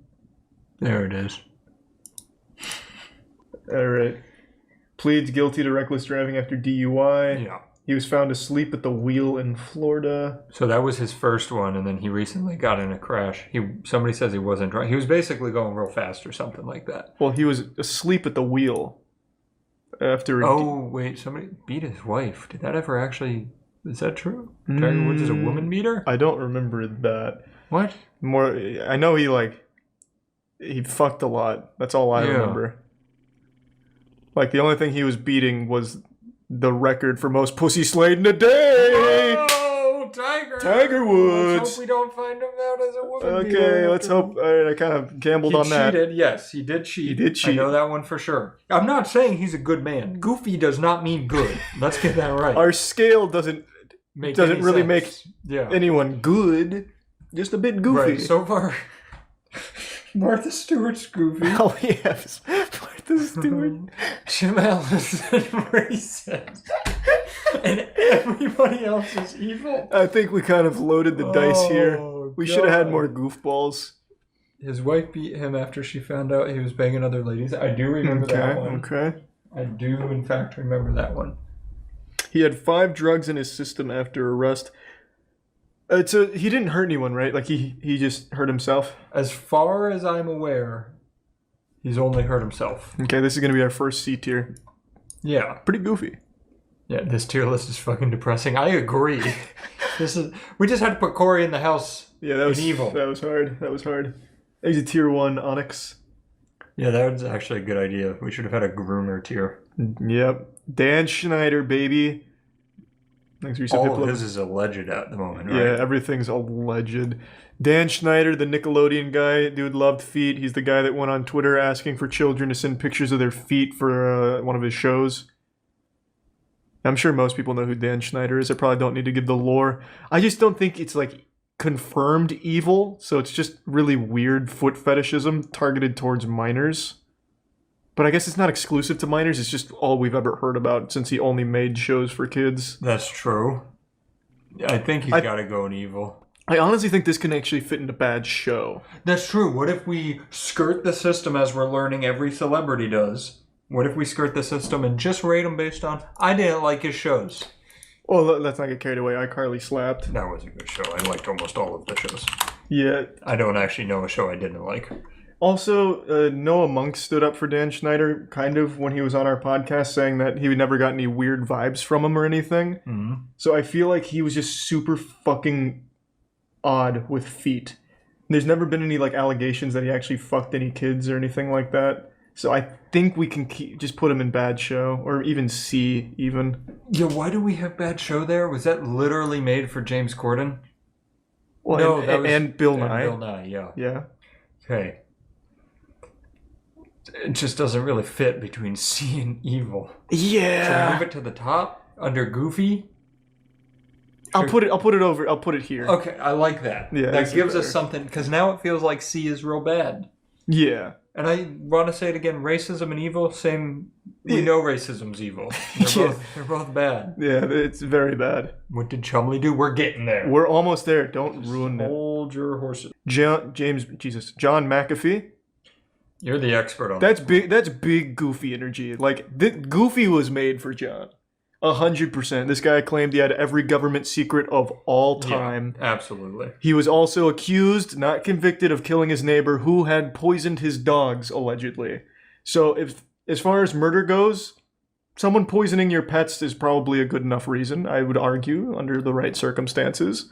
There it is. All right. Pleads guilty to reckless driving after DUI. Yeah. He was found asleep at the wheel in Florida. So that was his first one, and then he recently got in a crash. Somebody says he wasn't driving. He was basically going real fast or something like that. Well, he was asleep at the wheel. After. Oh, wait. Somebody beat his wife. Did that ever actually... Is that true? Tiger Woods is a woman beater? I don't remember that. What? More, I know he fucked a lot. That's all I remember. Like, the only thing he was beating was the record for most pussy slayed in a day. Oh, Tiger! Tiger Woods. Let's hope we don't find him out as a woman Okay, beater. let's hope. All right, I kind of gambled on that. He cheated, yes. He did cheat. He did cheat. I know that one for sure. I'm not saying he's a good man. Goofy does not mean good. Let's get that right. Our scale doesn't really sense. make anyone good. Just a bit goofy. Right, so far, Martha Stewart's goofy. Oh, yes. Martha Stewart. Jim Allison racist. And everybody else is evil. I think we kind of loaded the dice here. We should have had more goofballs. His wife beat him after she found out he was banging other ladies. I do remember that one. Okay. I do, in fact, remember that one. He had 5 drugs in his system after arrest. So he didn't hurt anyone, right? Like he just hurt himself? As far as I'm aware, he's only hurt himself. Okay, this is going to be our first C tier. Yeah. Pretty goofy. Yeah, this tier list is fucking depressing. I agree. We just had to put Corey in the house. Yeah, that was evil. That was hard. He's a tier 1 Onyx. Yeah, that was actually a good idea. We should have had a groomer tier. Yep. Dan Schneider, baby. All of his is alleged at the moment, right? Yeah, everything's alleged. Dan Schneider, the Nickelodeon guy, dude loved feet. He's the guy that went on Twitter asking for children to send pictures of their feet for one of his shows. I'm sure most people know who Dan Schneider is. I probably don't need to give the lore. I just don't think it's like confirmed evil, so it's just really weird foot fetishism targeted towards minors. But I guess it's not exclusive to minors. It's just all we've ever heard about since he only made shows for kids. That's true. I think he's got to go in evil. I honestly think this can actually fit in a bad show. That's true. What if we skirt the system as we're learning every celebrity does? What if we skirt the system and just rate him based on, I didn't like his shows. Well, let's not get carried away. iCarly slapped. That was a good show. I liked almost all of the shows. Yeah. I don't actually know a show I didn't like. Also, Noah Monk stood up for Dan Schneider, kind of, when he was on our podcast, saying that he never got any weird vibes from him or anything. Mm-hmm. So I feel like he was just super fucking odd with feet. There's never been any allegations that he actually fucked any kids or anything like that. So I think we can just put him in bad show, or even C, even. Yeah, why do we have bad show there? Was that literally made for James Corden? Well, no, and Bill Nye. Bill Nye, yeah. Yeah. Okay. It just doesn't really fit between C and evil. Yeah. So move it to the top under Goofy. I'll put it over. I'll put it here. Okay, I like that. Yeah, that gives us something, because now it feels like C is real bad. Yeah. And I want to say it again, racism and evil, same. We know racism's evil. They're both bad. Yeah, it's very bad. What did Chumley do? We're getting there. We're almost there. Don't ruin it. Hold your horses. John McAfee. You're the expert on That's big. That's big Goofy energy. Like, Goofy was made for John. 100%. This guy claimed he had every government secret of all time. Yeah, absolutely. He was also accused, not convicted, of killing his neighbor who had poisoned his dogs, allegedly. So, as far as murder goes, someone poisoning your pets is probably a good enough reason, I would argue, under the right circumstances.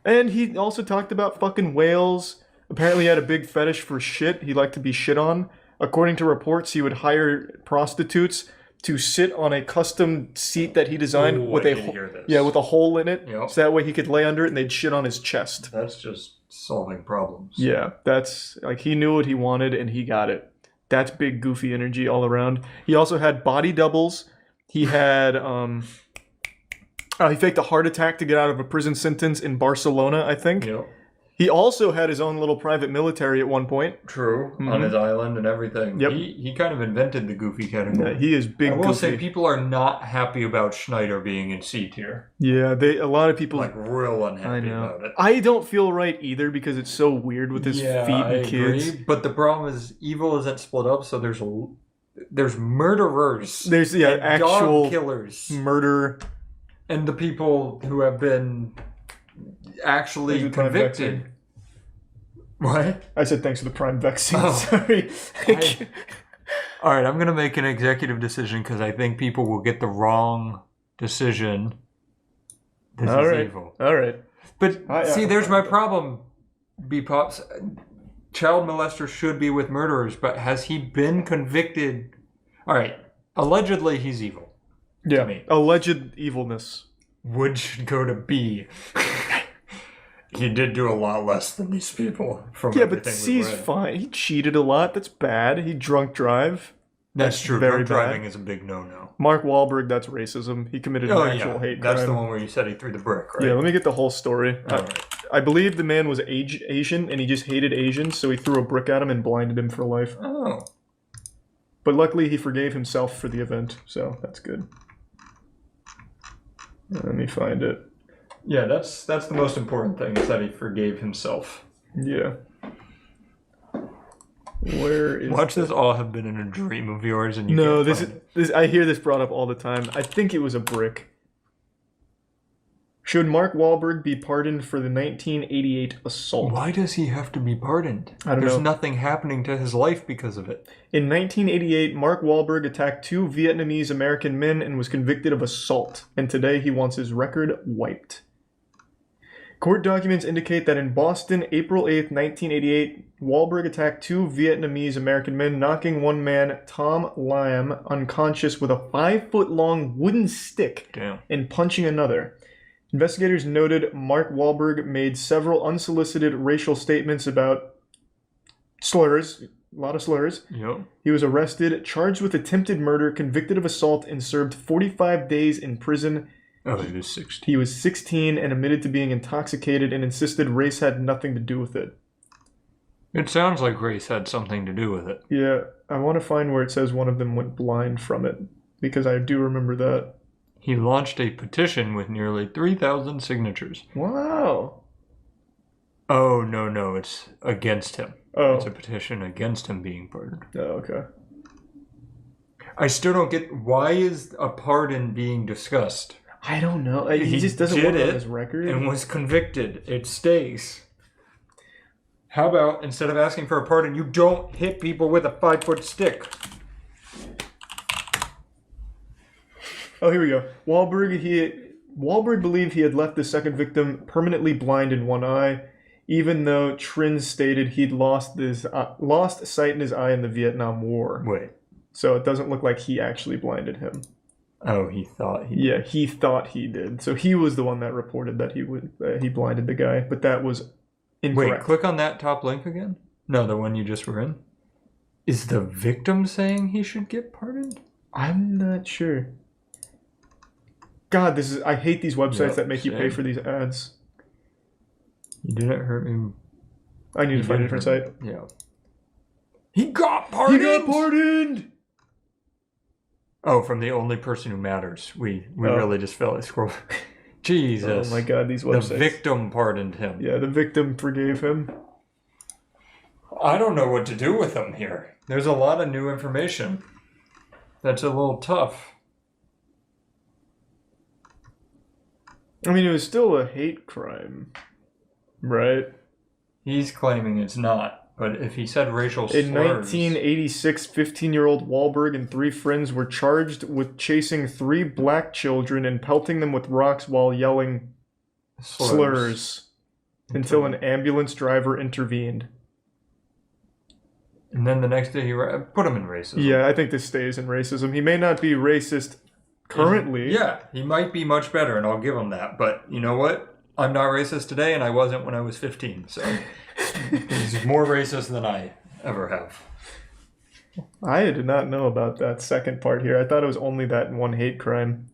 And he also talked about fucking whales. Apparently he had a big fetish for shit. He liked to be shit on. According to reports, he would hire prostitutes to sit on a custom seat that he designed with a hole in it. Yep. So that way he could lay under it and they'd shit on his chest. That's just solving problems. Yeah, that's like he knew what he wanted and he got it. That's big Goofy energy all around. He also had body doubles. He had he faked a heart attack to get out of a prison sentence in Barcelona, I think. Yep. He also had his own little private military at one point. True. On his island and everything. Yep. He kind of invented the Goofy category. Yeah, he is big I will Goofy. say people are not happy about Schneider being in C tier. Yeah, a lot of people like real unhappy about it. I don't feel right either because it's so weird with his feet and kids. Agree, but the problem is evil isn't split up, so there's murderers. There's and actual dog killers, murder, and the people who have been actually convicted. What? I said thanks for the Prime vaccine. Oh. Sorry. All right, I'm going to make an executive decision because I think people will get the wrong decision. This is evil. All right. But see, there's my problem, B-Pops. Child molester should be with murderers, but has he been convicted? All right. Allegedly, he's evil. Yeah. To me. Alleged evilness. Wood should go to B. He did do a lot less than these people. But C's fine. He cheated a lot. That's bad. He drunk drive. That's true. Very Drunk driving is a big no-no. Mark Wahlberg, that's racism. He committed an actual hate crime. That's the one where you said he threw the brick, right? Yeah, let me get the whole story. Right. I believe the man was Asian, and he just hated Asians, so he threw a brick at him and blinded him for life. Oh. But luckily, he forgave himself for the event, so that's good. Let me find it. Yeah, that's the most important thing, is that he forgave himself. Yeah. Where is Watch this all have been in a dream of yours, and you No, can't find this I hear this brought up all the time. I think it was a brick. Should Mark Wahlberg be pardoned for the 1988 assault? Why does he have to be pardoned? I don't know. There's nothing happening to his life because of it. In 1988, Mark Wahlberg attacked 2 Vietnamese American men and was convicted of assault, and today he wants his record wiped. Court documents indicate that in Boston, April 8th, 1988, Wahlberg attacked 2 Vietnamese American men, knocking one man, Tom Lam, unconscious with a 5-foot-long wooden stick and punching another. Investigators noted Mark Wahlberg made several unsolicited racial statements about slurs, a lot of slurs. Yep. He was arrested, charged with attempted murder, convicted of assault, and served 45 days in prison. Oh, he was 16. He was 16 and admitted to being intoxicated and insisted race had nothing to do with it. It sounds like race had something to do with it. Yeah, I want to find where it says one of them went blind from it, because I do remember that. He launched a petition with nearly 3,000 signatures. Wow. Oh, no, it's against him. Oh. It's a petition against him being pardoned. Oh, okay. I still don't get, why is a pardon being discussed? I don't know. He just doesn't want it on his record. And was convicted. It stays. How about, instead of asking for a pardon, you don't hit people with a 5-foot stick? Oh, here we go. Wahlberg believed he had left the second victim permanently blind in one eye, even though Trin stated he'd lost sight in his eye in the Vietnam War. Wait. So it doesn't look like he actually blinded him. Oh, he thought he did. Yeah, he thought he did. So he was the one that reported that he blinded the guy, but that was incorrect. Wait, click on that top link again? No, the one you just were in. Is the victim saying he should get pardoned? I'm not sure. God, I hate these websites Yep, that make you pay same. for these ads. You didn't hurt me. I need to find a different site. Yeah. He got pardoned! Oh, from the only person who matters. We really just fell at scroll. Jesus. Oh my God, these websites. The victim pardoned him. Yeah, the victim forgave him. I don't know what to do with him here. There's a lot of new information. That's a little tough. I mean, it was still a hate crime, right? He's claiming it's not, but if he said racial slurs... In 1986, 15-year-old Wahlberg and 3 friends were charged with chasing 3 black children and pelting them with rocks while yelling slurs until an ambulance driver intervened. And then the next day he put him in racism. Yeah, I think this stays in racism. He may not be racist currently. Yeah, he might be much better, and I'll give him that. But you know what? I'm not racist today, and I wasn't when I was 15. So he's more racist than I ever have. I did not know about that second part here. I thought it was only that one hate crime.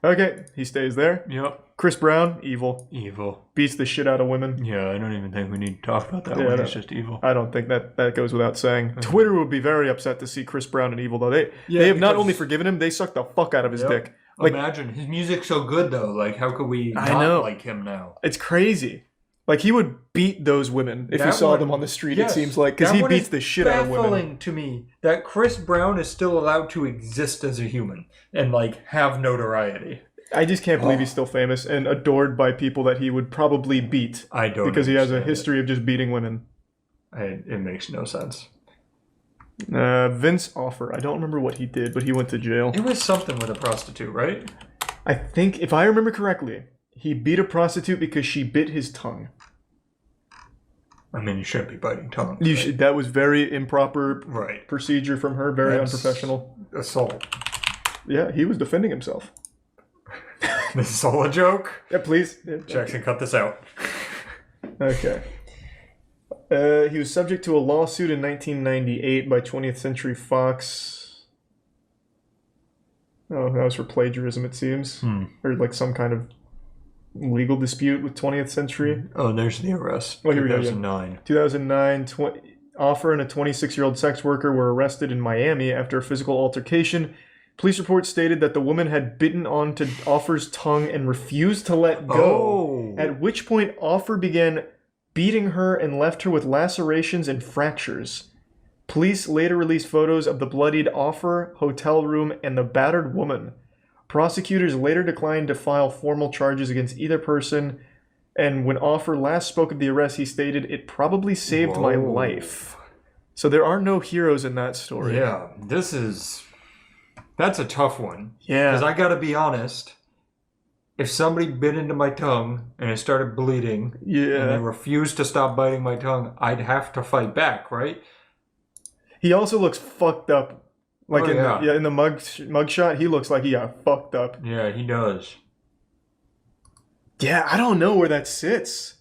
Okay, he stays there. Yep. Chris Brown, evil. Evil. Beats the shit out of women. Yeah, I don't even think we need to talk about that one. He's just evil. I don't think that goes without saying. Twitter would be very upset to see Chris Brown and evil, though. They have not only forgiven him, they sucked the fuck out of his dick. Like, imagine, his music's so good, though. Like, how could we I not know. like him now? It's crazy. Like, he would beat those women if you saw them on the street, it seems like, because he beats the shit out of women. It's baffling to me that Chris Brown is still allowed to exist as a human and, like, have notoriety. I just can't believe he's still famous and adored by people that he would probably beat. I don't Because he has a history of just beating women. It makes no sense. Vince Offer. I don't remember what he did, but he went to jail. It was something with a prostitute, right? I think, if I remember correctly, he beat a prostitute because she bit his tongue. I mean, you shouldn't be biting tongue. You should. That was very improper procedure from her, very That's unprofessional. Assault. Yeah, he was defending himself. This is all a joke? Yeah, please. Jackson, cut this out. Okay. He was subject to a lawsuit in 1998 by 20th Century Fox. Oh, that was for plagiarism, it seems. Or like some kind of legal dispute with 20th Century. Oh, there's the arrest. Oh, here we go. 2009. 2009, Offer and a 26-year-old sex worker were arrested in Miami after a physical altercation. Police reports stated that the woman had bitten onto Offer's tongue and refused to let go, at which point Offer began beating her and left her with lacerations and fractures. Police later released photos of the bloodied Offer, hotel room, and the battered woman. Prosecutors later declined to file formal charges against either person, and when Offer last spoke of the arrest, he stated, "It probably saved my life." So there are no heroes in that story. Yeah, that's a tough one. Yeah. Because I gotta be honest, if somebody bit into my tongue and it started bleeding, and they refused to stop biting my tongue, I'd have to fight back, right? He also looks fucked up. Like in the mugshot, he looks like he got fucked up. Yeah, he does. Yeah, I don't know where that sits.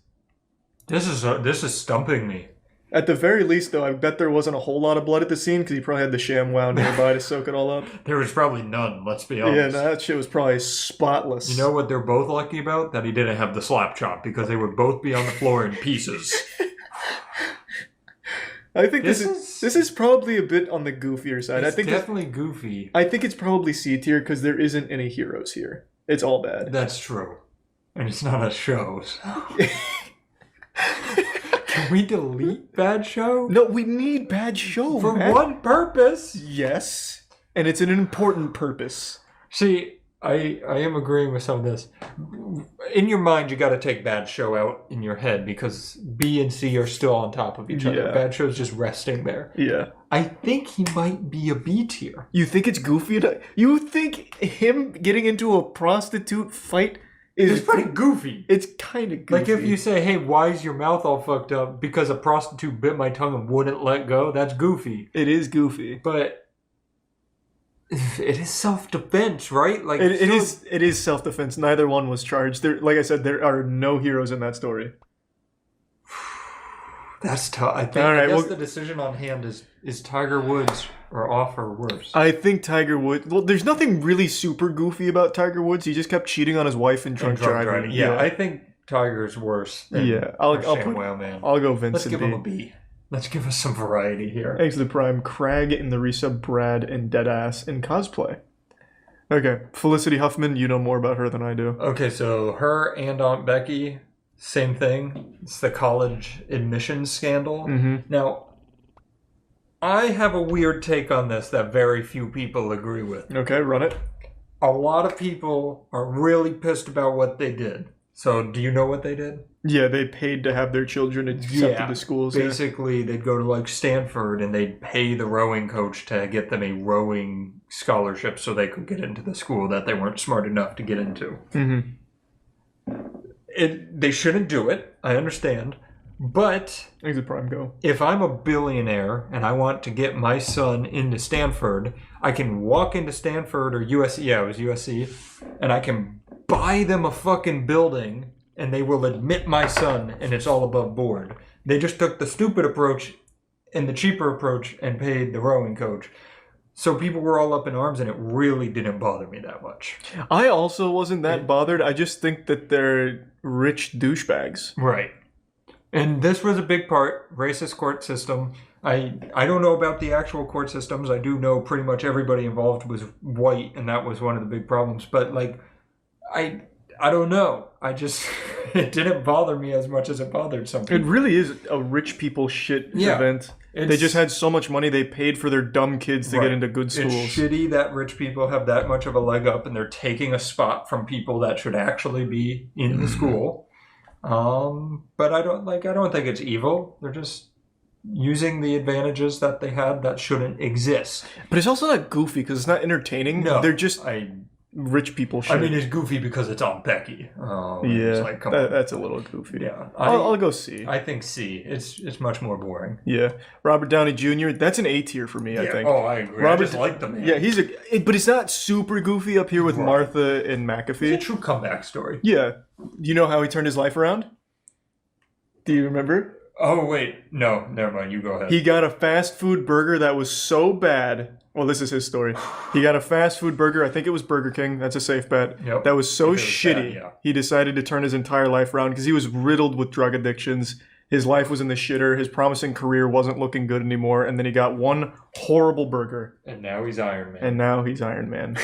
This is stumping me. At the very least, though, I bet there wasn't a whole lot of blood at the scene because he probably had the ShamWow nearby to soak it all up. There was probably none, let's be honest. Yeah, no, that shit was probably spotless. You know what they're both lucky about? That he didn't have the slap chop, because they would both be on the floor in pieces. I think this is probably a bit on the goofier side. It's I think definitely goofy. I think it's probably C tier because there isn't any heroes here. It's all bad. That's true. And it's not a show, so... Can we delete Bad Show? No, we need Bad Show, For man. one purpose! Yes. And it's an important purpose. See, I am agreeing with some of this. In your mind, you got to take Bad Show out in your head because B and C are still on top of each other. Yeah. Bad Show's just resting there. Yeah. I think he might be a B tier. You think it's goofy? You think him getting into a prostitute fight is It's pretty goofy. It's kind of goofy. Like if you say, hey, why is your mouth all fucked up? Because a prostitute bit my tongue and wouldn't let go. That's goofy. It is goofy. But it is self-defense, right? Like it is self-defense. Neither one was charged. Like I said, there are no heroes in that story. That's tough. I think. All right, I guess well- the decision on hand is Tiger Woods or off or worse. I think Tiger Woods. Well, there's nothing really super goofy about Tiger Woods. He just kept cheating on his wife and drunk driving. Yeah, I think Tiger's worse. Than I'll ShamWow, man. I'll go Vincent. Let's give him a B. Let's give us some variety here. Thanks to the Prime. Crag in the resub, Brad and Deadass in cosplay. Okay, Felicity Huffman. You know more about her than I do. Okay, so her and Aunt Becky, same thing. It's the college admissions scandal. Now, I have a weird take on this that very few people agree with. Okay, run it. A lot of people are really pissed about what they did. So, do you know what they did? Yeah, they paid to have their children accepted to schools. Basically, they'd go to like Stanford and they'd pay the rowing coach to get them a rowing scholarship so they could get into the school that they weren't smart enough to get into. They shouldn't do it. I understand. But Thanks to Prime Go. If I'm a billionaire and I want to get my son into Stanford, I can walk into Stanford or USC. Yeah, it was USC. And I can buy them a fucking building and they will admit my son and it's all above board. They just took the stupid approach and the cheaper approach and paid the rowing coach. So people were all up in arms and it really didn't bother me that much. I also wasn't that bothered. I just think that they're rich douchebags. Right. And this was a big part, racist court system. I don't know about the actual court systems. I do know pretty much everybody involved was white, and that was one of the big problems. But, like, I don't know. I just, it didn't bother me as much as it bothered some people. It really is a rich people shit event. They just had so much money, they paid for their dumb kids to get into good schools. It's shitty that rich people have that much of a leg up, and they're taking a spot from people that should actually be in the school. But I don't think it's evil. They're just using the advantages that they had that shouldn't exist. But it's also not goofy because it's not entertaining. No, they're just rich people shit. I mean, it's goofy because it's on Becky. Yeah, like, come on. that's a little goofy. Yeah, I'll go C. I think C. It's much more boring. Yeah, Robert Downey Jr. That's an A tier for me. I think. Oh, I agree. I just like the man. Yeah, but it's not super goofy up here with Martha and McAfee. It's a true comeback story. Yeah, you know how he turned his life around? Do you remember? Oh wait, no, never mind. You go ahead. He got a fast food burger that was so bad. Well, this is his story. He got a fast food burger. I think it was Burger King. That's a safe bet. Yep. That was so If it was shitty. bad, He decided to turn his entire life around because he was riddled with drug addictions. His life was in the shitter. His promising career wasn't looking good anymore. And then he got one horrible burger. And now he's Iron Man.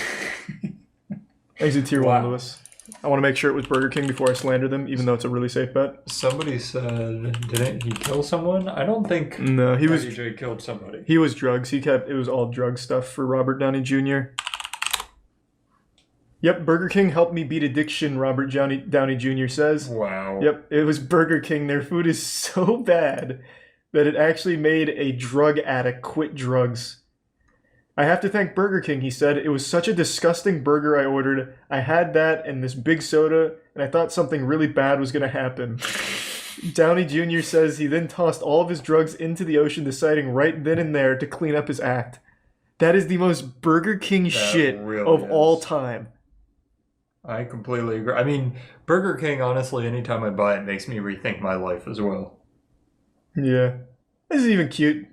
Exit tier 1, Lewis. I want to make sure it was Burger King before I slander them, even though it's a really safe bet. Somebody said, didn't he kill someone? I don't think. No, he was. DJ killed somebody. He was drugs. It was all drug stuff for Robert Downey Jr. Yep, Burger King helped me beat addiction, Robert Downey Jr. says. Wow. Yep, it was Burger King. Their food is so bad that it actually made a drug addict quit drugs. I have to thank Burger King, he said. It was such a disgusting burger I ordered. I had that and this big soda, and I thought something really bad was going to happen. Downey Jr. says he then tossed all of his drugs into the ocean, deciding right then and there to clean up his act. That is the most Burger King shit of all time. I completely agree. I mean, Burger King, honestly, anytime I buy it, makes me rethink my life as well. Yeah. This is even cute.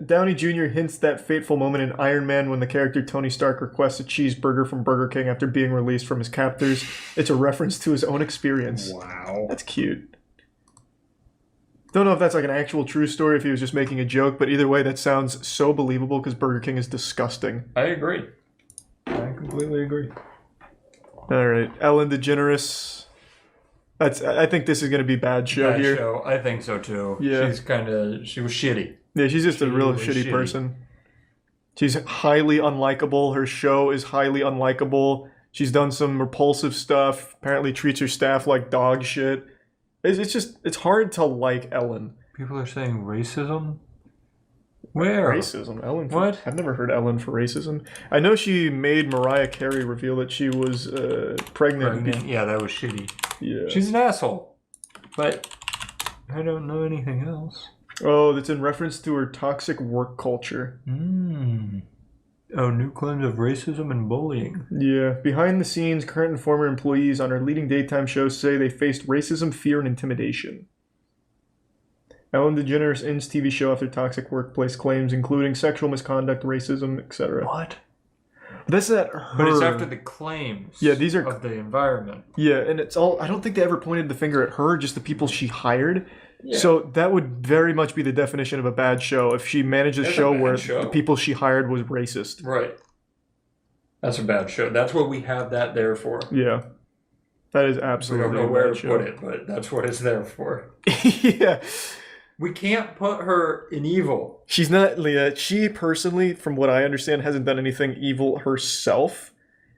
Downey Jr. hints that fateful moment in Iron Man when the character Tony Stark requests a cheeseburger from Burger King after being released from his captors. It's a reference to his own experience. Wow. That's cute. Don't know if that's like an actual true story, if he was just making a joke, but either way, that sounds so believable because Burger King is disgusting. I agree. I completely agree. All right, Ellen DeGeneres. I think this is going to be bad show Bad here. show. I think so too. Yeah. She was shitty. Yeah, she's just a real shitty person. She's highly unlikable. Her show is highly unlikable. She's done some repulsive stuff. Apparently treats her staff like dog shit. It's hard to like Ellen. People are saying racism? Where? Racism? Ellen? What? I've never heard Ellen for racism. I know she made Mariah Carey reveal that she was pregnant. Yeah, that was shitty. Yeah. She's an asshole. But I don't know anything else. Oh, that's in reference to her toxic work culture. Oh, new claims of racism and bullying. Yeah. Behind the scenes, current and former employees on her leading daytime shows say they faced racism, fear, and intimidation. Ellen DeGeneres ends TV show after toxic workplace claims, including sexual misconduct, racism, etc. What? That's not her. But it's after the claims. Yeah, these are of the environment. Yeah, and it's all. I don't think they ever pointed the finger at her, just the people she hired. Yeah. So that would very much be the definition of a bad show if she managed a That's show a bad where show. the people she hired was racist. Right. That's a bad show. That's what we have that there for. Yeah, that is We absolutely don't know a where bad to show. put it, but that's what it's there for. Yeah. We can't put her in evil. She's not, Leah. She personally, from what I understand, hasn't done anything evil herself.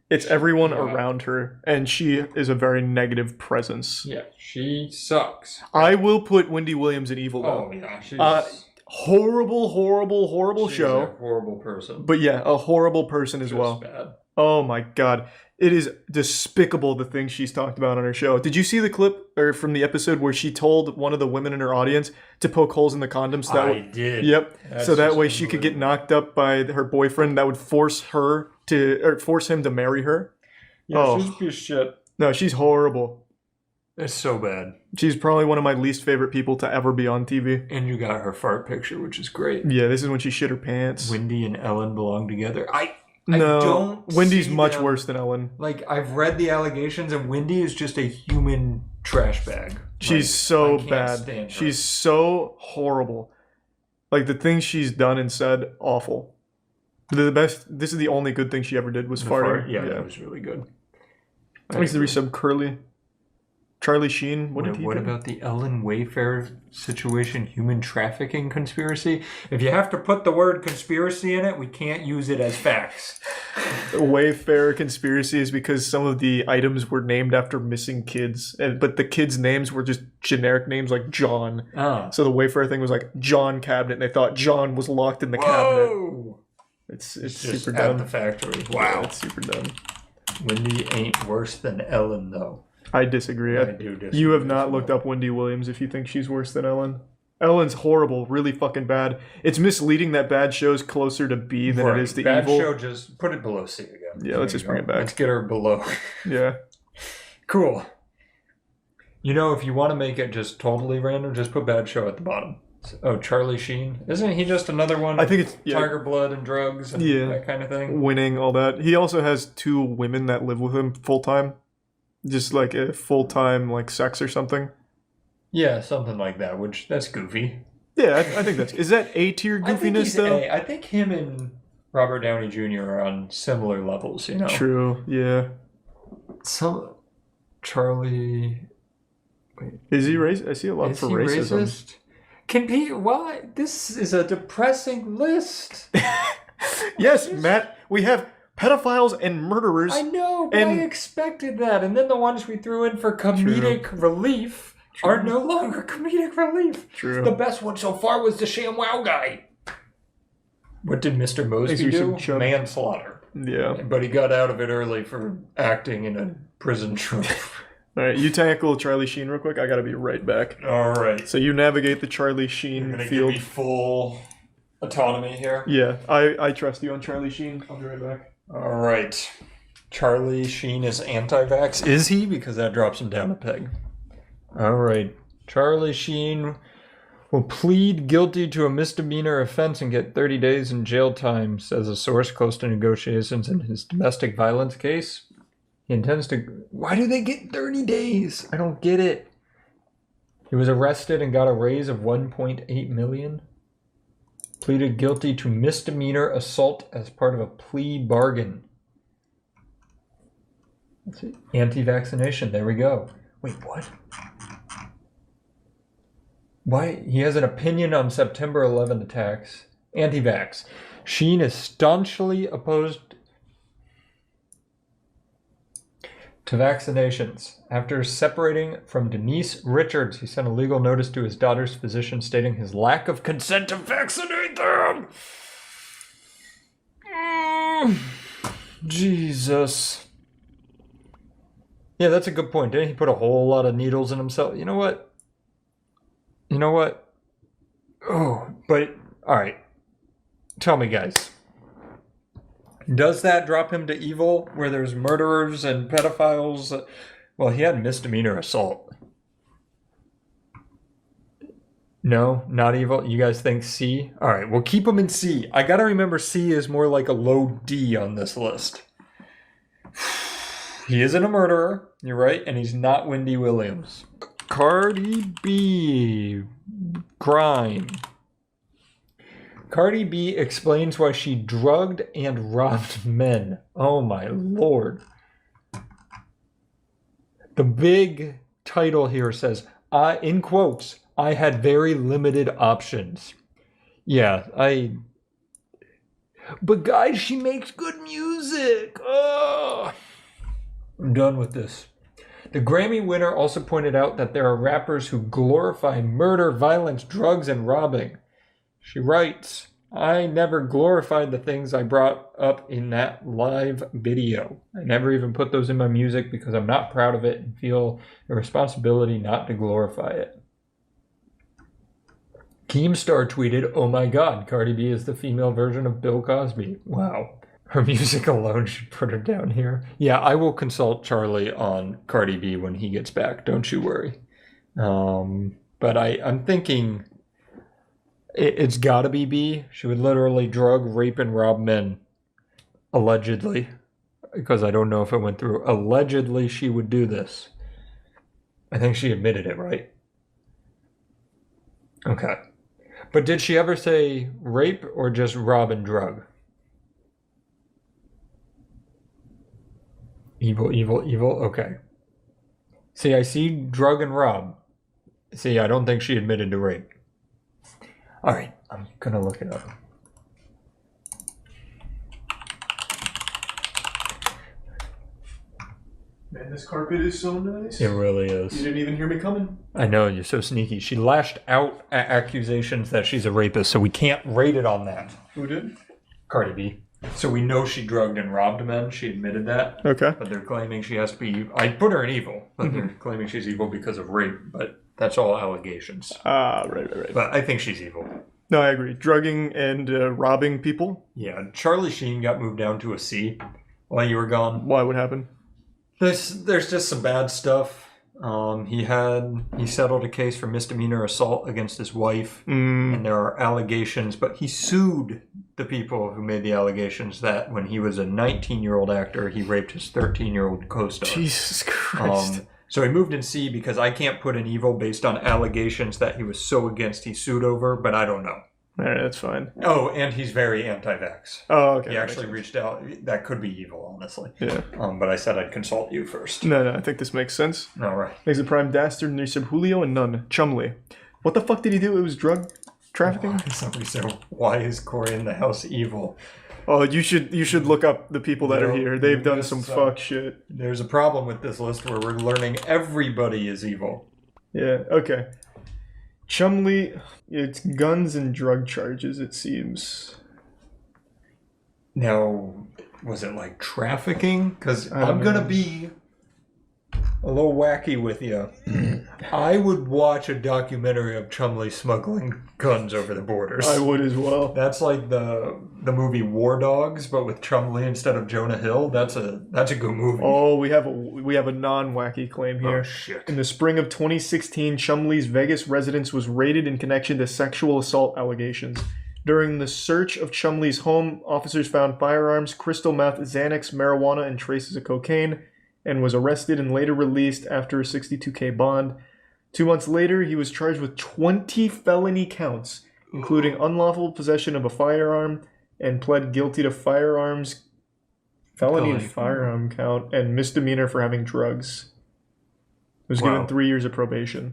It's everyone around her, and she is a very negative presence. Yeah, she sucks. I will put Wendy Williams in evil, though. Oh, yeah. She's, horrible she's show. a horrible person. But yeah, a horrible person as Just well. bad. Oh my god. It is despicable the things she's talked about on her show. Did you see the clip or from the episode where she told one of the women in her audience to poke holes in the condoms? So I did. Yep. That's so that just way she could get knocked up by her boyfriend. That would force him to marry her. Yeah, she's a piece of shit. No, she's horrible. It's so bad. She's probably one of my least favorite people to ever be on TV. And you got her fart picture, which is great. Yeah, this is when she shit her pants. Wendy and Ellen belong together. I No, don't Wendy's see much them- worse than Ellen. Like, I've read the allegations, and Wendy is just a human trash bag. She's Like, so I can't bad. stand her. She's so horrible. Like the things she's done and said, awful. The best. This is the only good thing she ever did was The farting. fart, yeah, that was really good. I used to be some curly. Charlie Sheen. What did he What do? about the Ellen Wayfair situation, human trafficking conspiracy? If you have to put the word conspiracy in it, we can't use it as facts. The Wayfair conspiracy is because some of the items were named after missing kids, but the kids' names were just generic names like John. Oh. So the Wayfair thing was like John cabinet, and they thought John was locked in the cabinet. It's just super at dumb. the factory. Yeah, Wow. it's super dumb. Wendy ain't worse than Ellen, though. I disagree. I do disagree You have as not well. looked up Wendy Williams if you think she's worse than Ellen. Ellen's horrible, really fucking bad. It's misleading that bad show's closer to B than it is to Bad evil. show, just put it below C again. Yeah, let's just bring it back. Let's get her below. Yeah. Cool. You know, if you want to make it just totally random, just put bad show at the bottom. Oh, Charlie Sheen. Isn't he just another one? I think it's Tiger Blood and drugs and that kind of thing. Winning, all that. He also has 2 women that live with him full time. Just like a full time like sex or something. Yeah, something like that, which that's goofy. Yeah, I think that's... Is that A-tier I think goofiness he's though? I think him and Robert Downey Jr. are on similar levels, you know? True, yeah. Some... Charlie... Wait. Is he racist? I see a lot Is for he racism. racist? Can be... Why? This is a depressing list. Yes, Matt, we have pedophiles and murderers. I know, but and I expected that. And then the ones we threw in for comedic relief are no longer comedic relief. True. The best one so far was the ShamWow guy. What did Mr. Mosby do? Manslaughter. Yeah. But he got out of it early for acting in a prison troop. All right, you tackle Charlie Sheen real quick. I gotta be right back. All right. So you navigate the Charlie Sheen You're gonna field. give me full autonomy here. Yeah, I trust you on Charlie Sheen. I'll be right back. All right. Charlie Sheen is anti-vax. Is he? Because that drops him down a peg. All right. Charlie Sheen will plead guilty to a misdemeanor offense and get 30 days in jail time, says a source close to negotiations in his domestic violence case. He intends to... Why do they get 30 days? I don't get it. He was arrested and got a raise of $1.8 million. Pleaded guilty to misdemeanor assault as part of a plea bargain. Let's see. Anti-vaccination. There we go. Wait, what? Why? He has an opinion on September 11 attacks. Anti-vax. Sheen is staunchly opposed to vaccinations. After separating from Denise Richards, he sent a legal notice to his daughter's physician stating his lack of consent to vaccinate them. Jesus. Yeah, that's a good point. Didn't he put a whole lot of needles in himself? You know what? Oh, but, alright. Tell me, guys. Does that drop him to evil where there's murderers and pedophiles? Well, he had misdemeanor assault. No, not evil. You guys think C? All right, we'll keep him in C. I gotta remember C is more like a low D on this list. He isn't a murderer, you're right, and he's not Wendy Williams. Cardi B. Grime. Cardi B explains why she drugged and robbed men. Oh my lord. The big title here says, in quotes, I had very limited options. Yeah, but guys, she makes good music. Oh, I'm done with this. The Grammy winner also pointed out that there are rappers who glorify murder, violence, drugs, and robbing. She writes, I never glorified the things I brought up in that live video. I never even put those in my music because I'm not proud of it and feel a responsibility not to glorify it. Keemstar tweeted, oh my god, Cardi B is the female version of Bill Cosby. Wow. Her music alone should put her down here. Yeah, I will consult Charlie on Cardi B when he gets back. Don't you worry. But I'm thinking it's got to be B. She would literally drug, rape, and rob men. Allegedly. Because I don't know if it went through. Allegedly, she would do this. I think she admitted it, right? Okay. But did she ever say rape or just rob and drug? Evil, evil, evil. Okay. See, I see drug and rob. See, I don't think she admitted to rape. All right, I'm going to look it up. Man, this carpet is so nice. It really is. You didn't even hear me coming. I know, you're so sneaky. She lashed out at accusations that she's a rapist, so we can't rate it on that. Who did? Cardi B. So we know she drugged and robbed men. She admitted that. Okay. But they're claiming she has to be... I put her in evil, but they're claiming she's evil because of rape. But that's all allegations. Right. But I think she's evil. No, I agree. Drugging and robbing people. Yeah, Charlie Sheen got moved down to a C while you were gone. Why? What happened? There's just some bad stuff. He settled a case for misdemeanor assault against his wife, and there are allegations, but he sued the people who made the allegations that when he was a 19-year-old actor, he raped his 13-year-old co-star. Jesus Christ. So he moved in C because I can't put in evil based on allegations that he was so against he sued over, but I don't know. All right, that's fine. Oh, and he's very anti-vax. Oh, okay. He actually reached out. That could be evil, honestly. Yeah. But I said I'd consult you first. No, I think this makes sense. All right. He's a prime dastard, and they said Julio and none. Chumley. What the fuck did he do? It was drug trafficking? Somebody said, why is Corey in the house evil? Oh, you should look up the people that are here. They've done some fuck shit. There's a problem with this list where we're learning everybody is evil. Yeah, okay. Chumley, it's guns and drug charges, it seems. Now, was it like trafficking? Because I'm going to be a little wacky with you. I would watch a documentary of Chumley smuggling guns over the borders. I would as well. That's like the movie War Dogs, but with Chumley instead of Jonah Hill. That's a good movie. Oh, we have a non-wacky claim here. Oh, shit. In the spring of 2016, Chumley's Vegas residence was raided in connection to sexual assault allegations. During the search of Chumley's home, officers found firearms, crystal meth, Xanax, marijuana, and traces of cocaine, and was arrested and later released after a $62K bond. 2 months later, he was charged with 20 felony counts, including unlawful possession of a firearm, and pled guilty to firearm count, and misdemeanor for having drugs. He was given 3 years of probation.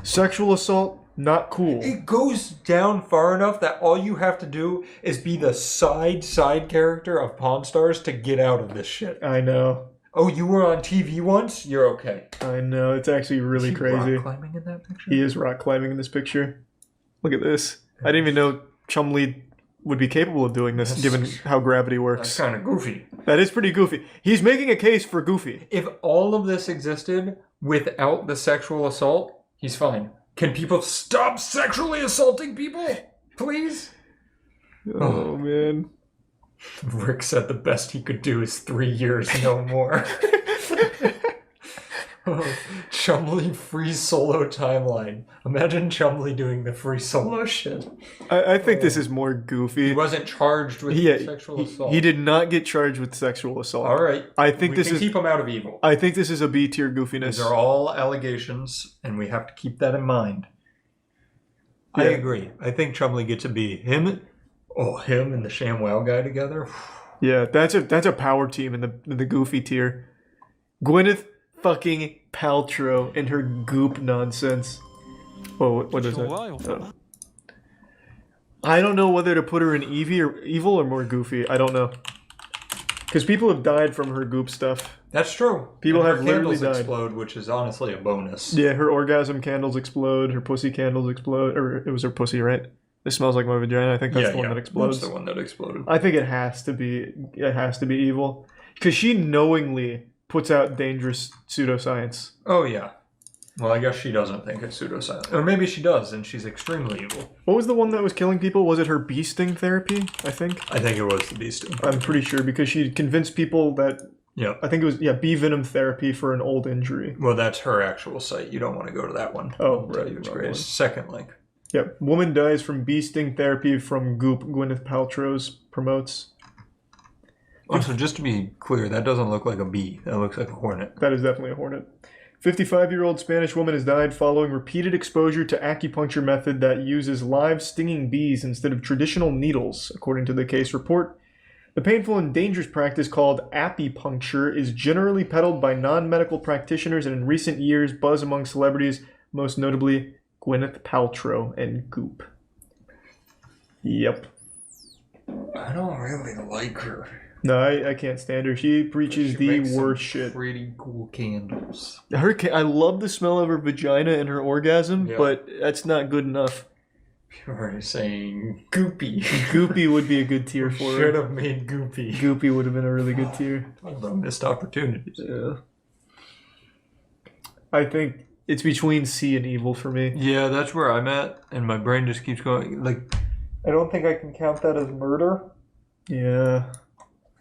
Sexual assault, not cool. It goes down far enough that all you have to do is be the side character of Pawn Stars to get out of this shit. I know. Oh, you were on TV once? You're okay. I know. It's actually really crazy. Rock climbing in that picture? He is rock climbing in this picture. Look at this. I didn't even know Chumley would be capable of doing this, given how gravity works. That's kind of goofy. That is pretty goofy. He's making a case for goofy. If all of this existed without the sexual assault, he's fine. Can people stop sexually assaulting people? Please? Oh, man. Rick said the best he could do is 3 years, no more. Chumley free solo timeline. Imagine Chumley doing the free solo shit. I think this is more goofy. He wasn't charged with sexual assault. He did not get charged with sexual assault. All right. I think we this can is keep him out of evil. I think this is a B tier goofiness. These are all allegations, and we have to keep that in mind. Yeah. I agree. I think Chumley gets a B. Him and the ShamWow guy together. Yeah, that's a power team in the goofy tier. Gwyneth fucking Paltrow and her goop nonsense. Oh, what is that? Oh. I don't know whether to put her in evil or more goofy. I don't know. Because people have died from her goop stuff. That's true. People and have her literally candles died. explode, which is honestly a bonus. Yeah, her orgasm candles explode. Her pussy candles explode. Or it was her pussy, right? It smells like my vagina. I think that's the one that explodes. That's the one that exploded. I think it has to be evil. Because she knowingly puts out dangerous pseudoscience. Oh, yeah. Well, I guess she doesn't think it's pseudoscience. Or maybe she does, and she's extremely evil. What was the one that was killing people? Was it her bee sting therapy, I think? I think it was the bee sting. I'm pretty sure, because she convinced people that... Yeah. I think it was, bee venom therapy for an old injury. Well, that's her actual site. You don't want to go to that one. Oh, I'll right. tell you it's great. Second link. Yep. Woman dies from bee sting therapy from goop. Gwyneth Paltrow's promotes. Also, just to be clear, that doesn't look like a bee. That looks like a hornet. That is definitely a hornet. 55-year-old Spanish woman has died following repeated exposure to acupuncture method that uses live stinging bees instead of traditional needles, according to the case report. The painful and dangerous practice called apipuncture is generally peddled by non-medical practitioners and in recent years buzz among celebrities, most notably Gwyneth Paltrow and Goop. Yep. I don't really like her. No, I can't stand her. She preaches the worst shit. Pretty cool candles. I love the smell of her vagina and her orgasm, but that's not good enough. People are saying Goopy. Goopy would be a good tier for her. Should have made Goopy. Goopy would have been a really good tier. Talk about missed opportunities. Yeah. I think it's between C and evil for me. Yeah, that's where I'm at, and my brain just keeps going. Like, I don't think I can count that as murder. Yeah.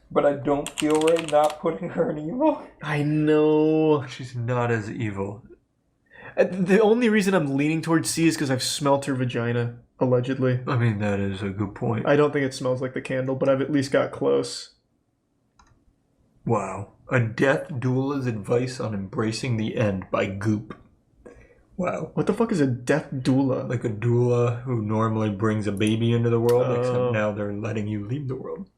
But I don't feel right not putting her in evil. I know. She's not as evil. The only reason I'm leaning towards C is because I've smelt her vagina, allegedly. I mean, that is a good point. I don't think it smells like the candle, but I've at least got close. Wow. A death doula's advice on embracing the end by Goop. Wow. What the fuck is a death doula? Like a doula who normally brings a baby into the world, except now they're letting you leave the world.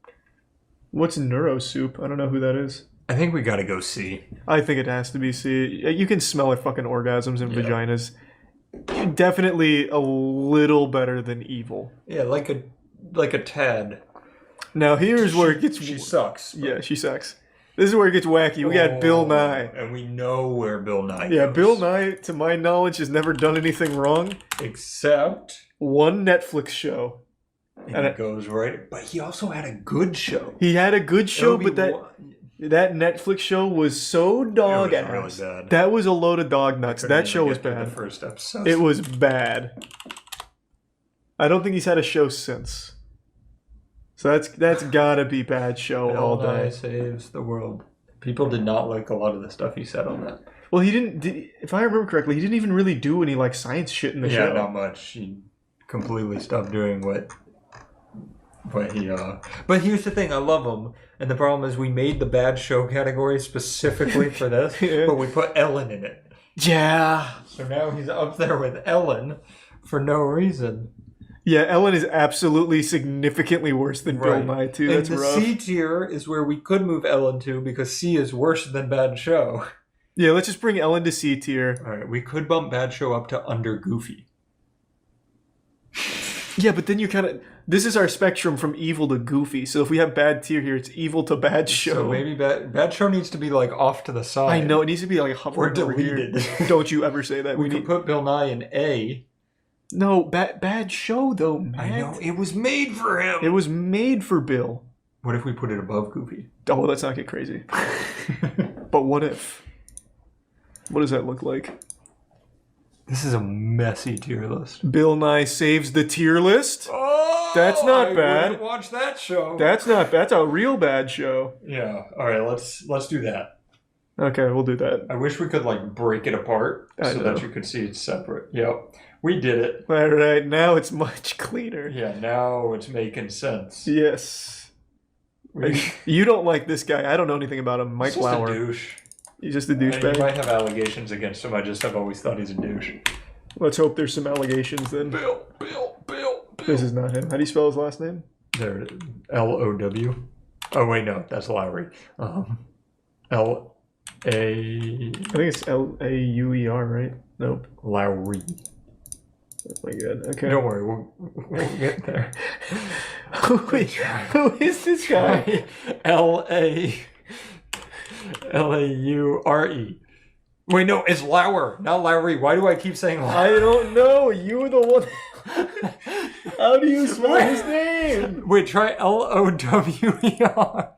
What's neurosoup? I don't know who that is. I think we gotta go C. I think it has to be C. You can smell her fucking orgasms and vaginas. Definitely a little better than evil. Yeah, like a tad. Now here's where it gets... She sucks. Yeah, she sucks. This is where it gets wacky. We got Bill Nye. And we know where Bill Nye goes. Yeah, Bill Nye, to my knowledge, has never done anything wrong. Except... one Netflix show. And it goes right... But he also had a good show. He had a good show, but that Netflix show was so dog ass. Really bad. That was a load of dog nuts. That show was bad. The first episode. It was bad. I don't think he's had a show since. So that's gotta be bad show all Bill Nye day. saves the world. People did not like a lot of the stuff he said on that. Well, he didn't. If I remember correctly, he didn't even really do any like science shit in the show. Yeah, not much. He completely stopped doing what he. But here's the thing: I love him, and the problem is we made the bad show category specifically for this, but we put Ellen in it. Yeah. So now he's up there with Ellen for no reason. Yeah, Ellen is absolutely significantly worse than Bill Nye too. And That's the rough. C tier is where we could move Ellen to because C is worse than bad show. Yeah, let's just bring Ellen to C tier. All right, we could bump bad show up to under Goofy. Yeah, but then you kind of... This is our spectrum from evil to goofy. So if we have bad tier here, it's evil to bad show. So maybe bad show needs to be like off to the side. I know, it needs to be like hovering or over deleted. here. Don't you ever say that. We could put Bill Nye in A. No, bad show though, man. I know, it was made for him. It was made for Bill. What if we put it above Goofy? Oh, let's not get crazy. But what if? What does that look like? This is a messy tier list. Bill Nye saves the tier list? Oh, that's not bad. I watch that show. That's a real bad show. Yeah. All right, let's do that. Okay, we'll do that. I wish we could like break it apart I so know. that you could see it's separate. Yep. We did it. All right, now it's much cleaner. Yeah, now it's making sense. Yes. You don't like this guy. I don't know anything about him. Mike He's just Lauer. a douche. He's just a You douchebag. might have allegations against him. I just have always thought he's a douche. Let's hope there's some allegations then. Bill. This is not him. How do you spell his last name? There it is. L-O-W. Oh, wait, no. That's Lowry. L-A... I think it's L-A-U-E-R, right? Nope. Lowry. Oh my god. Okay. Don't worry. We'll get there. Who is this guy? L-A-U-R-E. Wait, no, it's Lauer, not Lowry. Why do I keep saying Lauer? I don't know. You were the one. How do you spell his name? Wait, try L-O-W-E-R.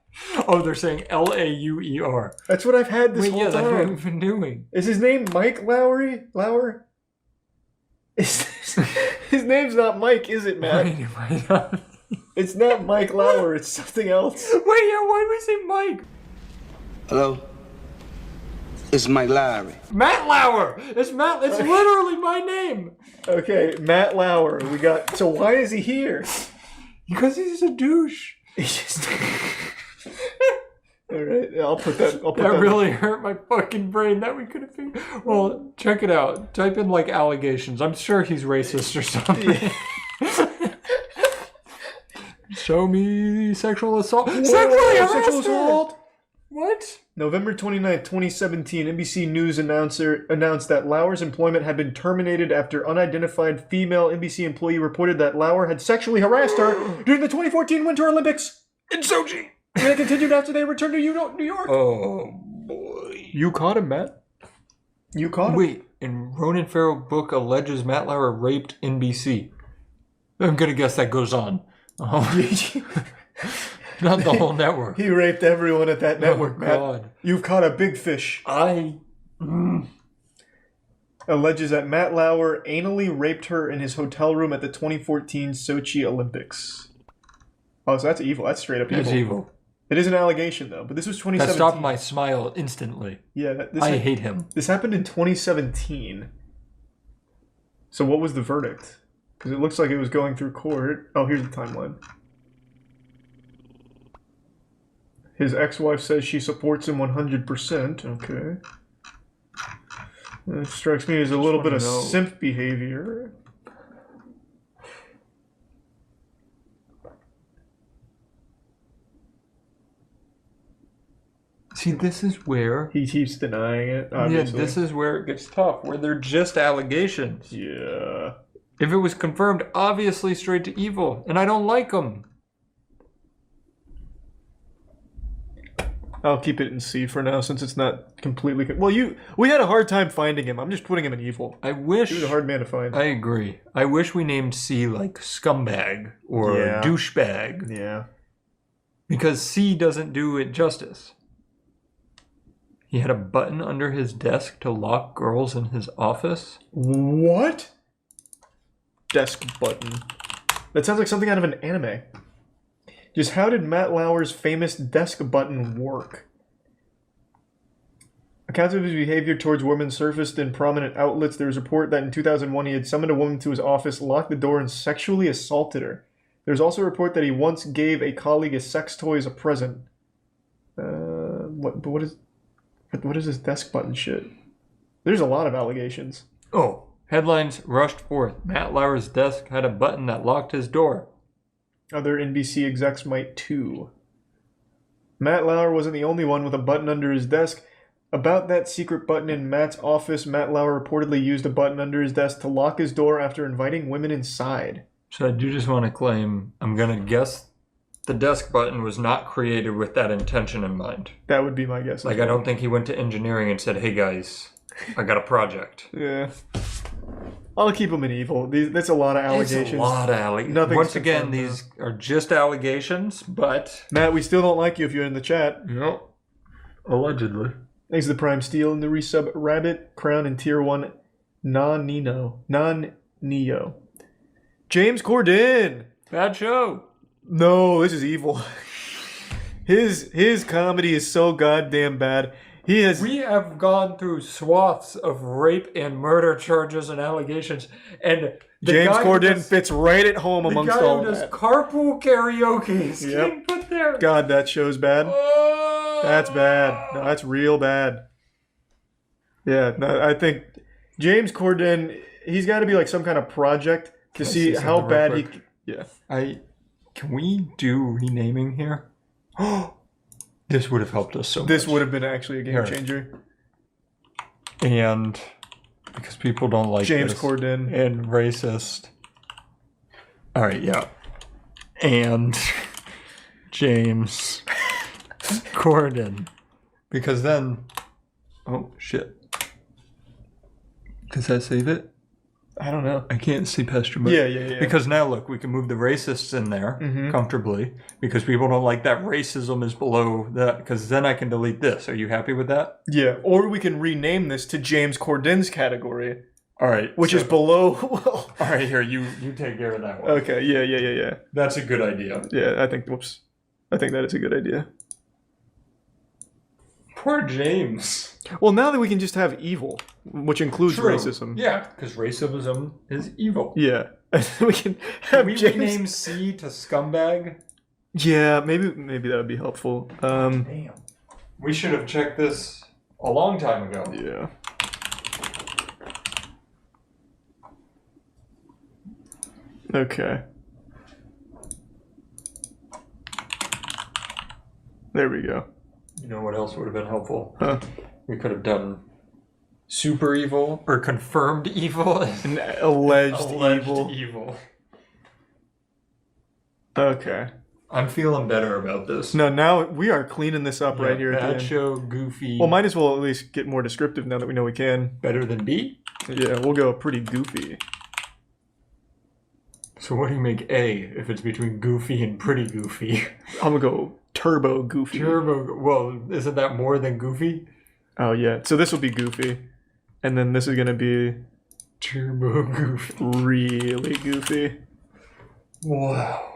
Oh, they're saying L-A-U-E-R. That's what I've had this whole That's what time. we've been doing. Is his name Mike Lowry? Lauer? His name's not Mike, is it, Matt? It's not Mike Lauer. It's something else. Wait, yeah, why did we say Mike? Hello? It's Mike Lowry. Matt Lauer! It's literally my name. Okay, Matt Lauer. We got. So why is he here? Because he's a douche. All right, I'll put that. That really hurt my fucking brain that we could have figured. Well, check it out. Type in like allegations. I'm sure he's racist or something. Show me sexual assault. Sexual assault. What? November 29th, 2017, NBC News announced that Lauer's employment had been terminated after unidentified female NBC employee reported that Lauer had sexually harassed her during the 2014 Winter Olympics in Sochi. And it continued after they returned to New York. Oh, boy. You caught him, Matt. You caught him? Wait, and Ronan Farrow book alleges Matt Lauer raped NBC. I'm going to guess that goes on. Not the whole network. He raped everyone at that network, Matt. God. You've caught a big fish. Alleges that Matt Lauer anally raped her in his hotel room at the 2014 Sochi Olympics. Oh, so that's evil. That's straight up evil. That's evil. It is an allegation, though, but this was 2017. That stopped my smile instantly. Yeah, I hate him. This happened in 2017. So what was the verdict? Because it looks like it was going through court. Oh, here's the timeline. His ex-wife says she supports him 100%. Okay. That strikes me as a little bit of simp behavior. See, this is where... He keeps denying it, obviously. Yeah, this is where it gets tough, where they're just allegations. Yeah. If it was confirmed, obviously straight to evil, and I don't like them. I'll keep it in C for now, since it's not completely... we had a hard time finding him. I'm just putting him in evil. I wish... He was a hard man to find. I agree. I wish we named C like scumbag or douchebag. Yeah. Because C doesn't do it justice. He had a button under his desk to lock girls in his office. What? Desk button. That sounds like something out of an anime. Just how did Matt Lauer's famous desk button work? Accounts of his behavior towards women surfaced in prominent outlets. There was a report that in 2001 he had summoned a woman to his office, locked the door, and sexually assaulted her. There's also a report that he once gave a colleague a sex toy as a present. What is this desk button shit? There's a lot of allegations. Oh, headlines rushed forth. Matt Lauer's desk had a button that locked his door. Other NBC execs might too. Matt Lauer wasn't the only one with a button under his desk. About that secret button in Matt's office, Matt Lauer reportedly used a button under his desk to lock his door after inviting women inside. So I do just want to claim, I'm going to guess the desk button was not created with that intention in mind. That would be my guess. Like, I don't think he went to engineering and said, hey guys, I got a project. Yeah. I'll keep him in evil. That's a lot of allegations. It's a lot of allegations. Once again, these are just allegations, but... Matt, we still don't like you if you're in the chat. Yep. Allegedly. Thanks to the Prime Steel and the resub Rabbit, Crown, and Tier 1 Non-Neo. James Corden! Bad show. No, this is evil. His comedy is so goddamn bad. He is. We have gone through swaths of rape and murder charges and allegations, and James Corden fits right at home amongst all the guy who that. does carpool karaoke is getting put there. God, that show's bad. That's bad. No, that's real bad. Yeah, no, I think James Corden, he's got to be like some kind of project to see how bad he. Yeah. Can we do renaming here? This would have helped us so much. This would have been actually a game changer. And because people don't like James this, Corden and racist. All right, yeah. And James Corden. Because then, oh shit. Does that save it? I don't know. I can't see past your. Yeah. Because now look, we can move the racists in there comfortably because people don't like that racism is below that. Because then I can delete this. Are you happy with that? Yeah. Or we can rename this to James Corden's category. All right. Which is below. All right, here you take care of that one. Okay. Yeah. That's a good idea. Yeah, I think. Whoops. I think that is a good idea. Poor James. Well, now that we can just have evil, which includes racism. Yeah, because racism is evil. Yeah. We can have we James... rename C to scumbag? Yeah, maybe that would be helpful. Damn. We should have checked this a long time ago. Yeah. Okay. There we go. You know what else would have been helpful? Huh. We could have done super evil or confirmed evil. And alleged evil. Okay. I'm feeling better about this. No, now we are cleaning this up right here at the Bad end. show, goofy. Well, might as well at least get more descriptive now that we know we can. Better than B? Yeah, we'll go pretty goofy. So what do you make A if it's between goofy and pretty goofy? I'm gonna go turbo goofy. Well, isn't that more than goofy? Oh yeah. So this will be goofy, and then this is gonna be turbo goofy. Really goofy. Wow.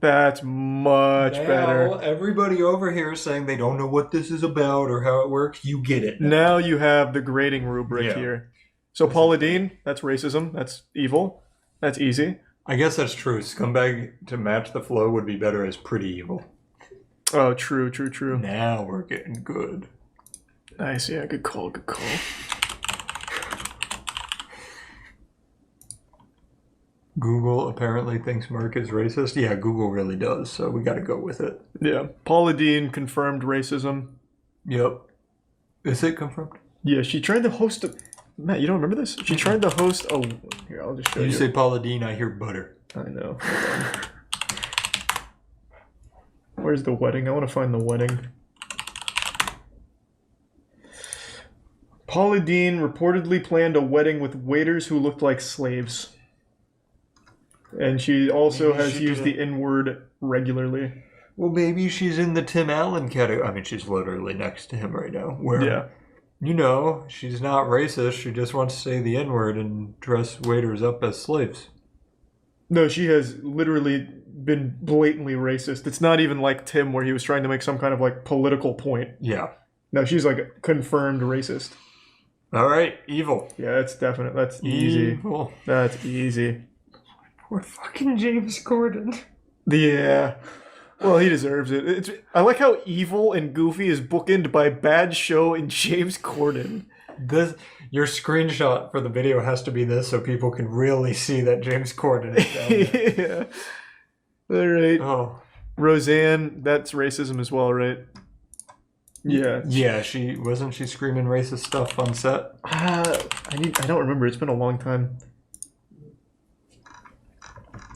That's much better. Everybody over here is saying they don't know what this is about or how it works. You get it. Now you have the grading rubric here. So Paula Deen, that's racism. That's evil. That's easy. I guess that's true. Scumbag to match the flow would be better as pretty evil. Oh, true. Now we're getting good. Nice, yeah, good call. Google apparently thinks Mark is racist. Yeah, Google really does, so we gotta go with it. Yeah. Paula Deen confirmed racism. Yep. Is it confirmed? Yeah, she tried to host a... Matt, you don't remember this? She tried to host a... Here, I'll just show you. You say Paula Deen, I hear butter. I know. Where's the wedding? I want to find the wedding. Paula Deen reportedly planned a wedding with waiters who looked like slaves. And she also has used the N-word regularly. Well, maybe she's in the Tim Allen category. I mean, she's literally next to him right now. Where, yeah. You know, she's not racist. She just wants to say the N-word and dress waiters up as slaves. No, she has literally been blatantly racist. It's not even like Tim where he was trying to make some kind of like political point. Yeah. No, she's like a confirmed racist. All right, evil. Yeah, that's definite. That's easy. Evil. That's easy. Poor fucking James Corden. Yeah. Well, he deserves it. I like how evil and goofy is bookended by bad show and James Corden. Your screenshot for the video has to be this so people can really see that James Corden is down there. Yeah. All right. Oh. Roseanne, that's racism as well, right? Yeah. Yeah, she wasn't she screaming racist stuff on set? I don't remember. It's been a long time.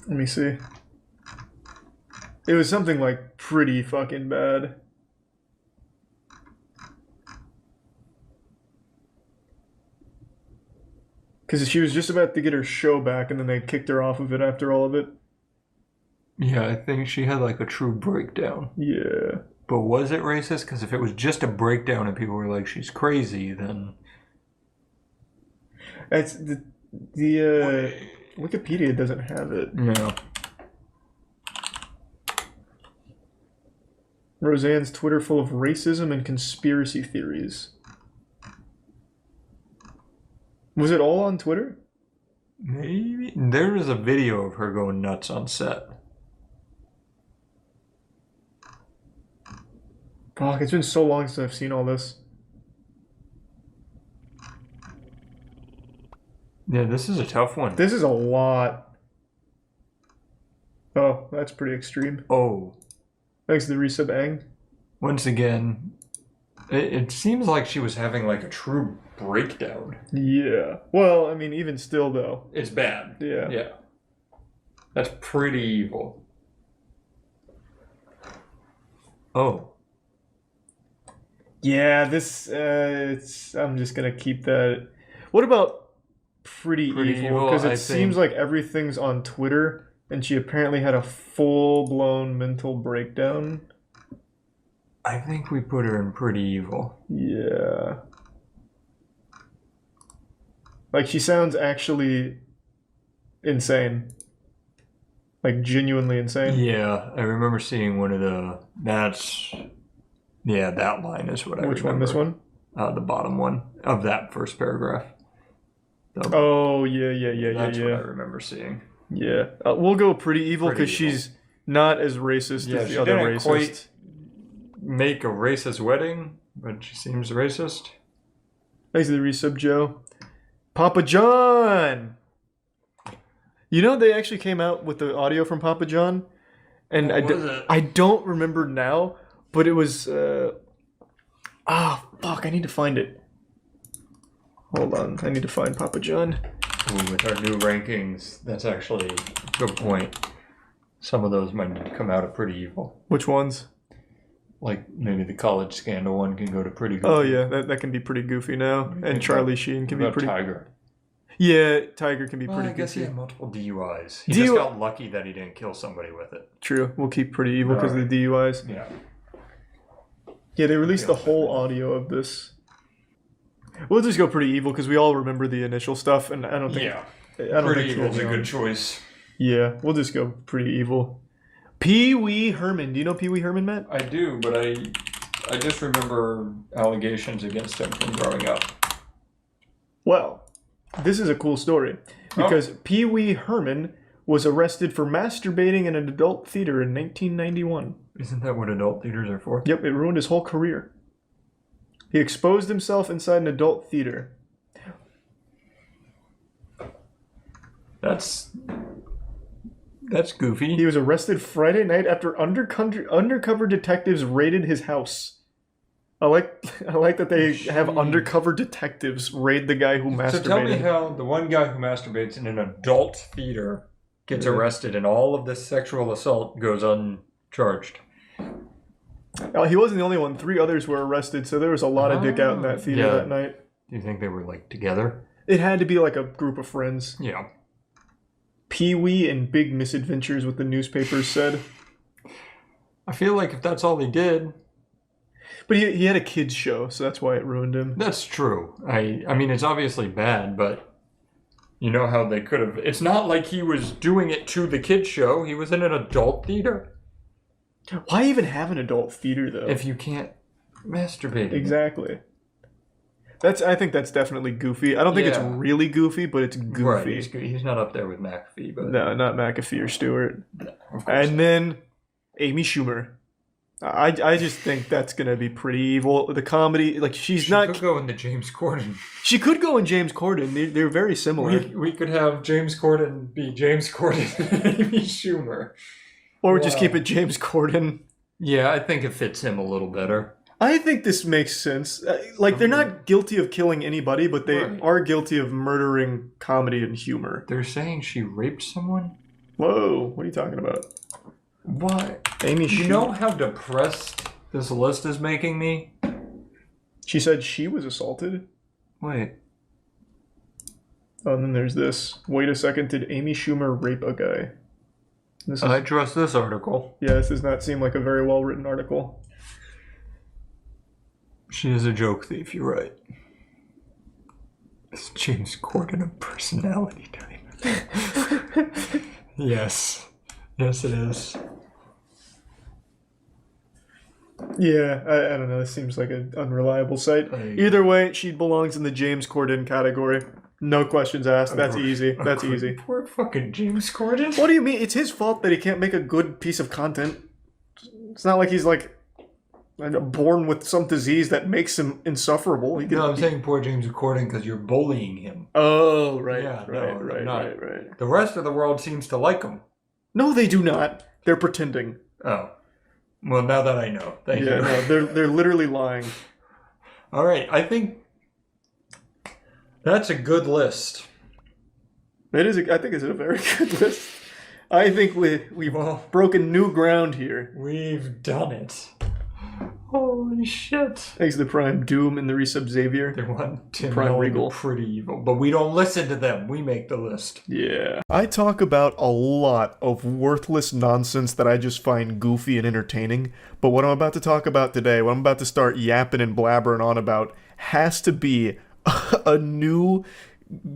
Let me see. It was something like pretty fucking bad. Because she was just about to get her show back and then they kicked her off of it after all of it. Yeah, I think she had like a true breakdown. Yeah. But was it racist? Because if it was just a breakdown and people were like, she's crazy, then... It's the Wikipedia doesn't have it. Yeah. Roseanne's Twitter full of racism and conspiracy theories. Was it all on Twitter? Maybe. There is a video of her going nuts on set. Fuck, it's been so long since I've seen all this. Yeah, this is a tough one. This is a lot. Oh, that's pretty extreme. Oh. Thanks to the resub Ang. Once again, it seems like she was having like a true breakdown. Yeah. Well, I mean, even still, though. It's bad. Yeah. Yeah. That's pretty evil. Oh. Yeah, this, I'm just gonna keep that. What about Pretty Evil? Because it seems like everything's on Twitter, and she apparently had a full-blown mental breakdown. I think we put her in Pretty Evil. Yeah. Like, she sounds actually insane. Like, genuinely insane. Yeah, I remember seeing one of yeah, that line is what I remember. Which one? This one? The bottom one of that first paragraph. Oh, yeah. That's what I remember seeing. Yeah. We'll go Pretty Evil because Pretty Evil. she's not as racist as she the other didn't racist. quite make a racist wedding, but she seems racist. Thanks to the resub, Joe. Papa John! You know, they actually came out with the audio from Papa John, and I don't remember now, but it was, fuck, I need to find it. Hold on, I need to find Papa John. Ooh, with our new rankings, that's actually a good point. Some of those might come out of Pretty Evil. Which ones? Like, maybe the college scandal one can go to Pretty Goofy. Oh yeah, that can be pretty goofy now. And Charlie Sheen can be pretty... Tiger? Yeah, Tiger can be Well, pretty I guess he goofy. had multiple DUIs. He just got lucky that he didn't kill somebody with it. True, we'll keep Pretty Evil because of the DUIs. Yeah. Yeah, they released the whole audio of this. We'll just go Pretty Evil because we all remember the initial stuff, and I don't think... Yeah. I don't Pretty think Evil's a good choice. Yeah, we'll just go Pretty Evil. Pee Wee Herman. Do you know Pee Wee Herman, Matt? I do, but I just remember allegations against him from growing up. Well, this is a cool story because Pee Wee Herman was arrested for masturbating in an adult theater in 1991. Isn't that what adult theaters are for? Yep, it ruined his whole career. He exposed himself inside an adult theater. That's goofy. He was arrested Friday night after undercover detectives raided his house. I like that they have undercover detectives raid the guy who masturbated. So tell me how the one guy who masturbates in an adult theater gets arrested and all of this sexual assault goes uncharged. He wasn't the only one. 3 others were arrested, so there was a lot of dick out in that theater that night. Do you think they were like together? It had to be like a group of friends. Yeah. Pee-wee and big misadventures, what the newspapers said. I feel like if that's all he did... But he had a kid's show, so that's why it ruined him. That's true. I mean, it's obviously bad, but you know how they could have... It's not like he was doing it to the kid's show. He was in an adult theater. Why even have an adult theater, though? If you can't masturbate. Exactly. I think that's definitely goofy. I don't think it's really goofy, but it's goofy. Right, he's not up there with McAfee, but... No, not McAfee or Stewart. Of course and then Amy Schumer. I just think that's gonna be pretty evil. The comedy, like she could go into James Corden. She could go in James Corden. They're very similar. We could have James Corden be James Corden and Amy Schumer. Or just keep it James Corden. Yeah, I think it fits him a little better. I think this makes sense. Like, they're not guilty of killing anybody, but they are guilty of murdering comedy and humor. They're saying she raped someone? Whoa, what are you talking about? What? Amy You know how depressed this list is making me? She said she was assaulted. Wait. Oh, and then there's this. Wait a second, did Amy Schumer rape a guy? I trust this article. Yeah, this does not seem like a very well-written article. She is a joke thief, you're right. It's James Corden of personality type. Yes. Yes, it is. Yeah, I don't know. It seems like an unreliable site. Either way, she belongs in the James Corden category. No questions asked. That's easy. That's easy. Poor fucking James Corden. What do you mean? It's his fault that he can't make a good piece of content. It's not like he's like born with some disease that makes him insufferable. No, I'm saying poor James Corden because you're bullying him. Oh, right. Yeah, right. The rest of the world seems to like him. No, they do not. They're pretending. Oh. Well, now that I know. Thank you. No, they're literally lying. All right, I think that's a good list. I think it's a very good list. I think we've broken new ground here. We've done it. Holy shit. Thanks to Prime Doom and the Resub Xavier. They want Tim Prime Miller Regal. Pretty evil, but we don't listen to them. We make the list. Yeah. I talk about a lot of worthless nonsense that I just find goofy and entertaining, but what I'm about to talk about today, what I'm about to start yapping and blabbering on about, has to be a new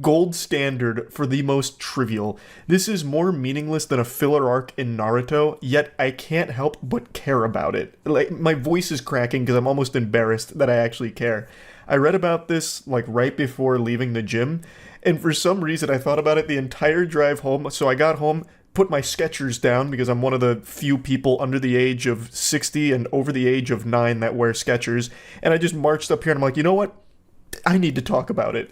gold standard for the most trivial. This is more meaningless than a filler arc in Naruto, yet I can't help but care about it. Like, my voice is cracking because I'm almost embarrassed that I actually care. I read about this like right before leaving the gym, and for some reason I thought about it the entire drive home. So I got home, put my Skechers down because I'm one of the few people under the age of 60 and over the age of 9 that wear Skechers, and I just marched up here and I'm like, you know what? I need to talk about it.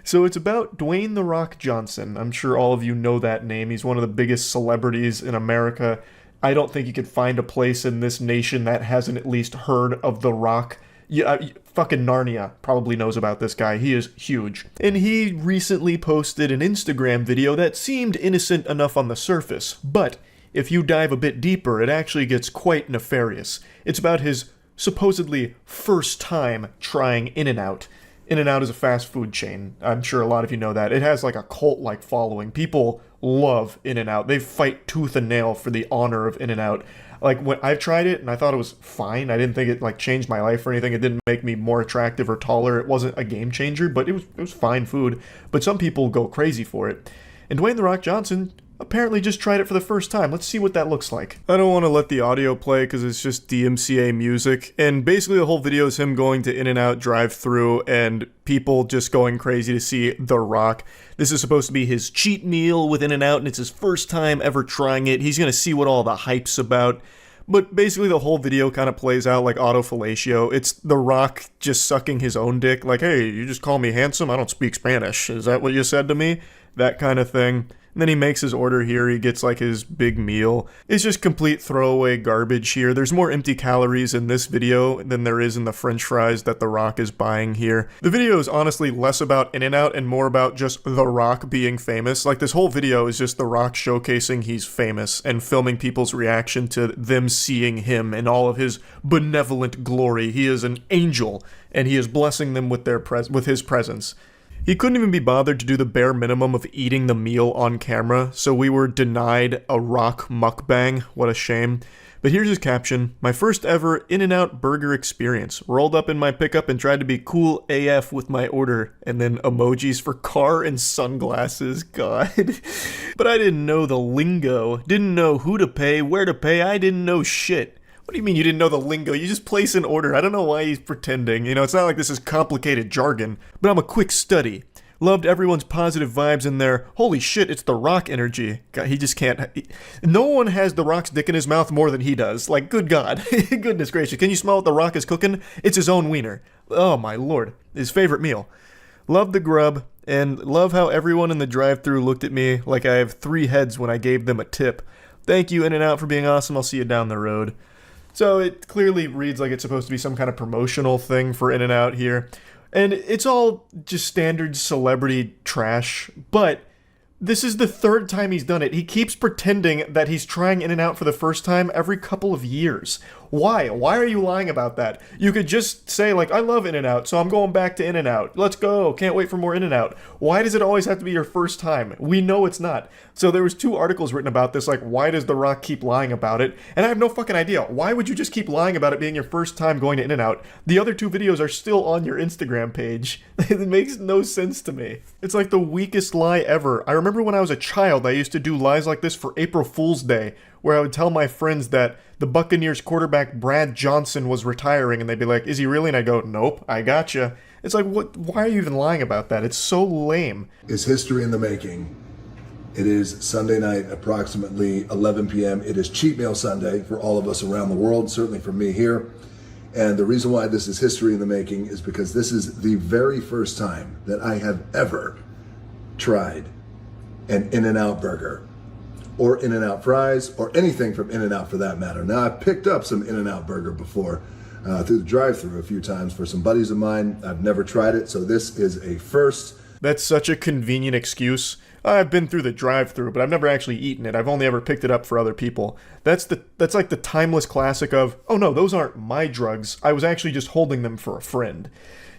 So it's about Dwayne "The Rock" Johnson. I'm sure all of you know that name. He's one of the biggest celebrities in America. I don't think you could find a place in this nation that hasn't at least heard of The Rock. Fucking Narnia probably knows about this guy. He is huge. And he recently posted an Instagram video that seemed innocent enough on the surface, but if you dive a bit deeper, it actually gets quite nefarious. It's about his supposedly first time trying In-N-Out. In-N-Out is a fast food chain. I'm sure a lot of you know that. It has like a cult-like following. People love In-N-Out. They fight tooth and nail for the honor of In-N-Out. Like, when I've tried it and I thought it was fine. I didn't think it like changed my life or anything. It didn't make me more attractive or taller. It wasn't a game changer, but it was fine food. But some people go crazy for it. And Dwayne "The Rock" Johnson apparently just tried it for the first time. Let's see what that looks like. I don't want to let the audio play because it's just DMCA music. And basically the whole video is him going to In-N-Out drive-thru and people just going crazy to see The Rock. This is supposed to be his cheat meal with In-N-Out, and it's his first time ever trying it. He's going to see what all the hype's about. But basically the whole video kind of plays out like autofellatio. It's The Rock just sucking his own dick. Like, hey, you just call me handsome? I don't speak Spanish. Is that what you said to me? That kind of thing. And then he makes his order here, he gets like his big meal. It's just complete throwaway garbage here. There's more empty calories in this video than there is in the french fries that The Rock is buying here. The video is honestly less about In-N-Out and more about just The Rock being famous. Like, this whole video is just The Rock showcasing he's famous and filming people's reaction to them seeing him in all of his benevolent glory. He is an angel, and he is blessing them with his presence. He couldn't even be bothered to do the bare minimum of eating the meal on camera, so we were denied a Rock mukbang. What a shame. But here's his caption: "My first ever In-N-Out burger experience. Rolled up in my pickup and tried to be cool AF with my order." And then emojis for car and sunglasses. God. But I didn't know the lingo. Didn't know who to pay, where to pay. I didn't know shit. What do you mean you didn't know the lingo? You just place an order. I don't know why he's pretending. You know, it's not like this is complicated jargon. But I'm a quick study. Loved everyone's positive vibes in there. Holy shit, it's The Rock energy. God, he just can't. No one has The Rock's dick in his mouth more than he does. Like, good God. Goodness gracious. Can you smell what The Rock is cooking? It's his own wiener. Oh my lord. His favorite meal. Love the grub. And love how everyone in the drive-thru looked at me like I have 3 heads when I gave them a tip. Thank you, In-N-Out, for being awesome. I'll see you down the road. So it clearly reads like it's supposed to be some kind of promotional thing for In-N-Out here. And it's all just standard celebrity trash, but this is the 3rd time he's done it. He keeps pretending that he's trying In-N-Out for the first time every couple of years. Why? Why are you lying about that? You could just say, like, I love In-N-Out, so I'm going back to In-N-Out. Let's go. Can't wait for more In-N-Out. Why does it always have to be your first time? We know it's not. So there was 2 articles written about this, like, why does The Rock keep lying about it? And I have no fucking idea. Why would you just keep lying about it being your first time going to In-N-Out? The other 2 videos are still on your Instagram page. It makes no sense to me. It's like the weakest lie ever. I remember remember when I was a child, I used to do lies like this for April Fool's Day, where I would tell my friends that the Buccaneers quarterback Brad Johnson was retiring, and they'd be like, is he really? And I go, nope, I gotcha. It's like, what? Why are you even lying about that? It's so lame. Is history in the making. It is Sunday night, approximately 11 p.m. It is Cheat Meal Sunday for all of us around the world, certainly for me here. And the reason why this is history in the making is because this is the very first time that I have ever tried an In-N-Out burger or In-N-Out fries or anything from In-N-Out for that matter. Now, I've picked up some In-N-Out burger before through the drive-thru a few times for some buddies of mine. I've never tried it, so this is a first. That's such a convenient excuse. I've been through the drive-thru, but I've never actually eaten it. I've only ever picked it up for other people. That's like the timeless classic of, oh no, those aren't my drugs. I was actually just holding them for a friend.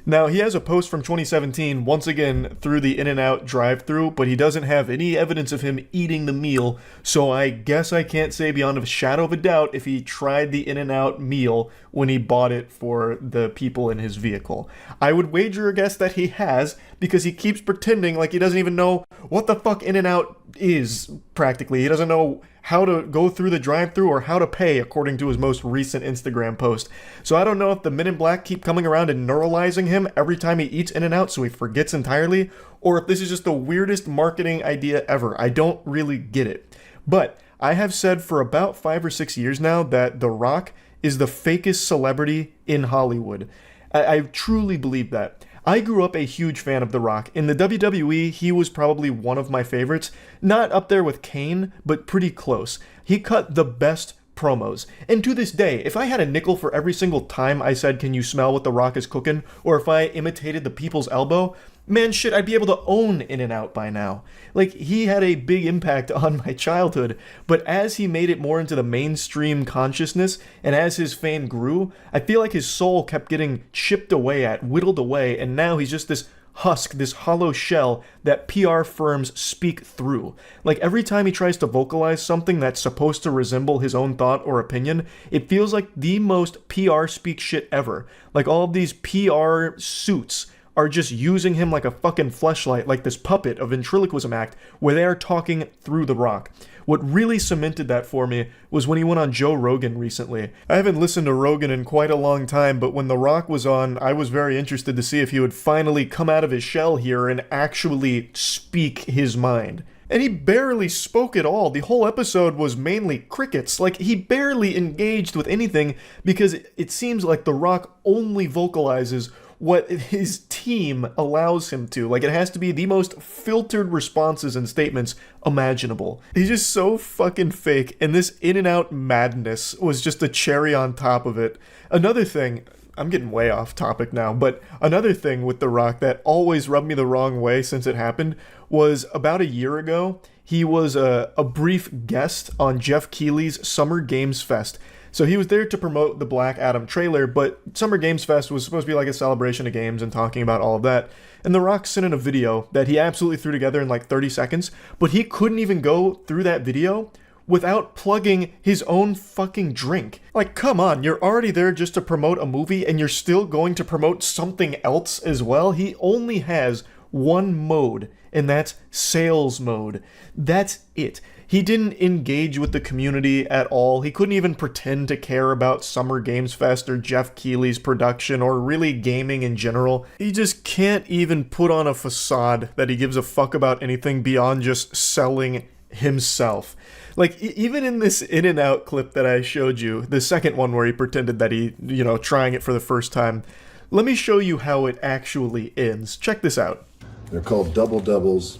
Now, he has a post from 2017, once again, through the In-N-Out drive-thru, but he doesn't have any evidence of him eating the meal, so I guess I can't say beyond a shadow of a doubt if he tried the In-N-Out meal when he bought it for the people in his vehicle. I would wager a guess that he has, because he keeps pretending like he doesn't even know what the fuck In-N-Out is, practically. He doesn't know how to go through the drive-thru or how to pay, according to his most recent Instagram post. So I don't know if the Men in Black keep coming around and neuralizing him every time he eats In-N-Out so he forgets entirely, or if this is just the weirdest marketing idea ever. I don't really get it. But I have said for about 5 or 6 years now that The Rock is the fakest celebrity in Hollywood. I truly believe that. I grew up a huge fan of The Rock. In the WWE, he was probably one of my favorites. Not up there with Kane, but pretty close. He cut the best promos. And to this day, if I had a nickel for every single time I said, can you smell what The Rock is cooking? Or if I imitated the people's elbow, man, shit, I'd be able to own In-N-Out by now. Like, he had a big impact on my childhood, but as he made it more into the mainstream consciousness, and as his fame grew, I feel like his soul kept getting chipped away at, whittled away, and now he's just this husk, this hollow shell that PR firms speak through. Like, every time he tries to vocalize something that's supposed to resemble his own thought or opinion, it feels like the most PR speak shit ever. Like, all of these PR suits are just using him like a fucking fleshlight, like this puppet of ventriloquism act where they are talking through The Rock. What really cemented that for me was when he went on Joe Rogan recently. I haven't listened to Rogan in quite a long time, but when The Rock was on, I was very interested to see if he would finally come out of his shell here and actually speak his mind. And he barely spoke at all. The whole episode was mainly crickets. Like, he barely engaged with anything because it seems like The Rock only vocalizes what his team allows him to. Like, it has to be the most filtered responses and statements imaginable. He's just so fucking fake, and this In-N-Out madness was just a cherry on top of it. Another thing, I'm getting way off topic now, but another thing with The Rock that always rubbed me the wrong way since it happened was about a year ago, he was a brief guest on Jeff Keighley's Summer Games Fest. So he was there to promote the Black Adam trailer, but Summer Games Fest was supposed to be like a celebration of games and talking about all of that. And The Rock sent in a video that he absolutely threw together in like 30 seconds, but he couldn't even go through that video without plugging his own fucking drink. Like, come on, you're already there just to promote a movie and you're still going to promote something else as well? He only has one mode, and that's sales mode. That's it. He didn't engage with the community at all. He couldn't even pretend to care about Summer Games Fest or Jeff Keighley's production or really gaming in general. He just can't even put on a facade that he gives a fuck about anything beyond just selling himself. Like, even in this In-N-Out clip that I showed you, the second one where he pretended that he, trying it for the first time, let me show you how it actually ends. Check this out. They're called double doubles,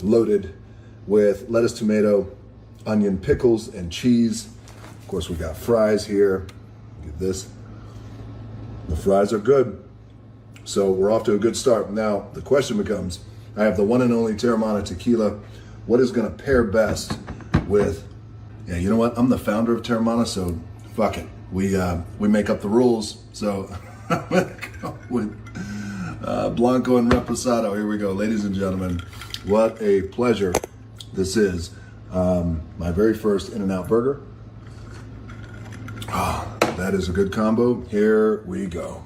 loaded with lettuce, tomato, onion, pickles, and cheese. Of course, we got fries here. Get this. The fries are good. So we're off to a good start. Now, the question becomes, I have the one and only Terramana tequila. What is going to pair best with, you know what? I'm the founder of Terramana, so fuck it. We make up the rules. So I'm going to go with Blanco and Reposado. Here we go, ladies and gentlemen. What a pleasure this is. My very first In-N-Out burger. That is a good combo. Here we go.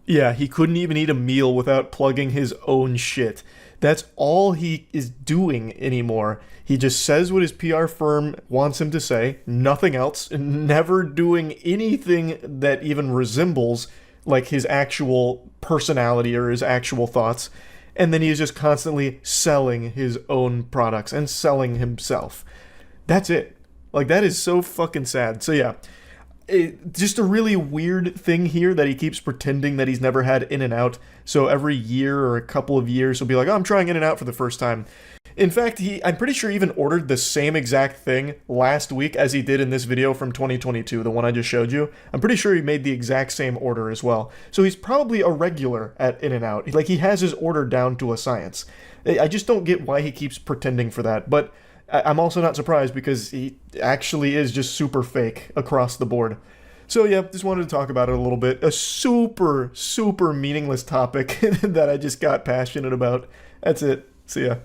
Yeah, he couldn't even eat a meal without plugging his own shit. That's all he is doing anymore. He just says what his PR firm wants him to say, nothing else, never doing anything that even resembles like his actual personality or his actual thoughts. And then he is just constantly selling his own products and selling himself. That's it. Like, that is so fucking sad. So yeah, just a really weird thing here that he keeps pretending that he's never had In-N-Out. So every year or a couple of years, he'll be like, oh, I'm trying In-N-Out for the first time. In fact, I'm pretty sure he even ordered the same exact thing last week as he did in this video from 2022, the one I just showed you. I'm pretty sure he made the exact same order as well. So he's probably a regular at In-N-Out. Like, he has his order down to a science. I just don't get why he keeps pretending for that. But I'm also not surprised because he actually is just super fake across the board. So yeah, just wanted to talk about it a little bit. A super, super meaningless topic that I just got passionate about. That's it. See ya.